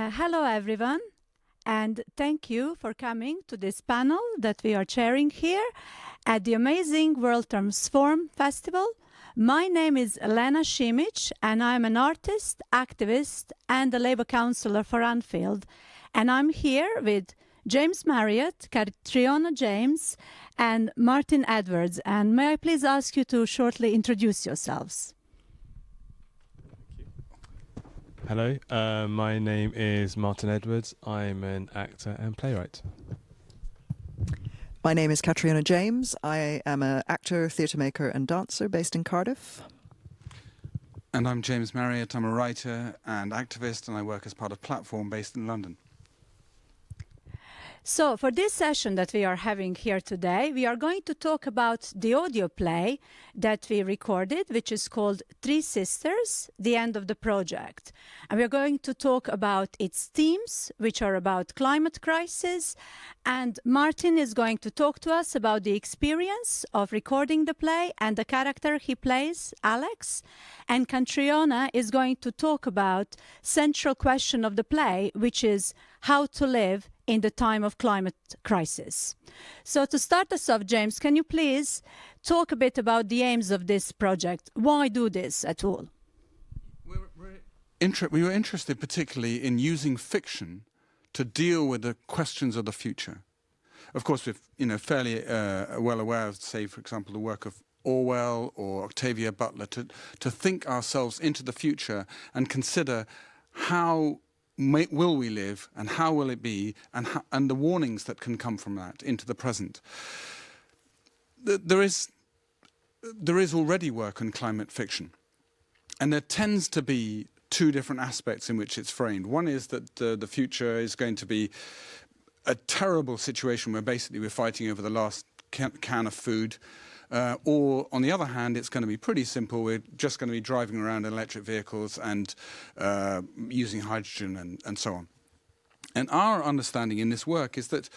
Hello, everyone, and thank you for coming to this panel that we are chairing here at the amazing World Transform Festival. My name is Elena Šimić, and I'm an artist, activist, and a Labour councillor for Anfield. And I'm here with James Marriott, Catriona James, and Martin Edwards. And may I please ask you to shortly introduce yourselves? Hello, my name is Martin Edwards. I'm an actor and playwright. My name is Catriona James. I am an actor, theatre maker and dancer based in Cardiff. And I'm James Marriott. I'm a writer and activist, and I work as part of Platform based in London. So for this session that we are having here today, we are going to talk about the audio play that we recorded, which is called Three Sisters, The End of the Project. And we're going to talk about its themes, which are about climate crisis. And Martin is going to talk to us about the experience of recording the play and the character he plays, Alex. And Catriona is going to talk about central question of the play, which is how to live in the time of climate crisis. So to start us off, James, can you please talk a bit about the aims of this project? Why do this at all? We were interested particularly in using fiction to deal with the questions of the future. Of course, we're fairly well aware of, say, for example, the work of Orwell or Octavia Butler, to think ourselves into the future and consider how will we live, and how will it be, and the warnings that can come from that into the present. There is already work on climate fiction, and there tends to be two different aspects in which it's framed. One is that the future is going to be a terrible situation where basically we're fighting over the last can of food. Or, on the other hand, it's going to be pretty simple. We're just going to be driving around in electric vehicles and using hydrogen and so on. And our understanding in this work is that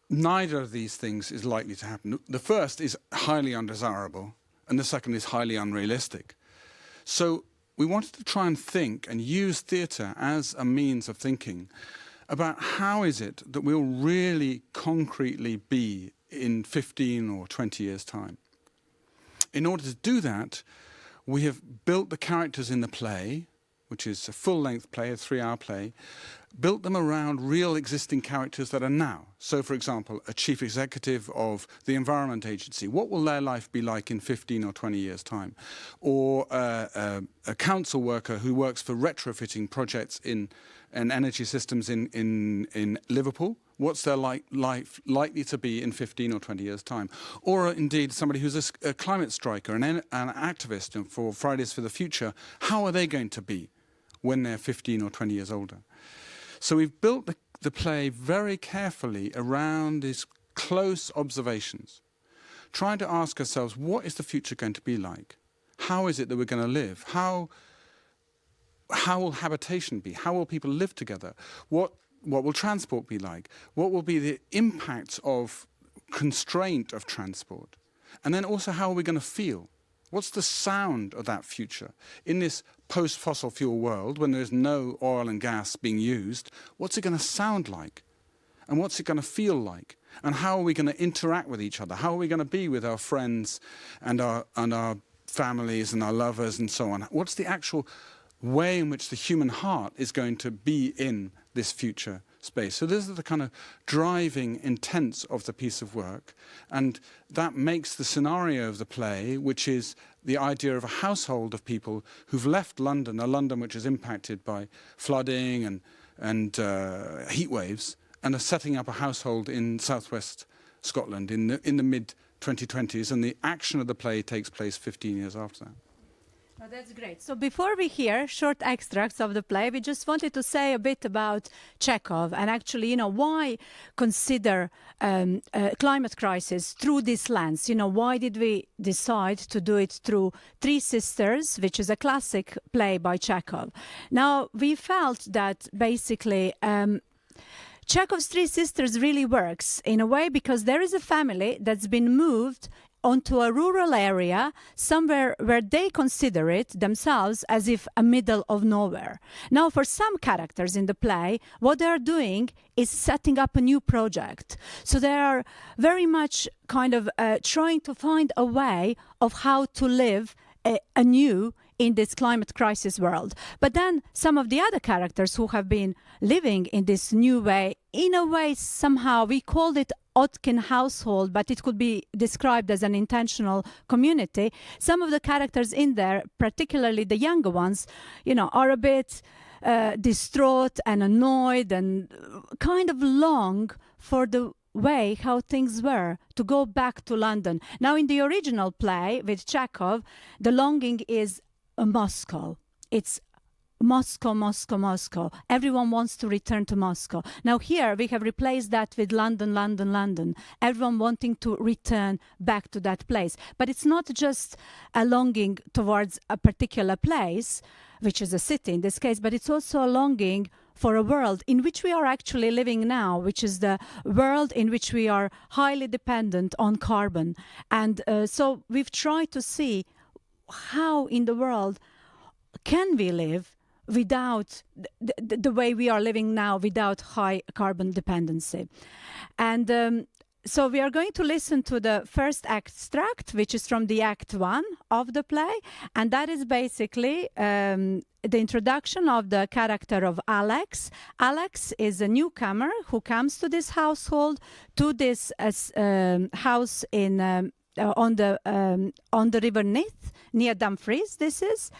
neither of these things is likely to happen. The first is highly undesirable, and the second is highly unrealistic. So we wanted to try and think and use theatre as a means of thinking about how is it that we'll really concretely be in 15 or 20 years' time. In order to do that, we have built the characters in the play, which is a full-length play, a 3-hour play, built them around real existing characters that are now. So, for example, a chief executive of the Environment Agency. What will their life be like in 15 or 20 years' time? Or a council worker who works for retrofitting projects in energy systems in Liverpool. What's their life likely to be in 15 or 20 years' time? Or indeed somebody who's a climate striker, an activist for Fridays for the Future. How are they going to be when they're 15 or 20 years older? So we've built the play very carefully around these close observations, trying to ask ourselves, what is the future going to be like? How is it that we're going to live? How will habitation be? How will people live together? What will transport be like? What will be the impacts of constraint of transport? And then also, how are we going to feel? What's the sound of that future? In this post-fossil fuel world, when there's no oil and gas being used, what's it going to sound like? And what's it going to feel like? And how are we going to interact with each other? How are we going to be with our friends and our families and our lovers and so on? What's the actual way in which the human heart is going to be in this future space? So those are the kind of driving intents of the piece of work, and that makes the scenario of the play, which is the idea of a household of people who've left London, a London which is impacted by flooding and heat waves, and are setting up a household in southwest Scotland in the mid-2020s, and the action of the play takes place 15 years after that. Oh, that's great. So before we hear short extracts of the play, we just wanted to say a bit about Chekhov and actually, why consider climate crisis through this lens? Why did we decide to do it through Three Sisters, which is a classic play by Chekhov? Now, we felt that basically Chekhov's Three Sisters really works in a way because there is a family that's been moved onto a rural area, somewhere where they consider it themselves as if a middle of nowhere. Now, for some characters in the play, what they are doing is setting up a new project. So they are very much kind of trying to find a way of how to live anew in this climate crisis world. But then some of the other characters who have been living in this new way, in a way, somehow we called it Otkin household, but it could be described as an intentional community. Some of the characters in there, particularly the younger ones, you know, are a bit distraught and annoyed and kind of long for the way how things were, to go back to London. Now, in the original play with Chekhov, the longing is Moscow. It's Moscow, Moscow, Moscow. Everyone wants to return to Moscow. Now here we have replaced that with London, London, London. Everyone wanting to return back to that place. But it's not just a longing towards a particular place, which is a city in this case, but it's also a longing for a world in which we are actually living now, which is the world in which we are highly dependent on carbon. And so we've tried to see how in the world can we live without the way we are living now, without high carbon dependency. And so we are going to listen to the first extract, which is from the Act 1 of the play, and that is basically the introduction of the character of Alex. Alex is a newcomer who comes to this household, to this house in on the River Nith, near Dumfries, this is.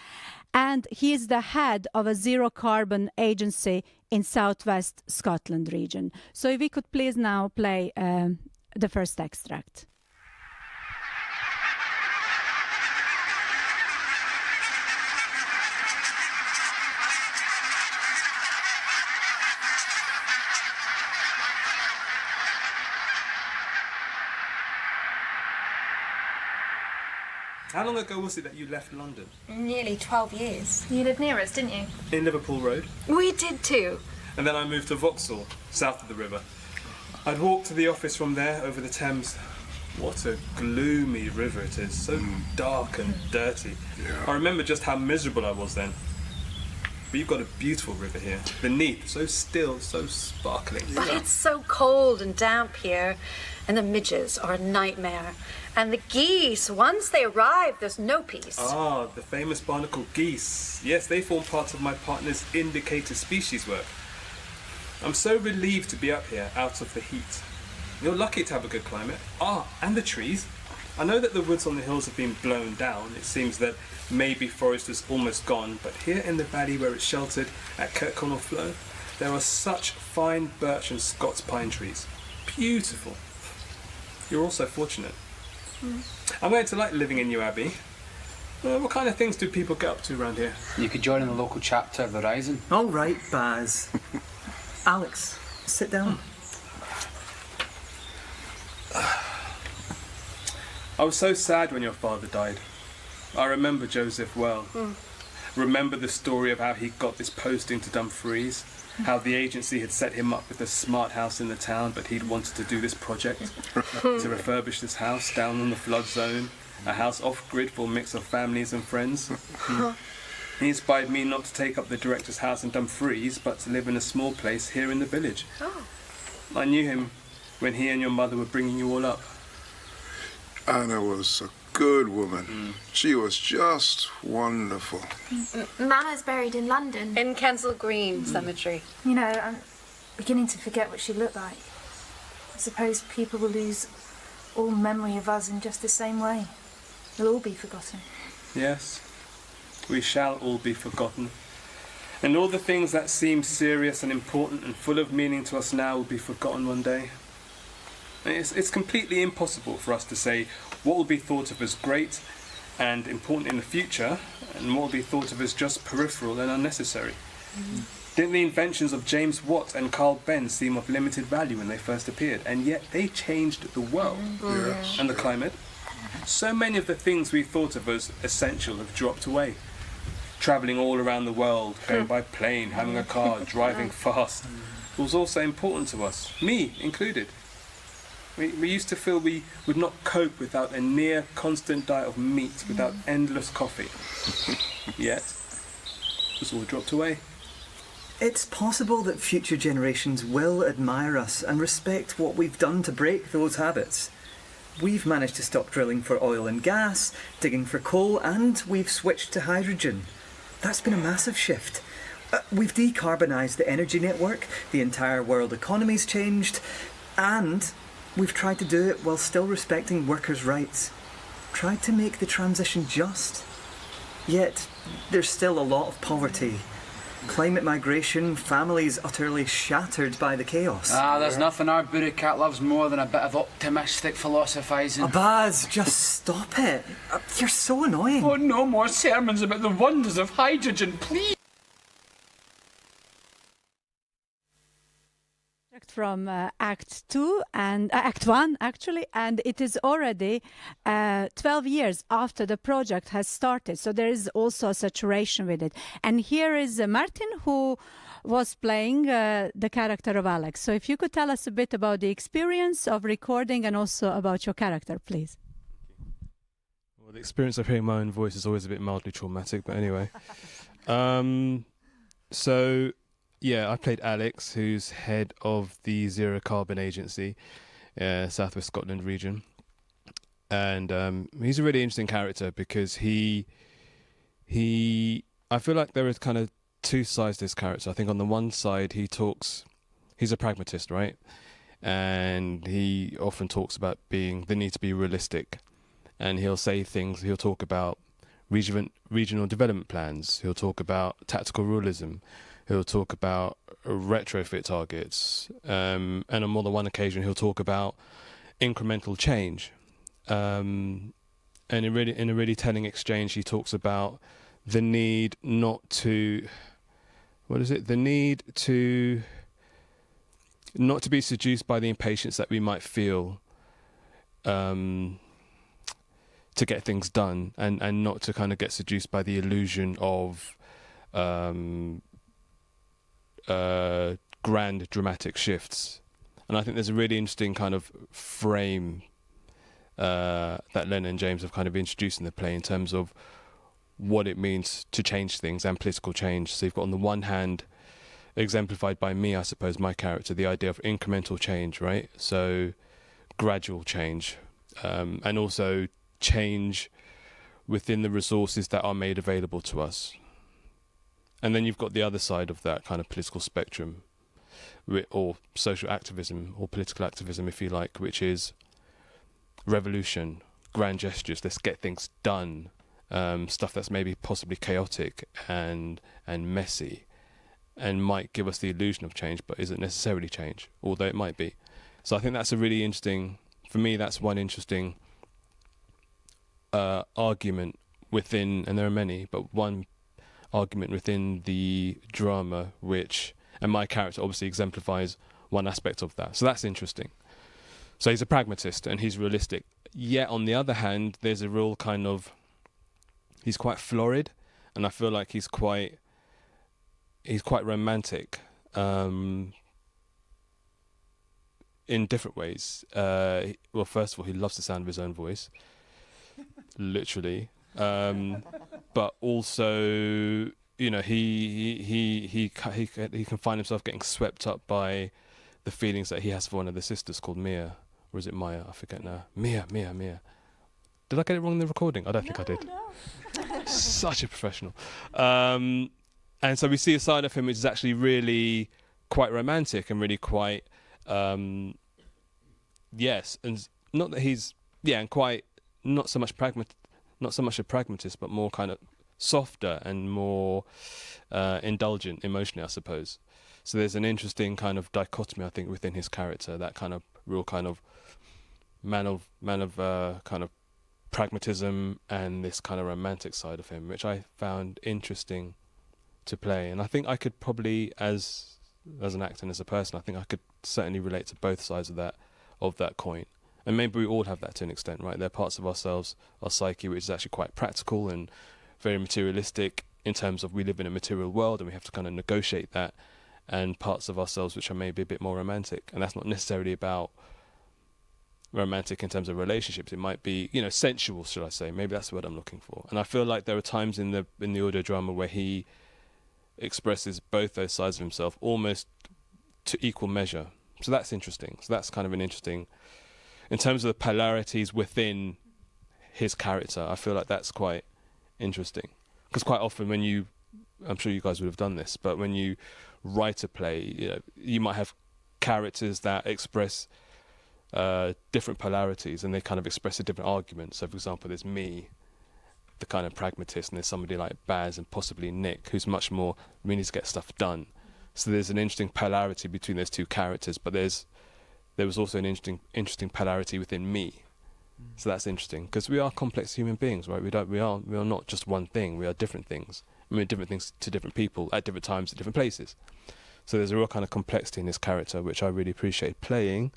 And he is the head of a zero carbon agency in southwest Scotland region. So if we could please now play the first extract. How long ago was it that you left London? Nearly 12 years. You lived near us, didn't you? In Liverpool Road. We did too. And then I moved to Vauxhall, south of the river. I'd walk to the office from there over the Thames. What a gloomy river it is, so dark and dirty. Yeah. I remember just how miserable I was then. But you've got a beautiful river here. The Neath, so still, so sparkling. But it's so cold and damp here, and the midges are a nightmare. And the geese, once they arrive, there's no peace. Ah, the famous barnacle geese. Yes, they form part of my partner's indicator species work. I'm so relieved to be up here, out of the heat. You're lucky to have a good climate. Ah, and the trees. I know that the woods on the hills have been blown down. It seems that maybe forest is almost gone, but here in the valley where it's sheltered at Kirkconnell Flow, there are such fine birch and Scots pine trees. Beautiful. You're also fortunate. I'm going to like living in New Abbey. What kind of things do people get up to around here? You could join in the local chapter of Organising. All right, Baz. Alex, sit down. I was so sad when your father died. I remember Joseph well. Remember the story of how he got this posting to Dumfries, how the agency had set him up with a smart house in the town, but he'd wanted to do this project, to refurbish this house down on the flood zone, a house off-grid for a mix of families and friends. He inspired me not to take up the director's house in Dumfries, but to live in a small place here in the village. I knew him when he and your mother were bringing you all up. Anna was a good woman. She was just wonderful. Mama's buried in London. In Kensal Green Cemetery. You know, I'm beginning to forget what she looked like. I suppose people will lose all memory of us in just the same way. We'll all be forgotten. Yes, we shall all be forgotten. And all the things that seem serious and important and full of meaning to us now will be forgotten one day. It's completely impossible for us to say what will be thought of as great and important in the future and what will be thought of as just peripheral and unnecessary. Didn't the inventions of James Watt and Carl Benz seem of limited value when they first appeared? And yet they changed the world and the climate. So many of the things we thought of as essential have dropped away. Travelling all around the world, going by plane, having a car, driving fast, was also important to us, me included. We used to feel we would not cope without a near constant diet of meat, without endless coffee. Yet, it's all dropped away. It's possible that future generations will admire us and respect what we've done to break those habits. We've managed to stop drilling for oil and gas, digging for coal, and we've switched to hydrogen. That's been a massive shift. We've decarbonised the energy network, the entire world economy's changed, and we've tried to do it while still respecting workers' rights. Tried to make the transition just. Yet, there's still a lot of poverty. Climate migration, families utterly shattered by the chaos. There's nothing our bureaucrat loves more than a bit of optimistic philosophising. Baz, just stop it. You're so annoying. Oh, no more sermons about the wonders of hydrogen, please. From Act 2 and Act 1 actually, and it is already 12 years after the project has started, so there is also a saturation with it. And here is Martin, who was playing the character of Alex. So if you could tell us a bit about the experience of recording and also about your character, please. Well, the experience of hearing my own voice is always a bit mildly traumatic, but anyway. So yeah, I played Alex, who's head of the Zero Carbon Agency, Southwest Scotland region. And he's a really interesting character because I feel like there is kind of two sides to this character. I think on the one side, he's a pragmatist, right? And he often talks about the need to be realistic. And he'll say things, he'll talk about regional development plans, he'll talk about tactical realism, he'll talk about retrofit targets, and on more than one occasion he'll talk about incremental change. And in a really telling exchange, he talks about the need not to be seduced by the impatience that we might feel to get things done, and not to kind of get seduced by the illusion of grand dramatic shifts. And I think there's a really interesting kind of frame that Lynne and James have kind of introduced in the play in terms of what it means to change things and political change. So you've got on the one hand, exemplified by me, I suppose, my character, the idea of incremental change, right? So gradual change, and also change within the resources that are made available to us. And then you've got the other side of that kind of political spectrum, or social activism, or political activism, if you like, which is revolution, grand gestures, let's get things done, stuff that's maybe possibly chaotic and messy, and might give us the illusion of change, but isn't necessarily change, although it might be. So I think that's a really interesting, for me, that's one interesting argument within, and there are many, but one argument within the drama and my character obviously exemplifies one aspect of that. So that's interesting. So he's a pragmatist and he's realistic. Yet on the other hand, there's a real kind of, he's quite florid, and I feel like he's quite romantic in different ways. Well, first of all, he loves the sound of his own voice, literally. But also, he can find himself getting swept up by the feelings that he has for one of the sisters called Mia, or is it Maya? I forget now. Mia. Did I get it wrong in the recording? I don't think I did. No. Such a professional. And so we see a side of him which is actually really quite romantic and really quite, yes, and not that he's, and quite not so much a pragmatist, but more kind of softer and more indulgent emotionally, I suppose. So there's an interesting kind of dichotomy, I think, within his character, that kind of real kind of man of kind of pragmatism and this kind of romantic side of him, which I found interesting to play. And I think I could probably, as an actor and as a person, I think I could certainly relate to both sides of that coin. And maybe we all have that to an extent, right? There are parts of ourselves, our psyche, which is actually quite practical and very materialistic in terms of we live in a material world and we have to kind of negotiate that, and parts of ourselves which are maybe a bit more romantic. And that's not necessarily about romantic in terms of relationships. It might be, you know, sensual, should I say? Maybe that's the word I'm looking for. And I feel like there are times in the audio drama where he expresses both those sides of himself almost to equal measure. So that's interesting. So that's kind of an interesting, in terms of the polarities within his character, I feel like that's quite interesting. Because quite often when you, I'm sure you guys would have done this, but when you write a play, you know, you might have characters that express different polarities, and they kind of express a different argument. So for example, there's me, the kind of pragmatist, and there's somebody like Baz and possibly Nick, who's much more, we need to get stuff done. So there's an interesting polarity between those two characters, but there was also an interesting polarity within me. So that's interesting, because we are complex human beings, right? We are not just one thing. We are different things. I mean, different things to different people at different times at different places. So there's a real kind of complexity in this character, which I really appreciate playing.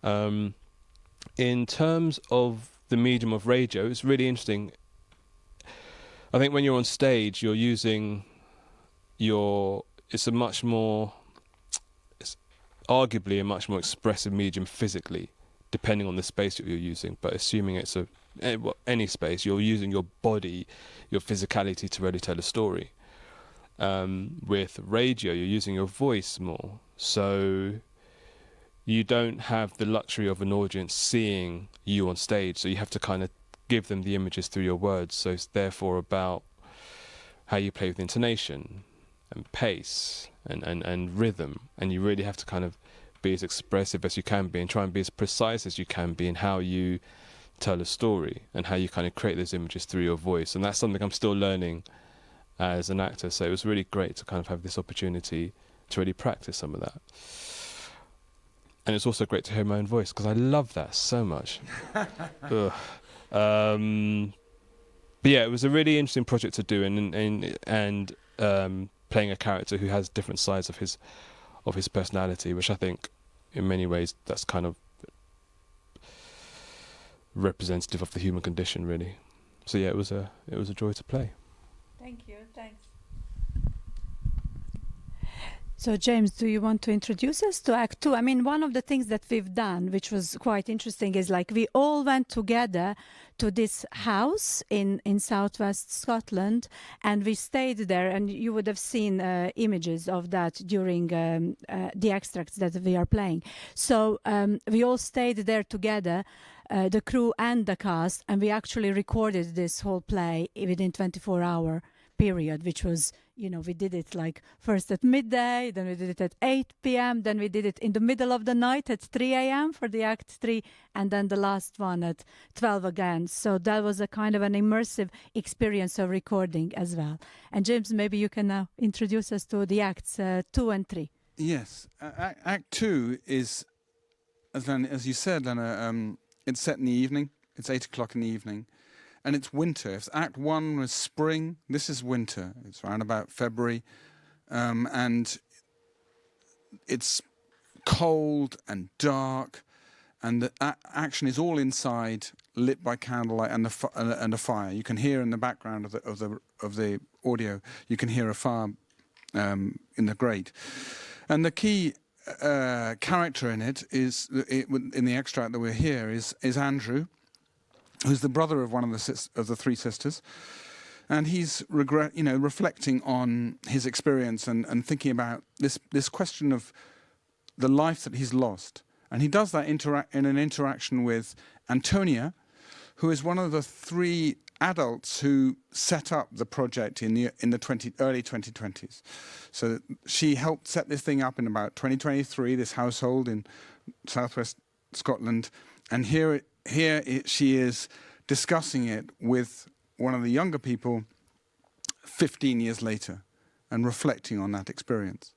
In terms of the medium of radio, it's really interesting. I think when you're on stage, you're using it's arguably a much more expressive medium physically, depending on the space that you're using. But assuming it's any space, you're using your body, your physicality to really tell a story. With radio, you're using your voice more. So you don't have the luxury of an audience seeing you on stage. So you have to kind of give them the images through your words. So it's therefore about how you play with intonation and pace and rhythm. And you really have to kind of be as expressive as you can be and try and be as precise as you can be in how you tell a story and how you kind of create those images through your voice. And that's something I'm still learning as an actor. So it was really great to kind of have this opportunity to really practice some of that. And it's also great to hear my own voice, because I love that so much. But yeah, it was a really interesting project to do, and playing a character who has different sides of his personality, which I think in many ways that's kind of representative of the human condition, really. So yeah, it was a joy to play. Thank you. Thanks. So James, do you want to introduce us to Act 2? I mean, one of the things that we've done, which was quite interesting, is like we all went together to this house in southwest Scotland, and we stayed there, and you would have seen images of that during the extracts that we are playing. So we all stayed there together, the crew and the cast, and we actually recorded this whole play within 24-hour period, which was, you know, we did it like first at midday, then we did it at 8 p.m., then we did it in the middle of the night at 3 a.m. for the Act 3, and then the last one at 12 again. So that was a kind of an immersive experience of recording as well. And James, maybe you can now introduce us to the Acts 2 and 3. Yes. Act 2 is, as you said, Lena, it's set in the evening. It's 8 o'clock in the evening. And it's winter. If Act 1 was spring, this is winter. It's around about February. And it's cold and dark. And the action is all inside, lit by candlelight and a fire. You can hear in the background of the audio, you can hear a fire in the grate. And the key character in it is, in the extract that we're here, is Andrew, who's the brother of one of the three sisters, and he's reflecting on his experience and thinking about this question of the life that he's lost. And he does that in an interaction with Antonia, who is one of the three adults who set up the project in the early 2020s. So she helped set this thing up in about 2023, this household in southwest Scotland, and here she is discussing it with one of the younger people 15 years later and reflecting on that experience.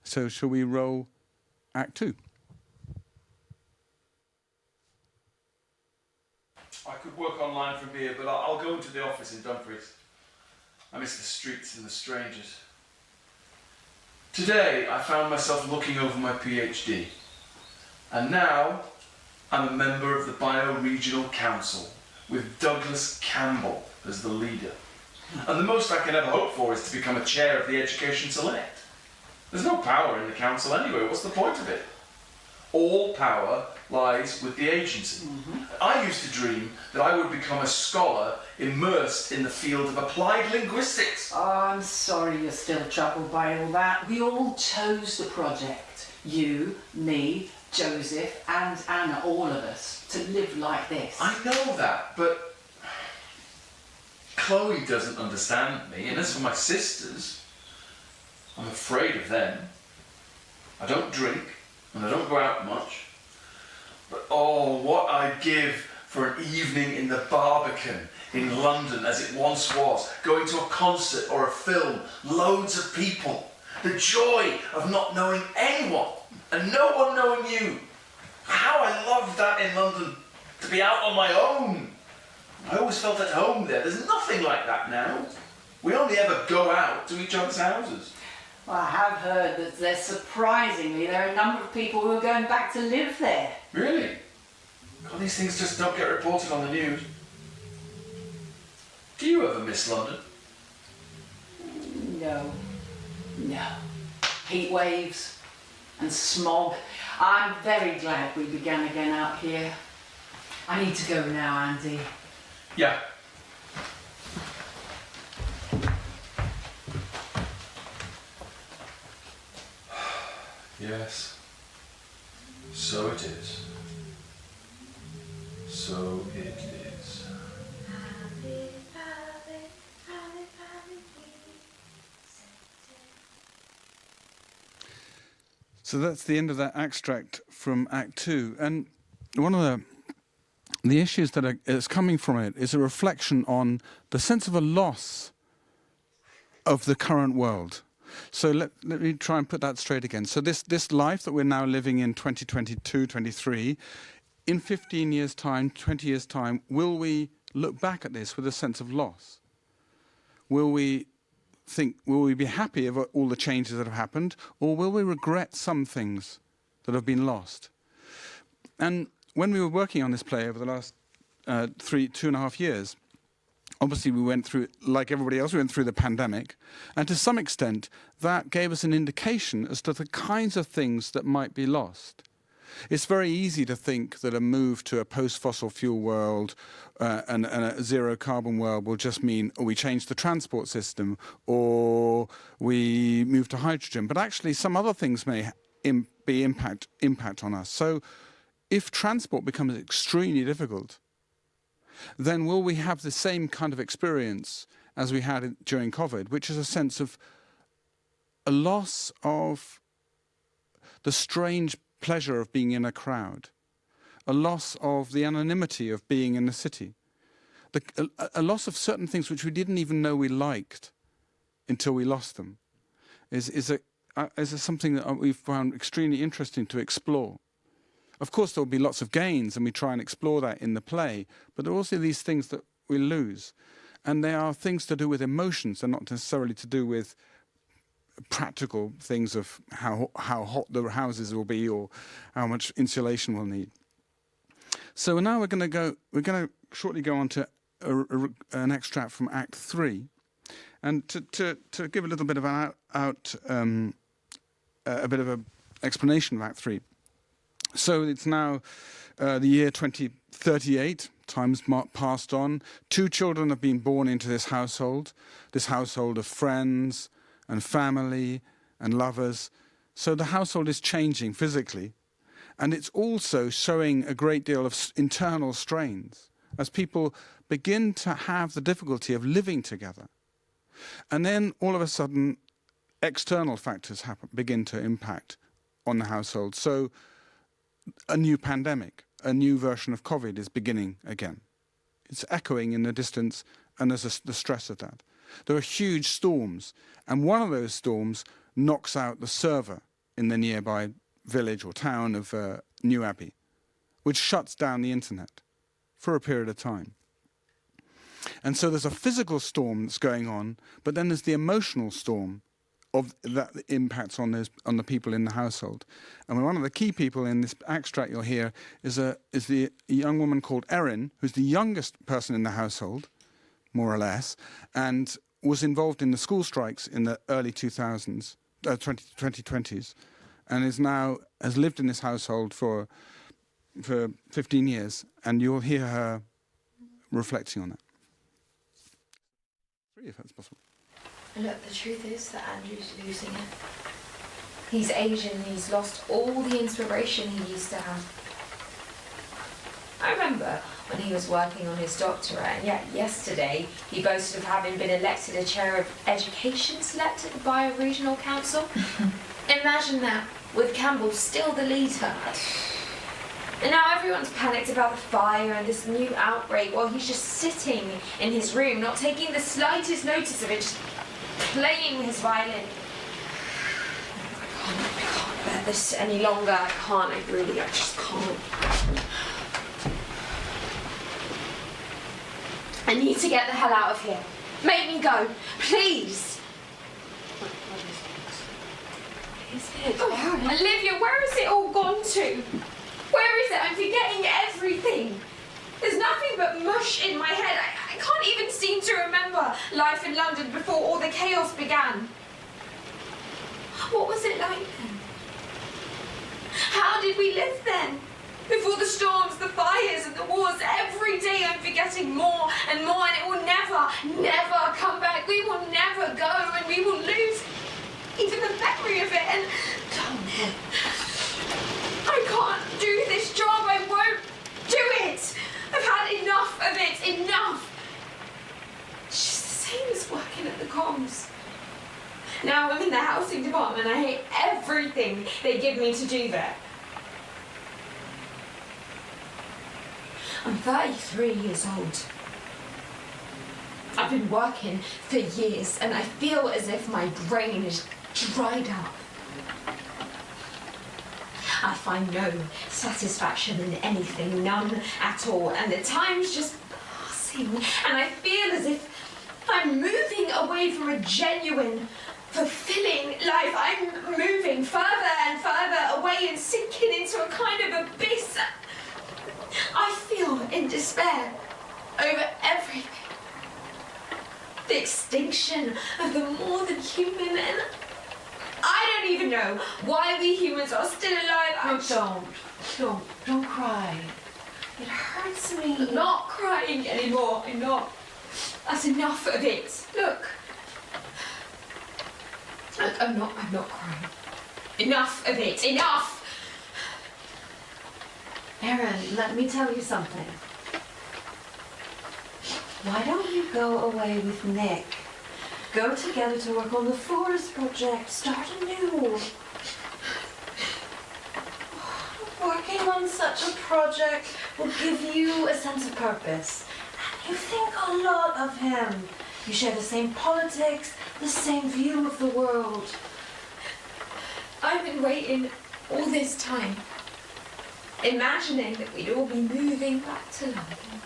So shall we roll Act 2? I could work online from here, but I'll go into the office in Dumfries. I miss the streets and the strangers. Today I found myself looking over my PhD, and now I'm a member of the Bioregional Council, with Douglas Campbell as the leader. And the most I can ever hope for is to become a chair of the Education Select. There's no power in the council anyway, what's the point of it? All power lies with the agency. I used to dream that I would become a scholar immersed in the field of applied linguistics. Oh, I'm sorry you're still troubled by all that. We all chose the project. You, me, Joseph and Anna, all of us, to live like this. I know that, but Chloe doesn't understand me, and as for my sisters, I'm afraid of them. I don't drink, and I don't go out much. But oh, what I'd give for an evening in the Barbican in London as it once was, going to a concert or a film, loads of people, the joy of not knowing anyone and no one knowing you. How I loved that in London, to be out on my own. I always felt at home there. There's nothing like that now. We only ever go out to each other's houses. Well, I have heard that there are a number of people who are going back to live there. Really? God, these things just don't get reported on the news. Do you ever miss London? No. Heat waves and smog. I'm very glad we began again out here. I need to go now, Andy. Yeah. Yes. So it is. So it is. So that's the end of that extract from Act 2. And one of the issues that is coming from it is a reflection on the sense of a loss of the current world. So let me try and put that straight again. So this life that we're now living in 2022, 23, in 15 years' time, 20 years' time, will we look back at this with a sense of loss? Will we be happy about all the changes that have happened, or will we regret some things that have been lost? And when we were working on this play over the last 2.5 years, obviously we went through, like everybody else, we went through the pandemic, and to some extent that gave us an indication as to the kinds of things that might be lost. It's very easy to think that a move to a post-fossil fuel world and a zero-carbon world will just mean we change the transport system or we move to hydrogen. But actually, some other things may be impact on us. So if transport becomes extremely difficult, then will we have the same kind of experience as we had during COVID, which is a sense of a loss of the strange pleasure of being in a crowd, a loss of the anonymity of being in the city, a loss of certain things which we didn't even know we liked until we lost them, is something that we've found extremely interesting to explore. Of course, there will be lots of gains, and we try and explore that in the play, but there are also these things that we lose, and they are things to do with emotions. They're not necessarily to do with practical things of how hot the houses will be or how much insulation we'll need. So now we're going to shortly go on to an extract from Act 3, and to give a little bit of a bit of an explanation of Act 3. So it's now the year 2038. Time's passed on. 2 children have been born into this household of friends and family and lovers. So the household is changing physically, and it's also showing a great deal of internal strains as people begin to have the difficulty of living together. And then all of a sudden, external factors begin to impact on the household. So a new pandemic, a new version of COVID is beginning again. It's echoing in the distance, and there's the stress of that. There are huge storms, and one of those storms knocks out the server in the nearby village or town of New Abbey, which shuts down the internet for a period of time. And so there's a physical storm that's going on, but then there's the emotional storm of that impacts on the people in the household. And one of the key people in this extract you'll hear is the young woman called Erin, who's the youngest person in the household, more or less, and was involved in the school strikes in the early 2020s, and has lived in this household for 15 years, and you'll hear her reflecting on that. If that's possible. Look, the truth is that Andrew's losing it. He's Asian, he's lost all the inspiration he used to have. I remember when he was working on his doctorate, and yet yesterday he boasted of having been elected a chair of education select at the Bioregional Council. Imagine that, with Campbell still the leader. And now everyone's panicked about the fire and this new outbreak while he's just sitting in his room, not taking the slightest notice of it, just playing his violin. I can't bear this any longer. I just can't. I need to get the hell out of here. Make me go, please. What is it? Oh, Olivia, where has it all gone to? Where is it? I'm forgetting everything. There's nothing but mush in my head. I can't even seem to remember life in London before all the chaos began. What was it like then? How did we live then? Before the storms, the fires and the wars, every day I'm forgetting more and more, and it will never, never come back. We will never go, and we will lose even the memory of it. And I can't do this job. I won't do it. I've had enough of it. Enough. It's just the same as working at the comms. Now I'm in the housing department. I hate everything they give me to do there. I'm 33 years old. I've been working for years, and I feel as if my brain is dried up. I find no satisfaction in anything, none at all, and the time's just passing, and I feel as if I'm moving away from a genuine, fulfilling life. I'm moving further and further away and sinking into a kind of abyss. I feel in despair over everything. The extinction of the more than human, and I don't even know why we humans are still alive. No, don't cry. It hurts me. I'm not crying anymore. I'm not. That's enough of it. Look. I'm not crying. Enough of it. Enough. Erin, let me tell you something. Why don't you go away with Nick? Go together to work on the forest project. Start anew. Working on such a project will give you a sense of purpose. And you think a lot of him. You share the same politics, the same view of the world. I've been waiting all this time, imagining that we'd all be moving back to London,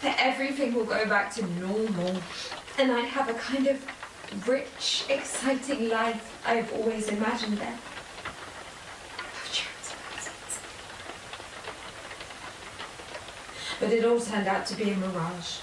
that everything will go back to normal, and I'd have a kind of rich, exciting life I've always imagined then. But it all turned out to be a mirage.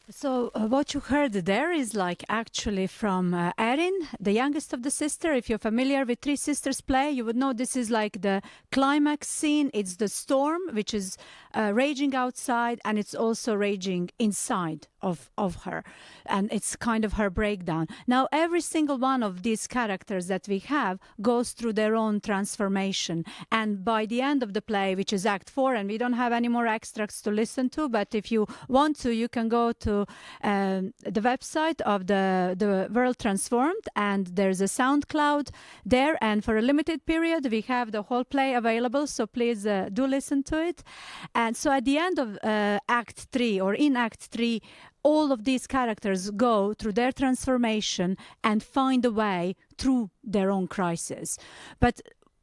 So what you heard there is like actually from Erin, the youngest of the sister. If you're familiar with Three Sisters play, you would know this is like the climax scene. It's the storm, which is raging outside, and it's also raging inside of her. And it's kind of her breakdown. Now, every single one of these characters that we have goes through their own transformation. And by the end of the play, which is Act 4, and we don't have any more extracts to listen to, but if you want to, you can go to the website of the World Transformed, and there's a SoundCloud there, and for a limited period we have the whole play available, so please do listen to it. And so at the end of Act 3, or in Act 3, all of these characters go through their transformation and find a way through their own crisis. But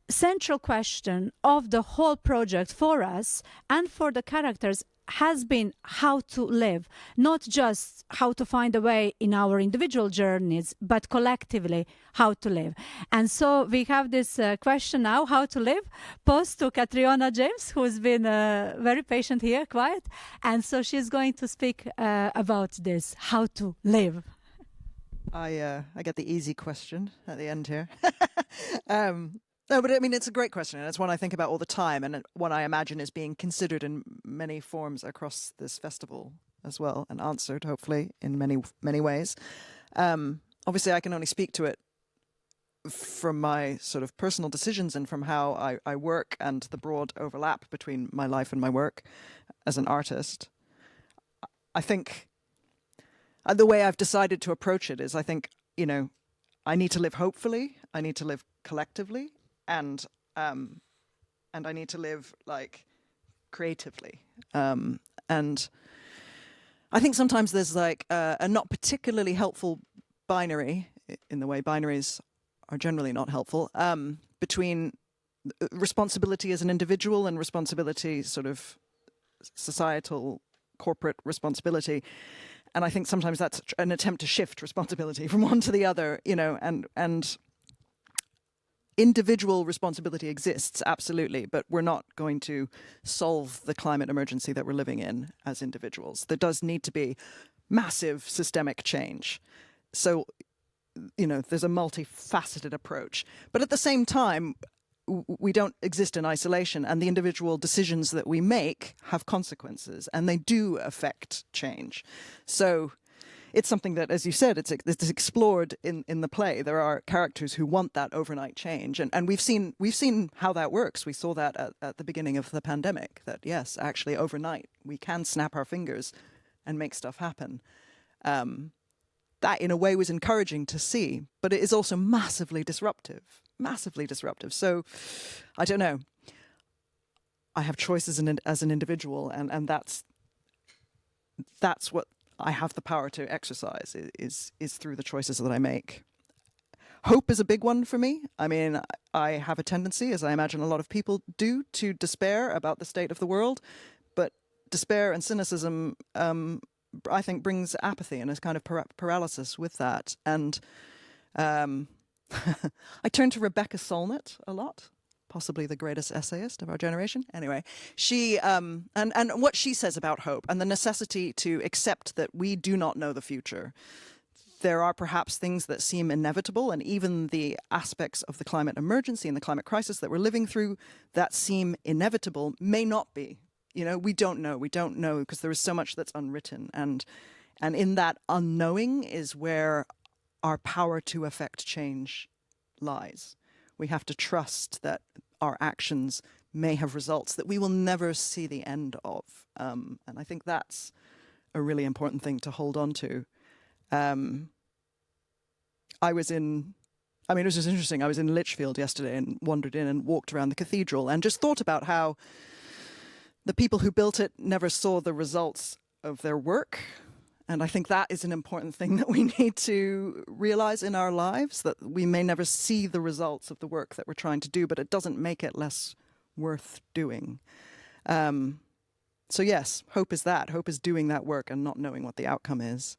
central question of the whole project for us and for the characters has been how to live, not just how to find a way in our individual journeys, but collectively how to live. And so we have this question now, how to live, posed to Catriona James, who's been very patient here, quiet. And so she's going to speak about this, how to live. I get the easy question at the end here. No, but I mean, it's a great question, and it's one I think about all the time, and one I imagine is being considered in many forms across this festival as well, and answered, hopefully, in many ways. Obviously, I can only speak to it from my sort of personal decisions and from how I work and the broad overlap between my life and my work as an artist. I think the way I've decided to approach it is, I think, you know, I need to live hopefully, I need to live collectively, and I need to live like creatively. And I think sometimes there's like a not particularly helpful binary, in the way binaries are generally not helpful, between responsibility as an individual and responsibility, sort of societal, corporate responsibility. And I think sometimes that's an attempt to shift responsibility from one to the other, you know, and individual responsibility exists, absolutely, but we're not going to solve the climate emergency that we're living in as individuals. There does need to be massive systemic change. So, you know, there's a multifaceted approach. But at the same time, we don't exist in isolation, and the individual decisions that we make have consequences, and they do affect change. So it's something that, as you said, it's explored in the play. There are characters who want that overnight change, and we've seen how that works. We saw that at the beginning of the pandemic, that yes, actually overnight we can snap our fingers and make stuff happen. That in a way was encouraging to see, but it is also massively disruptive. So I don't know. I have choices as an individual, and that's what I have the power to exercise, is through the choices that I make. Hope is a big one for me. I mean, I have a tendency, as I imagine a lot of people do, to despair about the state of the world, but despair and cynicism, I think, brings apathy and a kind of paralysis with that. And I turn to Rebecca Solnit a lot, possibly the greatest essayist of our generation. Anyway, she and what she says about hope and the necessity to accept that we do not know the future. There are perhaps things that seem inevitable, and even the aspects of the climate emergency and the climate crisis that we're living through that seem inevitable may not be. You know, we don't know because there is so much that's unwritten, and in that unknowing is where our power to affect change lies. We have to trust that our actions may have results that we will never see the end of. And I think that's a really important thing to hold on to. It was just interesting. I was in Lichfield yesterday and wandered in and walked around the cathedral and just thought about how the people who built it never saw the results of their work. And I think that is an important thing that we need to realize in our lives, that we may never see the results of the work that we're trying to do, but it doesn't make it less worth doing. So yes, hope is that. Hope is doing that work and not knowing what the outcome is.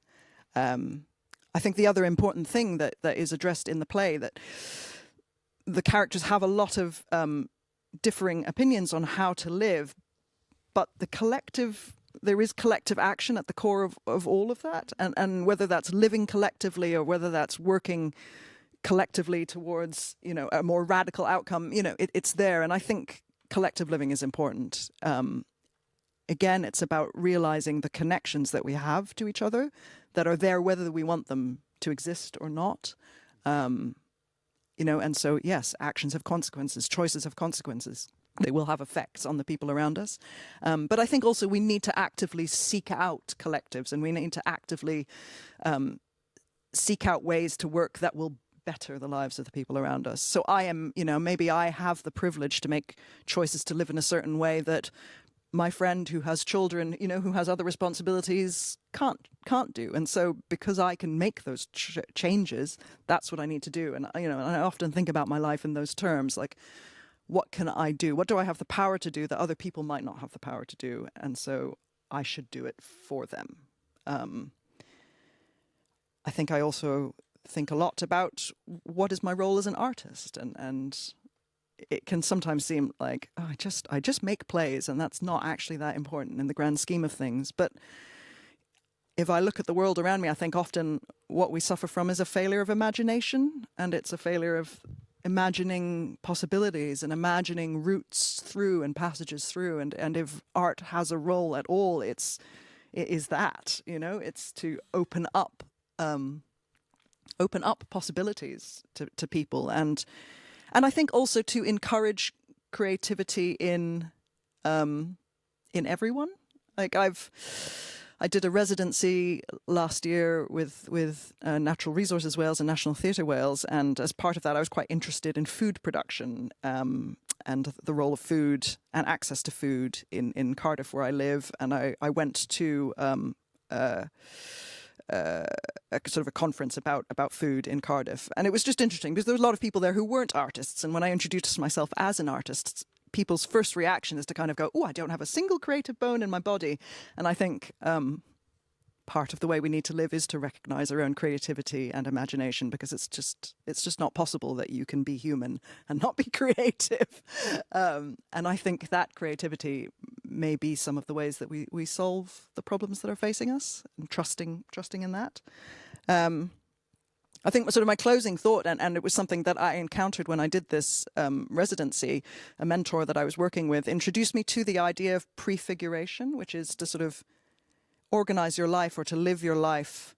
I think the other important thing that is addressed in the play, that the characters have a lot of differing opinions on how to live, but there is collective action at the core of all of that, and whether that's living collectively or whether that's working collectively towards, you know, a more radical outcome, you know, it's there. And I think collective living is important. Again, it's about realizing the connections that we have to each other that are there whether we want them to exist or not. You know, and so yes, actions have consequences, choices have consequences. They will have effects on the people around us. But I think also we need to actively seek out collectives, and we need to actively seek out ways to work that will better the lives of the people around us. So I am, you know, maybe I have the privilege to make choices to live in a certain way that my friend who has children, you know, who has other responsibilities can't do. And so because I can make those changes, that's what I need to do. And, you know, and I often think about my life in those terms, like, what can I do? What do I have the power to do that other people might not have the power to do? And so I should do it for them. I think I also think a lot about what is my role as an artist, and it can sometimes seem like, oh, I just make plays, and that's not actually that important in the grand scheme of things. But if I look at the world around me, I think often what we suffer from is a failure of imagination, and it's a failure of imagining possibilities and imagining routes through and passages through. And if art has a role at all, it is that, you know, it's to open up possibilities to people, and I think also to encourage creativity in everyone. Like I did a residency last year with Natural Resources Wales and National Theatre Wales, and as part of that I was quite interested in food production and the role of food and access to food in Cardiff, where I live. And I went to a sort of a conference about food in Cardiff, and it was just interesting because there was a lot of people there who weren't artists, and when I introduced myself as an artist, people's first reaction is to kind of go, oh, I don't have a single creative bone in my body. And I think part of the way we need to live is to recognize our own creativity and imagination, because it's just not possible that you can be human and not be creative. And I think that creativity may be some of the ways that we solve the problems that are facing us, and trusting in that. I think sort of my closing thought, and it was something that I encountered when I did this residency, a mentor that I was working with introduced me to the idea of prefiguration, which is to sort of organize your life or to live your life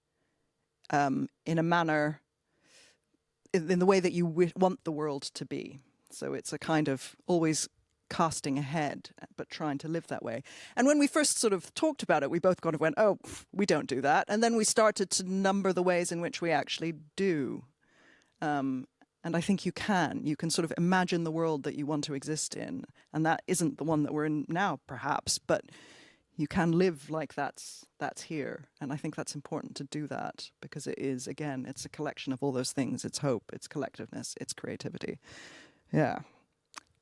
in a manner, in the way that you want the world to be. So it's a kind of always casting ahead, but trying to live that way. And when we first sort of talked about it, we both kind of went, oh, we don't do that. And then we started to number the ways in which we actually do. And I think you can sort of imagine the world that you want to exist in. And that isn't the one that we're in now, perhaps, but you can live like that's here. And I think that's important to do that, because it is, again, it's a collection of all those things. It's hope, it's collectiveness, it's creativity. Yeah.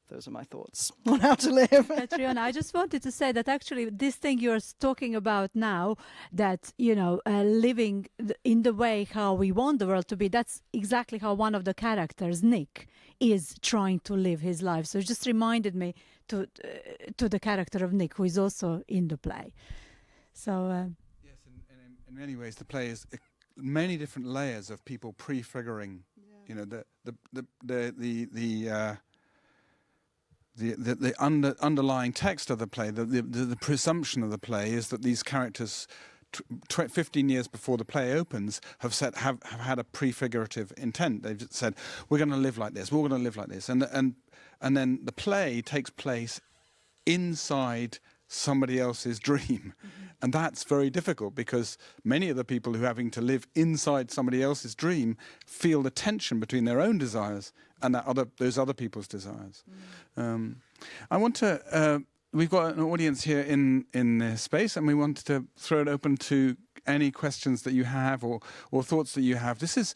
Those are my thoughts on how to live. Catriona, I just wanted to say that actually this thing you're talking about now, that, you know, living in the way how we want the world to be, that's exactly how one of the characters, Nick, is trying to live his life. So it just reminded me to the character of Nick, who is also in the play. So yes, in many ways the play is many different layers of people prefiguring. You know, the underlying text of the play, the presumption of the play is that these characters, 15 years before the play opens, have had a prefigurative intent. They've said, we're going to live like this, we're going to live like this. And then the play takes place inside somebody else's dream. And that's very difficult, because many of the people who are having to live inside somebody else's dream feel the tension between their own desires and those other people's desires. I want to, we've got an audience here in this space, and we wanted to throw it open to any questions that you have or thoughts that you have. This is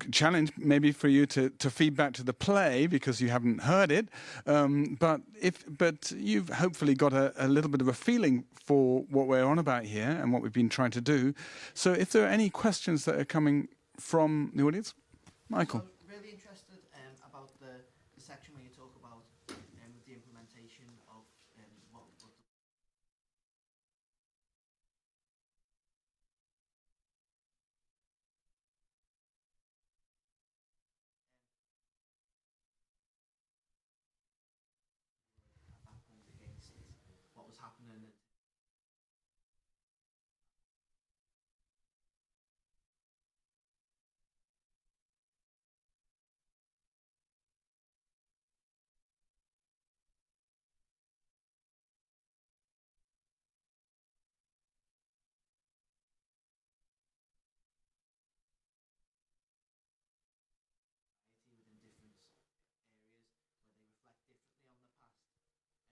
challenge maybe for you to feed back to the play, because you haven't heard it, but you've hopefully got a little bit of a feeling for what we're on about here and what we've been trying to do. So if there are any questions that are coming from the audience, Michael. I'm really interested about the section where you talk about the implementation of what against what was happening. Within different areas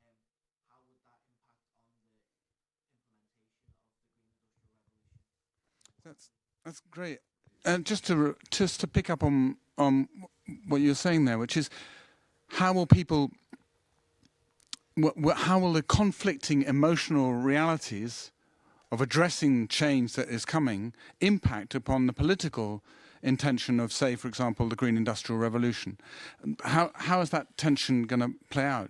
where they reflect differently on the past, how would that impact on the implementation of the Green Industrial Revolution? That's great. And just to pick up on what you're saying there, which is how will the conflicting emotional realities of addressing change that is coming impact upon the political intention of, say, for example, the Green Industrial Revolution? How is that tension going to play out?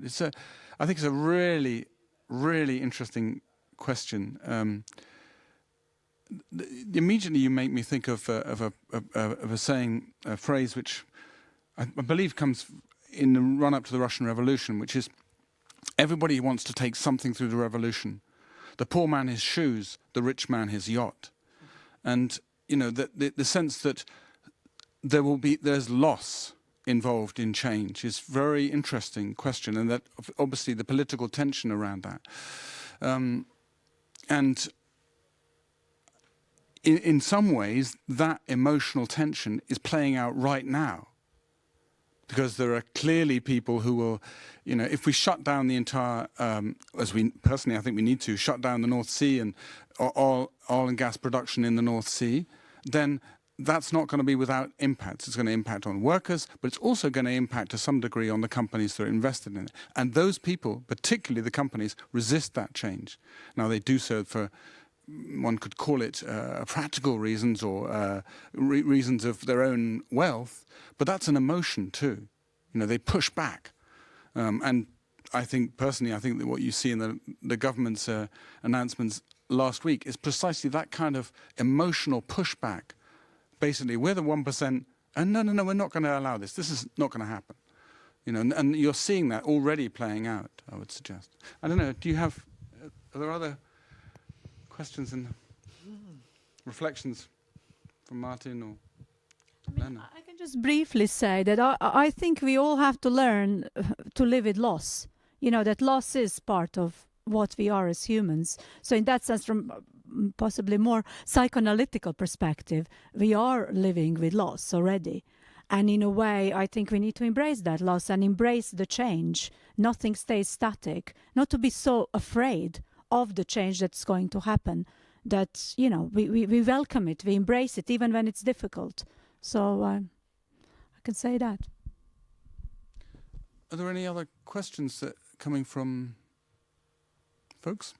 I think it's a really, really interesting question. immediately you make me think of a saying, a phrase which I believe comes in the run-up to the Russian Revolution, which is, everybody wants to take something through the revolution. The poor man his shoes, the rich man his yacht. And, you know, the sense that there's loss involved in change is very interesting question, and that obviously the political tension around that. And in some ways, that emotional tension is playing out right now. Because there are clearly people who will, you know, if we shut down the entire, as we personally I think we need to, shut down the North Sea and oil and gas production in the North Sea, then that's not going to be without impacts. It's going to impact on workers, but it's also going to impact to some degree on the companies that are invested in it. And those people, particularly the companies, resist that change. Now, they do so for, one could call it practical reasons or reasons of their own wealth, but that's an emotion too. You know, they push back. And I think, personally, I think that what you see in the government's announcements last week is precisely that kind of emotional pushback. Basically, we're the 1%, and no, we're not going to allow this. This is not going to happen. You know, and you're seeing that already playing out, I would suggest. I don't know, are there other questions and reflections from Martin or Lena? I can just briefly say that I think we all have to learn to live with loss. You know, that loss is part of what we are as humans. So in that sense, from possibly more psychoanalytical perspective, we are living with loss already. And in a way, I think we need to embrace that loss and embrace the change. Nothing stays static. Not to be so afraid of the change that's going to happen, that, you know, we welcome it, we embrace it, even when it's difficult. So I can say that. Are there any other questions that coming from folks?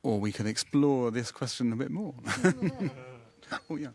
Or we can explore this question a bit more. Oh, yeah.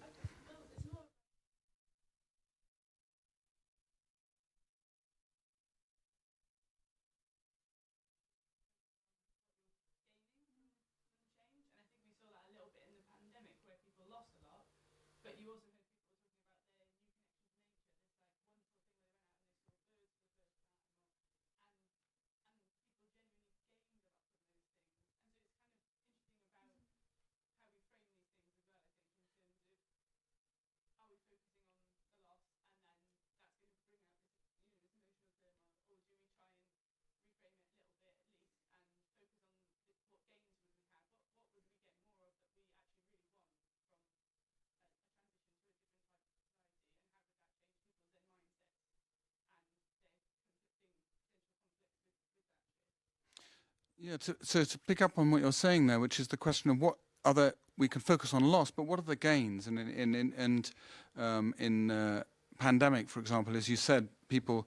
Yeah, so to pick up on what you're saying there, which is the question of what other, we can focus on loss, but what are the gains? And in pandemic, for example, as you said, there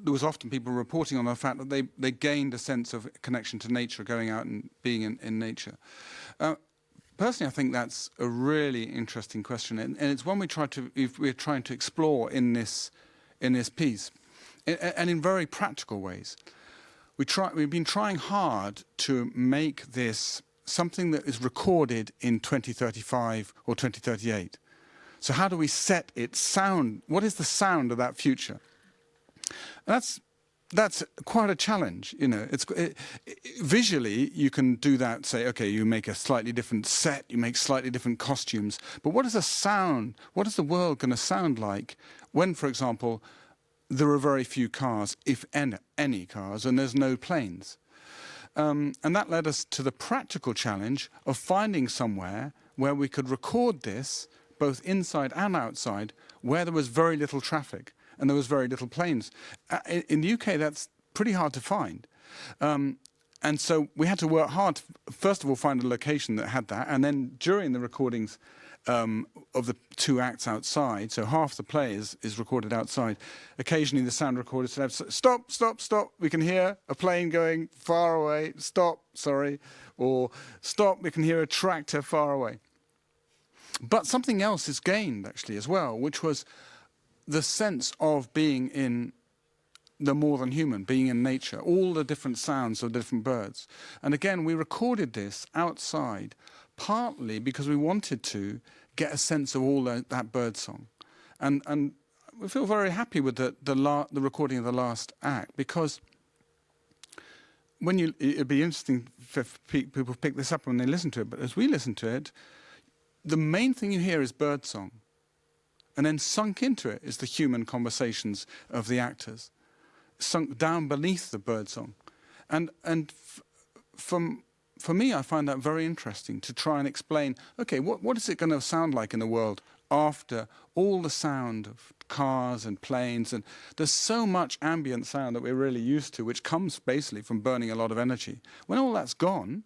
was often people reporting on the fact that they gained a sense of connection to nature, going out and being in nature. Personally, I think that's a really interesting question, and it's one we're trying to explore in this piece, and in very practical ways. We've been trying hard to make this something that is recorded in 2035 or 2038. So how do we set its sound? What is the sound of that future? That's quite a challenge, you know. Visually, you can do that, say, okay, you make a slightly different set, you make slightly different costumes, but what is the sound? What is the world going to sound like when, for example, there are very few cars, if any cars, and there's no planes? And that led us to the practical challenge of finding somewhere where we could record this, both inside and outside, where there was very little traffic and there was very little planes. In the UK, that's pretty hard to find. And so we had to work hard to, first of all, find a location that had that, and then during the recordings of the two acts outside, so half the play is recorded outside. Occasionally the sound recorder said, stop, stop, stop, we can hear a plane going far away, stop, sorry, or stop, we can hear a tractor far away. But something else is gained, actually, as well, which was the sense of being in the more than human, being in nature, all the different sounds of different birds. And again, we recorded this outside, partly because we wanted to get a sense of all that bird song. And we feel very happy with the recording of the last act, because it'd be interesting if people pick this up when they listen to it, but as we listen to it, the main thing you hear is bird song. And then sunk into it is the human conversations of the actors, sunk down beneath the bird song. And for me, I find that very interesting to try and explain, okay, what is it going to sound like in the world after all the sound of cars and planes? And there's so much ambient sound that we're really used to, which comes basically from burning a lot of energy. When all that's gone,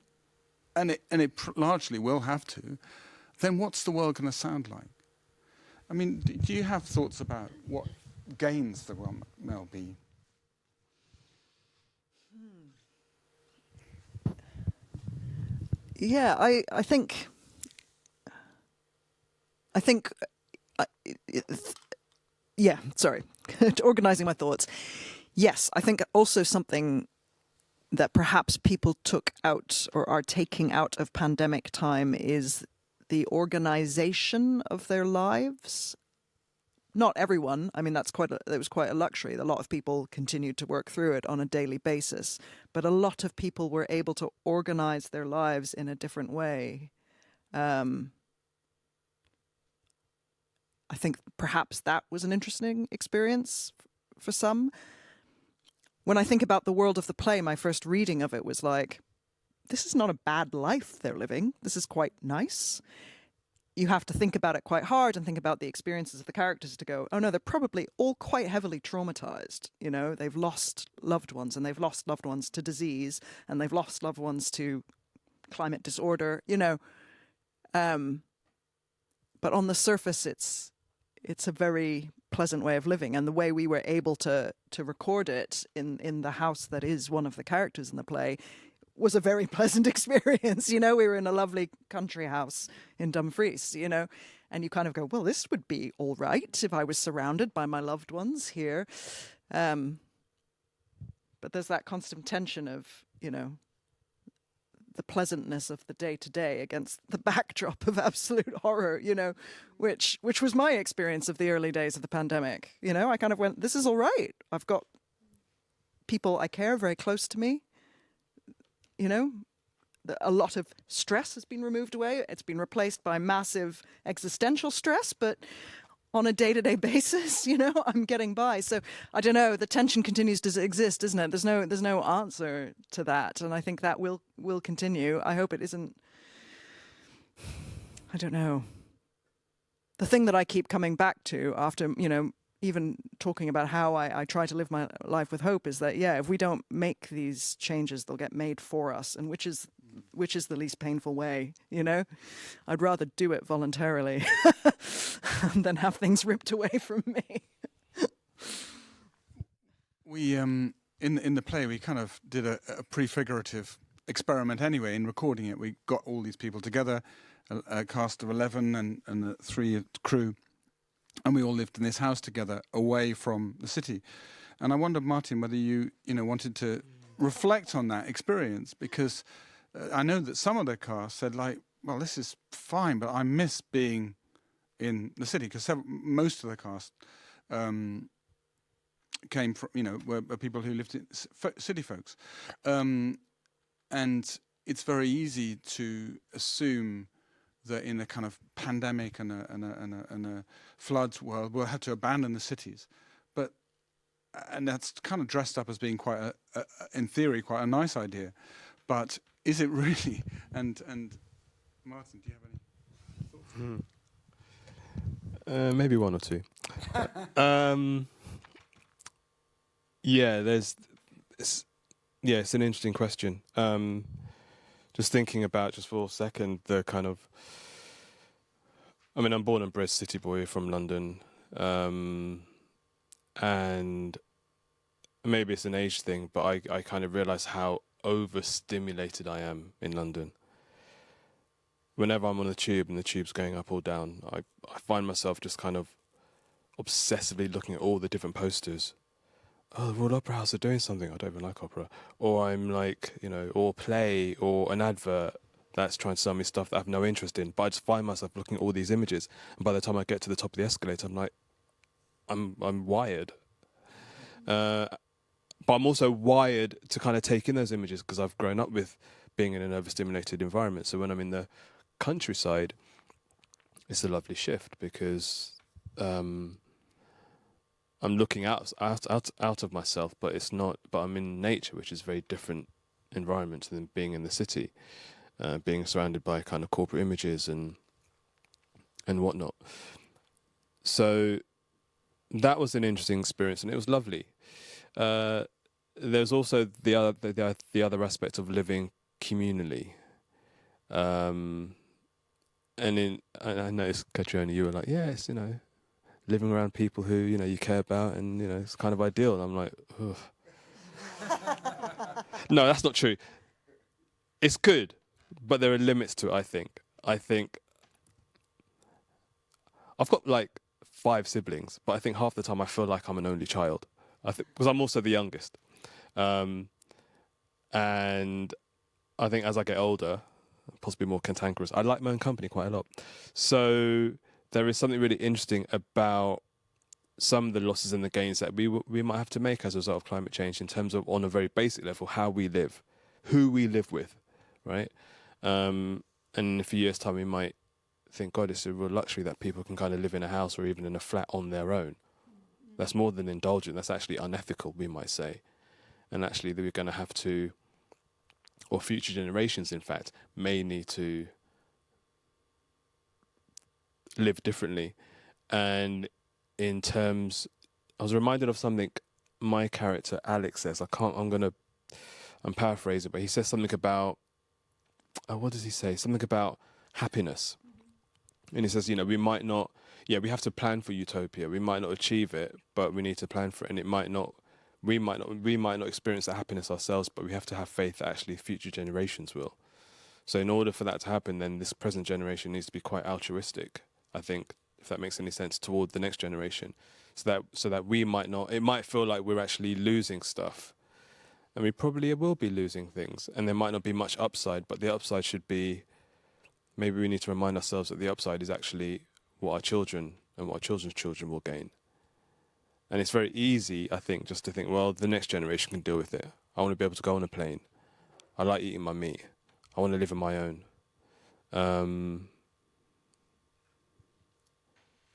and it largely will have to, then what's the world going to sound like? I mean, do you have thoughts about what gains there will be? Yeah, I think yeah, sorry, organising my thoughts. Yes, I think also something that perhaps people took out or are taking out of pandemic time is the organisation of their lives. Not everyone. I mean, it was quite a luxury. A lot of people continued to work through it on a daily basis, but a lot of people were able to organise their lives in a different way. I think perhaps that was an interesting experience for some. When I think about the world of the play, my first reading of it was like, this is not a bad life they're living. This is quite nice. You have to think about it quite hard and think about the experiences of the characters to go, oh no, they're probably all quite heavily traumatized. You know, they've lost loved ones, and they've lost loved ones to disease, and they've lost loved ones to climate disorder, you know. But on the surface, it's a very pleasant way of living. And the way we were able to record it in the house that is one of the characters in the play was a very pleasant experience. You know, we were in a lovely country house in Dumfries, you know, and you kind of go, well, this would be all right if I was surrounded by my loved ones here. But there's that constant tension of, you know, the pleasantness of the day-to-day against the backdrop of absolute horror, you know, which was my experience of the early days of the pandemic. You know, I kind of went, this is all right. I've got people I care very close to me. You know, a lot of stress has been removed away. It's been replaced by massive existential stress, but on a day-to-day basis, you know, I'm getting by. So I don't know, the tension continues to exist, isn't it? There's no answer to that. And I think that will continue. I hope it isn't, I don't know. The thing that I keep coming back to after, you know, even talking about how I try to live my life with hope is that, yeah, if we don't make these changes, they'll get made for us, and which is the least painful way, you know? I'd rather do it voluntarily than have things ripped away from me. We, in the play, we kind of did a prefigurative experiment anyway in recording it. We got all these people together, a cast of 11 and 3 crew, and we all lived in this house together away from the city. And I wondered, Martin, whether you wanted to reflect on that experience, because I know that some of the cast said, like, well, this is fine, but I miss being in the city, because most of the cast came from, were people who lived in city folks. And it's very easy to assume that in a kind of pandemic and a floods world, we'll have to abandon the cities. And that's kind of dressed up as being quite in theory, quite a nice idea. But is it really? And Martin, do you have any thoughts? Maybe one or two. It's an interesting question. Just thinking about, just for a second, the kind of, I'm born and bred city boy from London, and maybe it's an age thing, but I kind of realise how overstimulated I am in London. Whenever I'm on the tube and the tube's going up or down, I find myself just kind of obsessively looking at all the different posters oh, the Royal Opera House are doing something. I don't even like opera. Or I'm like, you know, or play or an advert that's trying to sell me stuff that I have no interest in. But I just find myself looking at all these images, and by the time I get to the top of the escalator, I'm like, I'm wired. But I'm also wired to kind of take in those images because I've grown up with being in an overstimulated environment. So when I'm in the countryside, it's a lovely shift because I'm looking out of myself, but it's not. But I'm in nature, which is a very different environment than being in the city, being surrounded by kind of corporate images and whatnot. So that was an interesting experience, and it was lovely. There's also the other aspect of living communally. And I noticed, Catriona, you were like, yes, you know, living around people who, you know, you care about, and, you know, it's kind of ideal. And I'm like, ugh. No, that's not true. It's good, but there are limits to it, I think. I think I've got like 5 siblings, but I think half the time I feel like I'm an only child. I think because I'm also the youngest. And I think as I get older, possibly more cantankerous, I like my own company quite a lot. So there is something really interesting about some of the losses and the gains that we might have to make as a result of climate change in terms of, on a very basic level, how we live, who we live with, right? And in a few years' time, we might think, God, it's a real luxury that people can kind of live in a house or even in a flat on their own. That's more than indulgent. That's actually unethical, we might say. And actually, we're going to have to, or future generations, in fact, may need to live differently. And in terms, I was reminded of something my character Alex says. I'm paraphrasing, but he says something about, what does he say? Something about happiness. And he says, you know, we might not, we have to plan for utopia. We might not achieve it, but we need to plan for it. And we might not experience that happiness ourselves, but we have to have faith that actually future generations will. So in order for that to happen, then this present generation needs to be quite altruistic, I think, if that makes any sense, toward the next generation. So that we might not, it might feel like we're actually losing stuff. And we probably will be losing things. And there might not be much upside, but the upside should be, maybe we need to remind ourselves that the upside is actually what our children and what our children's children will gain. And it's very easy, I think, just to think, well, the next generation can deal with it. I want to be able to go on a plane. I like eating my meat. I want to live on my own.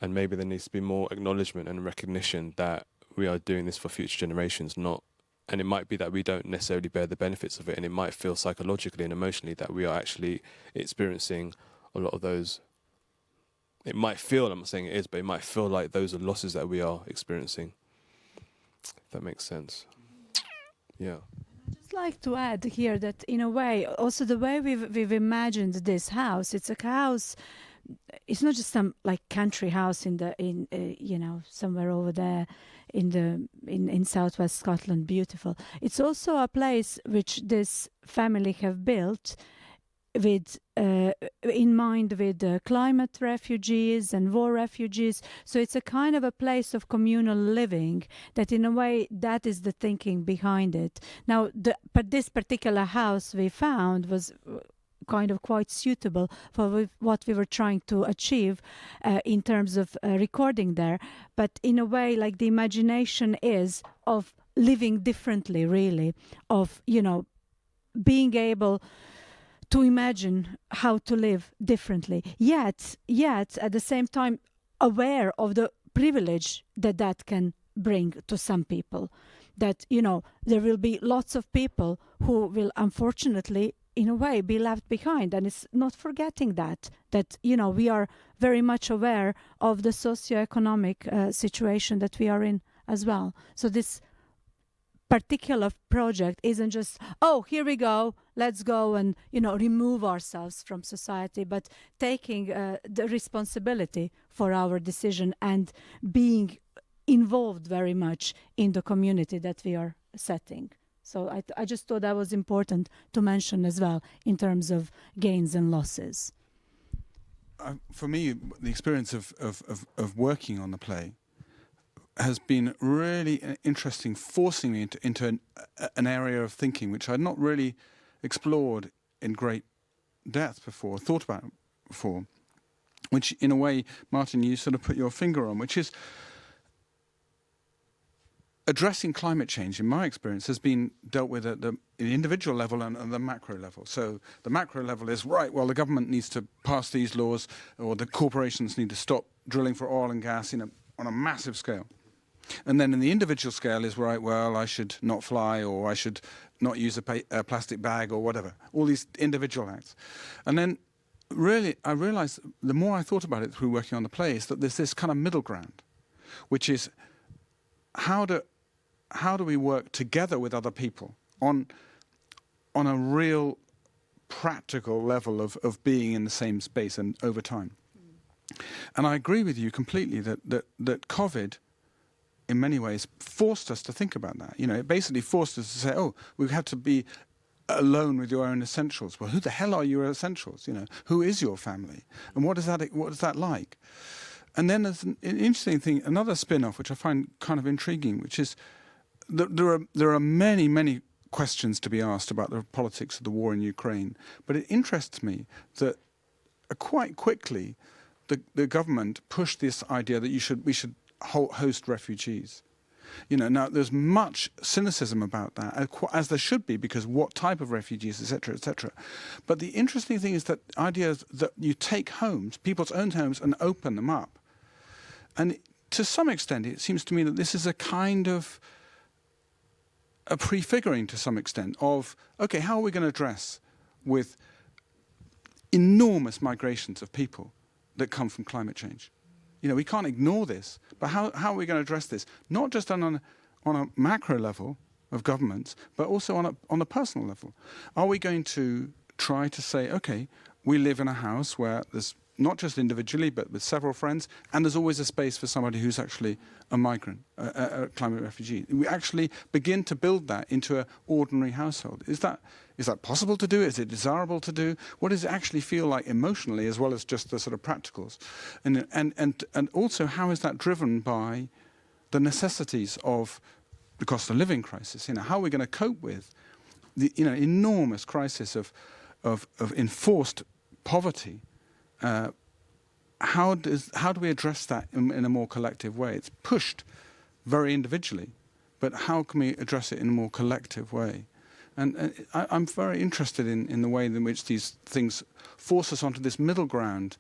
And maybe there needs to be more acknowledgement and recognition that we are doing this for future generations, and it might be that we don't necessarily bear the benefits of it, and it might feel psychologically and emotionally that we are actually experiencing a lot of those. It might feel, I'm not saying it is, but it might feel like those are losses that we are experiencing. If that makes sense. Yeah. I'd just like to add here that, in a way, also the way we've imagined this house, it's a house. It's not just some like country house in somewhere over there in southwest Scotland, beautiful. It's also a place which this family have built with in mind with climate refugees and war refugees. So it's a kind of a place of communal living that, in a way, that is the thinking behind it. Now, but this particular house we found was kind of quite suitable for what we were trying to achieve in terms of recording there. But in a way, like, the imagination is of living differently, really, of, being able to imagine how to live differently, yet at the same time aware of the privilege that can bring to some people. That, there will be lots of people who will unfortunately, in a way, be left behind. And it's not forgetting that we are very much aware of the socioeconomic situation that we are in as well. So this particular project isn't just, oh, here we go, let's go and, remove ourselves from society, but taking the responsibility for our decision and being involved very much in the community that we are setting. So I just thought that was important to mention as well in terms of gains and losses. For me, the experience of working on the play has been really interesting, forcing me into an area of thinking which I'd not really explored in great depth before, thought about before, which in a way, Martin, you sort of put your finger on, which is addressing climate change, in my experience, has been dealt with at the individual level and the macro level. So the macro level is, right, well, the government needs to pass these laws, or the corporations need to stop drilling for oil and gas on a massive scale. And then in the individual scale is, right, well, I should not fly, or I should not use a plastic bag, or whatever. All these individual acts. And then really, I realized, the more I thought about it through working on the play, is that there's this kind of middle ground, which is how do we work together with other people on a real practical level of being in the same space and over time. And I agree with you completely that COVID, in many ways, forced us to think about that. You know, it basically forced us to say, oh, we have to be alone with your own essentials. Well, who the hell are your essentials? You know, who is your family? And what is that like? And then there's an interesting thing, another spin-off, which I find kind of intriguing, which is that there are many, many questions to be asked about the politics of the war in Ukraine. But it interests me that quite quickly the government pushed this idea that we should host refugees. You know, now there's much cynicism about that, as there should be, because what type of refugees, etc., etc. But the interesting thing is that ideas that you take homes, people's own homes, and open them up. And to some extent, it seems to me that this is a kind of a prefiguring, to some extent, of, okay, how are we going to address with enormous migrations of people that come from climate change? You know, we can't ignore this, but how are we going to address this? Not just on a macro level of governments, but also on a personal level. Are we going to try to say, okay, we live in a house where there's not just individually, but with several friends, and there's always a space for somebody who's actually a migrant, a climate refugee. We actually begin to build that into an ordinary household. Is that possible to do? Is it desirable to do? What does it actually feel like emotionally, as well as just the sort of practicals? And also, how is that driven by the necessities of the cost of living crisis? You know, how are we going to cope with the enormous crisis of enforced poverty? How do we address that in a more collective way? It's pushed very individually, but how can we address it in a more collective way? And I'm very interested in the way in which these things force us onto this middle ground,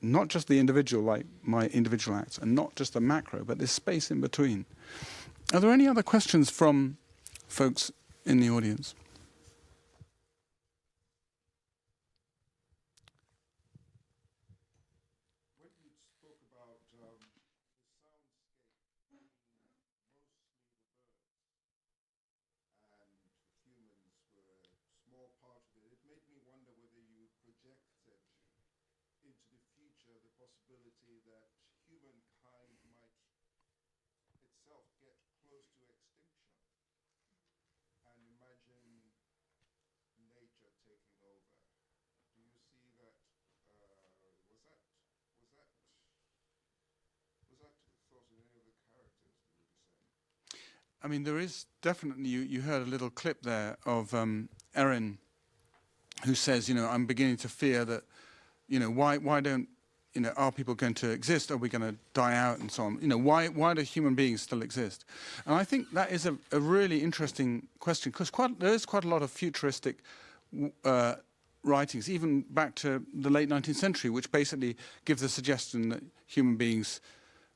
not just the individual, like my individual acts, and not just the macro, but this space in between. Are there any other questions from folks in the audience? I mean, there is definitely, you heard a little clip there of Erin, who says, you know, I'm beginning to fear that, you know, why don't, you know, are people going to exist? Are we going to die out and so on? You know, why do human beings still exist? And I think that is a really interesting question, because there is quite a lot of futuristic writings, even back to the late 19th century, which basically give the suggestion that human beings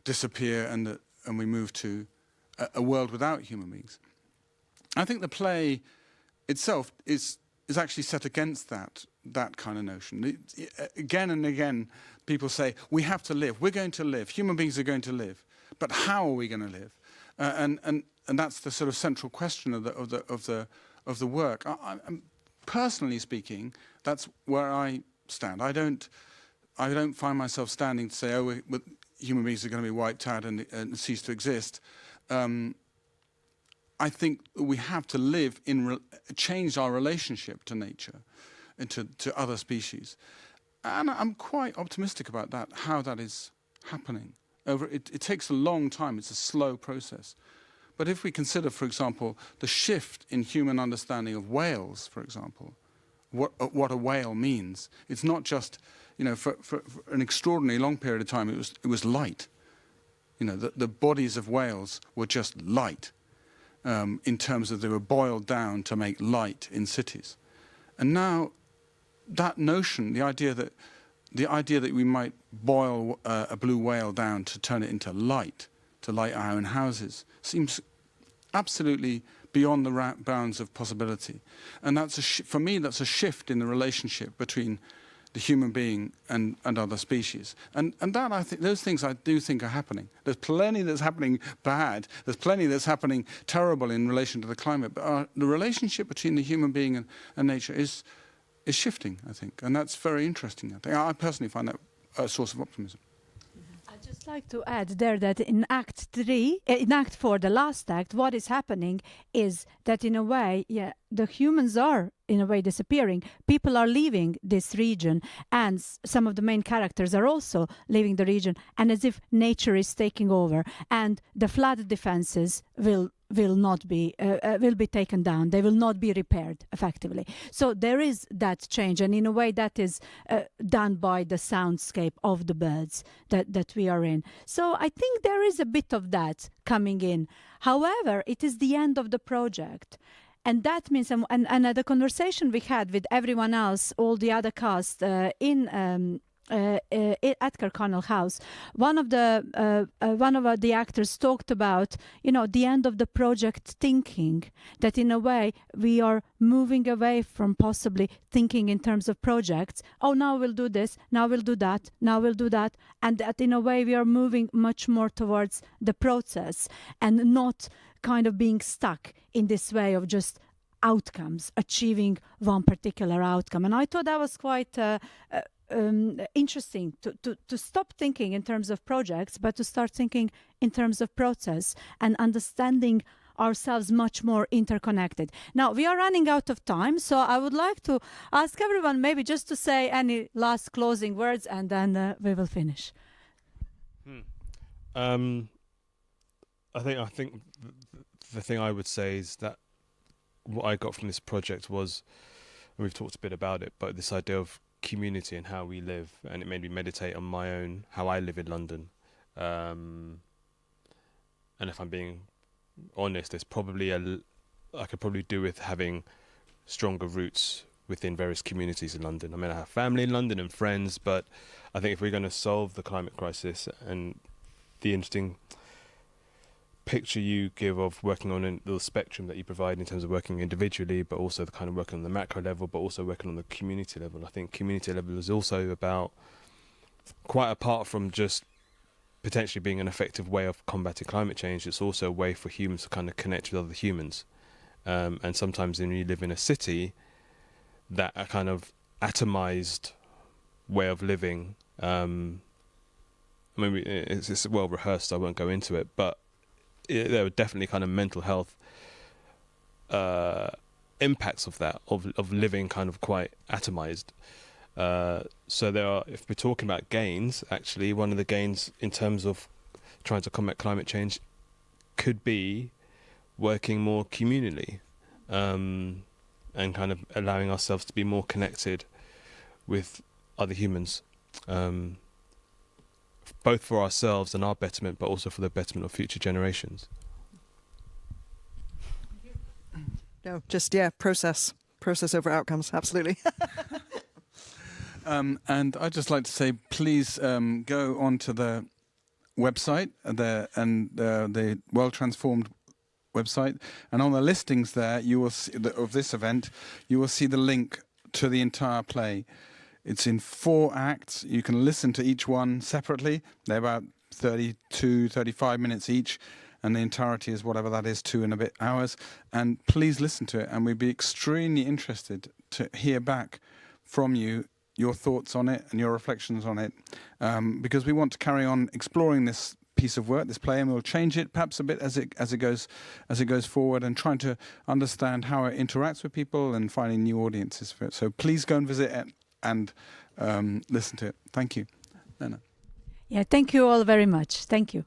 disappear and we move to a world without human beings. I think the play itself is actually set against that kind of notion. Again and again, people say, we have to live, we're going to live, human beings are going to live, but how are we going to live? And that's the sort of central question of the work. I'm personally speaking, that's where I stand. I don't find myself standing to say, oh, human beings are going to be wiped out and cease to exist. I think we have to live change our relationship to nature and to other species. And I'm quite optimistic about that, how that is happening. It takes a long time. It's a slow process. But if we consider, for example, the shift in human understanding of whales, for example, what a whale means, it's not just, for an extraordinarily long period of time, it was light. The bodies of whales were just light in terms of they were boiled down to make light in cities. And now that notion, the idea that we might boil a blue whale down to turn it into light, to light our own houses, seems absolutely beyond the bounds of possibility. And for me, that's a shift in the relationship between the human being and other species. And that, I think, those things I do think are happening. There's plenty that's happening bad. There's plenty that's happening terrible in relation to the climate. But the relationship between the human being and nature is shifting, I think. And that's very interesting, I think. I personally find that a source of optimism. I'd just like to add there that in Act 4, the last act, what is happening is that in a way, the humans are in a way disappearing. People are leaving this region, and some of the main characters are also leaving the region, and as if nature is taking over, and the flood defenses will be taken down. They will not be repaired effectively. So there is that change, and in a way that is done by the soundscape of the birds that we are in. So I think there is a bit of that coming in. However, it is the end of the project. And that means, and the conversation we had with everyone else, all the other cast at Kirkconnell House, one of the actors talked about, the end of the project thinking, that in a way we are moving away from possibly thinking in terms of projects. Oh, now we'll do this, now we'll do that, now we'll do that. And that in a way we are moving much more towards the process and not kind of being stuck in this way of just outcomes, achieving one particular outcome. And I thought that was quite interesting to stop thinking in terms of projects, but to start thinking in terms of process and understanding ourselves much more interconnected. Now, we are running out of time, so I would like to ask everyone maybe just to say any last closing words, and then we will finish. I think the thing I would say is that what I got from this project was, and we've talked a bit about it, but this idea of community and how we live, and it made me meditate on my own, how I live in London. And if I'm being honest, there's probably I could probably do with having stronger roots within various communities in London. I mean, I have family in London and friends, but I think if we're going to solve the climate crisis, and the interesting picture you give of working on the spectrum that you provide in terms of working individually, but also the kind of working on the macro level, but also working on the community level. I think community level is also about, quite apart from just potentially being an effective way of combating climate change, it's also a way for humans to kind of connect with other humans. And sometimes when you live in a city, that a kind of atomized way of living, I mean, it's well rehearsed, so I won't go into it, but there were definitely kind of mental health impacts of that, of living kind of quite atomized. So there are, if we're talking about gains, actually one of the gains in terms of trying to combat climate change could be working more communally, and kind of allowing ourselves to be more connected with other humans, both for ourselves and our betterment, but also for the betterment of future generations. No, just, process over outcomes, absolutely. And I'd just like to say, please go onto the website, the Well Transformed website, and on the listings there, you will see of this event, you will see the link to the entire play. It's in 4 acts. You can listen to each one separately. They're about 32, 35 minutes each, and the entirety is whatever that is, 2 and a bit hours. And please listen to it, and we'd be extremely interested to hear back from you, your thoughts on it and your reflections on it, because we want to carry on exploring this piece of work, this play, and we'll change it perhaps a bit as it goes forward, and trying to understand how it interacts with people and finding new audiences for it. So please go and visit it and listen to it. Thank you. Lena. Yeah, thank you all very much. Thank you.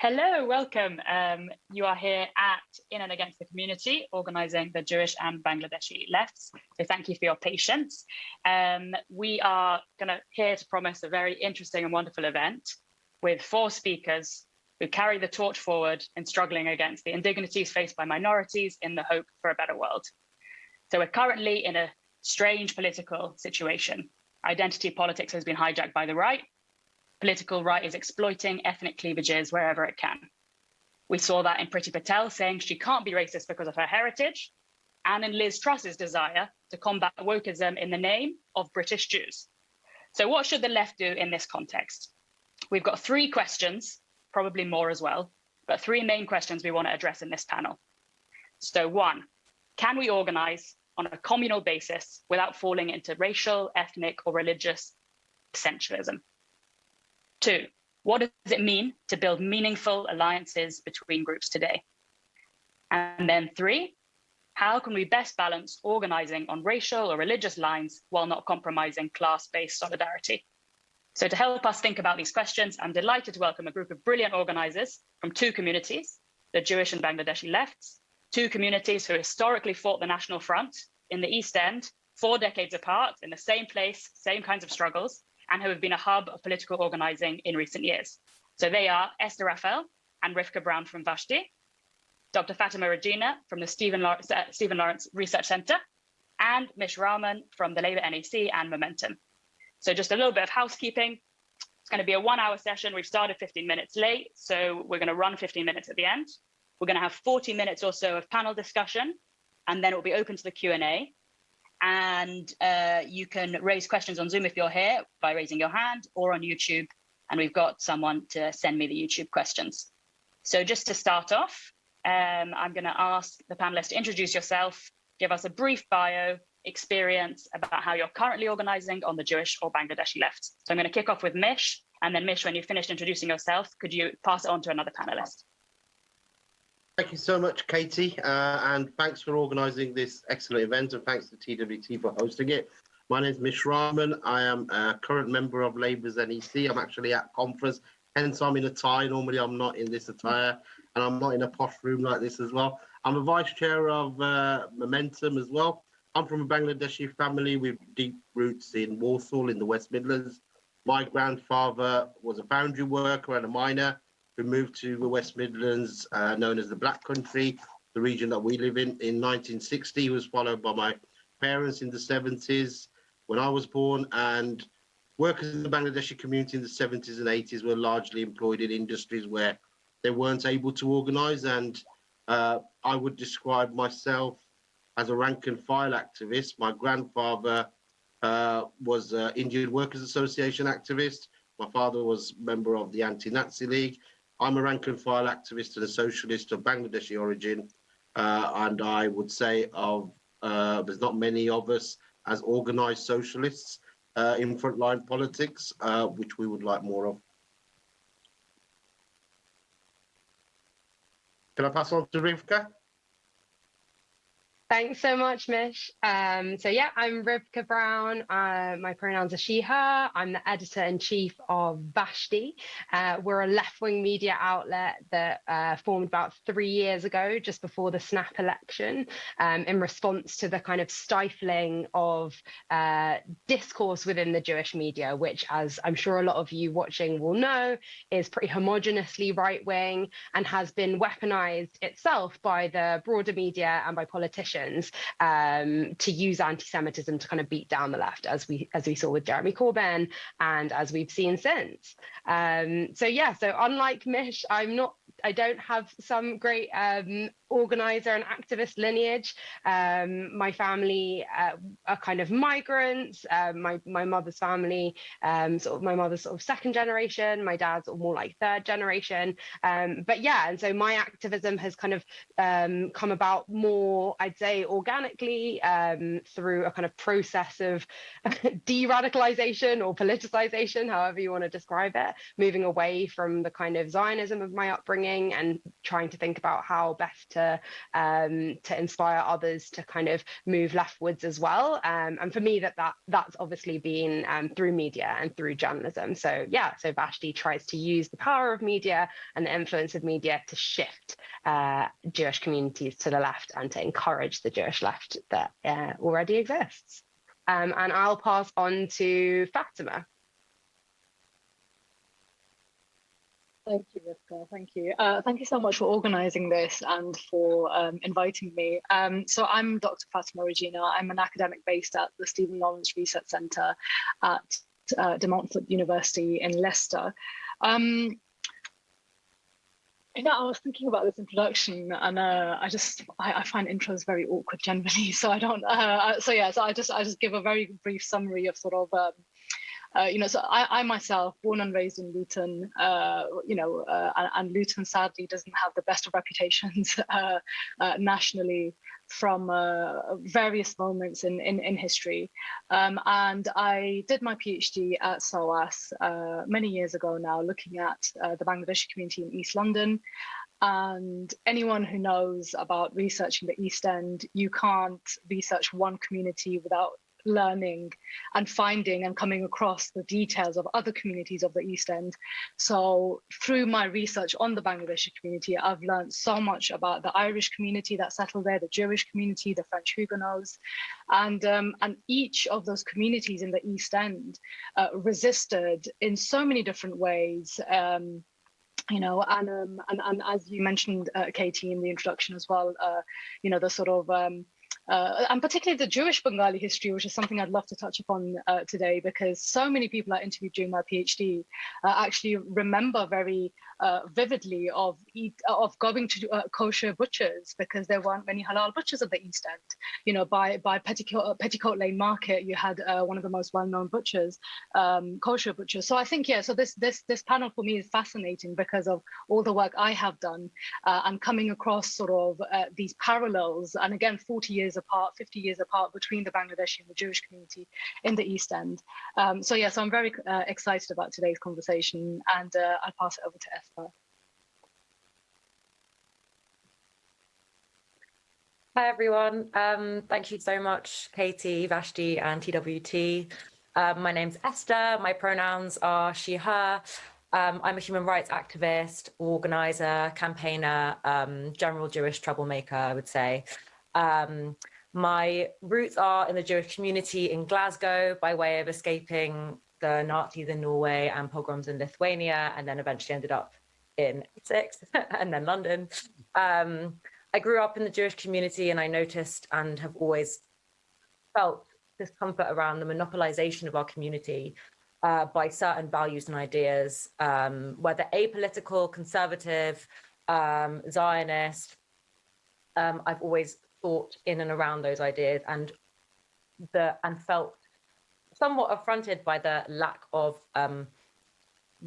Hello, welcome. You are here at In and Against the Community, organising the Jewish and Bangladeshi lefts. So thank you for your patience. We are here to promise a very interesting and wonderful event with 4 speakers who carry the torch forward in struggling against the indignities faced by minorities in the hope for a better world. So we're currently in a strange political situation. Identity politics has been hijacked by the right. Political right is exploiting ethnic cleavages wherever it can. We saw that in Priti Patel saying she can't be racist because of her heritage, and in Liz Truss's desire to combat wokeism in the name of British Jews. So what should the left do in this context? We've got 3 questions, probably more as well, but 3 main questions we want to address in this panel. So 1, can we organize on a communal basis without falling into racial, ethnic, or religious essentialism? 2, what does it mean to build meaningful alliances between groups today? And then 3, how can we best balance organizing on racial or religious lines while not compromising class-based solidarity? So to help us think about these questions, I'm delighted to welcome a group of brilliant organizers from 2 communities, the Jewish and Bangladeshi lefts, 2 communities who historically fought the National Front in the East End, 4 decades apart, in the same place, same kinds of struggles, and who have been a hub of political organizing in recent years. So they are Esther Raphael and Rivka Brown from Vashti, Dr. Fatima Regina from the Stephen Lawrence Research Center, and Mish Rahman from the Labour NEC and Momentum. So just a little bit of housekeeping. It's going to be a 1-hour session. We've started 15 minutes late, so we're going to run 15 minutes at the end. We're going to have 40 minutes or so of panel discussion, and then it will be open to the Q&A. And you can raise questions on Zoom if you're here by raising your hand, or on YouTube. And we've got someone to send me the YouTube questions. So just to start off, I'm going to ask the panelists to introduce yourself, give us a brief bio, experience about how you're currently organising on the Jewish or Bangladeshi left. So I'm going to kick off with Mish, and then Mish, when you've finished introducing yourself, could you pass it on to another panelist? Thank you so much, Katie, and thanks for organising this excellent event, and thanks to TWT for hosting it. My name is Mish Rahman. I am a current member of Labour's NEC. I'm actually at conference, hence I'm in a tie. Normally I'm not in this attire, and I'm not in a posh room like this as well. I'm a vice chair of Momentum as well. I'm from a Bangladeshi family with deep roots in Warsaw in the West Midlands. My grandfather was a foundry worker and a miner who moved to the West Midlands, known as the Black Country, the region that we live in 1960. He was followed by my parents in the 70s when I was born, and workers in the Bangladeshi community in the 70s and 80s were largely employed in industries where they weren't able to organise, and I would describe myself as a rank and file activist. My grandfather was an Indian Workers Association activist. My father was a member of the Anti-Nazi League. I'm a rank and file activist and a socialist of Bangladeshi origin, and I would say there's not many of us as organised socialists in frontline politics, which we would like more of. Can I pass on to Rivka? Thanks so much, Mish. So yeah, I'm Rivka Brown. My pronouns are she, her. I'm the editor-in-chief of Vashti. We're a left-wing media outlet that formed about 3 years ago, just before the snap election, in response to the kind of stifling of discourse within the Jewish media, which, as I'm sure a lot of you watching will know, is pretty homogeneously right-wing and has been weaponized itself by the broader media and by politicians to use anti-Semitism to kind of beat down the left, as we saw with Jeremy Corbyn and as we've seen since. So yeah, so unlike Mish, I don't have some great organizer and activist lineage. My family are kind of migrants. My mother's family, my mother's sort of second generation. My dad's more like third generation. But yeah, and so my activism has kind of come about more, I'd say, organically through a kind of process of de-radicalization or politicization, however you want to describe it, moving away from the kind of Zionism of my upbringing and trying to think about how best to inspire others to kind of move leftwards as well. And for me, that's obviously been through media and through journalism. So yeah, so Vashti tries to use the power of media and the influence of media to shift Jewish communities to the left and to encourage the Jewish left that already exists. And I'll pass on to Fatima. Thank you, Rivka. Thank you. Thank you so much for organising this and for inviting me. So I'm Dr. Fatima Regina. I'm an academic based at the Stephen Lawrence Research Centre at De Montfort University in Leicester. I was thinking about this introduction, and I find intros very awkward generally. So I don't. So I just give a very brief summary of sort of. So I myself, born and raised in Luton, and Luton sadly doesn't have the best of reputations nationally from various moments in history. And I did my PhD at SOAS many years ago now, looking at the Bangladeshi community in East London. And anyone who knows about researching the East End, you can't research one community without learning and finding and coming across the details of other communities of the East End. So through my research on the Bangladeshi community, I've learned so much about the Irish community that settled there, the Jewish community, the French Huguenots, and each of those communities in the East End resisted in so many different ways. And as you mentioned, Katie, in the introduction as well, the sort of and particularly the Jewish Bengali history, which is something I'd love to touch upon today, because so many people I interviewed during my PhD actually remember very vividly of going to kosher butchers, because there weren't many halal butchers at the East End. You know, by Petticoat Lane Market, you had one of the most well-known butchers, kosher butchers. So I think, yeah, so this panel for me is fascinating because of all the work I have done and coming across sort of these parallels, and again, 40 years apart, 50 years apart between the Bangladeshi and the Jewish community in the East End. So yes, I'm very excited about today's conversation, and I'll pass it over to Esther. Hi everyone, thank you so much Katie, Vashti and TWT. My name's Esther, my pronouns are she, her. I'm a human rights activist, organizer, campaigner, general Jewish troublemaker, I would say. My roots are in the Jewish community in Glasgow by way of escaping the Nazis in Norway and pogroms in Lithuania, and then eventually ended up in Essex and then London. I grew up in the Jewish community, and I noticed and have always felt discomfort around the monopolization of our community by certain values and ideas, whether apolitical, conservative, Zionist. I've always thought in and around those ideas, and felt somewhat affronted by the lack of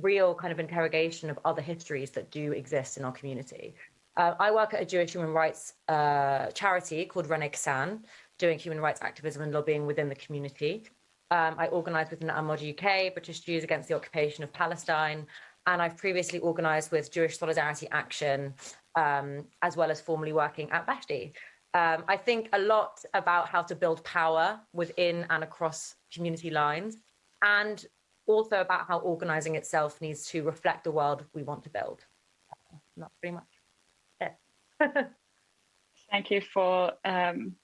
real kind of interrogation of other histories that do exist in our community. I work at a Jewish human rights charity called Rene Ksan, doing human rights activism and lobbying within the community. I organise with Amod UK, British Jews Against the Occupation of Palestine, and I've previously organised with Jewish Solidarity Action, as well as formerly working at Vashti. I think a lot about how to build power within and across community lines, and also about how organising itself needs to reflect the world we want to build. That's pretty much it. Thank you for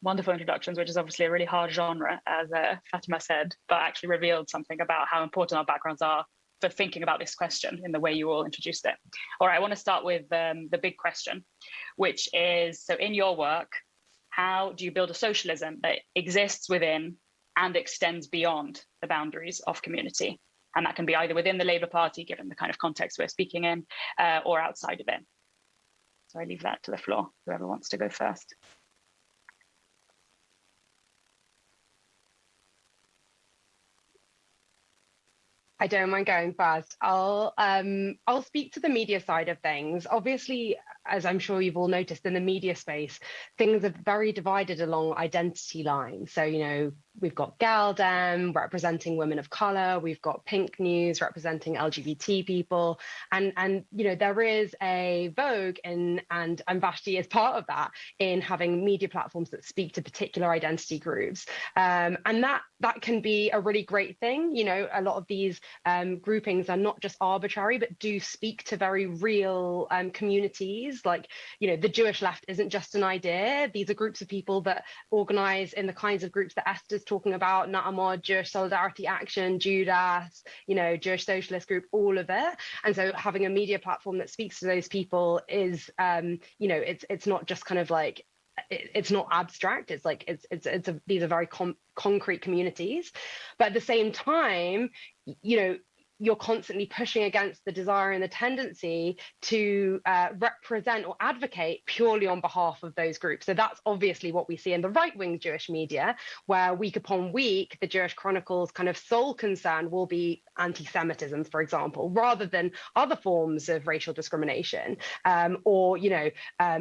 wonderful introductions, which is obviously a really hard genre, as Fatima said, but actually revealed something about how important our backgrounds are for thinking about this question in the way you all introduced it. All right, I want to start with the big question, which is, so in your work, how do you build a socialism that exists within and extends beyond the boundaries of community? And that can be either within the Labour Party, given the kind of context we're speaking in, or outside of it. So I leave that to the floor, whoever wants to go first. I don't mind going first. I'll speak to the media side of things. Obviously, as I'm sure you've all noticed in the media space, things are very divided along identity lines. So, you know, we've got Galdem representing women of color, we've got Pink News representing LGBT people, and you know, there is a vogue and Vashti is part of that in having media platforms that speak to particular identity groups, and that can be a really great thing. You know, a lot of these groupings are not just arbitrary, but do speak to very real communities. Like, you know, the Jewish left isn't just an idea. These are groups of people that organize in the kinds of groups that Esther's talking about, Na'amod, Jewish Solidarity Action, Judas, you know, Jewish Socialist Group, all of it. And so having a media platform that speaks to those people is, you know, it's not just kind of like, it's not abstract. It's like these are very concrete communities, but at the same time, you know, you're constantly pushing against the desire and the tendency to represent or advocate purely on behalf of those groups. So that's obviously what we see in the right-wing Jewish media, where week upon week, the Jewish Chronicle's kind of sole concern will be anti-Semitism, for example, rather than other forms of racial discrimination, or, you know,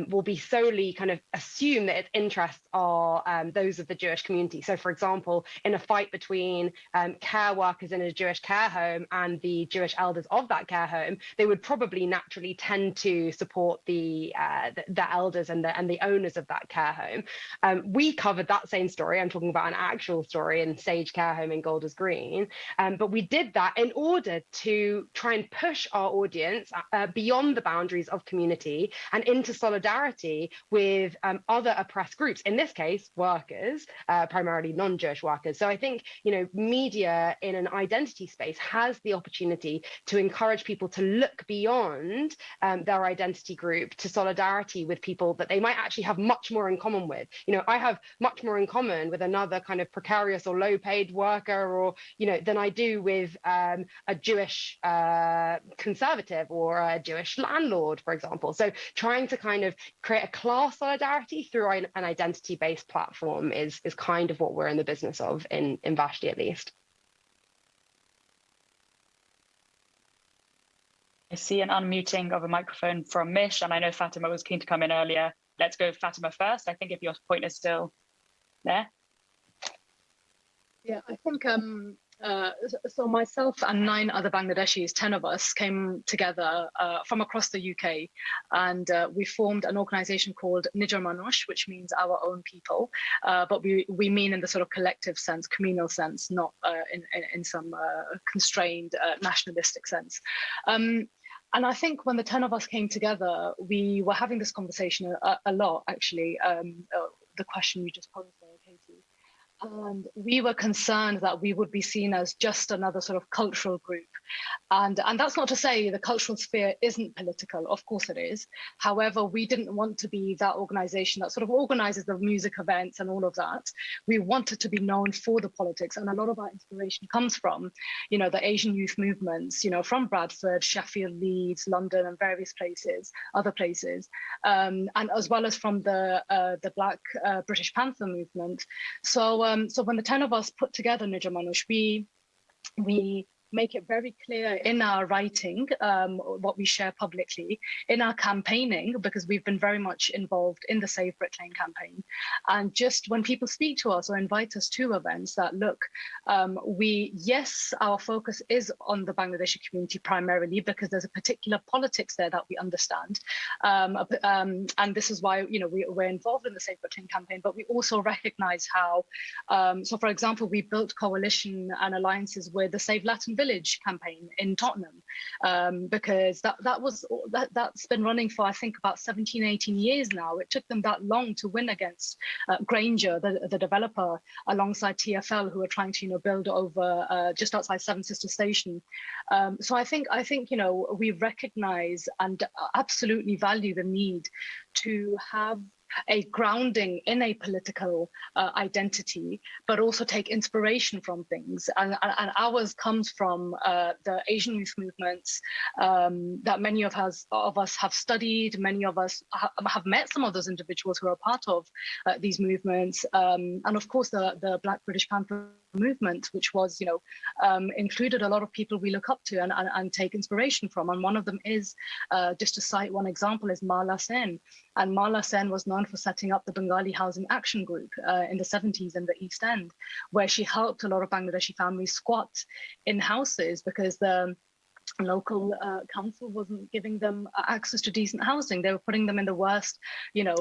will be solely kind of assume that its interests are those of the Jewish community. So, for example, in a fight between care workers in a Jewish care home and the Jewish elders of that care home, they would probably naturally tend to support the elders and the owners of that care home. We covered that same story. I'm talking about an actual story in Sage Care Home in Golders Green, but we did that in order to try and push our audience beyond the boundaries of community and into solidarity with other oppressed groups. In this case, workers, primarily non-Jewish workers. So I think, you know, media in an identity space has the opportunity to encourage people to look beyond their identity group to solidarity with people that they might actually have much more in common with. You know, I have much more in common with another kind of precarious or low paid worker, or, you know, than I do with a Jewish conservative or a Jewish landlord, for example. So trying to kind of create a class solidarity through an identity-based platform is kind of what we're in the business of in Vashti, at least. I see an unmuting of a microphone from Mish, and I know Fatima was keen to come in earlier. Let's go Fatima first. I think if your point is still there. Yeah, I think so myself and 9 other Bangladeshis, 10 of us, came together from across the UK, and we formed an organisation called Nijar Manush, which means our own people, but we mean in the sort of collective sense, communal sense, not in some constrained nationalistic sense. And I think when the 10 of us came together, we were having this conversation a lot, actually, the question you just posed there, Katie. And we were concerned that we would be seen as just another sort of cultural group. And that's not to say the cultural sphere isn't political, of course it is. However, we didn't want to be that organization that sort of organizes the music events and all of that. We wanted to be known for the politics, and a lot of our inspiration comes from, you know, the Asian youth movements, you know, from Bradford, Sheffield, Leeds, London, and various places, other places, and as well as from the Black British Panther movement. So when the 10 of us put together Nijar Manush, we make it very clear in our writing, what we share publicly, in our campaigning, because we've been very much involved in the Save Brick Lane campaign. And just when people speak to us or invite us to events, that look, yes, our focus is on the Bangladeshi community primarily, because there's a particular politics there that we understand. And this is why, you know, we're involved in the Save Brick Lane campaign, but we also recognize how, so for example, we built coalition and alliances with the Save Latin Village campaign in Tottenham, because that's been running for, I think, about 17, 18 years now. It took them that long to win against Granger, the developer, alongside TfL, who are trying to, you know, build over just outside Seven Sisters Station. So I think, you know, we recognize and absolutely value the need to have a grounding in a political identity, but also take inspiration from things. And ours comes from the Asian youth movements that many of us have studied. Many of us have met some of those individuals who are part of these movements. And of course, the Black British Panther movement, which was, you know, included a lot of people we look up to and take inspiration from. And one of them is, just to cite one example, is Mala Sen. And Mala Sen was known for setting up the Bengali Housing Action Group in the 70s in the East End, where she helped a lot of Bangladeshi families squat in houses because the local council wasn't giving them access to decent housing. They were putting them in the worst, you know,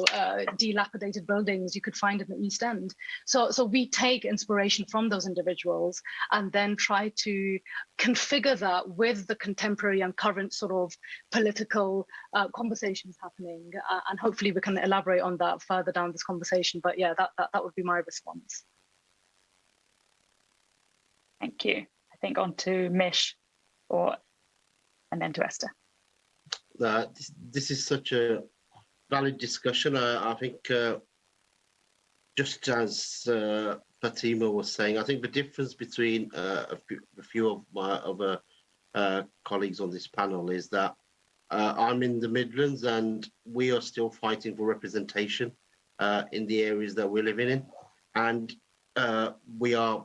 dilapidated buildings you could find in the East End. So we take inspiration from those individuals and then try to configure that with the contemporary and current sort of political conversations happening. And hopefully we can elaborate on that further down this conversation. But yeah, that would be my response. Thank you. I think on to Mish, and then to Esther. This is such a valid discussion. I think just as Fatima was saying, I think the difference between a few of my other colleagues on this panel is that I'm in the Midlands and we are still fighting for representation in the areas that we're living in. And we are,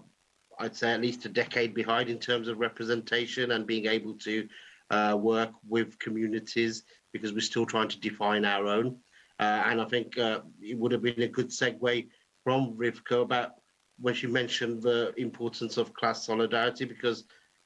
I'd say, at least a decade behind in terms of representation and being able to work with communities, because we're still trying to define our own. And I think it would have been a good segue from Rivka about when she mentioned the importance of class solidarity, because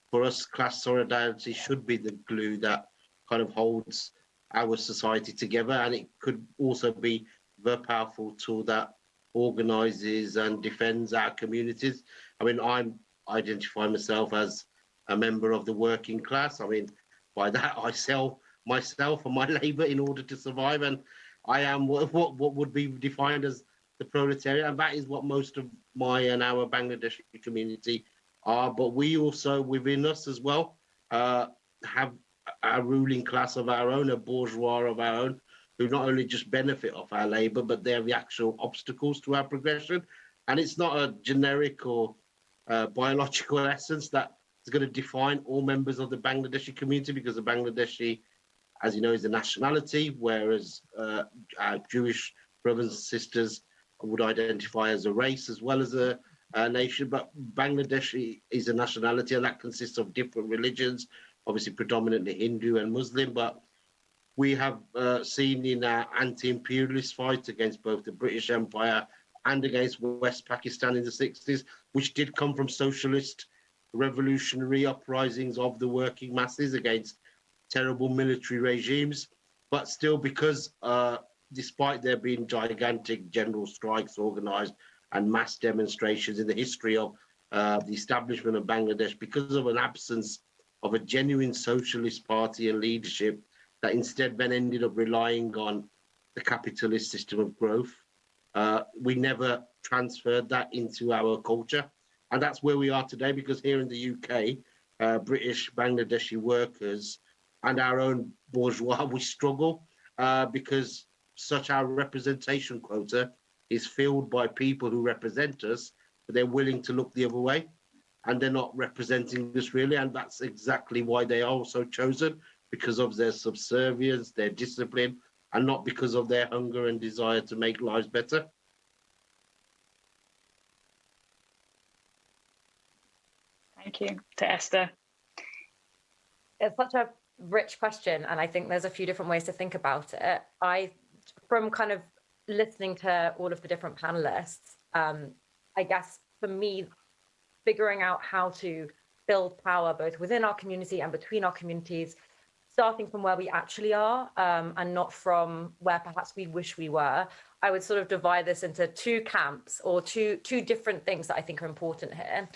for us, class solidarity should be the glue that kind of holds our society together. And it could also be the powerful tool that organises and defends our communities. I mean, I identify myself as a member of the working class. I mean, by that, I sell myself and my labour in order to survive. And I am what would be defined as the proletariat. And that is what most of my and our Bangladeshi community are. But we also, within us as well, have a ruling class of our own, a bourgeois of our own, who not only just benefit off our labour, but they're the actual obstacles to our progression. And it's not a generic or biological essence that is going to define all members of the Bangladeshi community, because the Bangladeshi, as you know, is a nationality, whereas our Jewish brothers and sisters would identify as a race as well as a nation. But Bangladeshi is a nationality, and that consists of different religions, obviously predominantly Hindu and Muslim. But we have seen in our anti-imperialist fight against both the British Empire and against West Pakistan in the 60s, which did come from socialist revolutionary uprisings of the working masses against terrible military regimes. But still, because despite there being gigantic general strikes organised and mass demonstrations in the history of the establishment of Bangladesh, because of an absence of a genuine socialist party and leadership that instead then ended up relying on the capitalist system of growth, we never transferred that into our culture. And that's where we are today, because here in the UK, British Bangladeshi workers and our own bourgeois, we struggle because such our representation quota is filled by people who represent us, but they're willing to look the other way, and they're not representing us really. And that's exactly why they are also chosen, because of their subservience, their discipline, and not because of their hunger and desire to make lives better. Thank you to Esther. It's such a rich question, and I think there's a few different ways to think about it. From kind of listening to all of the different panelists, I guess for me, figuring out how to build power both within our community and between our communities, starting from where we actually are and not from where perhaps we wish we were, I would sort of divide this into two camps, or two different things that I think are important here.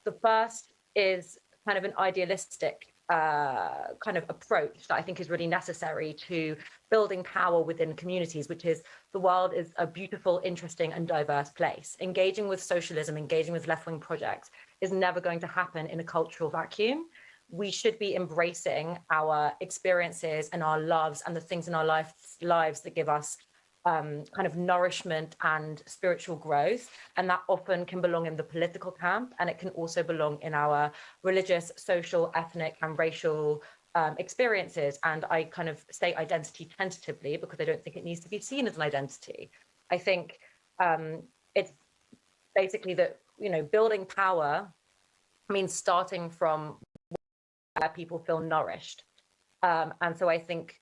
The first is kind of an idealistic kind of approach that I think is really necessary to building power within communities, which is the world is a beautiful, interesting and diverse place. Engaging with socialism, engaging with left-wing projects is never going to happen in a cultural vacuum. We should be embracing our experiences and our loves and the things in our lives that give us kind of nourishment and spiritual growth. And that often can belong in the political camp, and it can also belong in our religious, social, ethnic and racial experiences. And I kind of say identity tentatively because I don't think it needs to be seen as an identity. I think it's basically that, you know, building power means starting from where people feel nourished. And so I think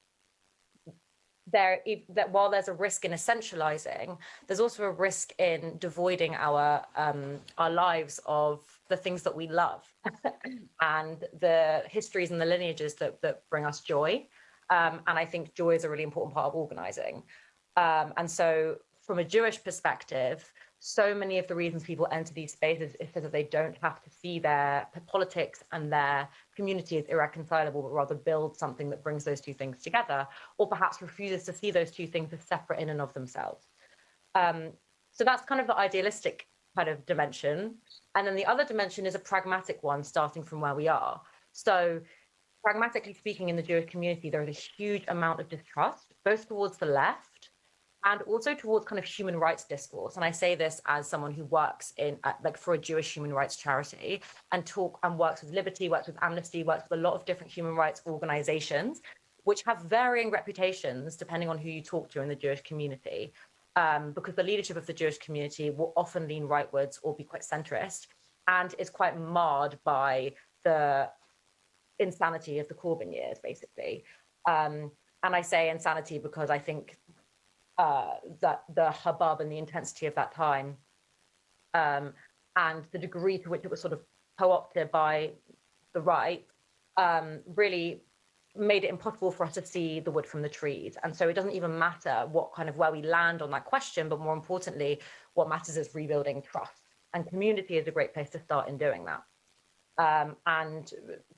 that while there's a risk in essentializing, there's also a risk in devoiding our lives of the things that we love and the histories and the lineages that bring us joy. And I think joy is a really important part of organizing. And so from a Jewish perspective, so many of the reasons people enter these spaces is so that they don't have to see their politics and their community as irreconcilable, but rather build something that brings those two things together, or perhaps refuses to see those two things as separate in and of themselves. So that's kind of the idealistic kind of dimension. And then the other dimension is a pragmatic one, starting from where we are. So pragmatically speaking, in the Jewish community, there is a huge amount of distrust, both towards the left and also towards kind of human rights discourse. And I say this as someone who works in like for a Jewish human rights charity and works with Liberty, works with Amnesty, works with a lot of different human rights organizations, which have varying reputations depending on who you talk to in the Jewish community. Because the leadership of the Jewish community will often lean rightwards or be quite centrist, and is quite marred by the insanity of the Corbyn years, basically. And I say insanity because I think that the hubbub and the intensity of that time and the degree to which it was sort of co-opted by the right really made it impossible for us to see the wood from the trees. And so it doesn't even matter what kind of where we land on that question, but more importantly, what matters is rebuilding trust. And community is a great place to start in doing that. And,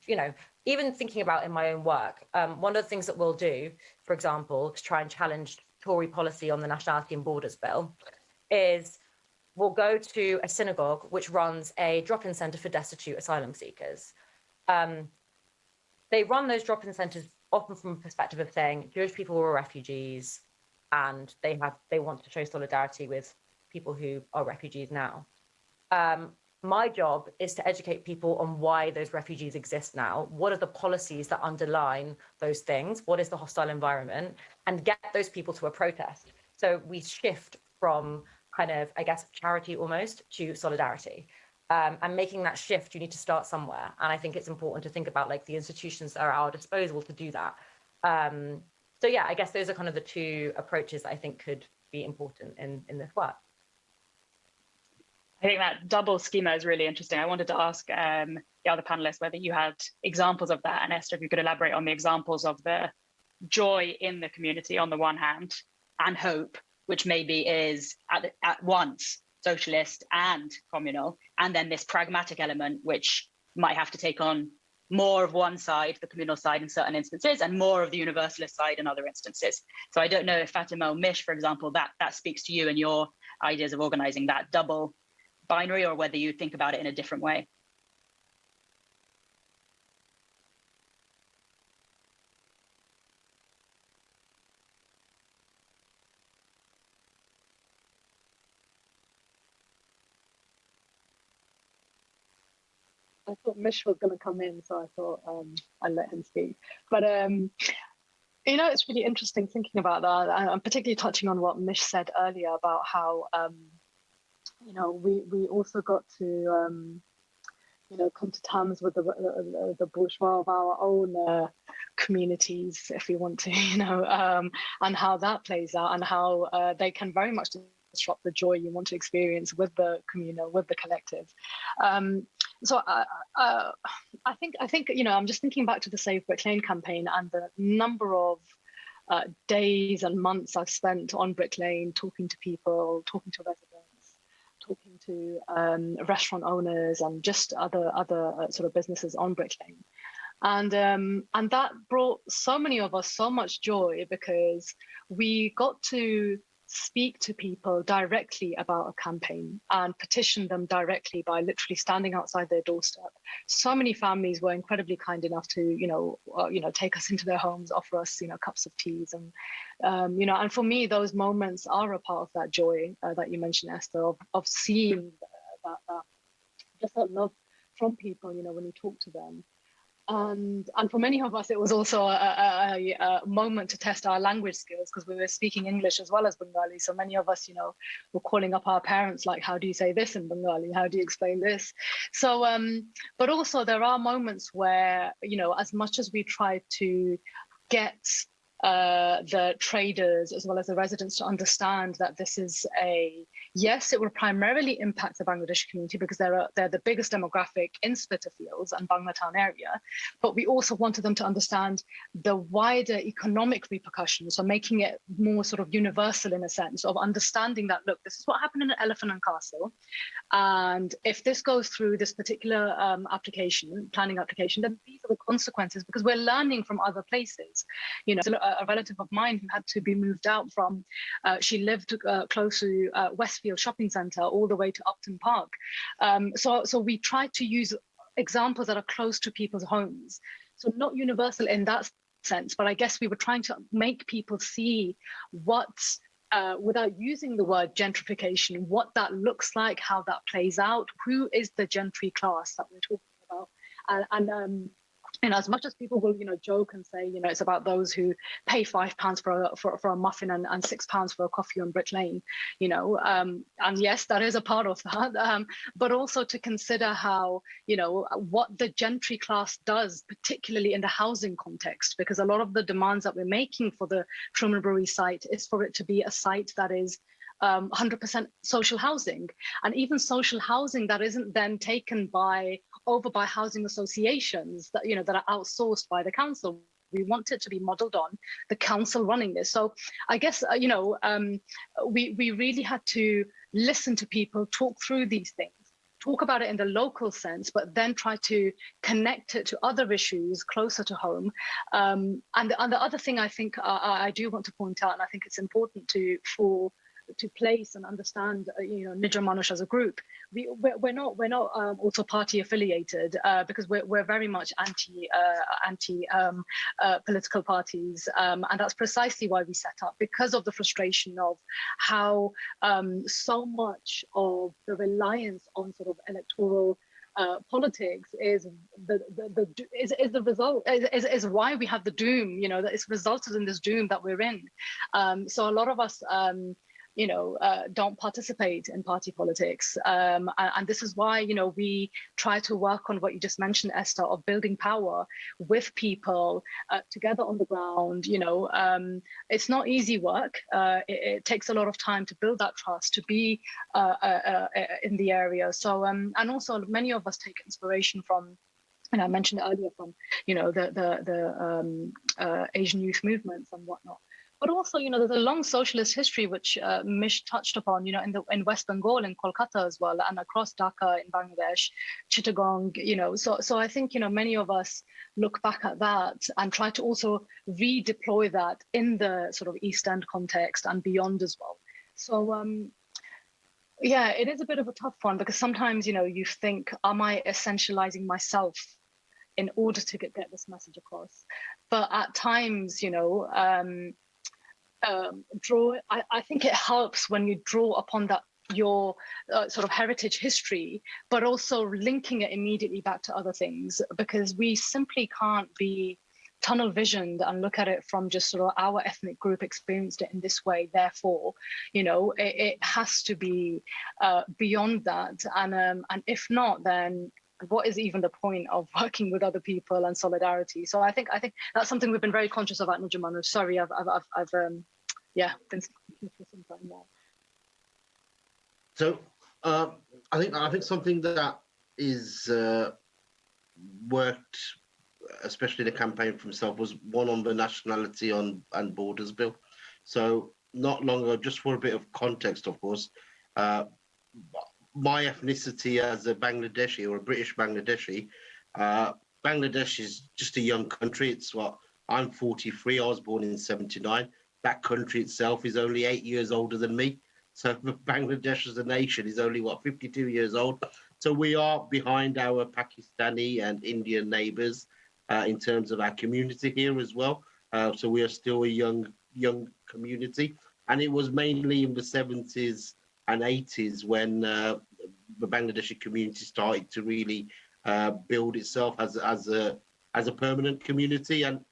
you know, even thinking about in my own work, one of the things that we'll do, for example, to try and challenge Tory policy on the Nationality and Borders Bill, is we'll go to a synagogue which runs a drop-in centre for destitute asylum seekers. they run those drop-in centres often from a perspective of saying Jewish people were refugees and they want to show solidarity with people who are refugees now. My job is to educate people on why those refugees exist now. What are the policies that underline those things? What is the hostile environment? And get those people to a protest. So we shift from kind of, I guess, charity almost to solidarity. And making that shift, you need to start somewhere. And I think it's important to think about like the institutions that are at our disposal to do that. So yeah, I guess those are kind of the two approaches that I think could be important in this work. I think that double schema is really interesting. I wanted to ask the other panelists whether you had examples of that. And Esther, if you could elaborate on the examples of the joy in the community on the one hand and hope, which maybe is at once socialist and communal, and then this pragmatic element, which might have to take on more of one side, the communal side in certain instances, and more of the universalist side in other instances. So I don't know if Fatima or Mish, for example, that speaks to you and your ideas of organizing that double binary, or whether you think about it in a different way. I thought Mish was going to come in, so I thought I'd let him speak. But you know, it's really interesting thinking about that. I'm particularly touching on what Mish said earlier about how you know, we also got to you know, come to terms with the bourgeois of our own communities, if we want to, you know, and how that plays out, and how they can very much disrupt the joy you want to experience with the communal, with the collective. So I think you know, I'm just thinking back to the Save Brick Lane campaign and the number of days and months I've spent on Brick Lane, talking to people, talking to residents, talking to restaurant owners and just other sort of businesses on Brick Lane. And that brought so many of us so much joy, because we got to speak to people directly about a campaign and petition them directly by literally standing outside their doorstep. So many families were incredibly kind enough to, you know, take us into their homes, offer us, you know, cups of teas, and you know, and for me, those moments are a part of that joy that you mentioned, Esther, of seeing that love from people, you know, when you talk to them. And for many of us, it was also a moment to test our language skills, because we were speaking English as well as Bengali. So many of us, you know, were calling up our parents, like, how do you say this in Bengali? How do you explain this? So, but also there are moments where, you know, as much as we try to get the traders as well as the residents to understand that this is yes, it will primarily impact the Bangladeshi community because they're the biggest demographic in Spitalfields and Banglatown area, but we also wanted them to understand the wider economic repercussions, so making it more sort of universal in a sense of understanding that, look, this is what happened in Elephant and Castle, and if this goes through this particular planning application, then these are the consequences, because we're learning from other places. You know, a relative of mine who had to be moved out from, she lived close to Westfield Shopping Centre all the way to Upton Park. So we tried to use examples that are close to people's homes. So not universal in that sense, but I guess we were trying to make people see what, without using the word gentrification, what that looks like, how that plays out, who is the gentry class that we're talking about. And as much as people will, you know, joke and say, you know, it's about those who pay £5 for a muffin and £6 for a coffee on Brick Lane, you know, and yes, that is a part of that, but also to consider how, you know, what the gentry class does, particularly in the housing context, because a lot of the demands that we're making for the Truman Brewery site is for it to be a site that is 100% social housing, and even social housing that isn't then taken over by housing associations that, you know, that are outsourced by the council. We want it to be modelled on the council running this. So I guess, you know, we really had to listen to people, talk through these things, talk about it in the local sense, but then try to connect it to other issues closer to home. And the other thing I think I do want to point out, and I think it's important for to place and understand, Nija Manush as a group. We're not also party affiliated because we're very much anti political parties, and that's precisely why we set up, because of the frustration of how so much of the reliance on sort of electoral politics is the result, is why we have the doom, that it's resulted in this doom that we're in. So a lot of us don't participate in party politics, and this is why we try to work on what you just mentioned, Esther, of building power with people together on the ground. It's not easy work. It takes a lot of time to build that trust, to be in the area. So and also many of us take inspiration from, and I mentioned earlier, from the Asian youth movements and whatnot. But also, there's a long socialist history which Mish touched upon, in West Bengal, in Kolkata as well, and across Dhaka in Bangladesh, Chittagong, So I think, many of us look back at that and try to also redeploy that in the sort of East End context and beyond as well. So, yeah, it is a bit of a tough one, because sometimes, you think, am I essentializing myself in order to get this message across? But at times, I think it helps when you draw upon that, your sort of heritage history, but also linking it immediately back to other things, because we simply can't be tunnel visioned and look at it from just sort of our ethnic group experienced it in this way. Therefore, it has to be beyond that. And if not, then what is even the point of working with other people and solidarity? So I think that's something we've been very conscious of at Nija Manush. Sorry, I've been speaking for some time now. So I think something that is worked, especially the campaign for himself, was one on the nationality and borders bill. So not long ago, just for a bit of context, of course, my ethnicity as a Bangladeshi, or a British Bangladeshi, Bangladesh is just a young country. I'm 43, I was born in 79. That country itself is only 8 years older than me. So Bangladesh as a nation is only, 52 years old. So we are behind our Pakistani and Indian neighbours in terms of our community here as well. So we are still a young community. And it was mainly in the 70s and 80s when the Bangladeshi community started to really build itself as a permanent community. And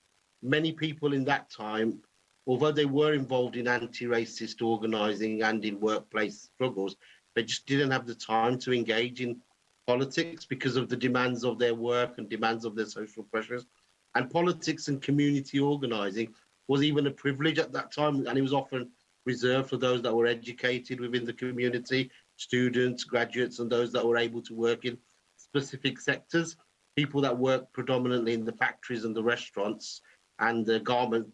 many people in that time, although they were involved in anti-racist organising and in workplace struggles, they just didn't have the time to engage in politics because of the demands of their work and demands of their social pressures. And politics and community organising was even a privilege at that time, and it was often reserved for those that were educated within the community, students, graduates, and those that were able to work in specific sectors. People that worked predominantly in the factories and the restaurants and the garments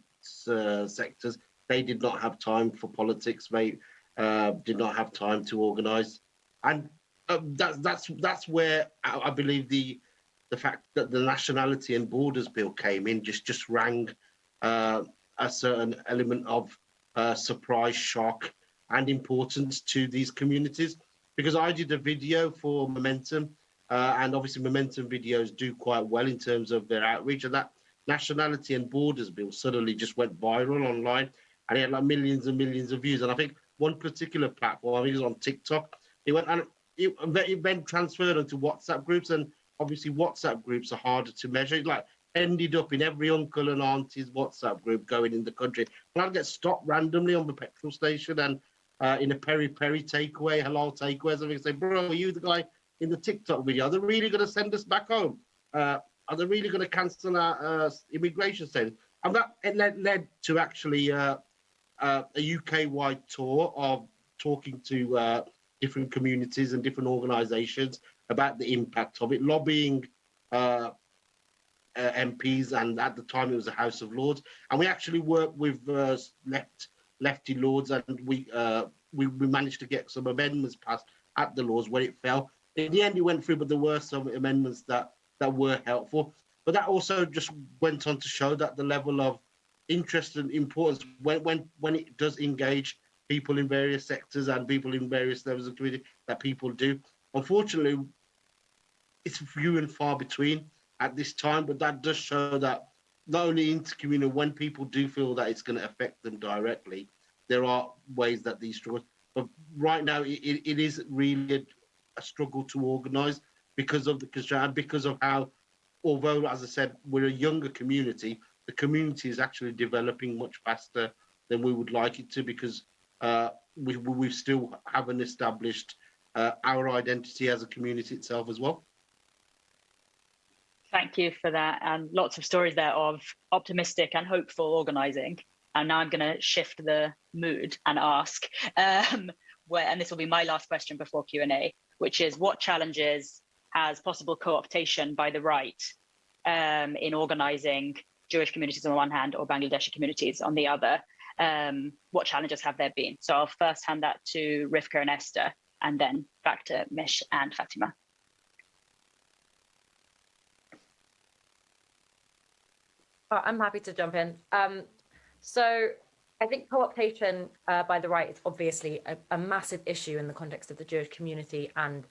sectors, they did not have time for politics. They did not have time to organise, and that's where I believe the fact that the nationality and borders bill came in just rang a certain element of surprise, shock, and importance to these communities. Because I did a video for Momentum, and obviously Momentum videos do quite well in terms of their outreach, and that nationality and borders bill suddenly just went viral online, and it had like millions and millions of views. And I think one particular platform, I think it was on TikTok, it then transferred onto WhatsApp groups, and obviously WhatsApp groups are harder to measure. It ended up in every uncle and auntie's WhatsApp group going in the country. And I'd get stopped randomly on the petrol station and in a peri-peri takeaway, halal takeaways, and they say, bro, are you the guy in the TikTok video? Are they really going to send us back home? Are they really going to cancel our immigration status? And that led to actually a UK-wide tour of talking to different communities and different organisations about the impact of it, lobbying MPs, and at the time it was the House of Lords. And we actually worked with lefty Lords, and we managed to get some amendments passed at the Lords where it fell. In the end, it went through, but there were some amendments that were helpful. But that also just went on to show that the level of interest and importance when it does engage people in various sectors and people in various levels of community that people do. Unfortunately, it's few and far between at this time, but that does show that not only intercommunal, when people do feel that it's going to affect them directly, there are ways that these struggles, but right now it is really a struggle to organise because of the constraint and because of how, although, as I said, we're a younger community, the community is actually developing much faster than we would like it to, because we still haven't established our identity as a community itself as well. Thank you for that. And lots of stories there of optimistic and hopeful organising. And now I'm going to shift the mood and ask, and this will be my last question before Q&A, which is, what challenges has possible co-optation by the right in organising Jewish communities on the one hand or Bangladeshi communities on the other? What challenges have there been? So I'll first hand that to Rivka and Esther, and then back to Mish and Fatima. I'm happy to jump in. So I think co-optation by the right is obviously a massive issue in the context of the Jewish community, and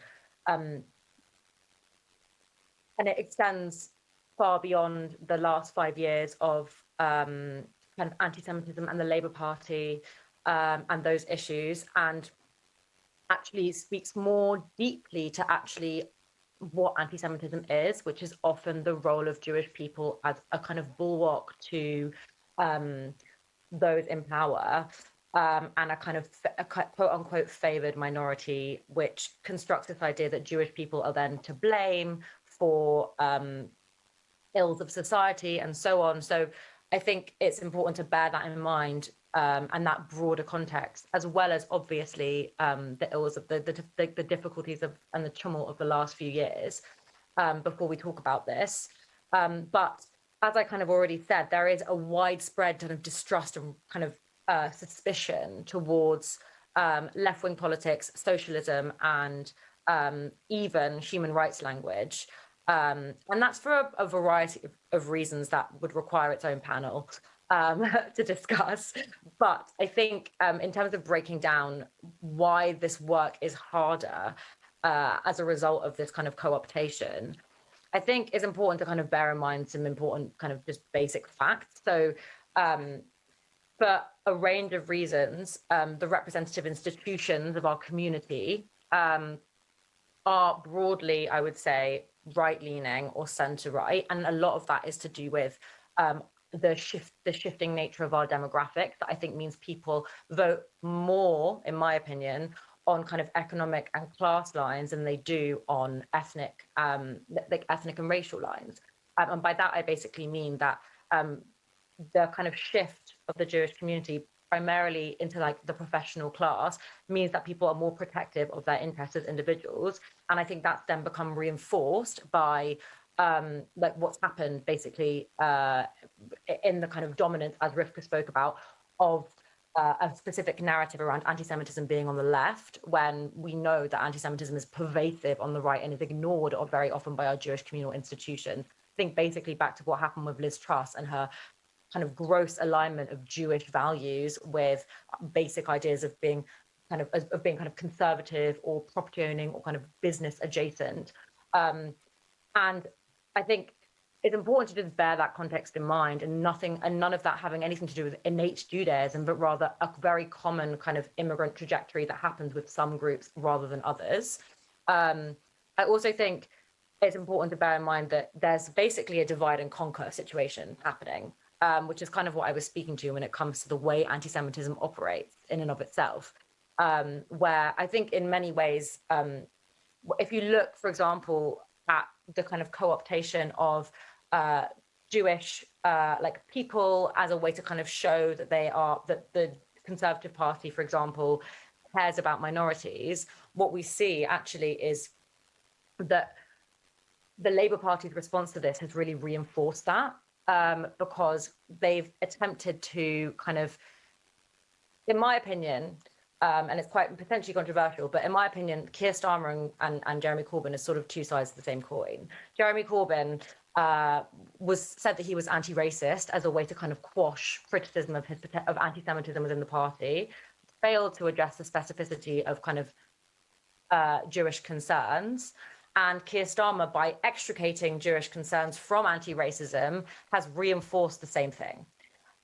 it extends far beyond the last 5 years of kind of anti-Semitism and the Labour Party and those issues, and actually speaks more deeply to actually what anti-Semitism is, which is often the role of Jewish people as a kind of bulwark to those in power, and a kind of a quote unquote favoured minority, which constructs this idea that Jewish people are then to blame for ills of society and so on. So I think it's important to bear that in mind, and that broader context, as well as obviously the ills of the difficulties of and the tumult of the last few years, before we talk about this. But as I kind of already said, there is a widespread kind of distrust and kind of suspicion towards left-wing politics, socialism, and even human rights language. And that's for a variety of reasons that would require its own panel to discuss. But I think in terms of breaking down why this work is harder as a result of this kind of co-optation, I think it's important to kind of bear in mind some important kind of just basic facts. So for a range of reasons, the representative institutions of our community are broadly, I would say, right-leaning or centre-right, and a lot of that is to do with the shifting nature of our demographic. That I think means people vote more, in my opinion, on kind of economic and class lines than they do on ethnic, like ethnic and racial lines. And by that, I basically mean that the kind of shift of the Jewish community primarily into like the professional class means that people are more protective of their interests as individuals. And I think that's then become reinforced by like what's happened basically in the kind of dominance, as Rivka spoke about, of a specific narrative around anti-Semitism being on the left, when we know that anti-Semitism is pervasive on the right and is ignored or very often by our Jewish communal institutions. Think basically back to what happened with Liz Truss and her kind of gross alignment of Jewish values with basic ideas of being kind of conservative or property owning or kind of business adjacent. And I think it's important to just bear that context in mind, and none of that having anything to do with innate Judaism, but rather a very common kind of immigrant trajectory that happens with some groups rather than others. I also think it's important to bear in mind that there's basically a divide and conquer situation happening, which is kind of what I was speaking to when it comes to the way anti-Semitism operates in and of itself, where I think in many ways, if you look, for example, at the kind of co-optation of Jewish like people as a way to kind of show that that the Conservative Party, for example, cares about minorities, what we see actually is that the Labour Party's response to this has really reinforced that, because they've attempted to kind of, in my opinion, and it's quite potentially controversial, but in my opinion, Keir Starmer and Jeremy Corbyn is sort of two sides of the same coin. Jeremy Corbyn said that he was anti-racist as a way to kind of quash criticism of anti-Semitism within the party. failed to address the specificity of kind of Jewish concerns. And Keir Starmer, by extricating Jewish concerns from anti-racism, has reinforced the same thing.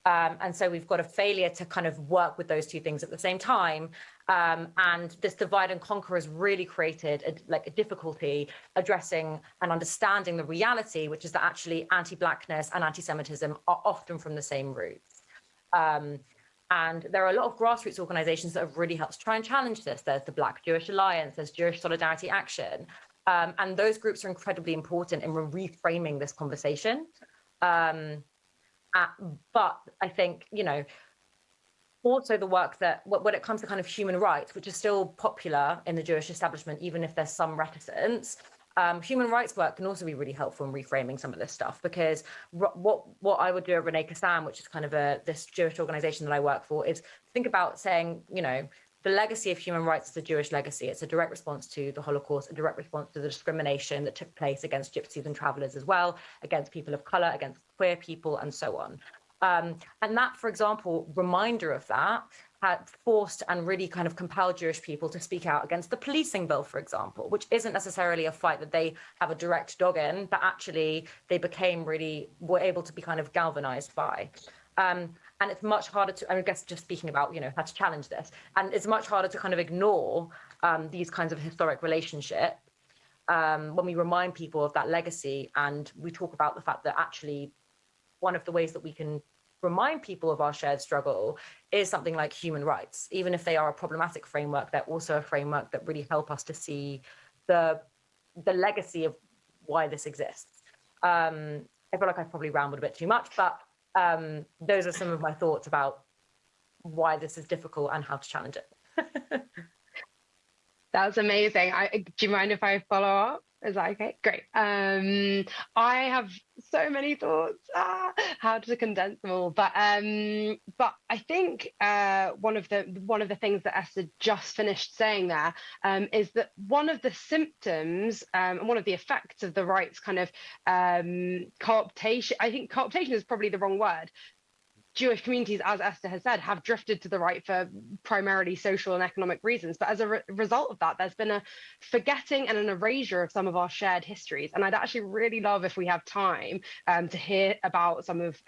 And so we've got a failure to kind of work with those two things at the same time. And this divide and conquer has really created a difficulty addressing and understanding the reality, which is that actually anti-Blackness and anti-Semitism are often from the same roots. And there are a lot of grassroots organizations that have really helped to try and challenge this. There's the Black Jewish Alliance, there's Jewish Solidarity Action. And those groups are incredibly important in reframing this conversation. But I think, also the work that when it comes to kind of human rights, which is still popular in the Jewish establishment, even if there's some reticence, human rights work can also be really helpful in reframing some of this stuff, because what I would do at Renee Kassam, which is kind of this Jewish organization that I work for, is think about saying, the legacy of human rights is a Jewish legacy. It's a direct response to the Holocaust, a direct response to the discrimination that took place against gypsies and travelers as well, against people of color, against queer people, and so on. And that, for example, reminder of that had forced and really kind of compelled Jewish people to speak out against the policing bill, for example, which isn't necessarily a fight that they have a direct dog in, but actually they were able to be kind of galvanized by. And it's much harder to, I guess, just speaking about, how to challenge this, and it's much harder to kind of ignore these kinds of historic relationships when we remind people of that legacy, and we talk about the fact that actually one of the ways that we can remind people of our shared struggle is something like human rights. Even if they are a problematic framework, they're also a framework that really help us to see the legacy of why this exists. I feel like I've probably rambled a bit too much, but those are some of my thoughts about why this is difficult and how to challenge it. That was amazing. Do you mind if I follow up? Is that okay? Great. I have so many thoughts, how to condense them all. But I think one of the things that Esther just finished saying there is that one of the symptoms and one of the effects of the right's kind of co-optation, I think co-optation is probably the wrong word. Jewish communities, as Esther has said, have drifted to the right for primarily social and economic reasons. But as a result of that, there's been a forgetting and an erasure of some of our shared histories. And I'd actually really love, if we have time, to hear about some of,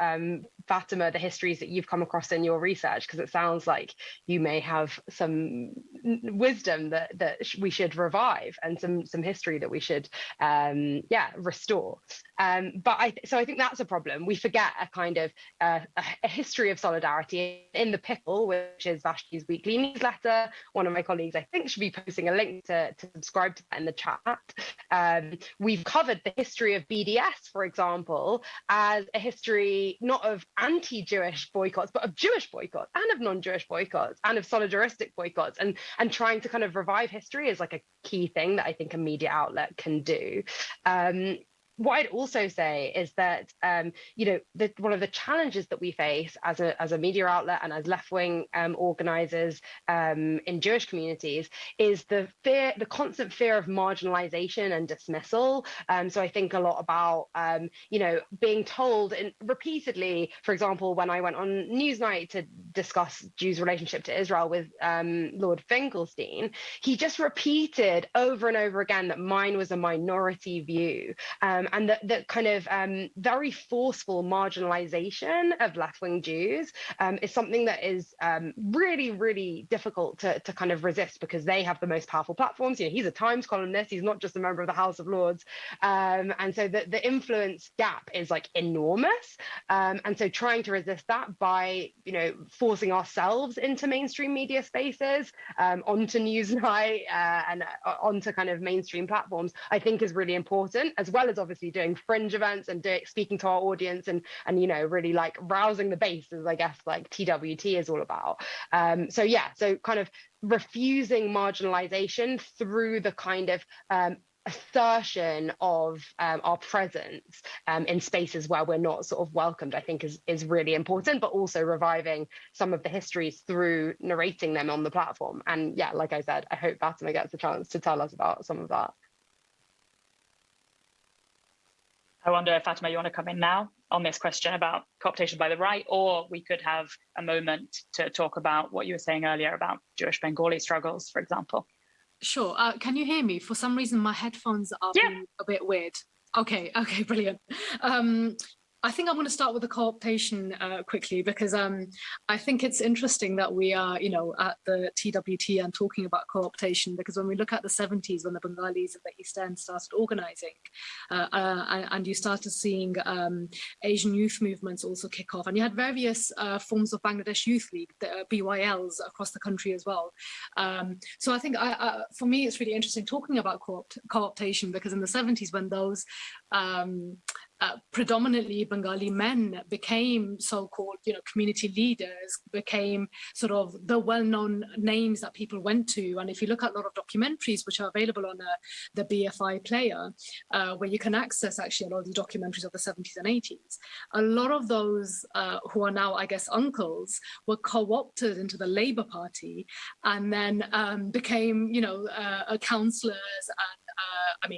Fatima, the histories that you've come across in your research, because it sounds like you may have some wisdom that we should revive, and some history that we should, restore. So I think that's a problem. We forget a kind of a history of solidarity in the Pickle, which is Vashti's weekly newsletter. One of my colleagues, I think, should be posting a link to subscribe to that in the chat. We've covered the history of BDS, for example, as a history not of anti-Jewish boycotts, but of Jewish boycotts and of non-Jewish boycotts and of solidaristic boycotts, and trying to kind of revive history is like a key thing that I think a media outlet can do. What I'd also say is that, one of the challenges that we face as a media outlet and as left-wing organisers in Jewish communities is the constant fear of marginalisation and dismissal. So I think a lot about, being told repeatedly, for example, when I went on Newsnight to discuss Jews' relationship to Israel with Lord Finkelstein, he just repeated over and over again that mine was a minority view. And that kind of very forceful marginalization of left-wing Jews is something that is really, really difficult to kind of resist, because they have the most powerful platforms. He's a Times columnist. He's not just a member of the House of Lords. And so the influence gap is like enormous. And so trying to resist that by, forcing ourselves into mainstream media spaces, onto Newsnight and onto kind of mainstream platforms, I think is really important, as well as obviously doing fringe events and speaking to our audience and really like rousing the base, as I guess like TWT is all about. So kind of refusing marginalization through the kind of assertion of our presence in spaces where we're not sort of welcomed, I think is really important, but also reviving some of the histories through narrating them on the platform. And yeah, like I said, I hope Fatima gets a chance to tell us about some of that. I wonder if, Fatima, you want to come in now on this question about co-optation by the right, or we could have a moment to talk about what you were saying earlier about Jewish Bengali struggles, for example. Sure. Can you hear me? For some reason, my headphones are being a bit weird. Okay, brilliant. I think I'm going to start with the co-optation quickly, because I think it's interesting that we are, at the TWT and talking about co-optation, because when we look at the 70s, when the Bengalis of the East End started organising, and you started seeing Asian youth movements also kick off, and you had various forms of Bangladesh Youth League, the BYLs across the country as well. So I think for me, it's really interesting talking about co-optation, because in the 70s, when those predominantly Bengali men became so-called, community leaders, became sort of the well-known names that people went to. And if you look at a lot of documentaries which are available on the BFI player, where you can access actually a lot of the documentaries of the 70s and 80s, a lot of those who are now, I guess, uncles were co-opted into the Labour Party, and then became, councillors, and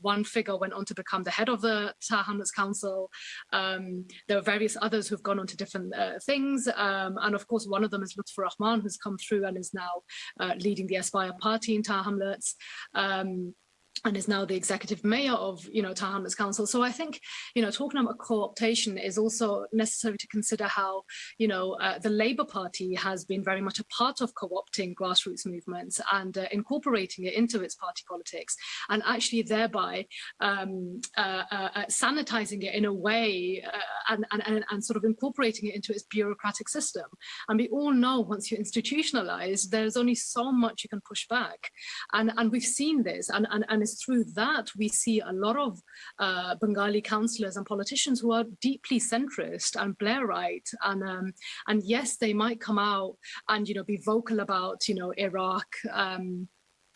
one figure went on to become the head of the Tower Hamlets Council. There are various others who've gone on to different things. And of course, one of them is Lutfur Rahman, who's come through and is now leading the Aspire party in Tower Hamlets. And is now the executive mayor of, Tower Hamlets Council. So I think, talking about co-optation is also necessary to consider how, the Labour Party has been very much a part of co-opting grassroots movements and incorporating it into its party politics, and actually thereby sanitizing it in a way and sort of incorporating it into its bureaucratic system. And we all know once you institutionalize, there's only so much you can push back. And we've seen this, and it's through that we see a lot of Bengali councillors and politicians who are deeply centrist and Blairite, and yes, they might come out and be vocal about Iraq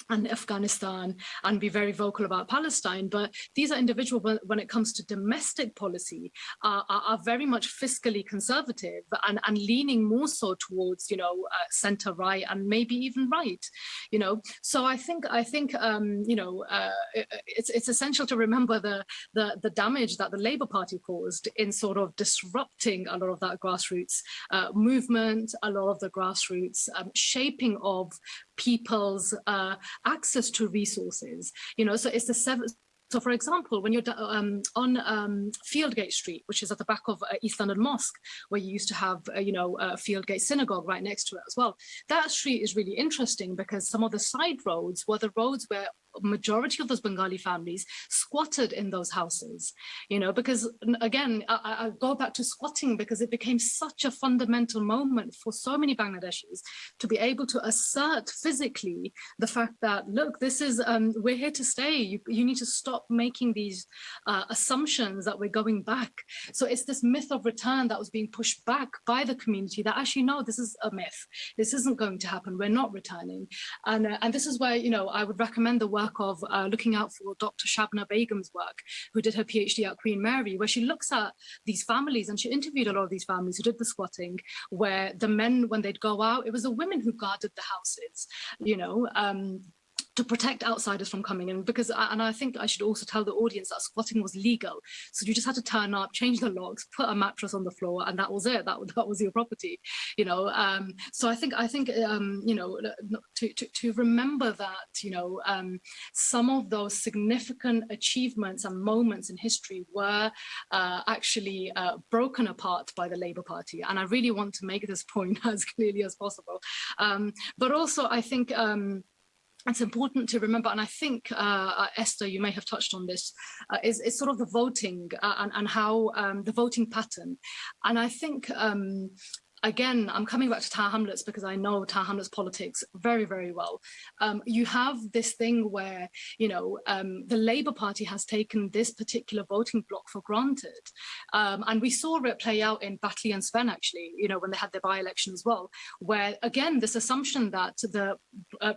and Afghanistan, and be very vocal about Palestine, but these are individuals, when it comes to domestic policy, are very much fiscally conservative and leaning more so towards centre right and maybe even right. So I think it's essential to remember the damage that the Labour Party caused in sort of disrupting a lot of that grassroots movement, a lot of the grassroots shaping of people's access to resources. So it's the seventh. So, for example, when you're on Fieldgate Street, which is at the back of East London Mosque, where you used to have, Fieldgate Synagogue right next to it as well, that street is really interesting because some of the side roads were the roads where majority of those Bengali families squatted in those houses, because again, I go back to squatting because it became such a fundamental moment for so many Bangladeshis to be able to assert physically the fact that, look, this is, we're here to stay. You need to stop making these assumptions that we're going back. So it's this myth of return that was being pushed back by the community that actually, no, this is a myth. This isn't going to happen. We're not returning. And this is where, I would recommend the work of looking out for Dr. Shabna Begum's work, who did her PhD at Queen Mary, where she looks at these families, and she interviewed a lot of these families who did the squatting, where the men, when they'd go out, it was the women who guarded the houses, to protect outsiders from coming in, because, and I think I should also tell the audience that squatting was legal. So you just had to turn up, change the locks, put a mattress on the floor, and that was it. That was your property, So I think to remember that, some of those significant achievements and moments in history were actually broken apart by the Labour Party. And I really want to make this point as clearly as possible. But also, I think, it's important to remember, and I think, Esther, you may have touched on this, is sort of the voting and how the voting pattern. And I think, again, I'm coming back to Tower Hamlets because I know Tower Hamlets politics very, very well. You have this thing where, the Labour Party has taken this particular voting bloc for granted. And we saw it play out in Batley and Sven, actually, when they had their by-election as well, where, again, this assumption that the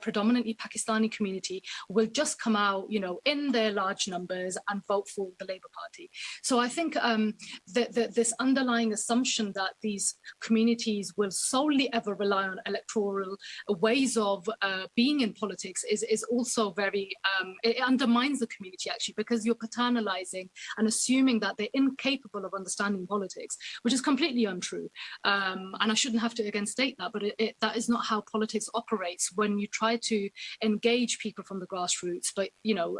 predominantly Pakistani community will just come out, in their large numbers and vote for the Labour Party. So I think this underlying assumption that these communities communities will solely ever rely on electoral ways of being in politics is also very, it undermines the community actually, because you're paternalizing and assuming that they're incapable of understanding politics, which is completely untrue. And I shouldn't have to again state that, but that is not how politics operates when you try to engage people from the grassroots. But, you know,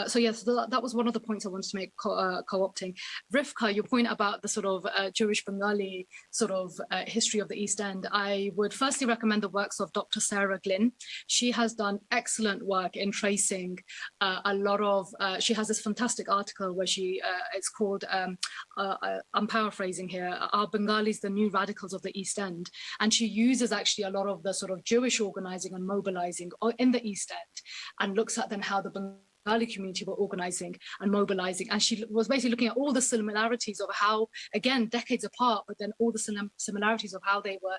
so yes, that was one of the points I wanted to make co-opting. Rivka, your point about the sort of Jewish Bengali sort of history of the East End, I would firstly recommend the works of Dr. Sarah Glynn. She has done excellent work in tracing a lot of, she has this fantastic article where she, it's called, I'm paraphrasing here, Are Bengalis the New Radicals of the East End? And she uses actually a lot of the sort of Jewish organizing and mobilizing in the East End, and looks at then how the Bengali community were organizing and mobilizing. And she was basically looking at all the similarities of how, again, decades apart, but then all the similarities of how they were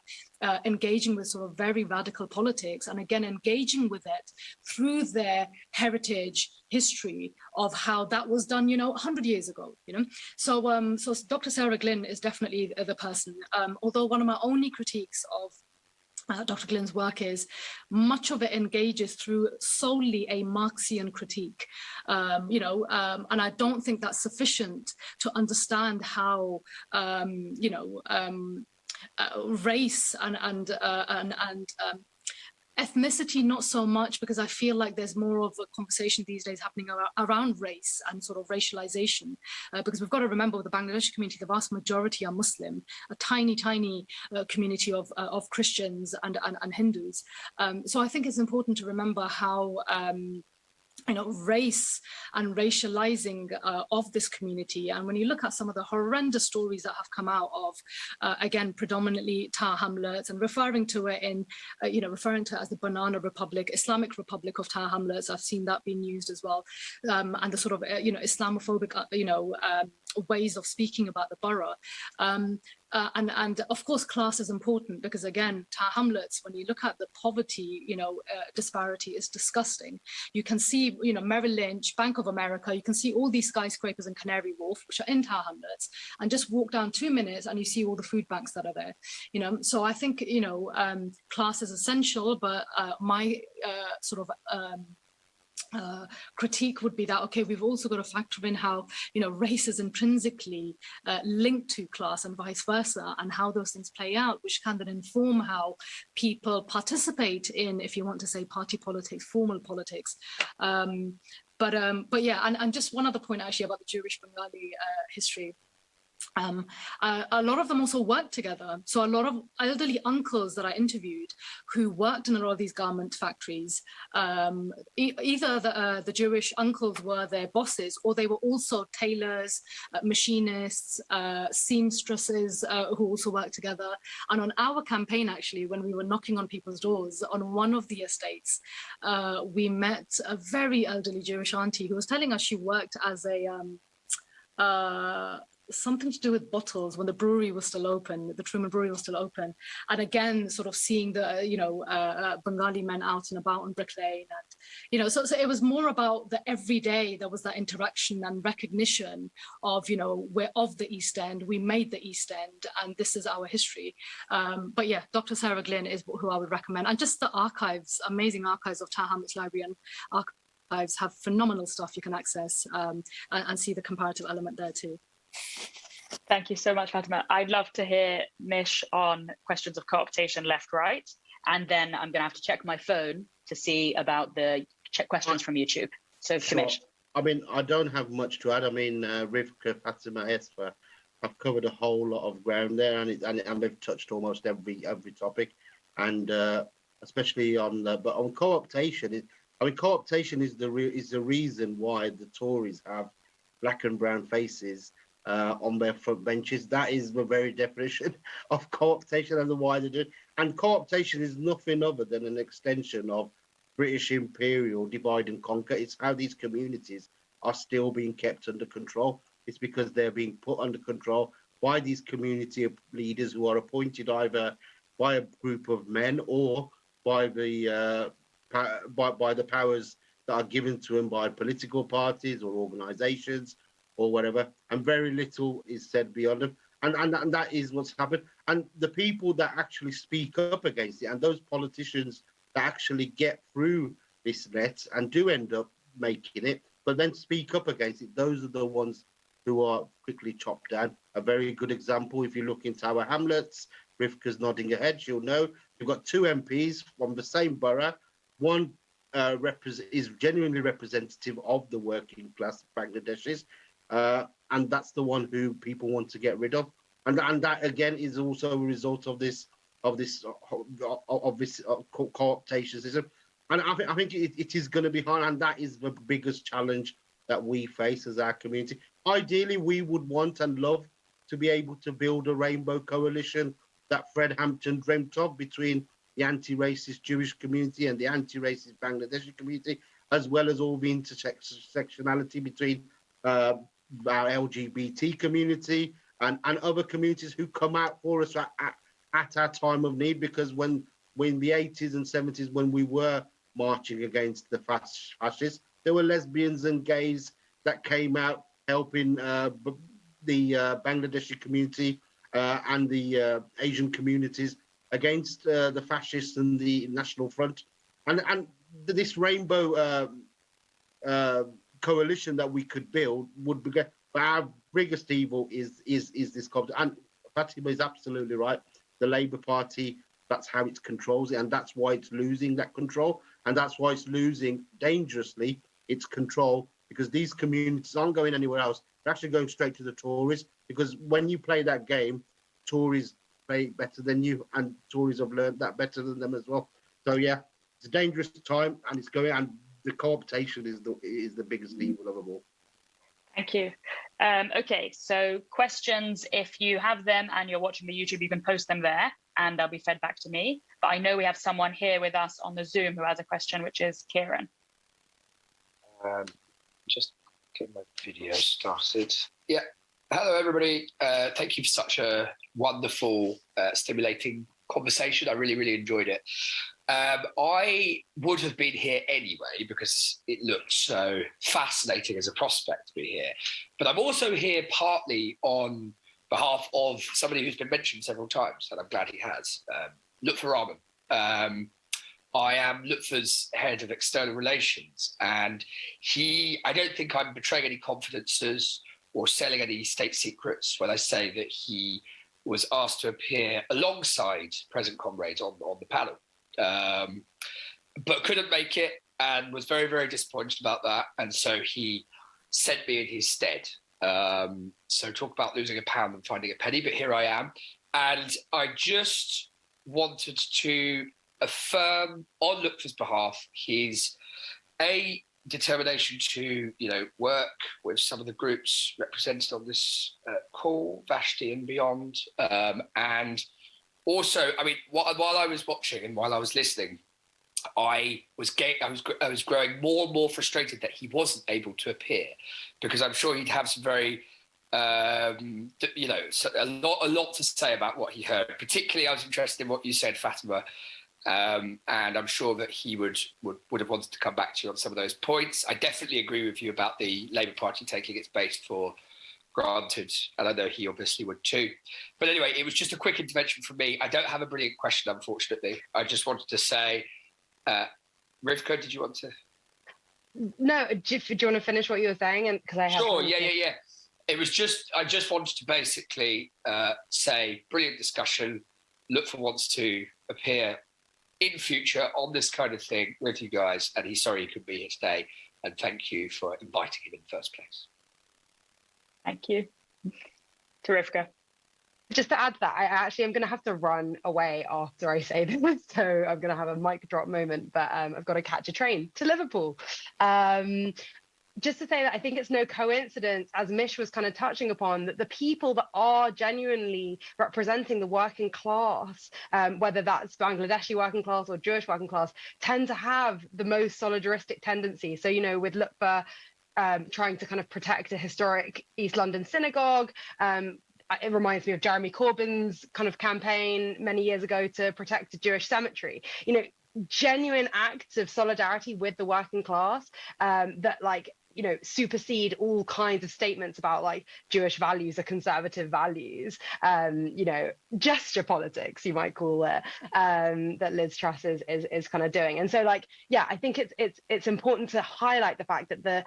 engaging with sort of very radical politics, and again, engaging with it through their heritage, history of how that was done, you know, 100 years ago, you know. So, so Dr. Sarah Glynn is definitely the person, although one of my only critiques of Dr. Glynn's work is much of it engages through solely a Marxian critique, you know, and I don't think that's sufficient to understand how, you know, race and ethnicity, not so much, because I feel like there's more of a conversation these days happening around race and sort of racialization, because we've got to remember with the Bangladeshi community, the vast majority are Muslim, a tiny community of Christians and Hindus. So I think it's important to remember how you know, race and racializing of this community. And when you look at some of the horrendous stories that have come out of, again, predominantly Tar Hamlets, and referring to it in, you know, referring to it as the Banana Republic, Islamic Republic of Tar Hamlets, I've seen that being used as well. And the sort of, you know, Islamophobic, you know, ways of speaking about the borough. And of course, class is important, because again, Tar Hamlets, when you look at the poverty, you know, disparity is disgusting. You can see, you know, Merrill Lynch, Bank of America, you can see all these skyscrapers in Canary Wharf, which are in Tar Hamlets, and just walk down 2 minutes and you see all the food banks that are there, you know. So I think, you know, class is essential, but my sort of critique would be that, okay, we've also got to factor in how, you know, race is intrinsically linked to class and vice versa, and how those things play out, which can then inform how people participate in, if you want to say, party politics, formal politics. But yeah, and just one other point actually about the Jewish Bengali history. A lot of them also worked together. So a lot of elderly uncles that I interviewed who worked in a lot of these garment factories, either the Jewish uncles were their bosses, or they were also tailors, machinists, seamstresses who also worked together. And on our campaign, actually, when we were knocking on people's doors on one of the estates, we met a very elderly Jewish auntie who was telling us she worked as a something to do with bottles when the brewery was still open, the Truman Brewery was still open. And again, sort of seeing the, you know, Bengali men out and about on Brick Lane. And, you know, so it was more about the everyday, there was that interaction and recognition of, you know, we're of the East End, we made the East End, and this is our history. But yeah, Dr. Sarah Glynn is who I would recommend. And just the archives, amazing archives of Tar Hamlets Library and archives have phenomenal stuff you can access and see the comparative element there too. Thank you so much, Fatima. I'd love to hear Mish on questions of co-optation left, right, and then I'm going to have to check my phone to see about the questions from YouTube. So, sure. Mish. I mean, I don't have much to add. I mean, Rivka, Fatima, Esther have covered a whole lot of ground there, and they've touched almost every topic, and especially on but on co-optation. I mean, co-optation is the reason why the Tories have black and brown faces on their front benches. That is the very definition of co-optation and why they do it. And co-optation is nothing other than an extension of British imperial divide and conquer. It's how these communities are still being kept under control. It's because they're being put under control by these community leaders who are appointed either by a group of men or by the powers that are given to them by political parties or organizations or whatever, and very little is said beyond them. And that is what's happened. and the people that actually speak up against it, and those politicians that actually get through this net and do end up making it, but then speak up against it, those are the ones who are quickly chopped down. A very good example, if you look in Tower Hamlets, Rivka's nodding her head, she'll know, you've got 2 MPs from the same borough. One is genuinely representative of the working class Bangladeshis, and that's the one who people want to get rid of. And that again is also a result of this cooptation system. And I think it is going to be hard, and that is the biggest challenge that we face as our community. Ideally, we would want and love to be able to build a rainbow coalition that Fred Hampton dreamt of between the anti-racist Jewish community and the anti-racist Bangladeshi community, as well as all the intersectionality between our LGBT community and other communities who come out for us at our time of need. Because when the 80s and 70s, when we were marching against the fascists, there were lesbians and gays that came out helping the Bangladeshi community and the Asian communities against the fascists and the National Front. And this rainbow coalition that we could build would be, but our biggest evil is this conflict. And Fatima is absolutely right. The Labour Party, that's how it controls it, and that's why it's losing that control, and that's why it's losing dangerously its control, because these communities aren't going anywhere else. They're actually going straight to the Tories, because when you play that game, Tories play better than you, and Tories have learned that better than them as well. So yeah, it's a dangerous time, and it's going, and the cooptation is the biggest evil of them all. Thank you. Okay, so questions, if you have them and you're watching the YouTube, you can post them there and they'll be fed back to me. But I know we have someone here with us on the Zoom who has a question, which is Kieran. Just get my video started. Yeah. Hello, everybody. Thank you for such a wonderful, stimulating conversation. I really, really enjoyed it. I would have been here anyway because it looked so fascinating as a prospect to be here. But I'm also here partly on behalf of somebody who's been mentioned several times, and I'm glad he has, Lutfer Rahman. I am Lutfer's head of external relations, and I don't think I'm betraying any confidences or selling any state secrets when I say that he was asked to appear alongside present comrades on the panel. But couldn't make it and was very, very disappointed about that. And so he sent me in his stead. So talk about losing a pound and finding a penny, but here I am. And I just wanted to affirm on Lutfer's behalf his determination to, work with some of the groups represented on this call, Vashti and beyond. And also, while I was watching and while I was listening, I was growing more and more frustrated that he wasn't able to appear, because I'm sure he'd have some very, a lot to say about what he heard. Particularly, I was interested in what you said, Fatima, and I'm sure that he would have wanted to come back to you on some of those points. I definitely agree with you about the Labour Party taking its base for granted, and I know he obviously would too. But anyway, it was just a quick intervention from me. I don't have a brilliant question, unfortunately. I just wanted to say, Rivka, did you want to? No, do you want to finish what you were saying? And because I have sure, yeah. It was I just wanted to basically say, brilliant discussion. Lutfer wants to appear in future on this kind of thing with you guys, and he's sorry he couldn't be here today. And thank you for inviting him in the first place. Thank you. To Rivka. Just to add to that, I actually am going to have to run away after I say this, so I'm going to have a mic drop moment, but I've got to catch a train to Liverpool. Just to say that I think it's no coincidence, as Mish was kind of touching upon, that the people that are genuinely representing the working class, whether that's Bangladeshi working class or Jewish working class, tend to have the most solidaristic tendency. So, with Lutfer trying to kind of protect a historic East London synagogue, it reminds me of Jeremy Corbyn's kind of campaign many years ago to protect a Jewish cemetery. Genuine acts of solidarity with the working class that you know, supersede all kinds of statements about like Jewish values are conservative values, you know, gesture politics, you might call it, that Liz Truss is kind of doing. And so like, yeah, I think it's important to highlight the fact that the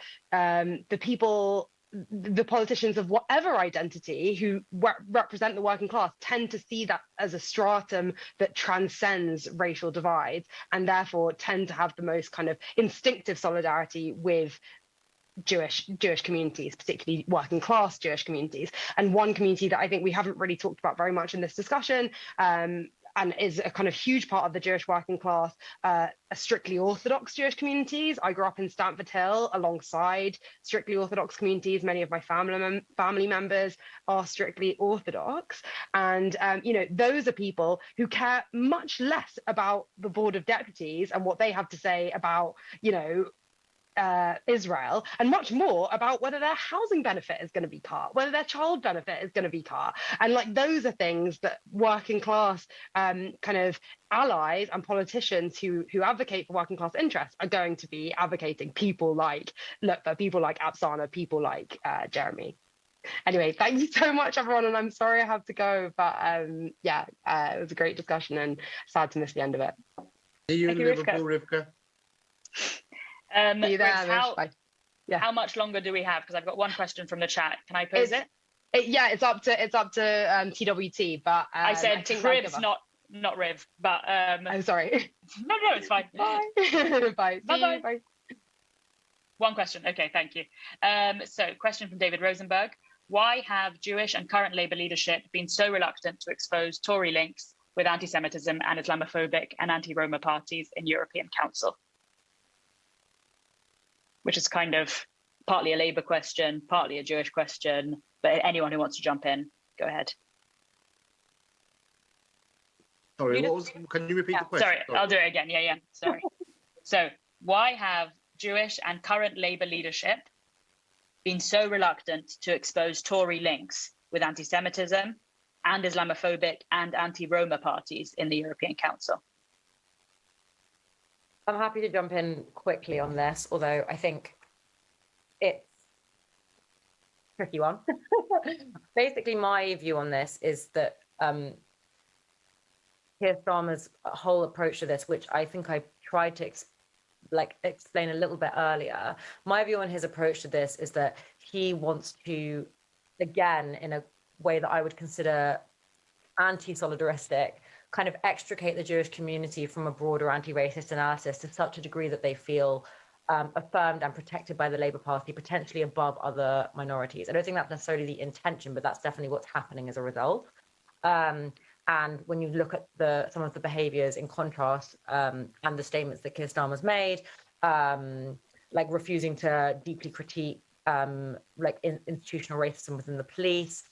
people, the politicians of whatever identity who represent the working class tend to see that as a stratum that transcends racial divides, and therefore tend to have the most kind of instinctive solidarity with Jewish communities, particularly working class Jewish communities. And one community that I think we haven't really talked about very much in this discussion, and is a kind of huge part of the Jewish working class, are strictly Orthodox Jewish communities. I grew up in Stamford Hill alongside strictly Orthodox communities. Many of my family members are strictly Orthodox. And, you know, those are people who care much less about the Board of Deputies and what they have to say about, you know, Israel, and much more about whether their housing benefit is going to be cut, whether their child benefit is going to be cut. And like, those are things that working class kind of allies and politicians who advocate for working class interests are going to be advocating. People like Apsana, people like Jeremy. Anyway, thank you so much, everyone, and I'm sorry I have to go, but yeah, it was a great discussion and sad to miss the end of it. See you in Liverpool, Rivka. Rivka, how much longer do we have? Because I've got one question from the chat. Can I pose it? Yeah, it's up to TWT, but I said Riv's, not Riv, but I'm sorry. No, it's fine. Bye. Bye. One question. Okay, thank you. So, question from David Rosenberg: why have Jewish and current Labour leadership been so reluctant to expose Tory links with anti-Semitism and Islamophobic and anti-Roma parties in European Council? Which is kind of partly a Labour question, partly a Jewish question, but anyone who wants to jump in, go ahead. Sorry, can you repeat the question? Sorry, I'll do it again. Yeah, sorry. So why have Jewish and current Labour leadership been so reluctant to expose Tory links with anti-Semitism and Islamophobic and anti-Roma parties in the European Council? I'm happy to jump in quickly on this, although I think it's a tricky one. Basically, my view on this is that Keir Starmer's whole approach to this, which I think I tried to explain a little bit earlier, my view on his approach to this is that he wants to, again, in a way that I would consider anti-solidaristic, kind of extricate the Jewish community from a broader anti-racist analysis to such a degree that they feel affirmed and protected by the Labour Party, potentially above other minorities. I don't think that's necessarily the intention, but that's definitely what's happening as a result. And when you look at some of the behaviours in contrast and the statements that Keir Starmer's made, like refusing to deeply critique institutional racism within the police,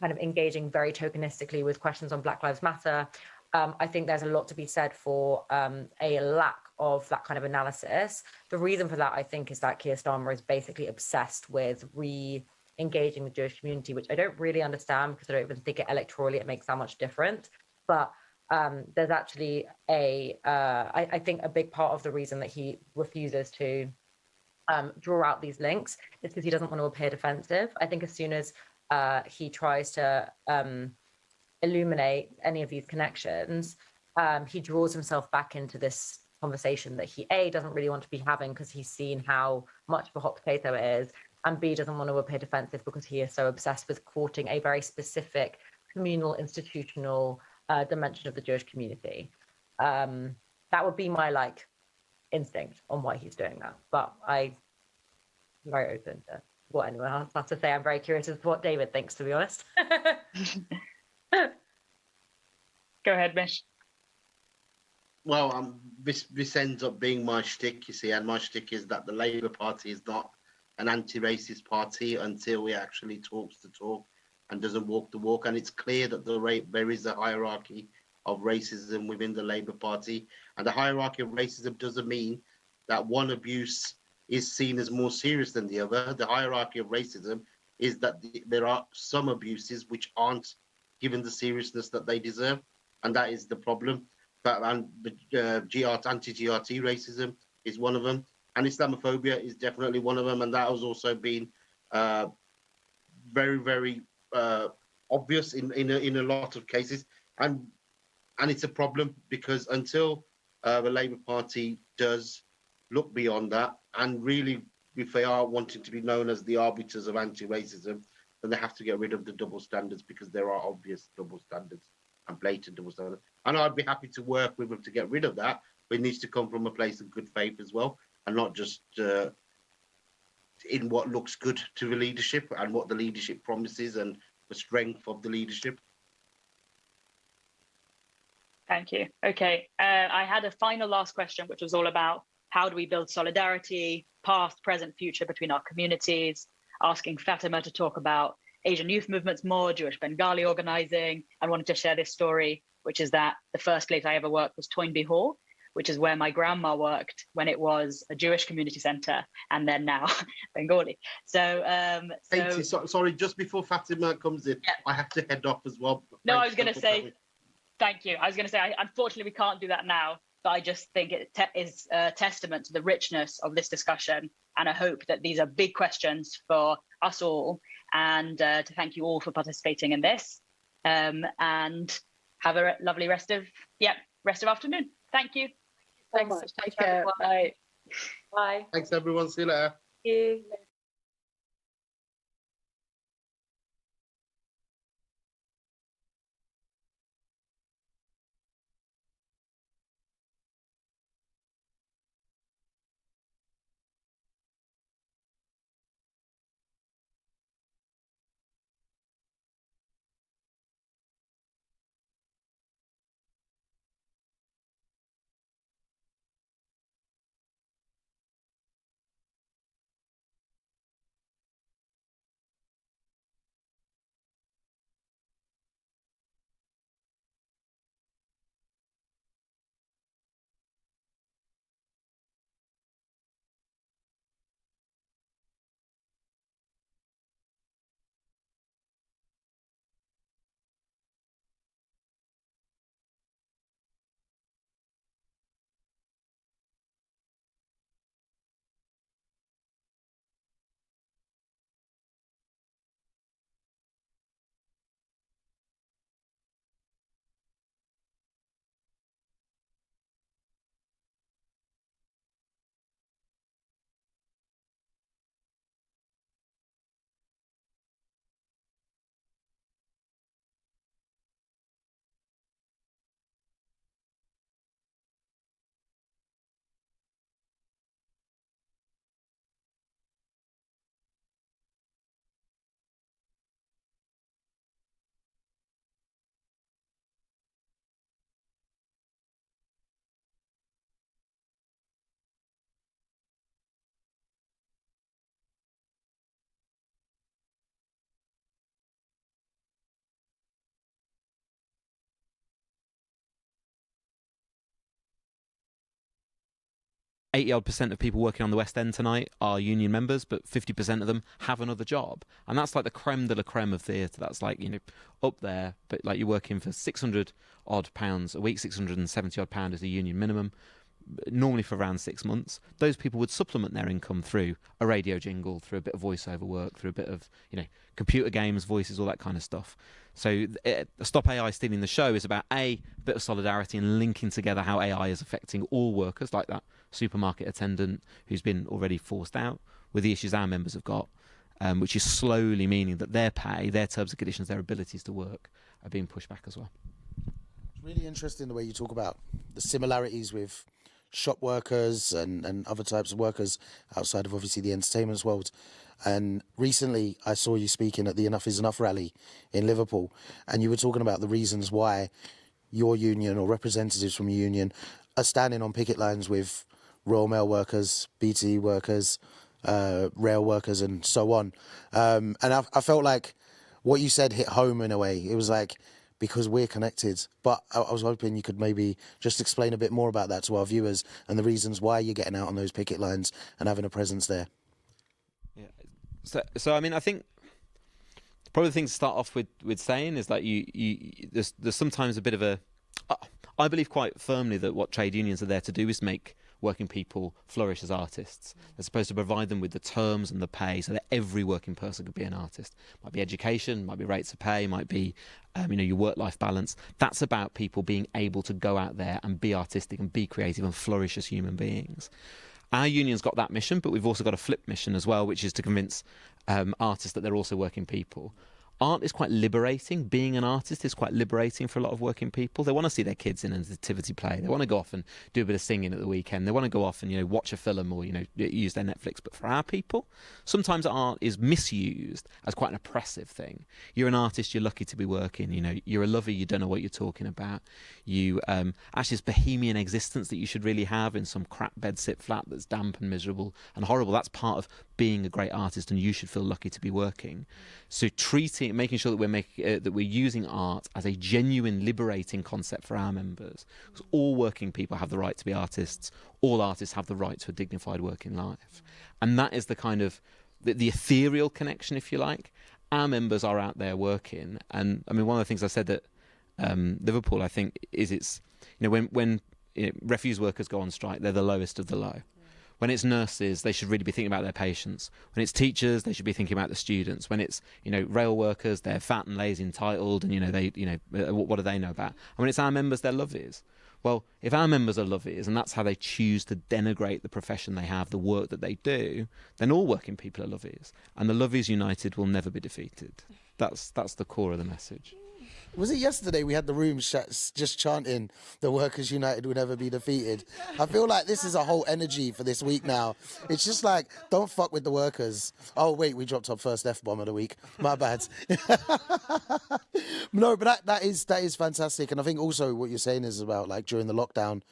kind of engaging very tokenistically with questions on Black Lives Matter, I think there's a lot to be said for a lack of that kind of analysis. The reason for that, I think, is that Keir Starmer is basically obsessed with re-engaging the Jewish community, which I don't really understand because I don't even think electorally it makes that much difference. But there's actually I think a big part of the reason that he refuses to draw out these links is because he doesn't want to appear defensive. I think as soon as he tries to illuminate any of these connections, he draws himself back into this conversation that he doesn't really want to be having because he's seen how much of a hot potato it is, and B, doesn't want to appear defensive because he is so obsessed with courting a very specific communal, institutional dimension of the Jewish community. That would be my instinct on why he's doing that, but I'm very open to what anyone else has to say. I'm very curious as to what David thinks, to be honest. Go ahead, Mish. Well, this ends up being my shtick, you see, and my shtick is that the Labour Party is not an anti-racist party until it actually talks the talk and doesn't walk the walk. And it's clear that there is a hierarchy of racism within the Labour Party, and the hierarchy of racism doesn't mean that one abuse is seen as more serious than the other. The hierarchy of racism is that there are some abuses which aren't given the seriousness that they deserve, and that is the problem. But anti-GRT racism is one of them. and Islamophobia is definitely one of them, and that has also been very, very obvious in a lot of cases, and it's a problem because until the Labour Party does look beyond that, and really, if they are wanting to be known as the arbiters of anti-racism, then they have to get rid of the double standards, because there are obvious double standards and blatant double standards. And I'd be happy to work with them to get rid of that, but it needs to come from a place of good faith as well, and not just in what looks good to the leadership and what the leadership promises and the strength of the leadership. Thank you. Okay, I had a final last question, which was all about how do we build solidarity, past, present, future between our communities, asking Fatima to talk about Asian youth movements more, Jewish Bengali organising. I wanted to share this story, which is that the first place I ever worked was Toynbee Hall, which is where my grandma worked when it was a Jewish community centre, and then now Bengali. Katie, sorry, just before Fatima comes in, I have to head off as well. No, I was going to say, thank you. I was going to say, unfortunately, we can't do that now, but I just think it is a testament to the richness of this discussion, and I hope that these are big questions for us all, and to thank you all for participating in this, and have a lovely rest of afternoon. Thank you. Thanks. Take care. Bye. Bye. Thanks, everyone. See you later. Thank you. 80% of people working on the West End tonight are union members, but 50% of them have another job. And that's like the creme de la creme of theatre. That's like, you know, up there, but like you're working for £600 odd a week, £670 odd pound is the union minimum, normally for around 6 months. Those people would supplement their income through a radio jingle, through a bit of voiceover work, through a bit of, you know, computer games, voices, all that kind of stuff. So Stop AI Stealing the Show is about a bit of solidarity and linking together how AI is affecting all workers, like that supermarket attendant who's been already forced out, with the issues our members have got, which is slowly meaning that their pay, their terms and conditions, their abilities to work are being pushed back as well. It's really interesting the way you talk about the similarities with shop workers and other types of workers outside of obviously the entertainment world. And recently I saw you speaking at the Enough is Enough rally in Liverpool, and you were talking about the reasons why your union or representatives from your union are standing on picket lines with Royal Mail workers, BT workers, rail workers and so on. And I felt like what you said hit home in a way. It was like, because we're connected. But I was hoping you could maybe just explain a bit more about that to our viewers and the reasons why you're getting out on those picket lines and having a presence there. Yeah. So I mean, I think probably the thing to start off with saying is that there's sometimes a bit of a... I believe quite firmly that what trade unions are there to do is make working people flourish as artists. They're supposed to provide them with the terms and the pay so that every working person could be an artist. Might be education, might be rates of pay, might be your work-life balance. That's about people being able to go out there and be artistic and be creative and flourish as human beings. Our union's got that mission, but we've also got a flip mission as well, which is to convince artists that they're also working people. Art is quite liberating. Being an artist is quite liberating for a lot of working people. They want to see their kids in a nativity play. They want to go off and do a bit of singing at the weekend. They want to go off and watch a film or use their Netflix. But for our people, sometimes art is misused as quite an oppressive thing. You're an artist, you're lucky to be working. You're a lover, you don't know what you're talking about. You actually this bohemian existence that you should really have in some crap bed sit flat that's damp and miserable and horrible. That's part of being a great artist, and you should feel lucky to be working. So making sure that we're using art as a genuine liberating concept for our members, because all working people have the right to be artists. All artists have the right to a dignified working life, and that is the kind of the ethereal connection, if you like. Our members are out there working, and I mean, one of the things I said that Liverpool, I think, is when refuse workers go on strike, they're the lowest of the low. When it's nurses, they should really be thinking about their patients. When it's teachers, they should be thinking about the students. When it's rail workers, they're fat and lazy, entitled, and what do they know about? And when it's our members, they're lovies. Well, if our members are lovies, and that's how they choose to denigrate the profession they have, the work that they do, then all working people are lovies, and the lovies united will never be defeated. That's the core of the message. Was it yesterday we had the room just chanting the Workers United will never be defeated? I feel like this is a whole energy for this week now. It's just like, don't fuck with the workers. Oh, wait, we dropped our first F-bomb of the week. My bad. No, but that is fantastic. And I think also what you're saying is about, like, during the lockdown,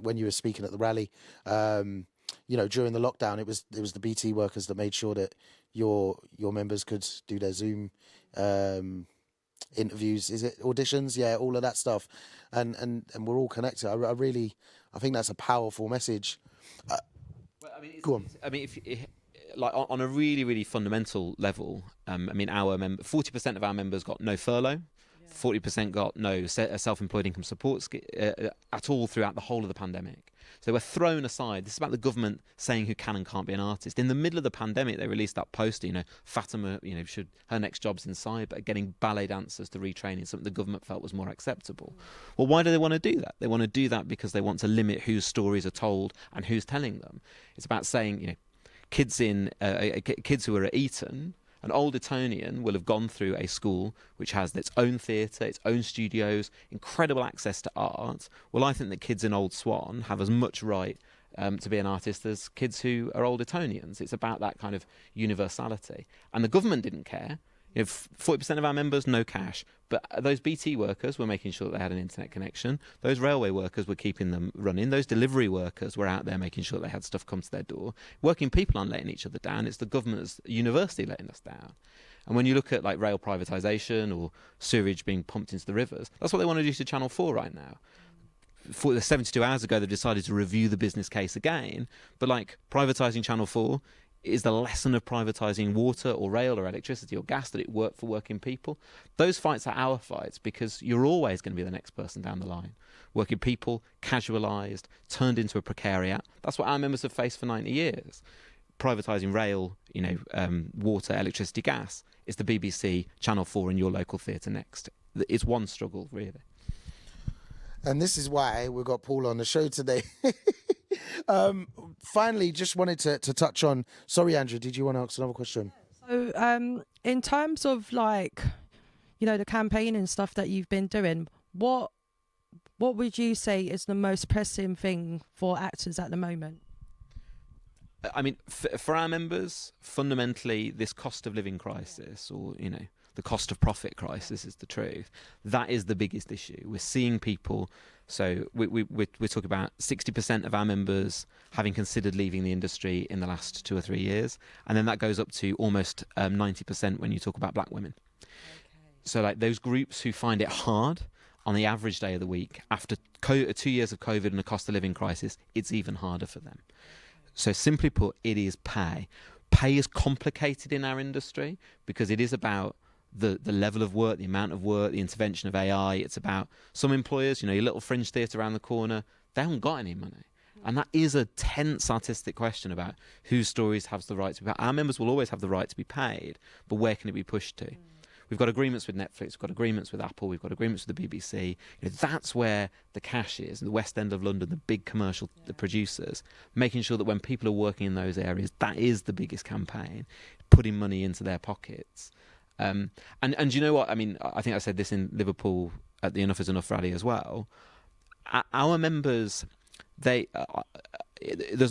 when you were speaking at the rally, during the lockdown, it was the BT workers that made sure that your members could do their Zoom interviews, is it auditions? Yeah, all of that stuff, and we're all connected. I think that's a powerful message. Go on. If on a really, really fundamental level, our 40% of our members got no furlough, 40% got no self-employed income support at all throughout the whole of the pandemic. So they were thrown aside. This is about the government saying who can and can't be an artist. In the middle of the pandemic, they released that poster, Fatima, her next job's in cyber, getting ballet dancers to retraining, something the government felt was more acceptable. Well, why do they want to do that? They want to do that because they want to limit whose stories are told and who's telling them. It's about saying, kids who are at Eton, an old Etonian will have gone through a school which has its own theatre, its own studios, incredible access to art. Well, I think that kids in Old Swan have as much right to be an artist as kids who are old Etonians. It's about that kind of universality. And the government didn't care. 40% of our members, no cash. But those BT workers were making sure that they had an internet connection. Those railway workers were keeping them running. Those delivery workers were out there making sure they had stuff come to their door. Working people aren't letting each other down. It's the government as university letting us down. And when you look at like rail privatisation or sewage being pumped into the rivers, that's what they want to do to Channel 4 right now. 72 hours ago, they decided to review the business case again. But like privatising Channel 4 is the lesson of privatising water or rail or electricity or gas, that it worked for working people. Those fights are our fights, because you're always going to be the next person down the line. Working people, casualised, turned into a precariat. That's what our members have faced for 90 years. Privatising rail, water, electricity, gas is the BBC, Channel 4 and your local theatre next. It's one struggle, really. And this is why we've got Paul on the show today. Finally, just wanted to touch on... Sorry, Andrew, did you want to ask another question? So, in terms of the campaign and stuff that you've been doing, what would you say is the most pressing thing for actors at the moment? I mean, for our members, fundamentally, this cost of living crisis, or, the cost of profit crisis is the truth. That is the biggest issue. We're seeing people... So we're talking about 60% of our members having considered leaving the industry in the last 2 or 3 years. And then that goes up to almost 90% when you talk about black women. Okay. So like those groups who find it hard on the average day of the week, after 2 years of COVID and a cost of living crisis, it's even harder for them. So simply put, it is pay. Pay is complicated in our industry because it is about the level of work, the amount of work, the intervention of AI. It's about some employers, your little fringe theatre around the corner, they haven't got any money. And that is a tense artistic question about whose stories have the right to be paid. Our members will always have the right to be paid, but where can it be pushed to? We've got agreements with Netflix, we've got agreements with Apple, we've got agreements with the BBC. That's where the cash is, in the West End of London, the big commercial producers, making sure that when people are working in those areas, that is the biggest campaign, putting money into their pockets. And you know what? I mean, I think I said this in Liverpool at the Enough is Enough rally as well. Our members, there's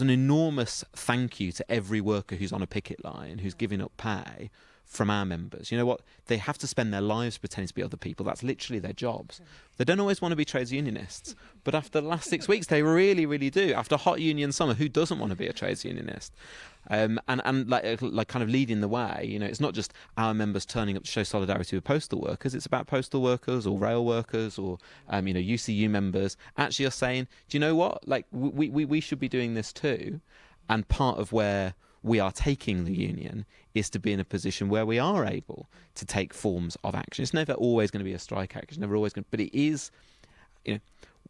an enormous thank you to every worker who's on a picket line, who's giving up pay from our members. You know what? They have to spend their lives pretending to be other people. That's literally their jobs. They don't always want to be trades unionists, but after the last 6 weeks, they really, really do. After a hot union summer, who doesn't want to be a trades unionist? And like kind of leading the way. It's not just our members turning up to show solidarity with postal workers. It's about postal workers or rail workers or UCU members actually are saying, do you know what? Like we should be doing this too. And part of where we are taking the union is to be in a position where we are able to take forms of action. It's never always going to be a strike action. It's never always going to, but it is.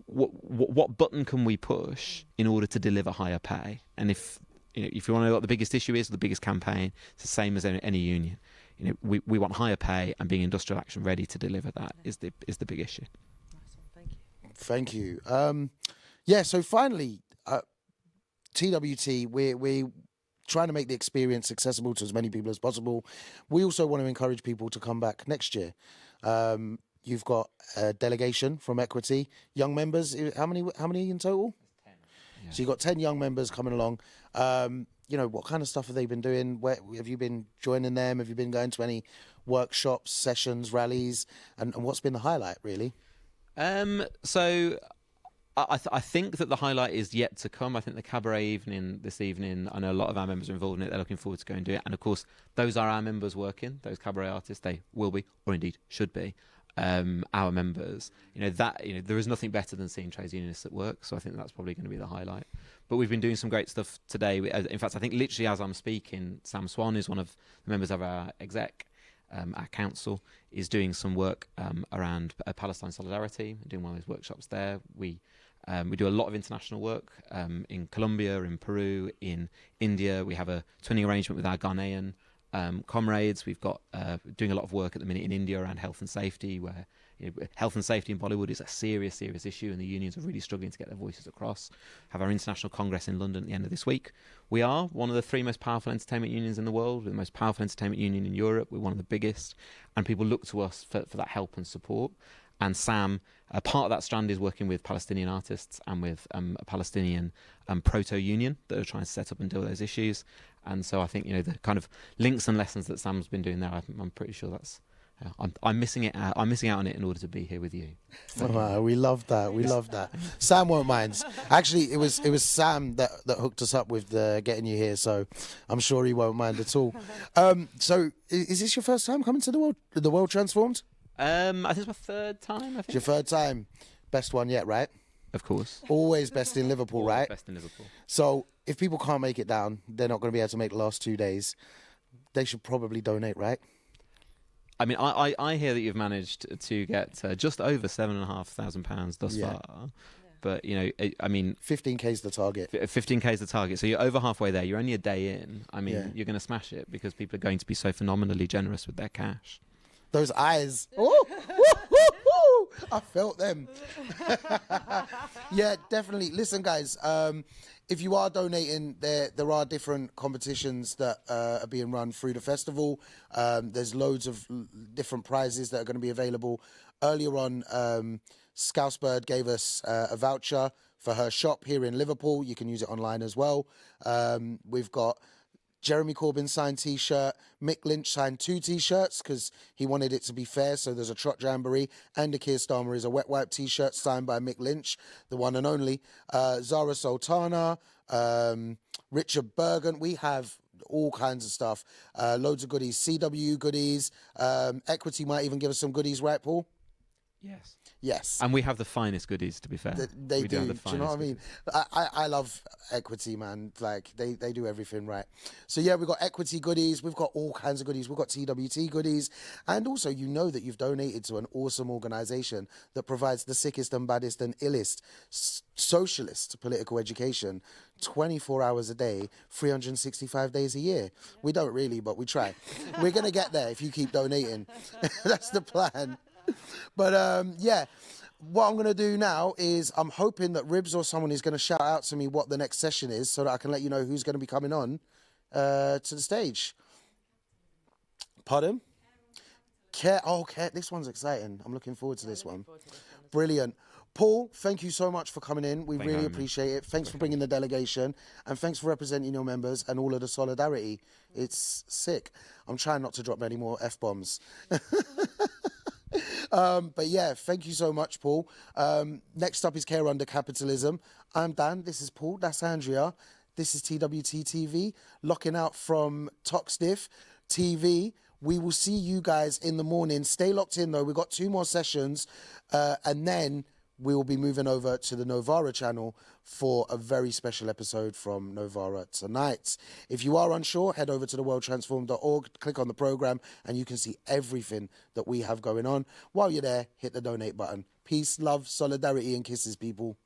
What button can we push in order to deliver higher pay? And if you want to know what the biggest issue is, the biggest campaign, it's the same as any union. We want higher pay, and being industrial action ready to deliver that is the big issue. Thank you. So finally, TWT, we're trying to make the experience accessible to as many people as possible. We also want to encourage people to come back next year. You've got a delegation from Equity, young members. How many in total? 10. Yeah. So you've got 10 young members coming along. What kind of stuff have they been doing? Where have you been joining them? Have you been going to any workshops, sessions, rallies? And what's been the highlight, really? So I think that the highlight is yet to come. I think the cabaret evening this evening, I know a lot of our members are involved in it. They're looking forward to going and do it. And of course, those are our members working, those cabaret artists. They will be, or indeed should be, our members. There is nothing better than seeing trades unionists at work. So I think that's probably going to be the highlight. But we've been doing some great stuff today. In fact, I think literally as I'm speaking, Sam Swan is one of the members of our exec. Our council is doing some work around Palestine solidarity, doing one of those workshops there. We do a lot of international work in Colombia, in Peru, in India. We have a twinning arrangement with our Ghanaian comrades. We've got doing a lot of work at the minute in India around health and safety, where health and safety in Bollywood is a serious issue, and the unions are really struggling to get their voices across. Have our international congress in London at the end of this week. We are one of the 3 most powerful entertainment unions in the world. We're the most powerful entertainment union in Europe. We're one of the biggest, and people look to us for that help and support. And Sam, part of that strand is working with Palestinian artists and with a Palestinian proto-union that are trying to set up and deal with those issues. And so I think, the kind of links and lessons that Sam's been doing there, I'm pretty sure that's... I'm missing it out. I'm missing out on it in order to be here with you. Wow, we love that. We love that. Sam won't mind. Actually, it was Sam that hooked us up with getting you here, so I'm sure he won't mind at all. So, is this your first time coming to the World Transformed? I think it's my 3rd time. It's your 3rd time. Best one yet, right? Of course. Always best in Liverpool, right? Best in Liverpool. So, if people can't make it down, they're not going to be able to make the last 2 days. They should probably donate, right? I mean, I hear that you've managed to get just over £7,500 thus far. But, 15k is the target. 15k is the target. So you're over halfway there. You're only a day in. I mean, You're going to smash it because people are going to be so phenomenally generous with their cash. Those eyes. Ooh, woo, woo, woo. I felt them. Yeah, definitely. Listen, guys, if you are donating, there are different competitions that are being run through the festival. There's loads of different prizes that are going to be available. Earlier on, Scousebird gave us a voucher for her shop here in Liverpool. You can use it online as well. We've got Jeremy Corbyn signed T-shirt. Mick Lynch signed 2 T-shirts because he wanted it to be fair. So there's a Trot Jamboree. And the Keir Starmer is a Wet Wipe T-shirt signed by Mick Lynch, the one and only. Zara Sultana, Richard Bergen. We have all kinds of stuff. Loads of goodies. CW goodies. Equity might even give us some goodies, right, Paul? Yes. Yes. And we have the finest goodies, to be fair. They we do. have the Do you know what I mean? I love Equity, man. Like they do everything right. So yeah, we've got Equity goodies. We've got all kinds of goodies. We've got TWT goodies, and also you know that you've donated to an awesome organisation that provides the sickest and baddest and illest socialist political education, 24 hours a day, 365 days a year. We don't really, but we try. We're gonna get there if you keep donating. That's the plan. But yeah, what I'm going to do now is I'm hoping that Ribs or someone is going to shout out to me what the next session is so that I can let you know who's going to be coming on to the stage. Pardon? Care. This one's exciting. I'm looking forward to this one. Brilliant. Paul, thank you so much for coming in. We really appreciate it. Thanks for bringing the delegation and thanks for representing your members and all of the solidarity. It's sick. I'm trying not to drop any more F-bombs. But yeah, thank you so much, Paul. Next up is Care Under Capitalism. I'm Dan. This is Paul. That's Andrea. This is TWTtv. Locking out from Toxdiff TV. We will see you guys in the morning. Stay locked in, though. We've got 2 more sessions. And then we will be moving over to the Novara channel for a very special episode from Novara tonight. If you are unsure, head over to theworldtransformed.org, click on the program, and you can see everything that we have going on. While you're there, hit the donate button. Peace, love, solidarity, and kisses, people.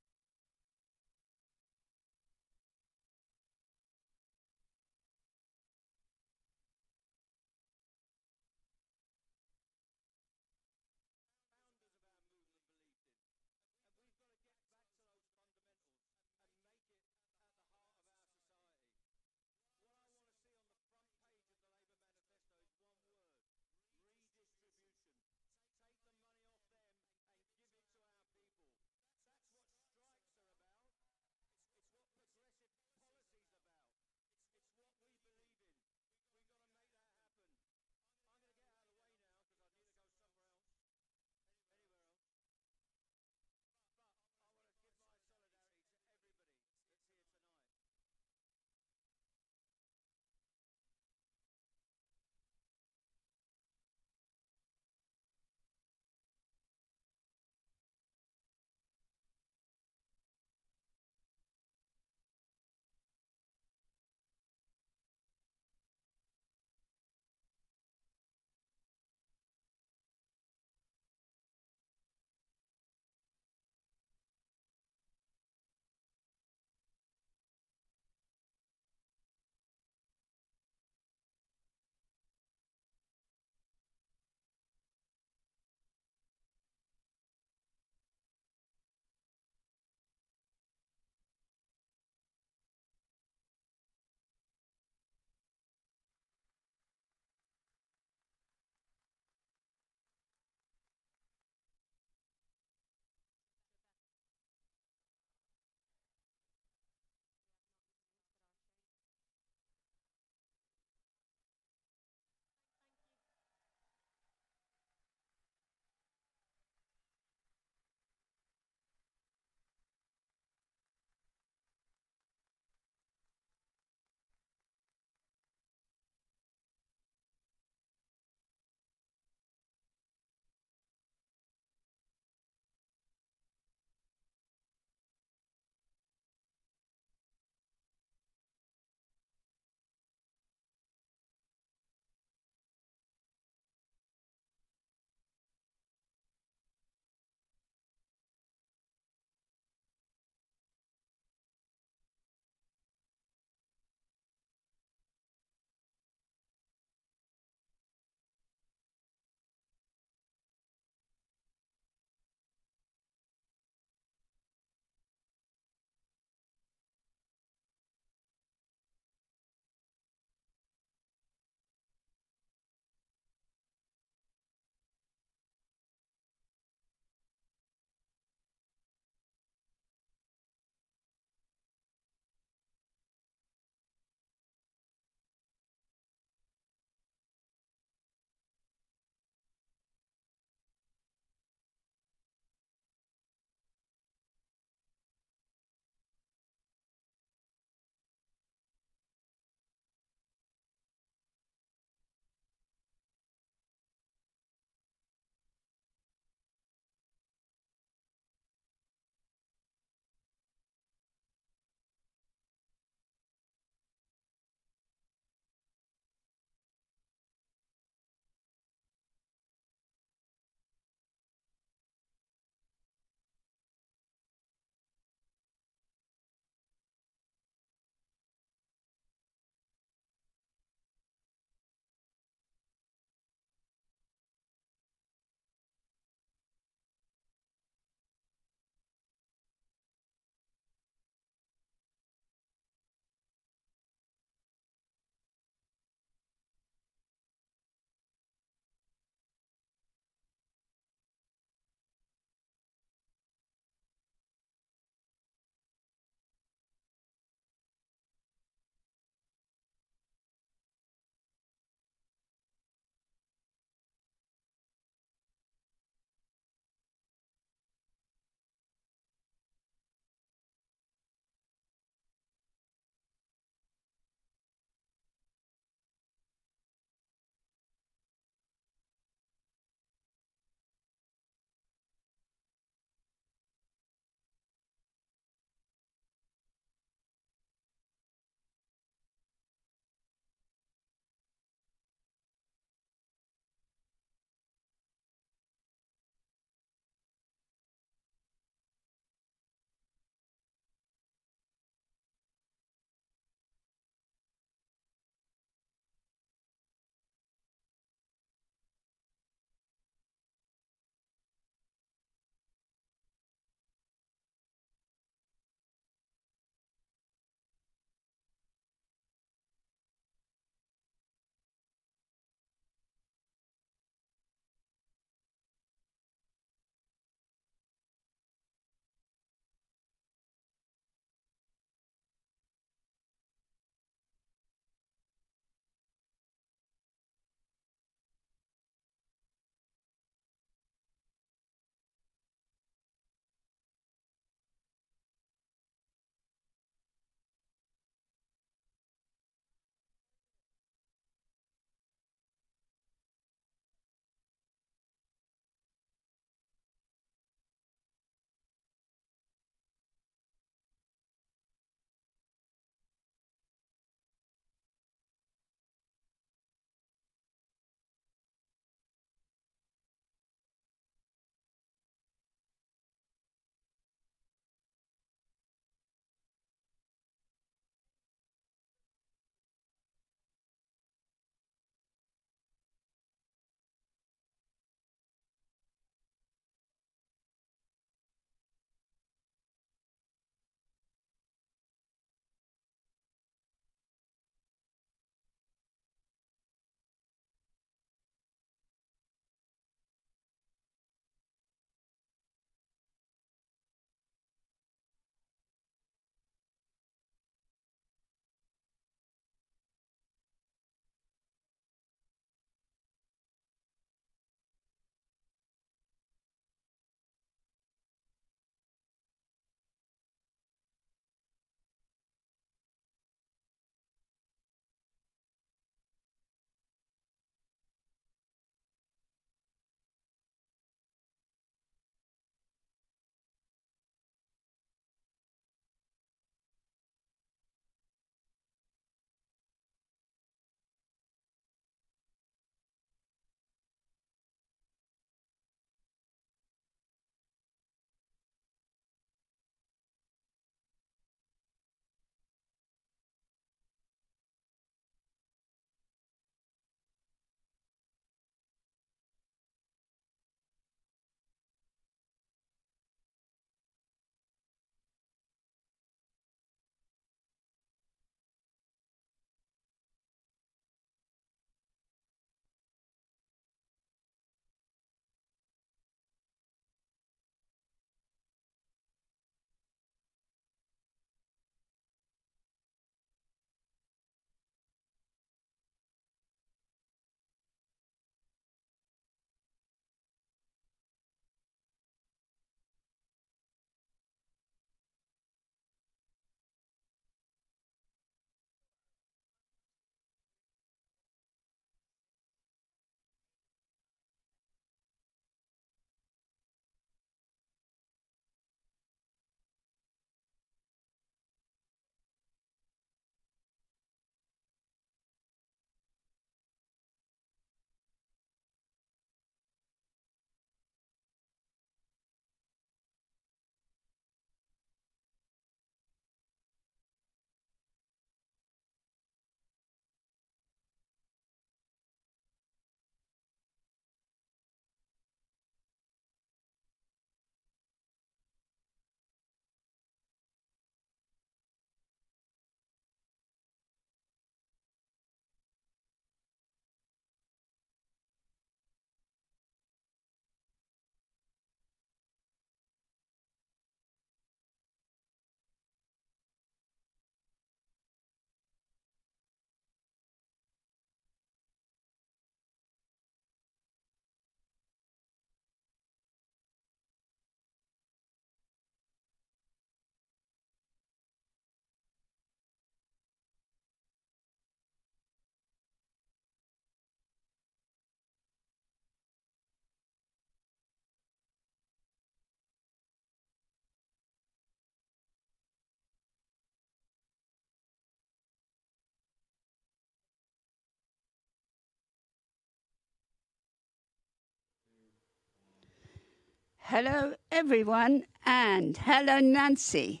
Hello, everyone, and hello, Nancy.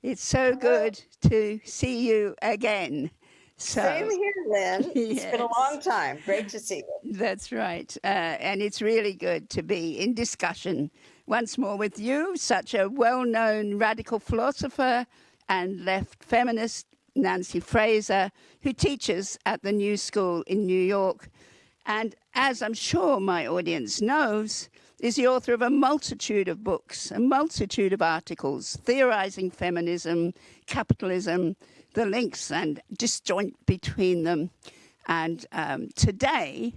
It's so good to see you again. So, Same here, Lynn. It's been a long yes, time. Great to see you. that's right. And it's really good to be in discussion once more with you, such a well-known radical philosopher and left feminist, Nancy Fraser, who teaches at the New School in New York. And as I'm sure my audience knows, is the author of a multitude of books, a multitude of articles, theorizing feminism, capitalism, the links and disjoint between them. And today,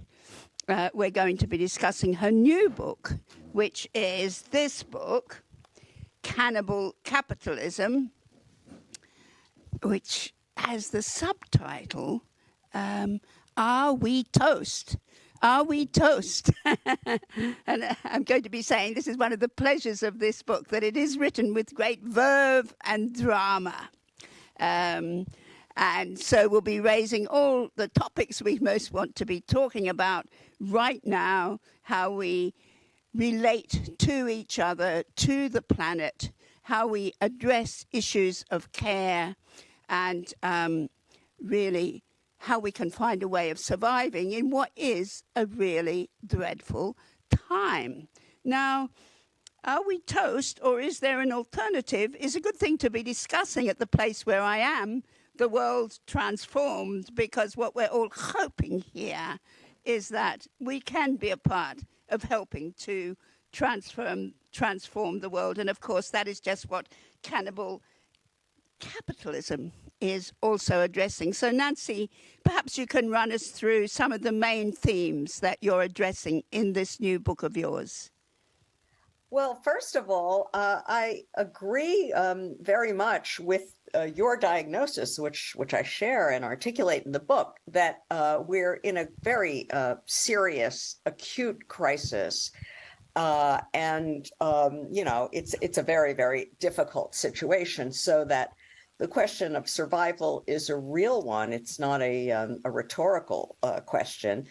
we're going to be discussing her new book, which is this book, Cannibal Capitalism, which has the subtitle, Are We Toast? Are we toast? And I'm going to be saying this is one of the pleasures of this book, that it is written with great verve and drama. And so we'll be raising all the topics we most want to be talking about right now, how we relate to each other, to the planet, how we address issues of care, and really how we can find a way of surviving in what is a really dreadful time. Now, are we toast, or is there an alternative, is a good thing to be discussing at the place where I am, the world transformed, because what we're all hoping here is that we can be a part of helping to transform the world. And of course, that is just what Cannibal Capitalism is also addressing. So Nancy, perhaps you can run us through some of the main themes that you're addressing in this new book of yours. Well, first of all, I agree very much with your diagnosis, which I share and articulate in the book, that we're in a very serious, acute crisis. And it's a very, very difficult situation, so that the question of survival is a real one. It's not a rhetorical question.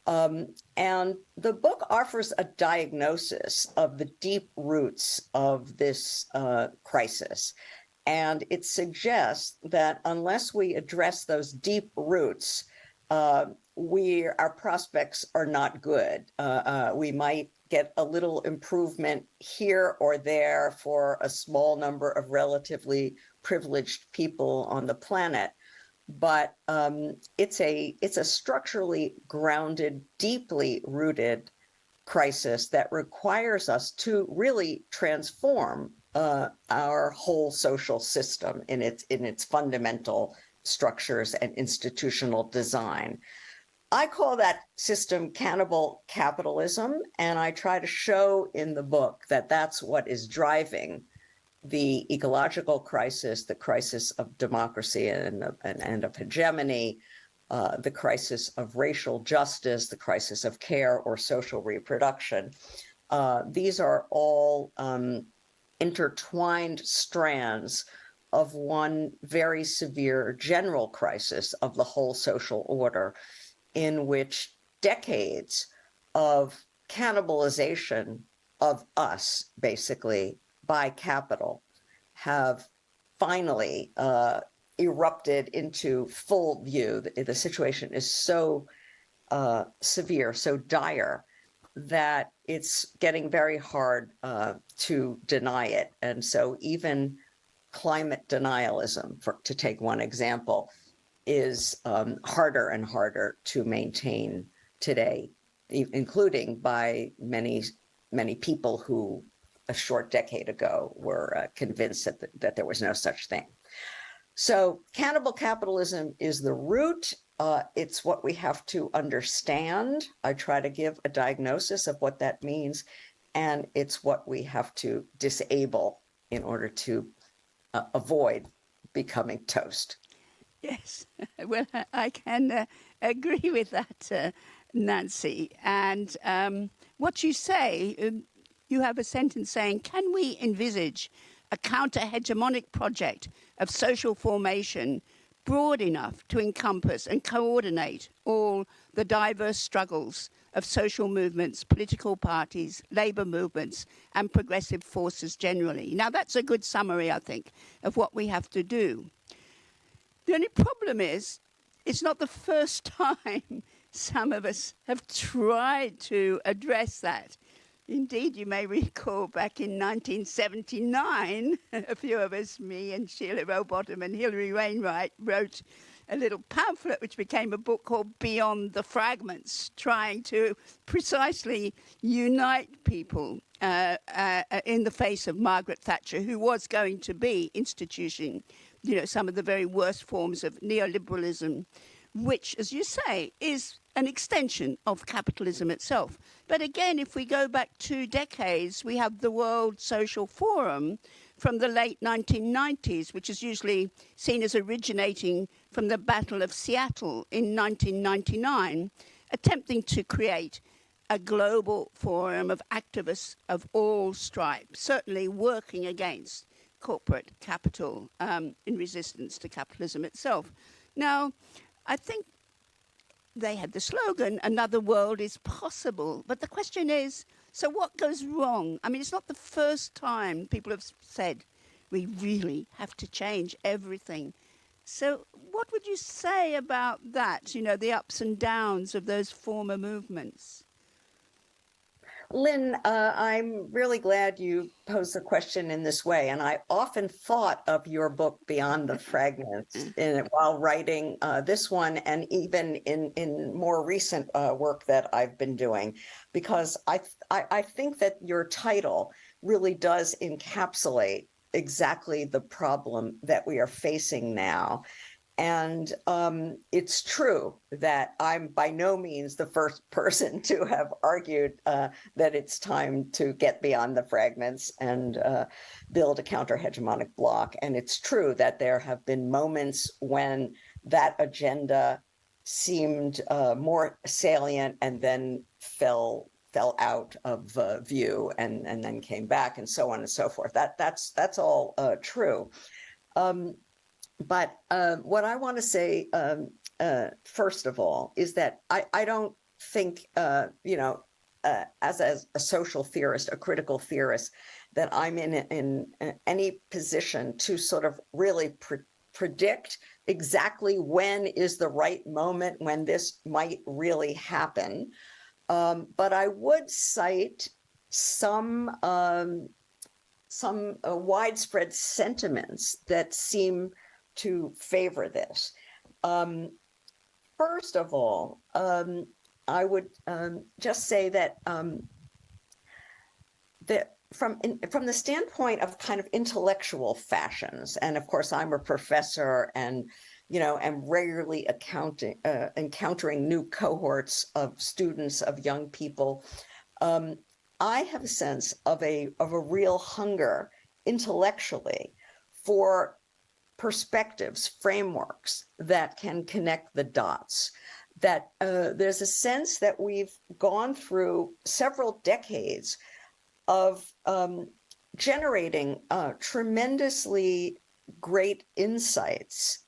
And the book offers a diagnosis of the deep roots of this crisis. And it suggests that unless we address those deep roots, our prospects are not good. We might get a little improvement here or there for a small number of relatively privileged people on the planet, but it's a structurally grounded, deeply rooted crisis that requires us to really transform our whole social system in its fundamental structures and institutional design. I call that system cannibal capitalism, and I try to show in the book that that's what is driving the ecological crisis, the crisis of democracy and of hegemony, the crisis of racial justice, the crisis of care or social reproduction. These are all intertwined strands of one very severe general crisis of the whole social order, in which decades of cannibalization of us, basically, by capital, have finally erupted into full view. The situation is so severe, so dire, that it's getting very hard to deny it. And so even climate denialism, to take one example, is harder and harder to maintain today, including by many people who a short decade ago were convinced that there was no such thing. So cannibal capitalism is the root. It's what we have to understand. I try to give a diagnosis of what that means, and it's what we have to disable in order to avoid becoming toast. Yes, well, I can agree with that, Nancy. And what you say, you have a sentence saying, can we envisage a counter-hegemonic project of social formation broad enough to encompass and coordinate all the diverse struggles of social movements, political parties, labour movements, and progressive forces generally. Now, that's a good summary, I think, of what we have to do. The only problem is, it's not the first time some of us have tried to address that. Indeed, you may recall back in 1979, a few of us, me and Sheila Rowbottom and Hilary Wainwright, wrote a little pamphlet which became a book called Beyond the Fragments, trying to precisely unite people in the face of Margaret Thatcher, who was going to be instituting, some of the very worst forms of neoliberalism, which, as you say, is an extension of capitalism itself. But again, if we go back 2 decades, we have the World Social Forum from the late 1990s, which is usually seen as originating from the Battle of Seattle in 1999, attempting to create a global forum of activists of all stripes, certainly working against corporate capital in resistance to capitalism itself. Now, I think they had the slogan, another world is possible. But the question is, so what goes wrong? I mean, it's not the first time people have said, we really have to change everything. So what would you say about that, the ups and downs of those former movements? Lynne, I'm really glad you posed the question in this way. And I often thought of your book, Beyond the Fragments, while writing this one, and even in more recent work that I've been doing, because I think that your title really does encapsulate exactly the problem that we are facing now. And it's true that I'm by no means the first person to have argued that it's time to get beyond the fragments and build a counter-hegemonic bloc. And it's true that there have been moments when that agenda seemed more salient and then fell out of view and then came back, and so on and so forth. That's all true. But what I want to say, first of all, is that I don't think, as a social theorist, a critical theorist, that I'm in any position to sort of really predict exactly when is the right moment when this might really happen. But I would cite some widespread sentiments that seem to favor this. First of all, I would just say that from the standpoint of kind of intellectual fashions, and of course I'm a professor and am regularly encountering new cohorts of students, of young people, I have a sense of a real hunger intellectually for perspectives, frameworks that can connect the dots, that there's a sense that we've gone through several decades of generating tremendously great insights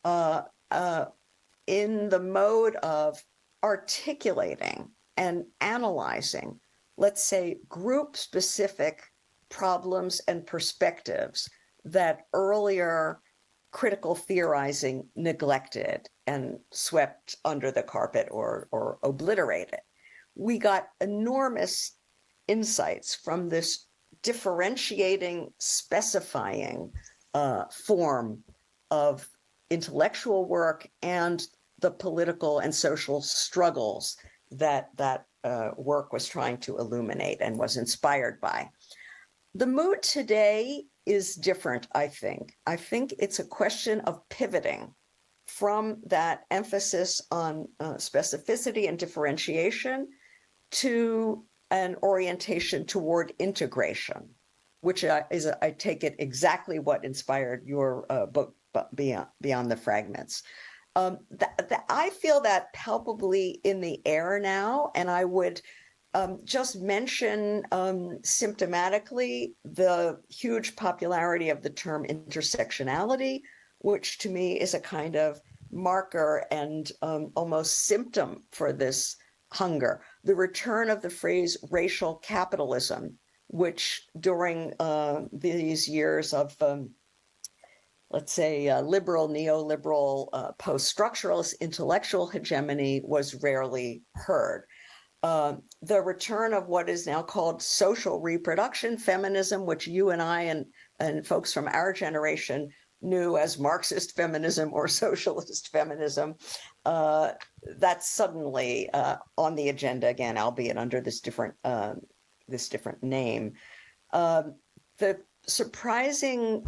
in the mode of articulating and analyzing, let's say, group-specific problems and perspectives that earlier critical theorizing neglected and swept under the carpet or obliterated. We got enormous insights from this differentiating, specifying form of intellectual work and the political and social struggles that work was trying to illuminate and was inspired by. The mood today is different, I think. I think it's a question of pivoting from that emphasis on specificity and differentiation to an orientation toward integration, which is, I take it, exactly what inspired your book, Beyond the Fragments. I feel that palpably in the air now, and I would just mention symptomatically the huge popularity of the term intersectionality, which to me is a kind of marker and almost symptom for this hunger. The return of the phrase racial capitalism, which during these years of, let's say, liberal, neoliberal, post-structuralist intellectual hegemony was rarely heard. The return of what is now called social reproduction feminism, which you and I and folks from our generation knew as Marxist feminism or socialist feminism, that's suddenly on the agenda again, albeit under this different name. The surprising,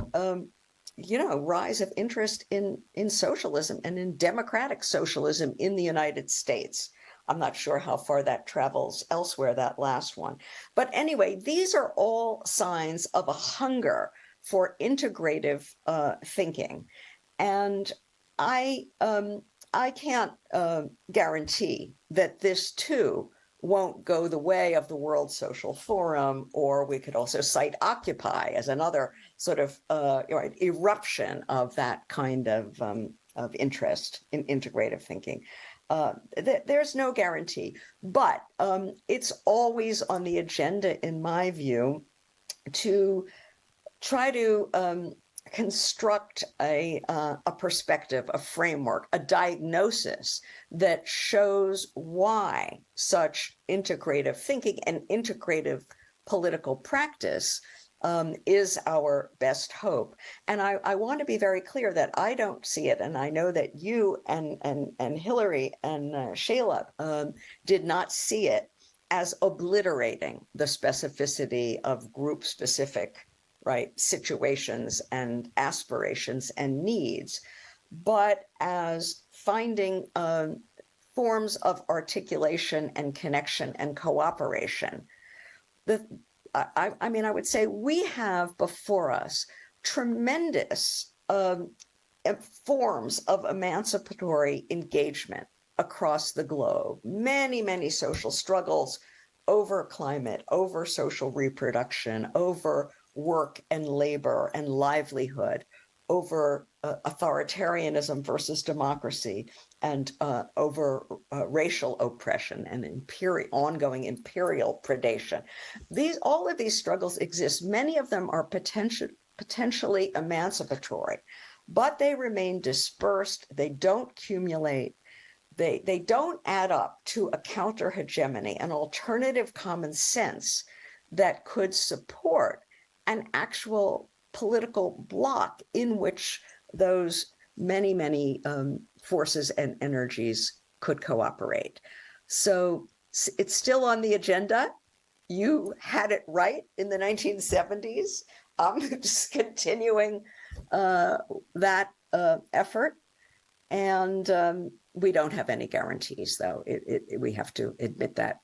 rise of interest in socialism and in democratic socialism in the United States. I'm not sure how far that travels elsewhere, that last one. But anyway, these are all signs of a hunger for integrative thinking. And I can't guarantee that this too won't go the way of the World Social Forum, or we could also cite Occupy as another sort of eruption of that kind of interest in integrative thinking. There's no guarantee, but it's always on the agenda, in my view, to try to construct a perspective, a framework, a diagnosis that shows why such integrative thinking and integrative political practice is our best hope. And I want to be very clear that I don't see it, and I know that you and Hillary and Shayla did not see it as obliterating the specificity of group-specific situations and aspirations and needs, but as finding forms of articulation and connection and cooperation. I would say we have before us tremendous forms of emancipatory engagement across the globe, many, many social struggles over climate, over social reproduction, over work and labor and livelihood, over authoritarianism versus democracy, and over racial oppression and ongoing imperial predation. All of these struggles exist. Many of them are potentially emancipatory, but they remain dispersed. They don't accumulate. They don't add up to a counter hegemony, an alternative common sense that could support an actual political bloc in which those many, many forces and energies could cooperate. So it's still on the agenda. You had it right in the 1970s. I'm just continuing that effort. And we don't have any guarantees, though. We have to admit that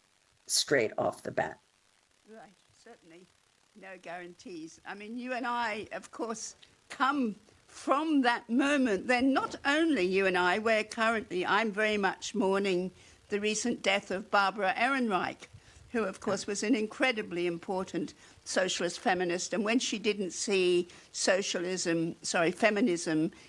straight off the bat. Right, certainly no guarantees. I mean, you and I, of course, come from that moment. Then not only you and I, where currently I'm very much mourning the recent death of Barbara Ehrenreich, who, of course, was an incredibly important socialist feminist. And when she didn't see feminism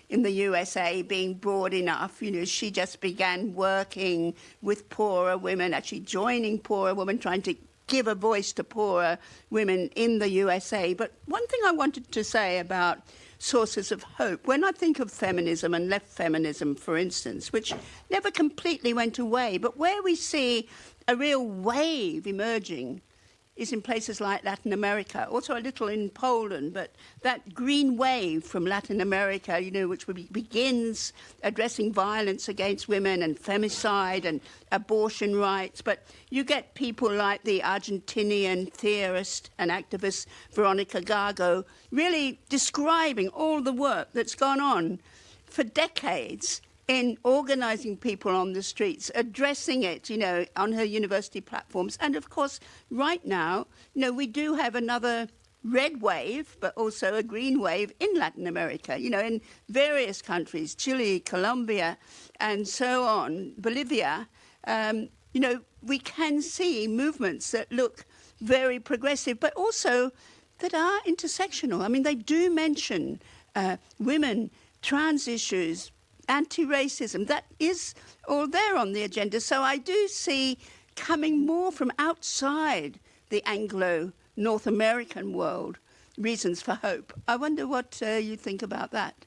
in the USA being broad enough, she just began working with poorer women, actually joining poorer women, trying to give a voice to poorer women in the USA. But one thing I wanted to say about sources of hope, when I think of feminism and left feminism, for instance, which never completely went away, but where we see a real wave emerging is in places like Latin America, also a little in Poland, but that green wave from Latin America, which begins addressing violence against women and femicide and abortion rights. But you get people like the Argentinian theorist and activist Veronica Gago really describing all the work that's gone on for decades in organising people on the streets, addressing it, on her university platforms. And of course, right now, we do have another red wave, but also a green wave in Latin America, in various countries, Chile, Colombia, and so on, Bolivia. We can see movements that look very progressive, but also that are intersectional. I mean, they do mention women trans issues, anti-racism, that is all there on the agenda. So I do see coming more from outside the Anglo-North American world reasons for hope. I wonder what you think about that.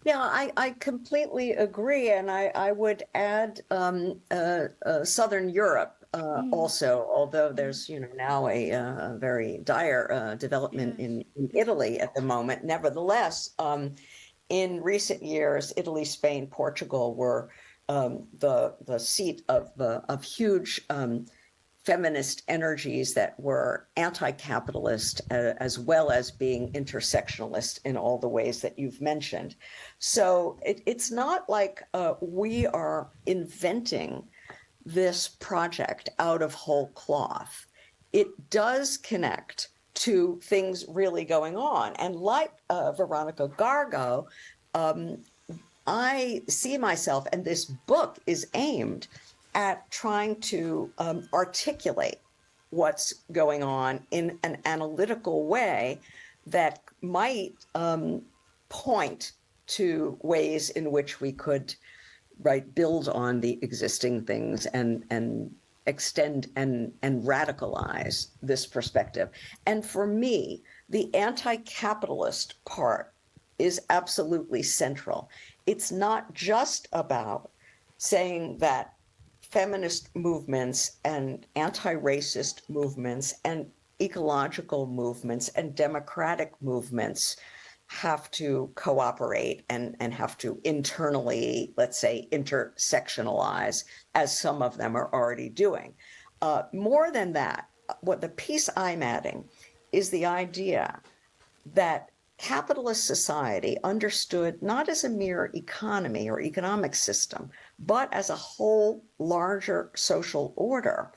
Yeah, I completely agree, and I would add Southern Europe also, although there's now a very dire development in Italy at the moment. Nevertheless, in recent years, Italy, Spain, Portugal were the seat of huge feminist energies that were anti-capitalist, as well as being intersectionalist in all the ways that you've mentioned. So it's not like we are inventing this project out of whole cloth. It does connect to things really going on. And like Veronica Gargo, I see myself, and this book is aimed at trying to articulate what's going on in an analytical way that might point to ways in which we could build on the existing things and extend and radicalize this perspective. And for me, the anti-capitalist part is absolutely central. It's not just about saying that feminist movements and anti-racist movements and ecological movements and democratic movements have to cooperate and have to internally, let's say, intersectionalize, as some of them are already doing. More than that, what the piece I'm adding is the idea that capitalist society, understood not as a mere economy or economic system, but as a whole larger social order,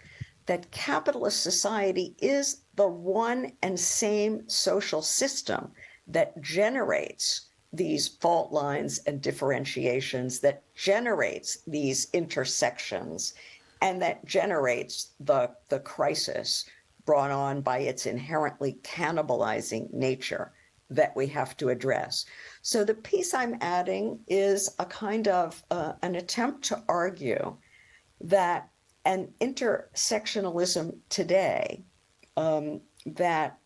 that capitalist society is the one and same social system that generates these fault lines and differentiations, that generates these intersections, and that generates the crisis brought on by its inherently cannibalizing nature that we have to address. So the piece I'm adding is a kind of an attempt to argue that an intersectionalism today that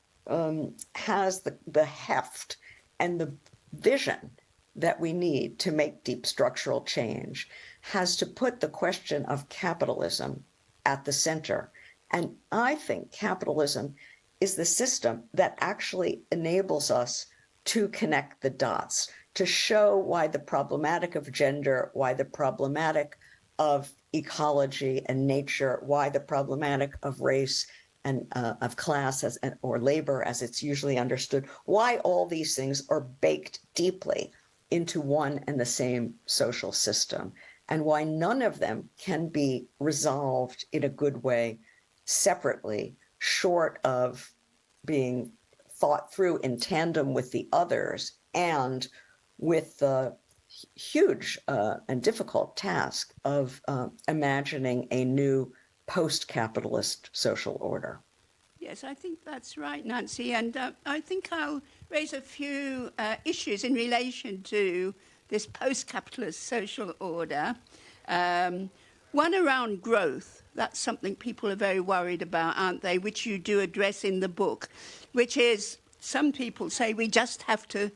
has the heft and the vision that we need to make deep structural change has to put the question of capitalism at the center. And I think capitalism is the system that actually enables us to connect the dots, to show why the problematic of gender, why the problematic of ecology and nature, why the problematic of race and of class or labor as it's usually understood, why all these things are baked deeply into one and the same social system, and why none of them can be resolved in a good way separately, short of being thought through in tandem with the others and with the huge and difficult task of imagining a new post-capitalist social order. Yes, I think that's right, Nancy. And I think I'll raise a few issues in relation to this post-capitalist social order. One around growth. That's something people are very worried about, aren't they? Which you do address in the book, which is some people say we just have to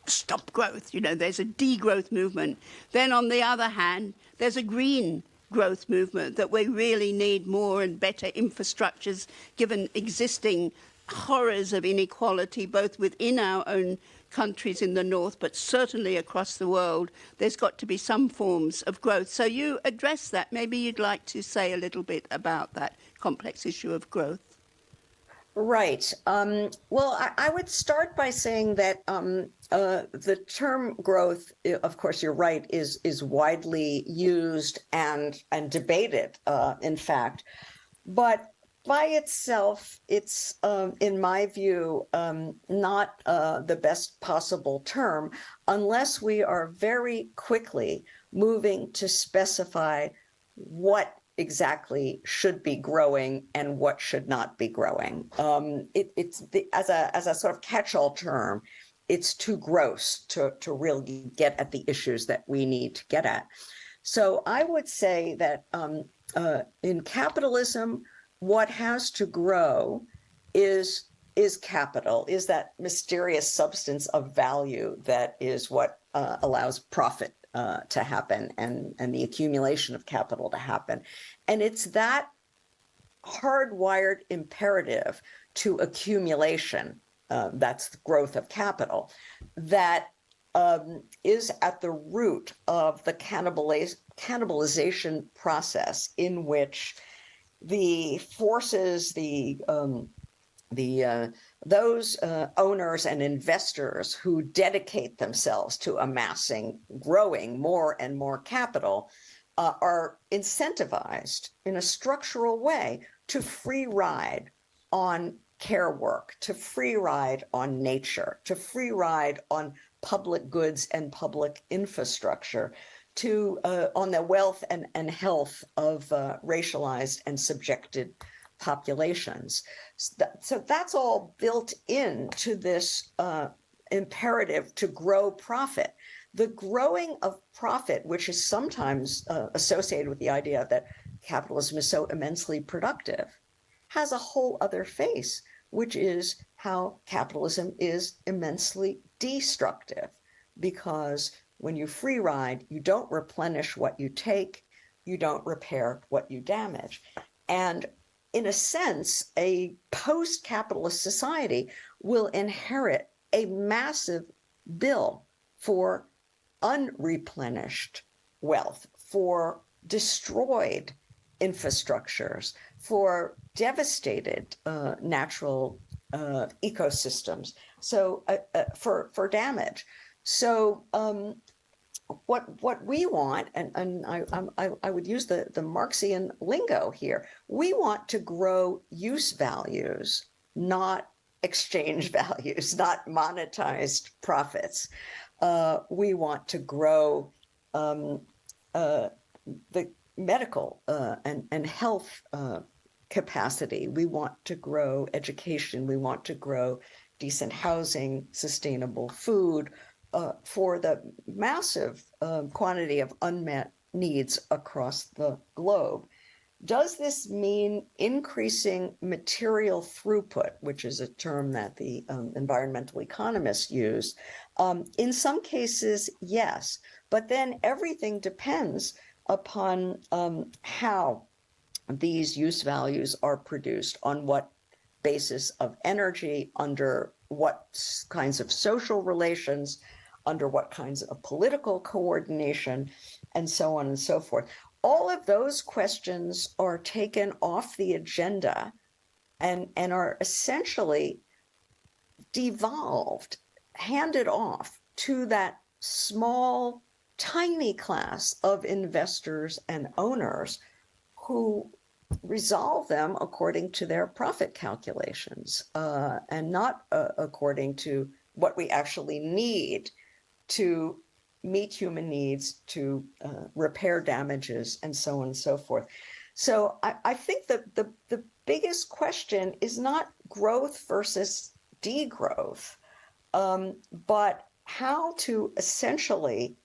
stop growth. There's a degrowth movement. Then on the other hand, there's a green growth movement that we really need more and better infrastructures given existing horrors of inequality, both within our own countries in the north, but certainly across the world. There's got to be some forms of growth. So you address that. Maybe you'd like to say a little bit about that complex issue of growth. Right. Well, I would start by saying that the term growth, of course, you're right, is widely used and debated, in fact. But by itself, it's, in my view, not the best possible term unless we are very quickly moving to specify what exactly should be growing and what should not be growing. It's as a sort of catch-all term. it's too gross to really get at the issues that we need to get at. So I would say that in capitalism, what has to grow is capital, is that mysterious substance of value that is what allows profit to happen and the accumulation of capital to happen. And it's that hardwired imperative to accumulation, that's the growth of capital, that is at the root of the cannibalization process in which the forces, those owners and investors who dedicate themselves to amassing, growing more and more capital are incentivized in a structural way to free ride on care work, to free ride on nature, to free ride on public goods and public infrastructure, to on the wealth and health of racialized and subjected populations. So that's all built into this imperative to grow profit. The growing of profit, which is sometimes associated with the idea that capitalism is so immensely productive, has a whole other face, which is how capitalism is immensely destructive. Because when you free ride, you don't replenish what you take, you don't repair what you damage. And in a sense, a post-capitalist society will inherit a massive bill for unreplenished wealth, for destroyed infrastructures, for devastated natural ecosystems, so for damage. So what we want, and I would use the Marxian lingo here, we want to grow use values, not exchange values, not monetized profits. We want to grow the medical and health capacity. We want to grow education. We want to grow decent housing, sustainable food, for the massive quantity of unmet needs across the globe. Does this mean increasing material throughput, which is a term that the environmental economists use? In some cases, yes, but then everything depends upon how these use values are produced, on what basis of energy, under what kinds of social relations, under what kinds of political coordination, and so on and so forth. All of those questions are taken off the agenda and are essentially devolved, handed off to that small, tiny class of investors and owners who resolve them according to their profit calculations and not according to what we actually need to meet human needs, to repair damages, and so on and so forth. So I think that the biggest question is not growth versus degrowth, but how to essentially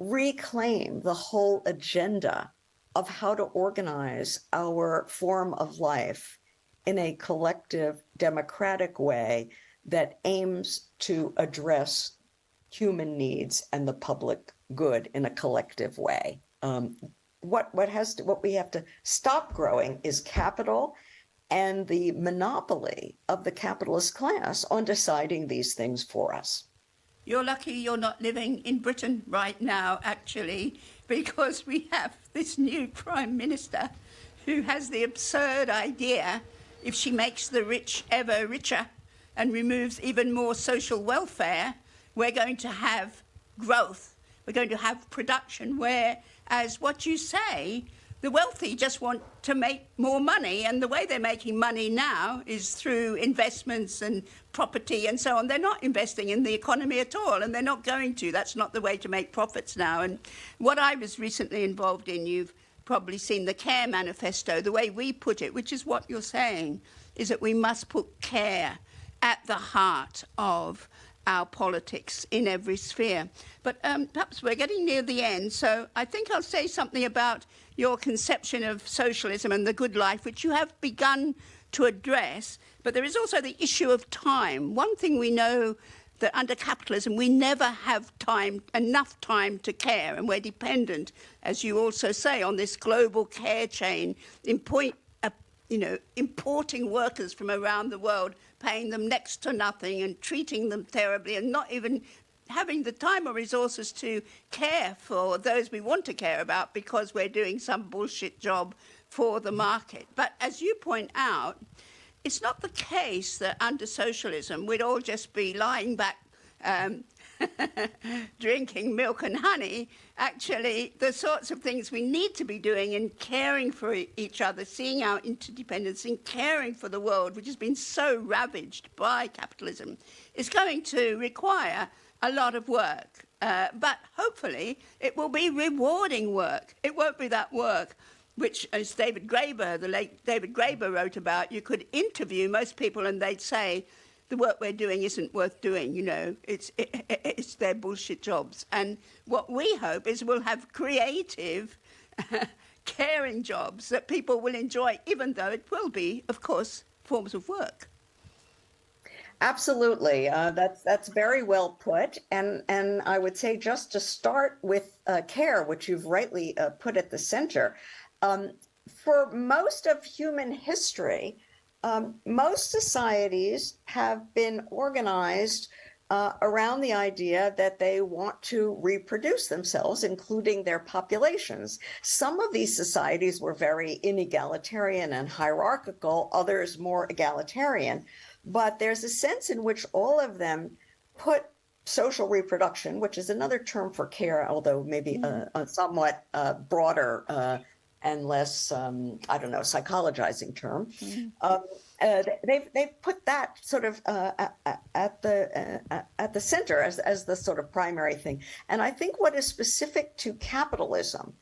reclaim the whole agenda of how to organize our form of life in a collective, democratic way that aims to address human needs and the public good in a collective way. What we have to stop growing is capital and the monopoly of the capitalist class on deciding these things for us. You're lucky you're not living in Britain right now, actually, because we have this new Prime Minister who has the absurd idea, if she makes the rich ever richer and removes even more social welfare, we're going to have growth, we're going to have production, whereas what you say, the wealthy just want to make more money, and the way they're making money now is through investments and property and so on. They're not investing in the economy at all, and they're not going to. That's not the way to make profits now. And what I was recently involved in, you've probably seen the Care Manifesto, the way we put it, which is what you're saying, is that we must put care at the heart of our politics in every sphere. But perhaps we're getting near the end, so I think I'll say something about your conception of socialism and the good life, which you have begun to address. But there is also the issue of time. One thing we know, that under capitalism we never have enough time to care, and we're dependent, as you also say, on this global care chain, importing workers from around the world, paying them next to nothing and treating them terribly, and not even having the time or resources to care for those we want to care about because we're doing some bullshit job for the market. But as you point out, it's not the case that under socialism we'd all just be lying back drinking milk and honey. Actually, the sorts of things we need to be doing in caring for each other, seeing our interdependence, in caring for the world, which has been so ravaged by capitalism, is going to require a lot of work. But hopefully it will be rewarding work. It won't be that work which, as the late David Graeber wrote about, you could interview most people and they'd say, the work we're doing isn't worth doing, it's their bullshit jobs. And what we hope is we'll have creative, caring jobs that people will enjoy, even though it will be, of course, forms of work. Absolutely. That's very well put. And I would say, just to start with care, which you've rightly put at the center, for most of human history, most societies have been organized around the idea that they want to reproduce themselves, including their populations. Some of these societies were very inegalitarian and hierarchical, others more egalitarian. But there's a sense in which all of them put social reproduction, which is another term for care, although maybe a somewhat broader and less, psychologizing term. They've put that sort of at the center as the sort of primary thing. And I think what is specific to capitalism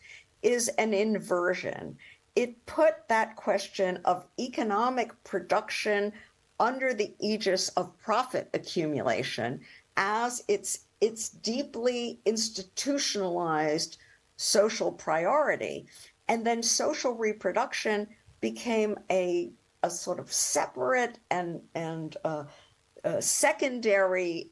is an inversion. It put that question of economic production under the aegis of profit accumulation as its deeply institutionalized social priority. And then social reproduction became a sort of separate and secondary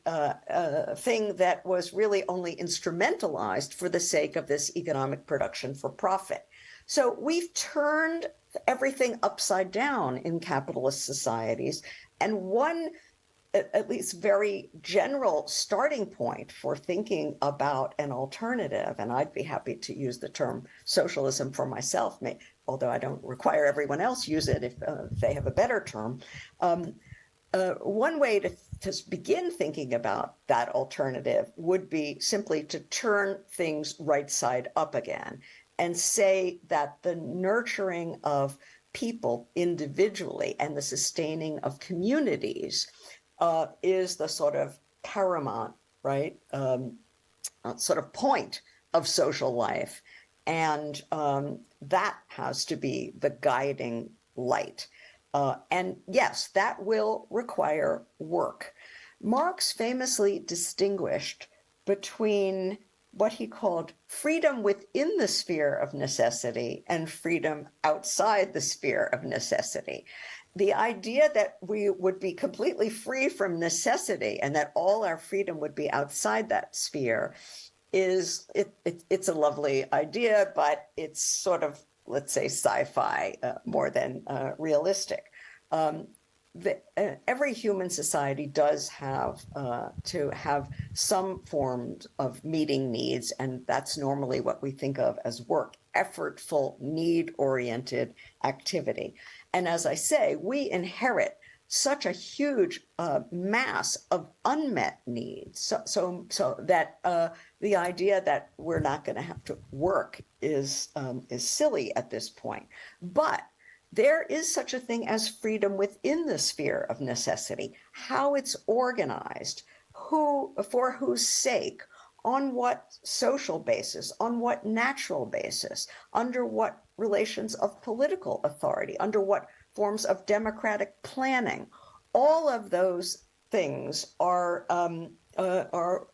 thing that was really only instrumentalized for the sake of this economic production for profit. So we've turned everything upside down in capitalist societies. And one, at least very general starting point for thinking about an alternative, and I'd be happy to use the term socialism for myself, although I don't require everyone else use it if they have a better term. One way to begin thinking about that alternative would be simply to turn things right side up again and say that the nurturing of people individually and the sustaining of communities is the sort of paramount, right, sort of point of social life. And that has to be the guiding light. And yes, that will require work. Marx famously distinguished between what he called freedom within the sphere of necessity and freedom outside the sphere of necessity. The idea that we would be completely free from necessity and that all our freedom would be outside that sphere it's a lovely idea, but it's sort of, let's say, sci-fi more than realistic. Every human society does have to have some forms of meeting needs, and that's normally what we think of as work, effortful, need-oriented activity. And as I say, we inherit such a huge mass of unmet needs, so that the idea that we're not going to have to work is silly at this point. But there is such a thing as freedom within the sphere of necessity, how it's organized, for whose sake, on what social basis, on what natural basis, under what relations of political authority, under what forms of democratic planning. All of those things are are,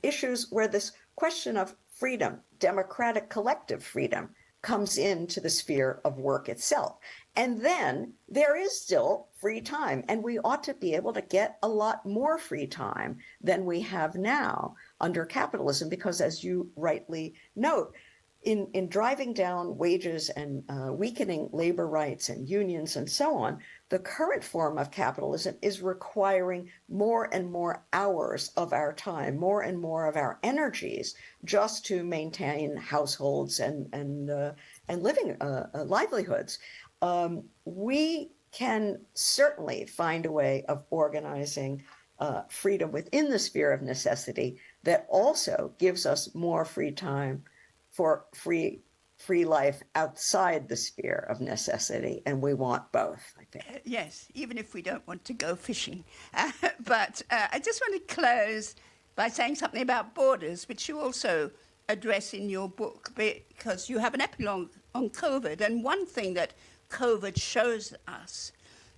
issues where this question of freedom, democratic collective freedom, comes into the sphere of work itself. And then there is still free time, and we ought to be able to get a lot more free time than we have now under capitalism, because as you rightly note, in driving down wages and weakening labor rights and unions and so on, the current form of capitalism is requiring more and more hours of our time, more and more of our energies, just to maintain households and living livelihoods. We can certainly find a way of organizing freedom within the sphere of necessity that also gives us more free time for free life outside the sphere of necessity, and we want both, I think. Yes, even if we don't want to go fishing. But I just want to close by saying something about borders, which you also address in your book, because you have an epilogue on COVID, and one thing that COVID shows us,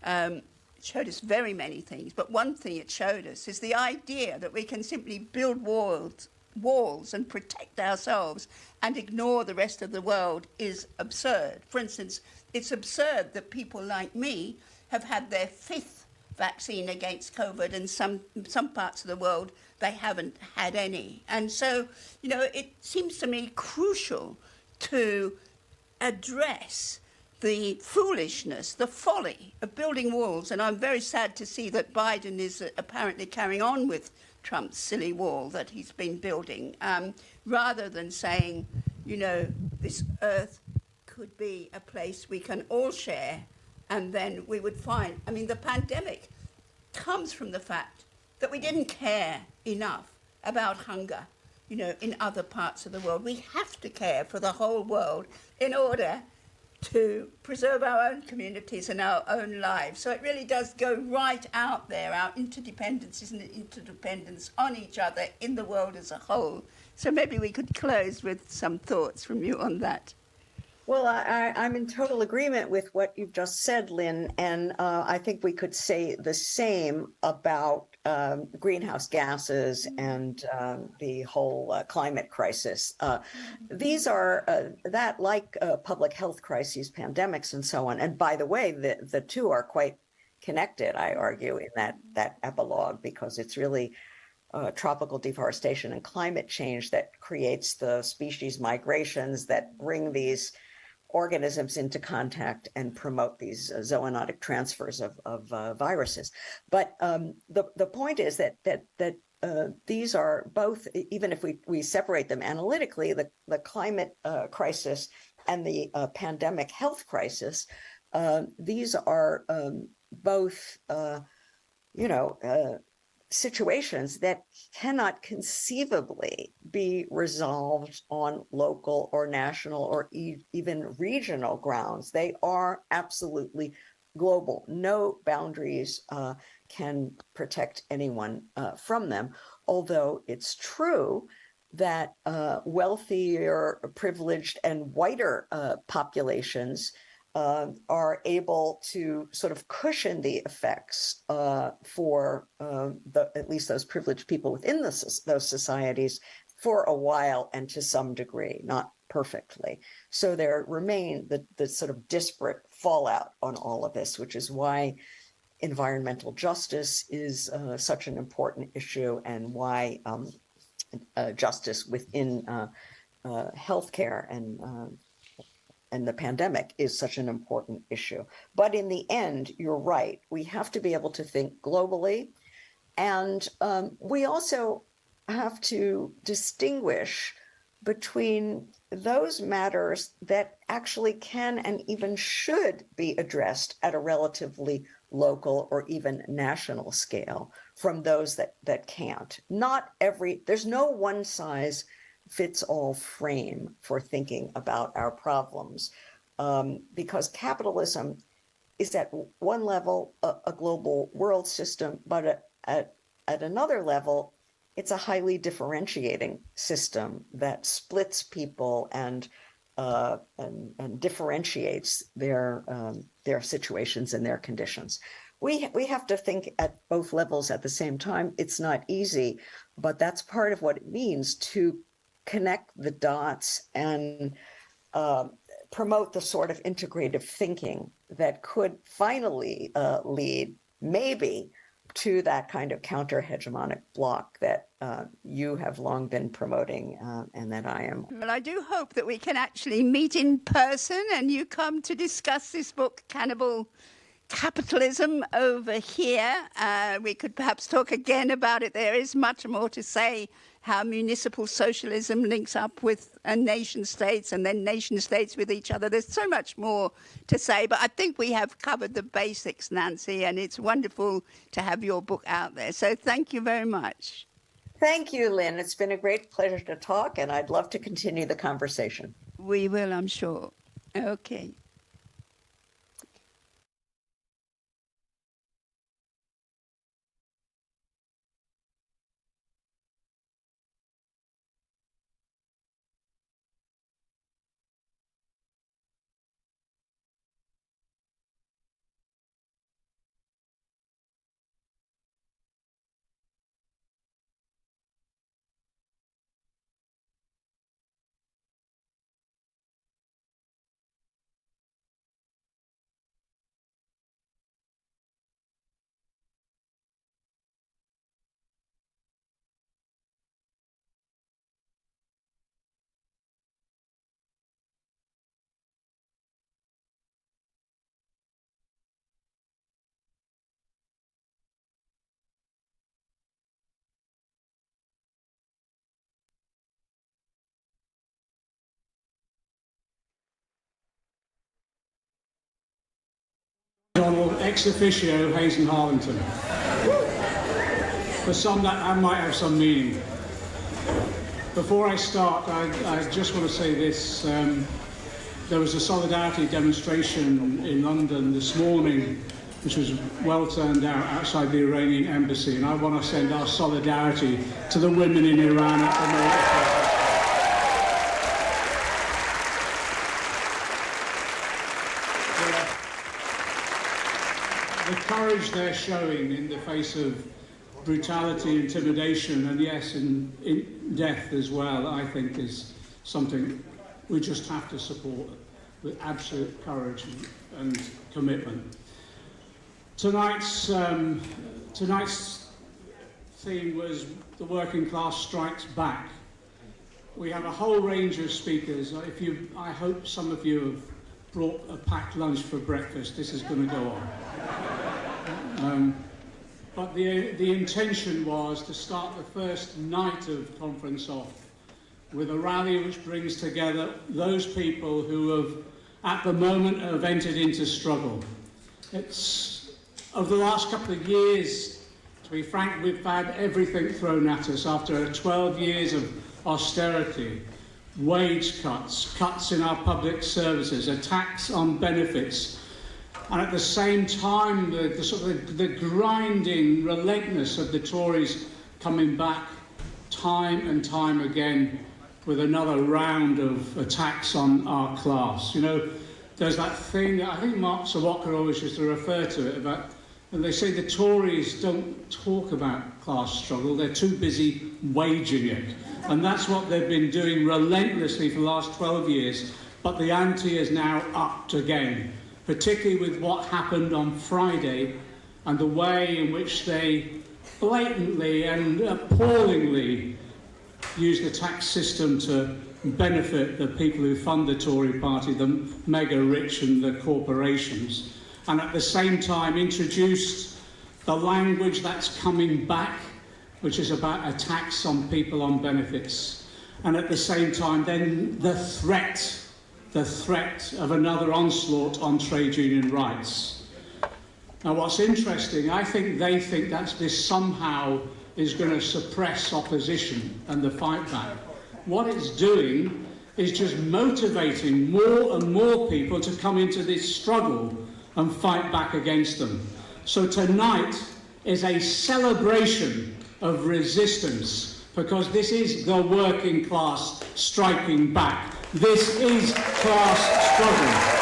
it showed us very many things, but one thing it showed us is the idea that we can simply build walls and protect ourselves and ignore the rest of the world is absurd. For instance, it's absurd that people like me have had their 5th vaccine against COVID, and some parts of the world they haven't had any. And so, it seems to me crucial to address the foolishness, the folly of building walls. And I'm very sad to see that Biden is apparently carrying on with Trump's silly wall that he's been building, rather than saying, this earth could be a place we can all share, and then we would find, the pandemic comes from the fact that we didn't care enough about hunger, in other parts of the world. We have to care for the whole world in order to preserve our own communities and our own lives. So it really does go right out there, our interdependencies and interdependence on each other in the world as a whole. So maybe we could close with some thoughts from you on that. Well, I'm in total agreement with what you've just said, Lynn, and I think we could say the same about greenhouse gases and the whole climate crisis. These are that, like public health crises, pandemics, and so on. And by the way, the two are quite connected, I argue, in that epilogue, because it's really tropical deforestation and climate change that creates the species migrations that bring these organisms into contact and promote these zoonotic transfers of viruses. But the point is that these are both, even if we separate them analytically, the climate crisis and the pandemic health crisis, these are both, situations that cannot conceivably be resolved on local or national or even regional grounds. They are absolutely global. No boundaries can protect anyone from them, although it's true that wealthier, privileged, and whiter populations are able to sort of cushion the effects for at least those privileged people within those societies for a while and to some degree, not perfectly. So there remain the sort of disparate fallout on all of this, which is why environmental justice is such an important issue, and why justice within healthcare and the pandemic is such an important issue. But in the end, you're right. We have to be able to think globally. And we also have to distinguish between those matters that actually can and even should be addressed at a relatively local or even national scale from those that can't. There's no one size fits all frame for thinking about our problems, because capitalism is at one level a global world system, but at another level, it's a highly differentiating system that splits people and differentiates their situations and their conditions. we have to think at both levels at the same time. It's not easy, but that's part of what it means to connect the dots and promote the sort of integrative thinking that could finally lead maybe to that kind of counter-hegemonic bloc that you have long been promoting and that I am. Well, I do hope that we can actually meet in person and you come to discuss this book, Cannibal Capitalism, over here. We could perhaps talk again about it. There is much more to say, how municipal socialism links up with nation states and then nation states with each other. There's so much more to say, but I think we have covered the basics, Nancy, and it's wonderful to have your book out there. So thank you very much. Thank you, Lynn. It's been a great pleasure to talk, and I'd love to continue the conversation. We will, I'm sure. Okay. Donald ex officio Hayes and Harlington. For some that might have some meaning. Before I start, I just want to say this. There was a solidarity demonstration in London this morning, which was well turned out outside the Iranian embassy, and I want to send our solidarity to the women in Iran at the moment. The courage they're showing in the face of brutality, intimidation, and yes, in death as well, I think is something we just have to support with absolute courage and commitment. Tonight's theme was the working class strikes back. We have a whole range of speakers. I hope some of you have brought a packed lunch for breakfast. This is going to go on. But the intention was to start the first night of conference off with a rally which brings together those people who have, at the moment, have entered into struggle. It's, over the last couple of years, to be frank, we've had everything thrown at us after 12 years of austerity, wage cuts, cuts in our public services, attacks on benefits, and at the same time, the grinding relentlessness of the Tories coming back time and time again with another round of attacks on our class. You know, there's that thing that I think Mark Sawalker always used to refer to it about, and they say the Tories don't talk about class struggle, they're too busy waging it. And that's what they've been doing relentlessly for the last 12 years, but the ante is now upped again, particularly with what happened on Friday and the way in which they blatantly and appallingly use the tax system to benefit the people who fund the Tory party, the mega rich and the corporations, and at the same time introduced the language that's coming back, which is about attacks on people on benefits, and at the same time then the threat of another onslaught on trade union rights. Now what's interesting, I think they think that this somehow is going to suppress opposition and the fight back. What it's doing is just motivating more and more people to come into this struggle and fight back against them. So tonight is a celebration of resistance, because this is the working class striking back. This is class struggle.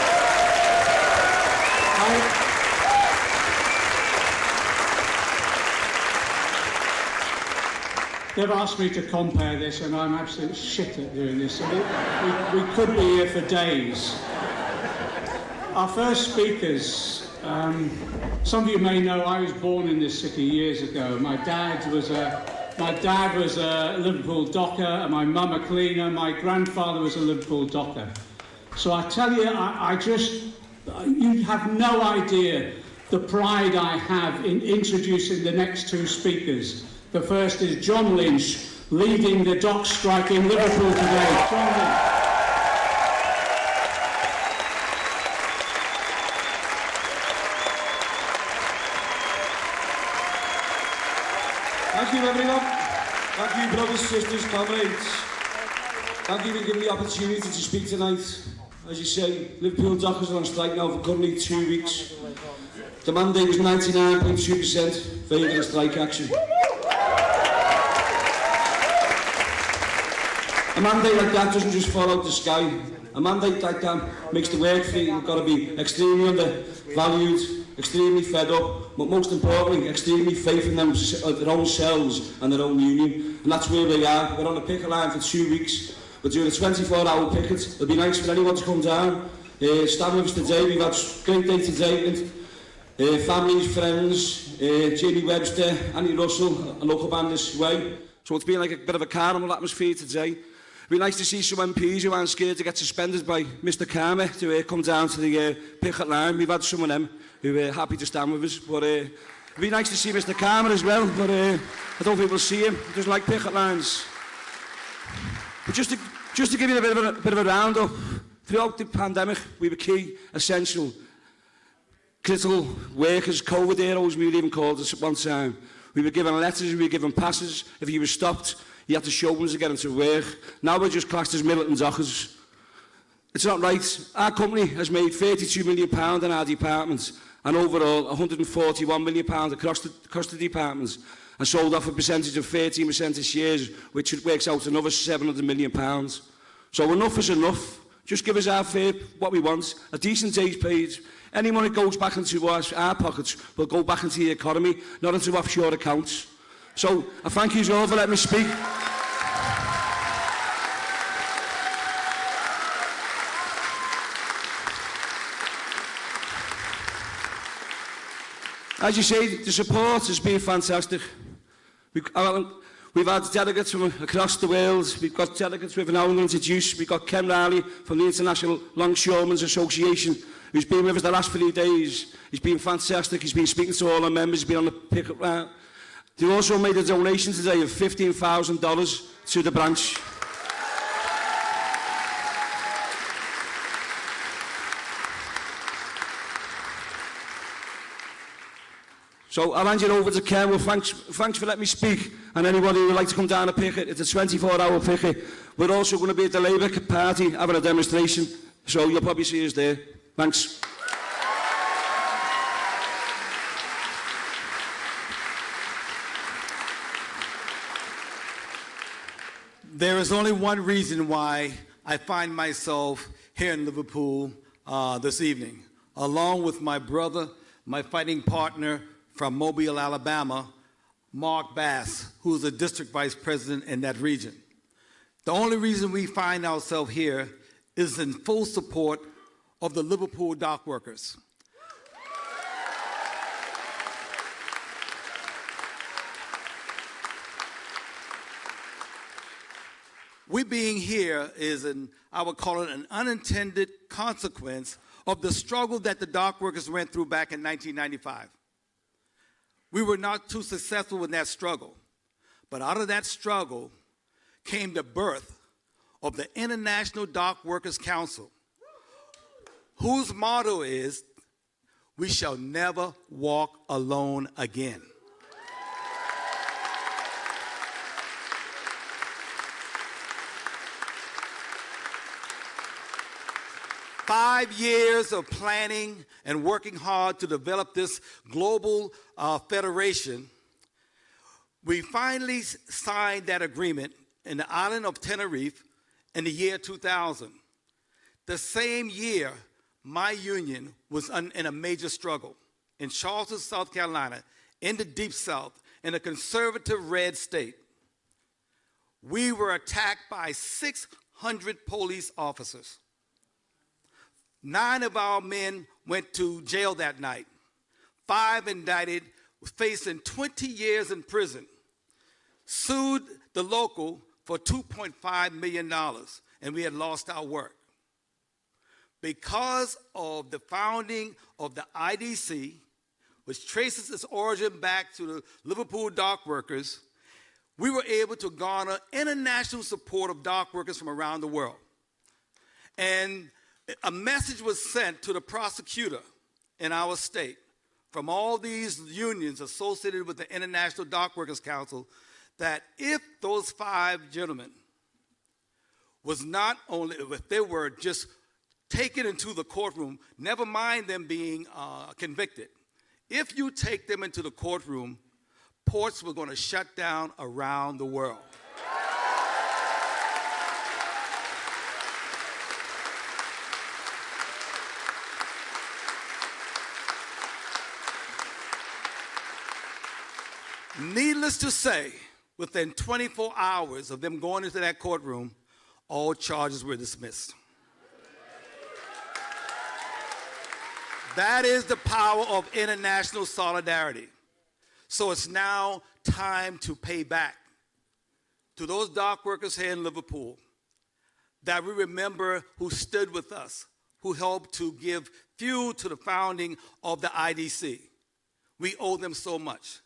They've asked me to compare this, and I'm absolute shit at doing this. So we could be here for days. Our first speakers, some of you may know I was born in this city years ago. My dad was a Liverpool docker, and my mum a cleaner. My grandfather was a Liverpool docker. So I tell you, you have no idea the pride I have in introducing the next two speakers. The first is John Lynch, leading the dock strike in Liverpool today. John Lynch. Thank you, everyone. Thank you, brothers, sisters, comrades. Thank you for giving me the opportunity to speak tonight. As you say, Liverpool dockers are on strike now for currently 2 weeks. The mandate was 99.2% favour of strike action. A mandate like that doesn't just fall out the sky. A mandate like that makes the work feel got to be extremely undervalued, extremely fed up, but most importantly, extremely faith in their own selves and their own union. And that's where they are. We're on a picket line for 2 weeks. We're doing a 24-hour picket. It'll be nice for anyone to come down. Stand with us today. We've had a great day today. Families, friends, Jamie Webster, Annie Russell, a local band this way. So it's been like a bit of a carnival atmosphere today. It'd be nice to see some MPs who aren't scared to get suspended by Mr. Karma to come down to the picket line. We've had some of them who are happy to stand with us. But it'd be nice to see Mr. Karma as well. But I don't think we'll see him. He doesn't like picket lines. But just to give you a bit of a roundup, throughout the pandemic, we were key, essential, critical workers, COVID heroes, we were even called at one time. We were given letters, we were given passes. If you were stopped, you had to show them to get into work. Now we're just classed as militant dockers. It's not right. Our company has made £32 million in our department and overall £141 million across the departments, and sold off a percentage of 13% of shares, which works out another £700 million. So enough is enough. Just give us our fare, what we want, a decent day's paid. Any money goes back into our pockets will go back into the economy, not into offshore accounts. So I thank you all for letting me speak. As you say, the support has been fantastic. We've had delegates from across the world. We've got delegates we've now introduced. We've got Ken Riley from the International Longshoremen's Association, who's been with us the last 3 days. He's been fantastic. He's been speaking to all our members. He's been on the picket line. They also made a donation today of $15,000 to the branch. So I'll hand you over to Ken. Well, thanks for letting me speak. And anybody who would like to come down and picket, it's a 24-hour picket. We're also going to be at the Labour Party having a demonstration. So you'll probably see us there. Thanks. There is only one reason why I find myself here in Liverpool this evening, along with my brother, my fighting partner from Mobile, Alabama, Mark Bass, who is a district vice president in that region. The only reason we find ourselves here is in full support of the Liverpool dock workers. We being here is, I would call it an unintended consequence of the struggle that the dock workers went through back in 1995. We were not too successful in that struggle, but out of that struggle came the birth of the International Dock Workers Council, whose motto is, "We shall never walk alone again." "5 years of planning and working hard to develop this global federation, we finally signed that agreement in the island of Tenerife in the year 2000. The same year, my union was in a major struggle in Charleston, South Carolina, in the Deep South, in a conservative red state. we were attacked by 600 police officers. 9 of our men went to jail that night. 5 indicted, facing 20 years in prison, sued the local for $2.5 million, and we had lost our work. Because of the founding of the IDC, which traces its origin back to the Liverpool dock workers, we were able to garner international support of dock workers from around the world. And a message was sent to the prosecutor in our state from all these unions associated with the International Dock Workers Council that if those 5 gentlemen was not only, if they were just taken into the courtroom, never mind them being convicted, if you take them into the courtroom, ports were going to shut down around the world. Needless to say, within 24 hours of them going into that courtroom, all charges were dismissed. That is the power of international solidarity. So it's now time to pay back to those dock workers here in Liverpool that we remember who stood with us, who helped to give fuel to the founding of the IDC. We owe them so much.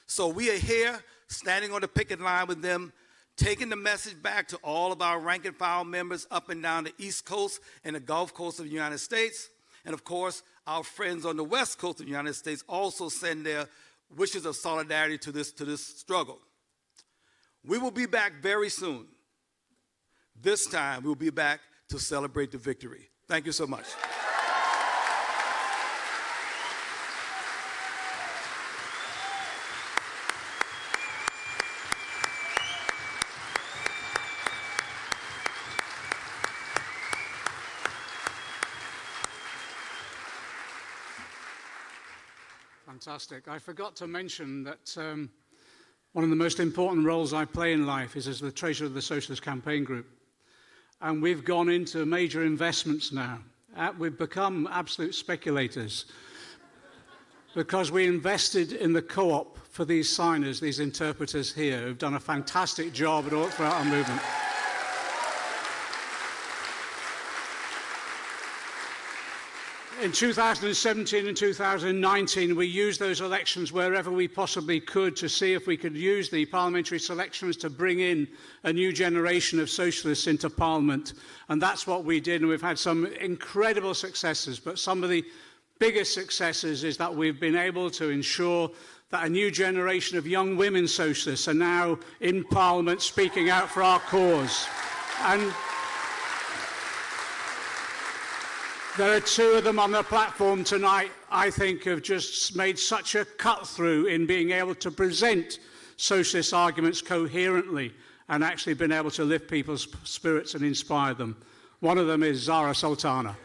So we are here standing on the picket line with them, taking the message back to all of our rank and file members up and down the East Coast and the Gulf Coast of the United States. And of course, our friends on the West Coast of the United States also send their wishes of solidarity to this struggle. We will be back very soon. This time, we'll be back to celebrate the victory. Thank you so much. Fantastic. I forgot to mention that one of the most important roles I play in life is as the treasurer of the Socialist Campaign Group. And we've gone into major investments now. We've become absolute speculators because we invested in the co-op for these signers, these interpreters here, who've done a fantastic job throughout our movement. In 2017 and 2019, we used those elections wherever we possibly could to see if we could use the parliamentary selections to bring in a new generation of socialists into Parliament. And that's what we did, and we've had some incredible successes. But some of the biggest successes is that we've been able to ensure that a new generation of young women socialists are now in Parliament speaking out for our cause. And there are 2 of them on the platform tonight, I think, have just made such a cut-through in being able to present socialist arguments coherently and actually been able to lift people's spirits and inspire them. One of them is Zara Sultana.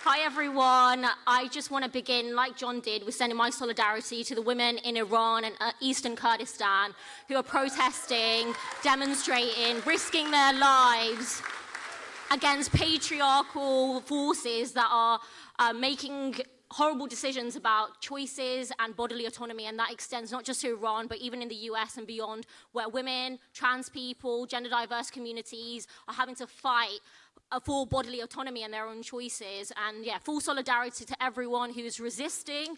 Hi everyone, I just want to begin, like John did, with sending my solidarity to the women in Iran and Eastern Kurdistan who are protesting, demonstrating, risking their lives against patriarchal forces that are making horrible decisions about choices and bodily autonomy, and that extends not just to Iran, but even in the US and beyond, where women, trans people, gender diverse communities are having to fight for bodily autonomy and their own choices. And yeah, full solidarity to everyone who is resisting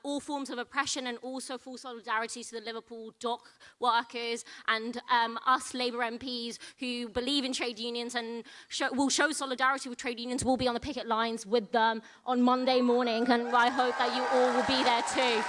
all forms of oppression, and also full solidarity to the Liverpool dock workers and us Labour MPs who believe in trade unions and will show solidarity with trade unions. We'll be on the picket lines with them on Monday morning, and I hope that you all will be there too.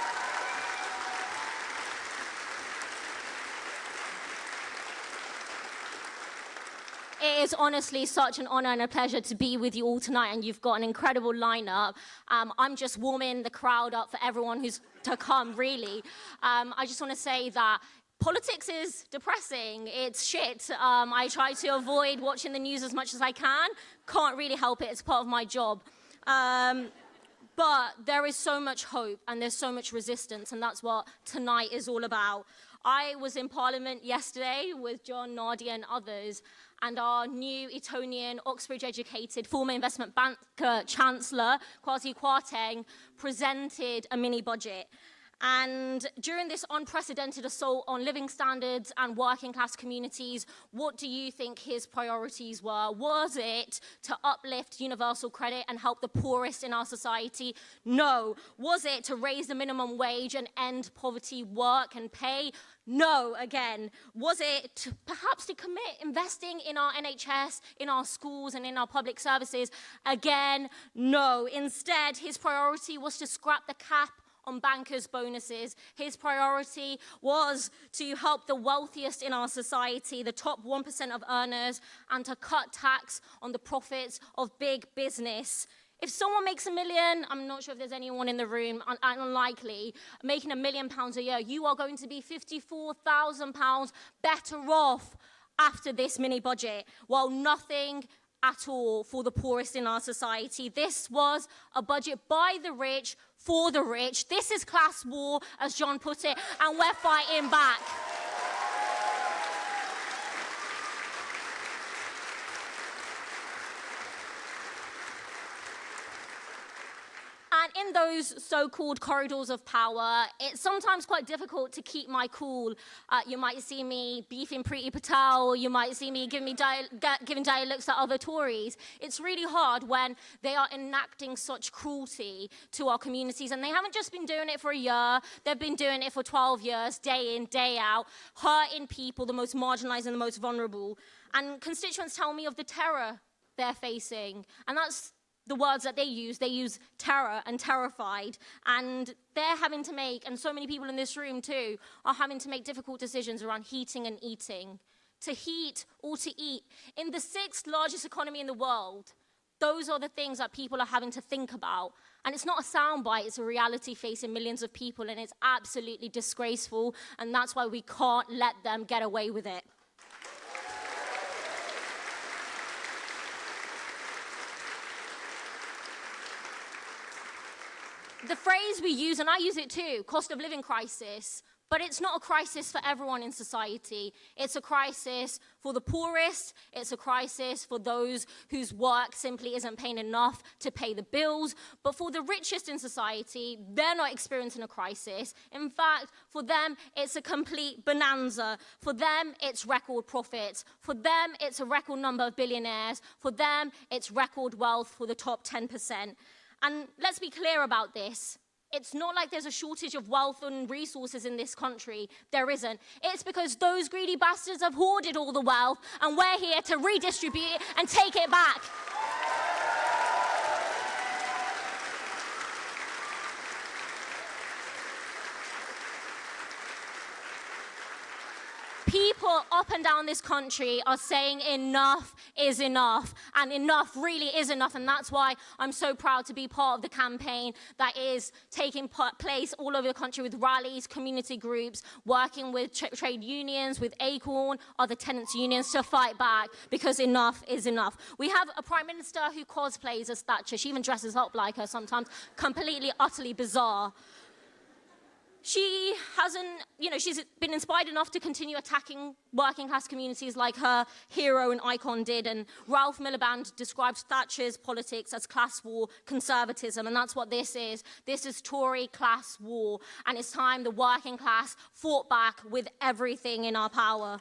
It is honestly such an honour and a pleasure to be with you all tonight, and you've got an incredible lineup. I'm just warming the crowd up for everyone who's to come, really. I just want to say that Politics is depressing. It's shit. I try to avoid watching the news as much as I can. Can't really help it. It's part of my job. But there is so much hope and there's so much resistance, and that's what tonight is all about. I was in Parliament yesterday with John, Nadia and others, and our new Etonian, Oxbridge-educated, former investment banker Chancellor, Kwasi Kwarteng, presented a mini-budget. And during this unprecedented assault on living standards and working class communities, what do you think his priorities were? Was it to uplift universal credit and help the poorest in our society? No. Was it to raise the minimum wage and end poverty, work and pay? No, again. Was it perhaps to commit investing in our NHS, in our schools and in our public services? Again, no. Instead, his priority was to scrap the cap on bankers' bonuses. His priority was to help the wealthiest in our society, the top 1% of earners, and to cut tax on the profits of big business. If someone makes $1 million, I'm not sure if there's anyone in the room, unlikely, making £1 million a year, you are going to be £54,000 better off after this mini budget, while nothing at all for the poorest in our society. This was a budget by the rich, for the rich. This is class war, as John put it, and we're fighting back. And in those so-called corridors of power, it's sometimes quite difficult to keep my cool. You might see me beefing Priti Patel, you might see me giving dire looks at other Tories. It's really hard when they are enacting such cruelty to our communities, and they haven't just been doing it for a year, they've been doing it for 12 years, day in, day out, hurting people, the most marginalized and the most vulnerable. And constituents tell me of the terror they're facing, and that's the words that they use terror and terrified, and they're having to make, and so many people in this room too, are having to make difficult decisions around heating and eating. To heat or to eat. In the 6th largest economy in the world, those are the things that people are having to think about. And it's not a soundbite, it's a reality facing millions of people, and it's absolutely disgraceful, and that's why we can't let them get away with it. The phrase we use, and I use it too, cost of living crisis, but it's not a crisis for everyone in society. It's a crisis for the poorest, it's a crisis for those whose work simply isn't paying enough to pay the bills, but for the richest in society, they're not experiencing a crisis. In fact, for them, it's a complete bonanza. For them, it's record profits. For them, it's a record number of billionaires. For them, it's record wealth for the top 10%. And let's be clear about this. It's not like there's a shortage of wealth and resources in this country. There isn't. It's because those greedy bastards have hoarded all the wealth, and we're here to redistribute it and take it back. People up and down this country are saying enough is enough, and enough really is enough, and that's why I'm so proud to be part of the campaign that is taking place all over the country with rallies, community groups, working with trade unions, with Acorn, other tenants' unions to fight back, because enough is enough. We have a Prime Minister who cosplays as Thatcher. She even dresses up like her sometimes, completely, utterly bizarre. She hasn't, she's been inspired enough to continue attacking working class communities like her hero and icon did. And Ralph Miliband described Thatcher's politics as class war conservatism. And that's what this is. This is Tory class war. And it's time the working class fought back with everything in our power.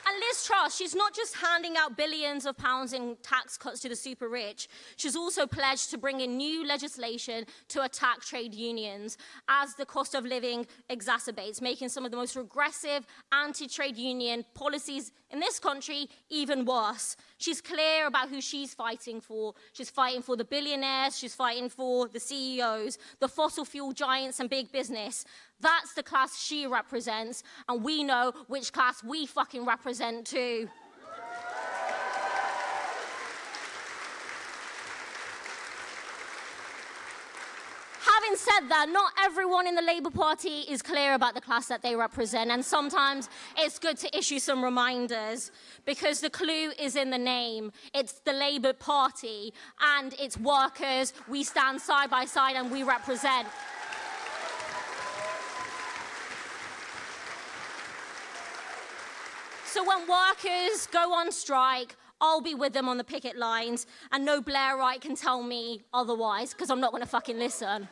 And Liz Truss, she's not just handing out billions of pounds in tax cuts to the super rich, she's also pledged to bring in new legislation to attack trade unions as the cost of living exacerbates, making some of the most regressive anti-trade union policies in this country even worse. She's clear about who she's fighting for. She's fighting for the billionaires, she's fighting for the CEOs, the fossil fuel giants and big business. That's the class she represents, and we know which class we fucking represent too. Having said that, not everyone in the Labour Party is clear about the class that they represent, and sometimes it's good to issue some reminders, because the clue is in the name. It's the Labour Party, and it's workers. We stand side by side and we represent. So when workers go on strike, I'll be with them on the picket lines, and no Blairite can tell me otherwise, because I'm not going to fucking listen.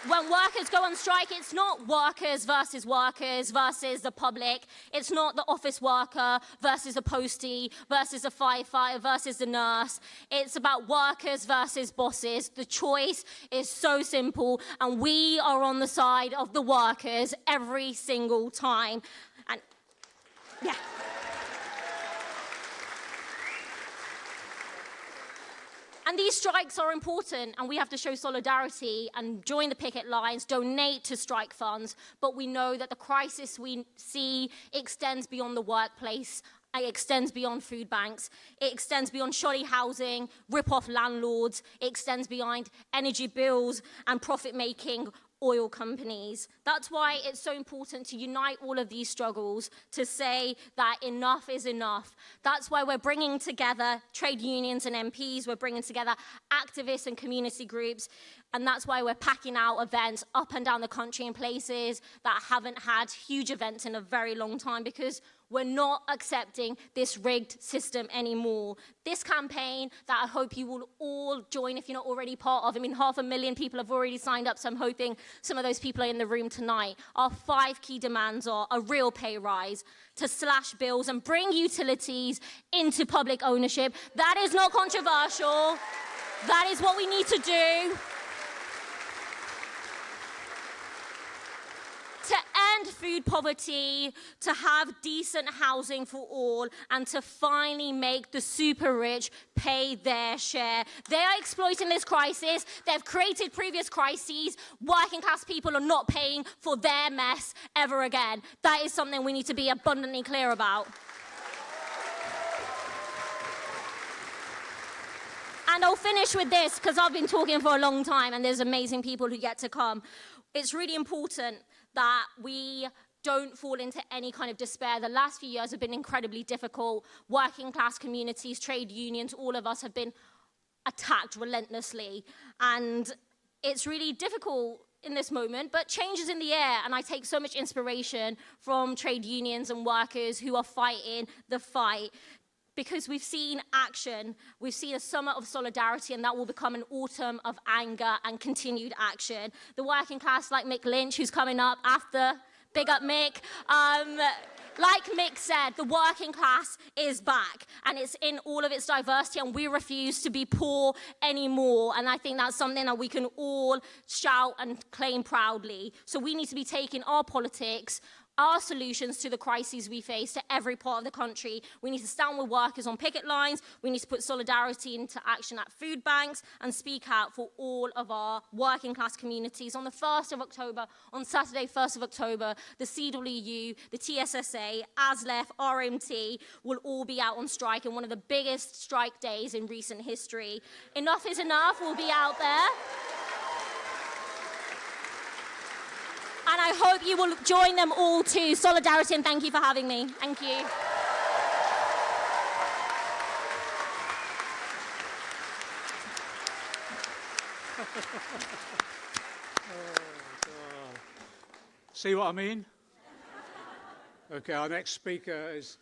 When workers go on strike, it's not workers versus the public. It's not the office worker versus the postie versus the firefighter versus the nurse. It's about workers versus bosses. The choice is so simple, and we are on the side of the workers every single time. And yeah. And these strikes are important, and we have to show solidarity and join the picket lines, donate to strike funds. But we know that the crisis we see extends beyond the workplace. It extends beyond food banks. It extends beyond shoddy housing, rip-off landlords. It extends beyond energy bills and profit-making oil companies. That's why it's so important to unite all of these struggles, to say that enough is enough. That's why we're bringing together trade unions and MPs, we're bringing together activists and community groups, and that's why we're packing out events up and down the country in places that haven't had huge events in a very long time, because we're not accepting this rigged system anymore. This campaign that I hope you will all join if you're not already part of. I mean, 500,000 people have already signed up, so I'm hoping some of those people are in the room tonight. Our 5 key demands are a real pay rise, to slash bills and bring utilities into public ownership. That is not controversial. That is what we need to do. To end food poverty, to have decent housing for all, and to finally make the super rich pay their share. They are exploiting this crisis. They've created previous crises. Working class people are not paying for their mess ever again. That is something we need to be abundantly clear about. And I'll finish with this, because I've been talking for a long time and there's amazing people who get to come. It's really important that we don't fall into any kind of despair. The last few years have been incredibly difficult. Working class communities, trade unions, all of us have been attacked relentlessly. And it's really difficult in this moment, but change is in the air. And I take so much inspiration from trade unions and workers who are fighting the fight. Because we've seen action, we've seen a summer of solidarity, and that will become an autumn of anger and continued action. The working class, like Mick Lynch, who's coming up after, big up Mick, like Mick said, the working class is back, and it's in all of its diversity, and we refuse to be poor anymore. And I think that's something that we can all shout and claim proudly. So we need to be taking our politics, our solutions to the crises we face to every part of the country. We need to stand with workers on picket lines. We need to put solidarity into action at food banks and speak out for all of our working class communities. On the 1st of October, on Saturday, 1st of October, the CWU, the TSSA, ASLEF, RMT will all be out on strike in one of the biggest strike days in recent history. Enough is enough. We'll be out there. And I hope you will join them all too. Solidarity, and thank you for having me. Thank you. See what I mean? Okay, our next speaker is,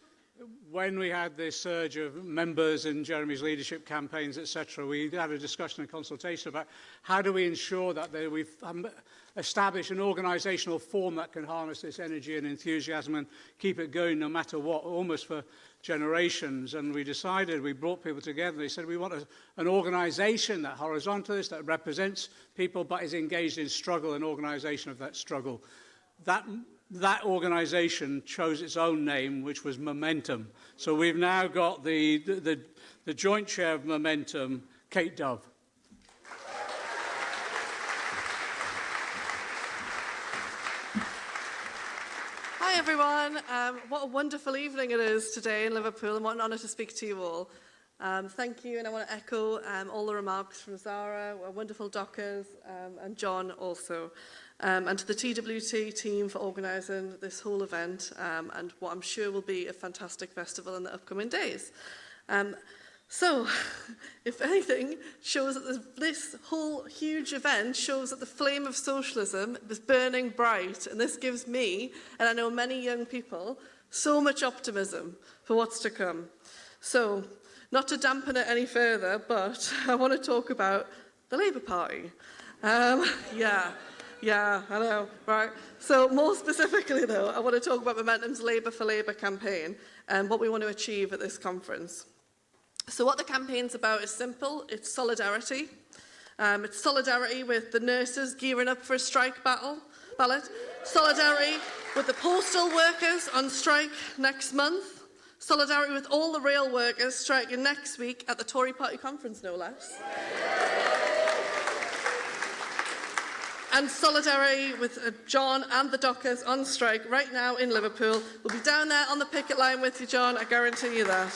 when we had this surge of members in Jeremy's leadership campaigns, etc., we had a discussion and consultation about how do we ensure that we've established an organisational form that can harness this energy and enthusiasm and keep it going no matter what, almost for generations. And we decided, we brought people together. They said we want an organisation that horizontalist, that represents people but is engaged in struggle and organisation of that struggle. That organisation chose its own name, which was Momentum. So we've now got the joint chair of Momentum, Kate Dove. Hi Hi everyone. What a wonderful evening it is today in Liverpool, and what an honour to speak to you all. Thank you, and I want to echo all the remarks from Zara, our wonderful Dockers, and John also, and to the TWT team for organising this whole event, and what I'm sure will be a fantastic festival in the upcoming days. So, if anything, shows that this whole huge event shows that the flame of socialism is burning bright, and this gives me, and I know many young people, so much optimism for what's to come. So, not to dampen it any further, but I want to talk about the Labour Party. Yeah, I know, right? So, more specifically though, I want to talk about Momentum's Labour for Labour campaign and what we want to achieve at this conference. So what the campaign's about is simple. It's solidarity. It's solidarity with the nurses gearing up for a strike ballot. Solidarity with the postal workers on strike next month. Solidarity with all the rail workers striking next week at the Tory party conference, no less. And solidarity with John and the Dockers on strike right now in Liverpool. We'll be down there on the picket line with you, John. I guarantee you that.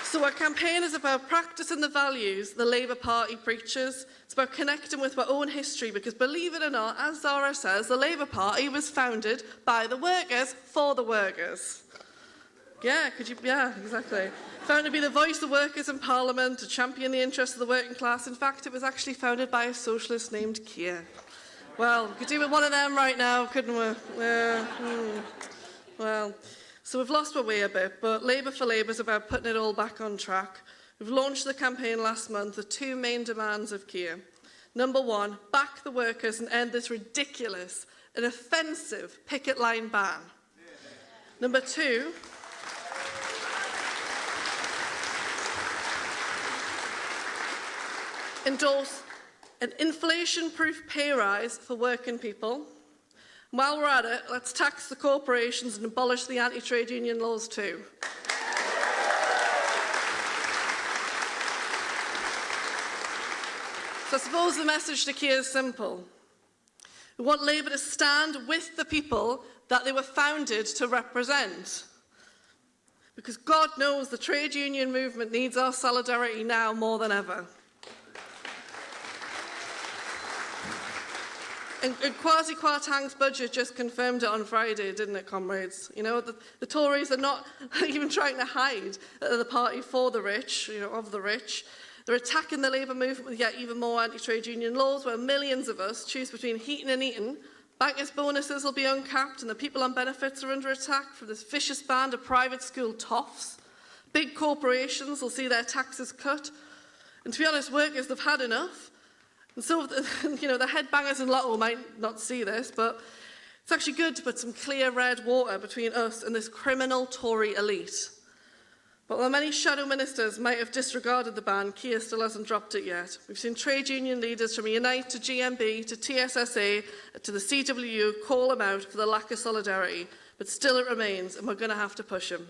So our campaign is about practicing the values the Labour Party preaches. It's about connecting with our own history, because believe it or not, as Zara says, the Labour Party was founded by the workers for the workers. Yeah, exactly. Founded to be the voice of workers in Parliament, to champion the interests of the working class. In fact, it was actually founded by a socialist named Keir. Well, we could do with one of them right now, couldn't we? Well... So we've lost our way a bit, but Labour for Labour is about putting it all back on track. We've launched the campaign last month with two main demands of Keir. Number one, back the workers and end this ridiculous and offensive picket line ban. Number two, endorse an inflation-proof pay rise for working people. While we're at it, let's tax the corporations and abolish the anti-trade union laws too. So I suppose the message to Keir is simple. We want Labour to stand with the people that they were founded to represent. Because God knows the trade union movement needs our solidarity now more than ever. And Kwasi Kwarteng's budget just confirmed it on Friday, didn't it, comrades? You know, the Tories are not even trying to hide that they're the party for the rich, of the rich. They're attacking the Labour movement with yet even more anti-trade union laws, where millions of us choose between heating and eating. Bankers' bonuses will be uncapped, and the people on benefits are under attack from this vicious band of private school toffs. Big corporations will see their taxes cut. And to be honest, workers have had enough. And so, the headbangers in Lotto might not see this, but it's actually good to put some clear red water between us and this criminal Tory elite. But while many shadow ministers might have disregarded the ban, Keir still hasn't dropped it yet. We've seen trade union leaders from Unite to GMB to TSSA to the CWU call him out for the lack of solidarity, but still it remains, and we're going to have to push him.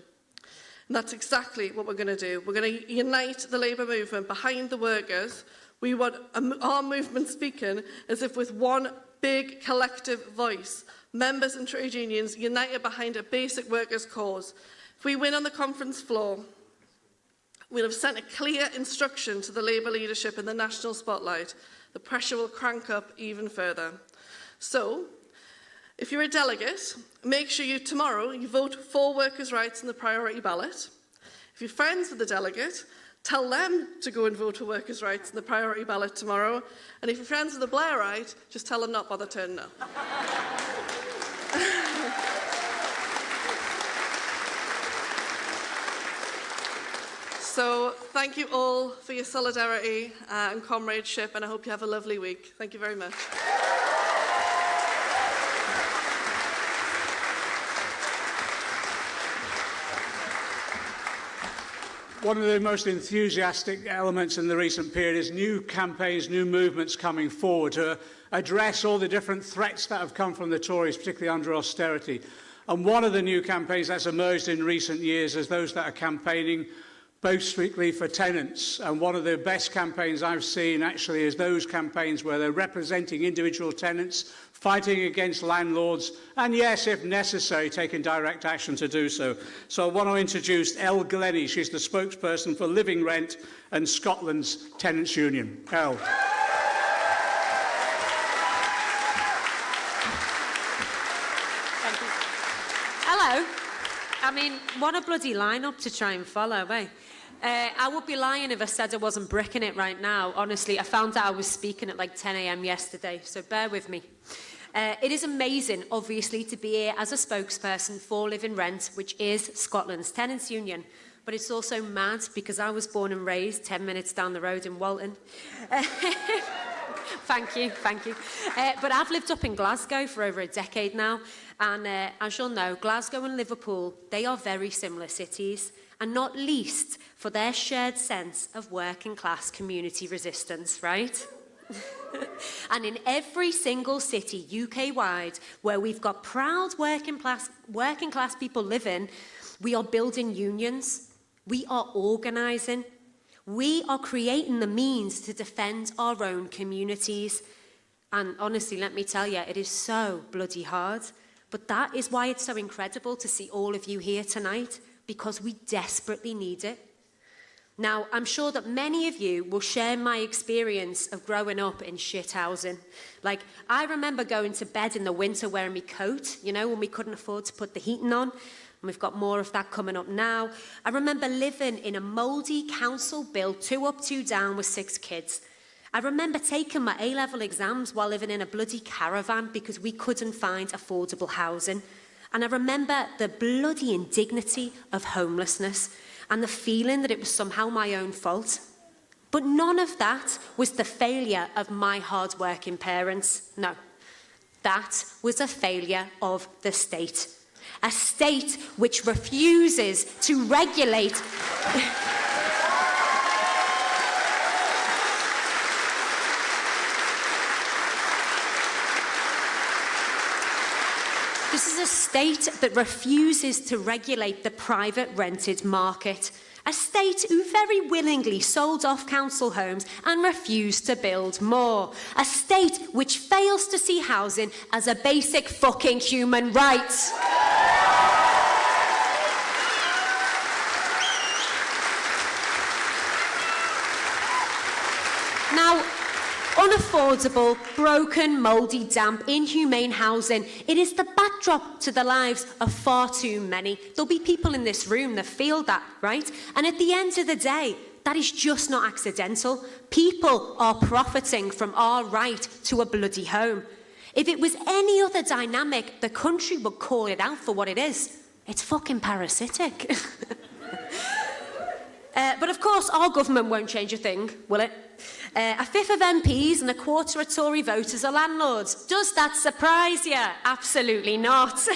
And that's exactly what we're going to do. We're going to unite the Labour movement behind the workers. We want our movement speaking as if with one big collective voice, members and trade unions united behind a basic workers' cause. If we win on the conference floor, we'll have sent a clear instruction to the Labour leadership in the national spotlight. The pressure will crank up even further. So, if you're a delegate, make sure tomorrow you vote for workers' rights in the priority ballot. If you're friends with the delegate, tell them to go and vote for workers' rights in the priority ballot tomorrow. And if you're friends with the Blairite, just tell them not bother turning up. So thank you all for your solidarity and comradeship, and I hope you have a lovely week. Thank you very much. One of the most enthusiastic elements in the recent period is new campaigns, new movements coming forward to address all the different threats that have come from the Tories, particularly under austerity. And one of the new campaigns that's emerged in recent years is those that are campaigning both strictly for tenants. And one of the best campaigns I've seen actually is those campaigns where they're representing individual tenants, fighting against landlords, and yes, if necessary, taking direct action to do so. So I want to introduce Elle Glennie. She's the spokesperson for Living Rent and Scotland's Tenants Union. Elle. Hello. I mean, what a bloody line-up to try and follow, eh? I would be lying if I said I wasn't bricking it right now. Honestly, I found out I was speaking at like 10 a.m. yesterday, so bear with me. It is amazing, obviously, to be here as a spokesperson for Living Rent, which is Scotland's tenants' union. But it's also mad because I was born and raised 10 minutes down the road in Walton. Thank you, thank you. But I've lived up in Glasgow for over a decade now. And as you'll know, Glasgow and Liverpool, they are very similar cities. And not least for their shared sense of working class community resistance, right? And in every single city UK-wide where we've got proud working class people living, we are building unions, we are organising, we are creating the means to defend our own communities. And honestly, let me tell you, it is so bloody hard. But that is why it's so incredible to see all of you here tonight, because we desperately need it. Now, I'm sure that many of you will share my experience of growing up in shit housing. Like, I remember going to bed in the winter wearing my coat, you know, when we couldn't afford to put the heating on. And we've got more of that coming up now. I remember living in a mouldy council-built 2 up, 2 down with 6 kids. I remember taking my A-level exams while living in a bloody caravan because we couldn't find affordable housing. And I remember the bloody indignity of homelessness and the feeling that it was somehow my own fault. But none of that was the failure of my hard-working parents. No, that was a failure of the state. A state which refuses to regulate... This is a state that refuses to regulate the private rented market. A state who very willingly sold off council homes and refused to build more. A state which fails to see housing as a basic fucking human right. Now, unaffordable, broken, mouldy, damp, inhumane housing, it is the backdrop to the lives of far too many. There'll be people in this room that feel that, right? And at the end of the day, that is just not accidental. People are profiting from our right to a bloody home. If it was any other dynamic, the country would call it out for what it is. It's fucking parasitic. But of course, our government won't change a thing, will it? A fifth of MPs and a quarter of Tory voters are landlords. Does that surprise you? Absolutely not.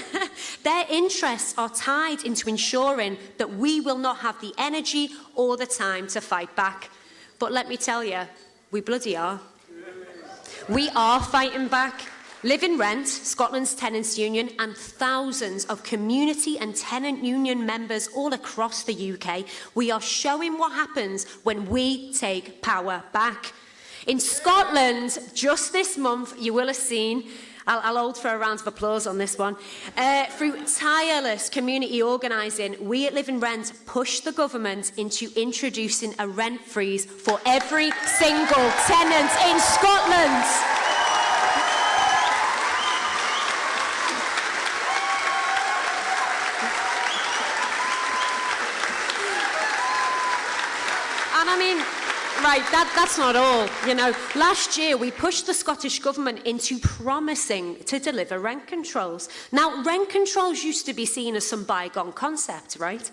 Their interests are tied into ensuring that we will not have the energy or the time to fight back. But let me tell you, we bloody are. We are fighting back. Living Rent, Scotland's tenants' union, and thousands of community and tenant union members all across the UK, we are showing what happens when we take power back. In Scotland, just this month, you will have seen, I'll hold for a round of applause on this one, through tireless community organising, we at Living Rent pushed the government into introducing a rent freeze for every single tenant in Scotland. Right, that's not all. You know, last year we pushed the Scottish Government into promising to deliver rent controls. Now, rent controls used to be seen as some bygone concept, right?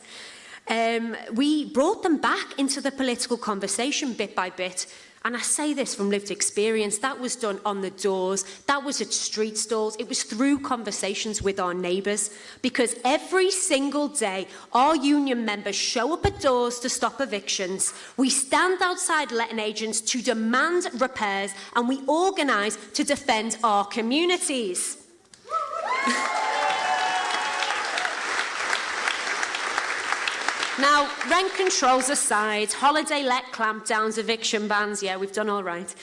We brought them back into the political conversation bit by bit. And I say this from lived experience, that was done on the doors, that was at street stalls, it was through conversations with our neighbours. Because every single day, our union members show up at doors to stop evictions. We stand outside letting agents to demand repairs, and we organise to defend our communities. Now, rent controls aside, holiday let clampdowns, eviction bans, yeah, we've done all right.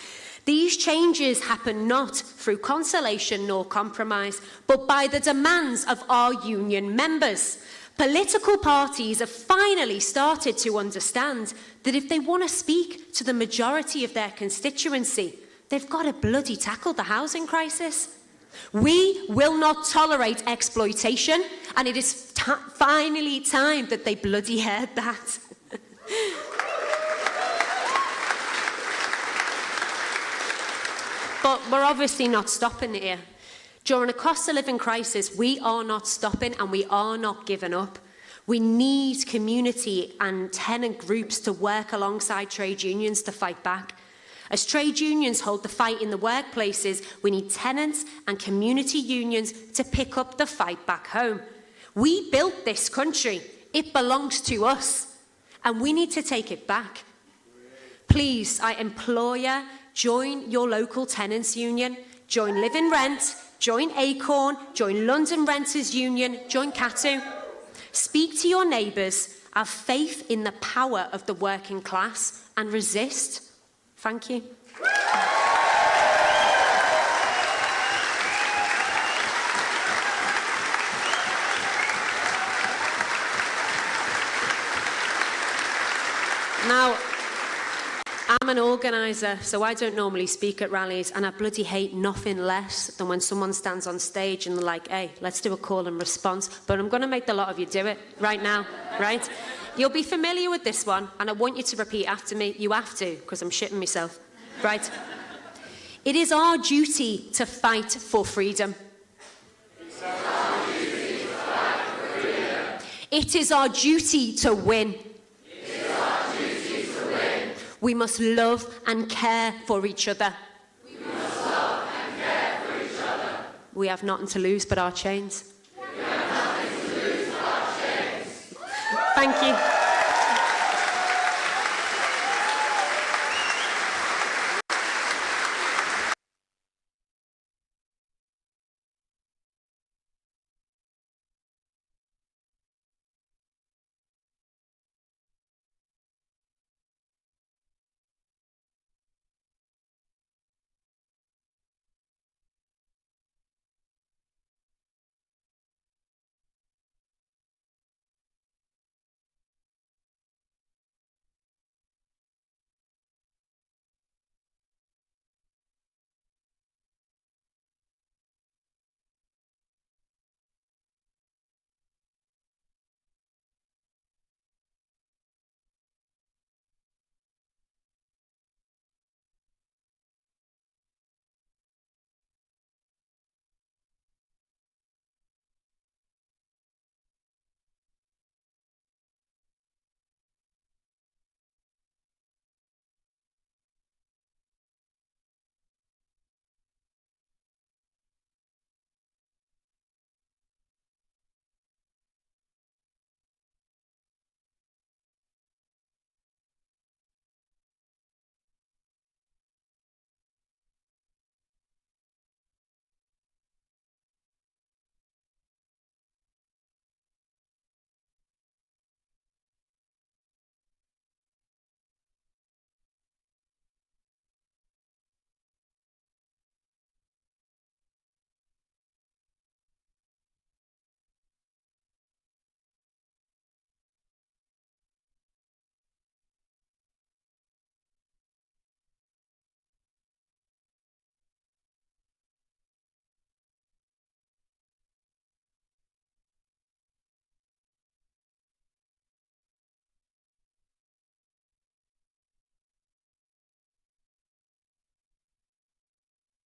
These changes happen not through conciliation nor compromise, but by the demands of our union members. Political parties have finally started to understand that if they want to speak to the majority of their constituency, they've got to bloody tackle the housing crisis. We will not tolerate exploitation, and it is finally time that they bloody heard that. But we're obviously not stopping here. During a cost of living crisis, we are not stopping and we are not giving up. We need community and tenant groups to work alongside trade unions to fight back. As trade unions hold the fight in the workplaces, we need tenants and community unions to pick up the fight back home. We built this country. It belongs to us. And we need to take it back. Please, I implore you, join your local tenants union, join Live in Rent, join Acorn, join London Renters Union, join CATU. Speak to your neighbours, have faith in the power of the working class and resist. Thank you. Now, I'm an organiser, so I don't normally speak at rallies, and I bloody hate nothing less than when someone stands on stage and they're like, hey, let's do a call and response, but I'm going to make the lot of you do it right now, right? You'll be familiar with this one, and I want you to repeat after me. You have to, because I'm shitting myself, right? It is our duty to fight for freedom. It is our duty to win. We must love and care for each other. We have nothing to lose but our chains. Thank you.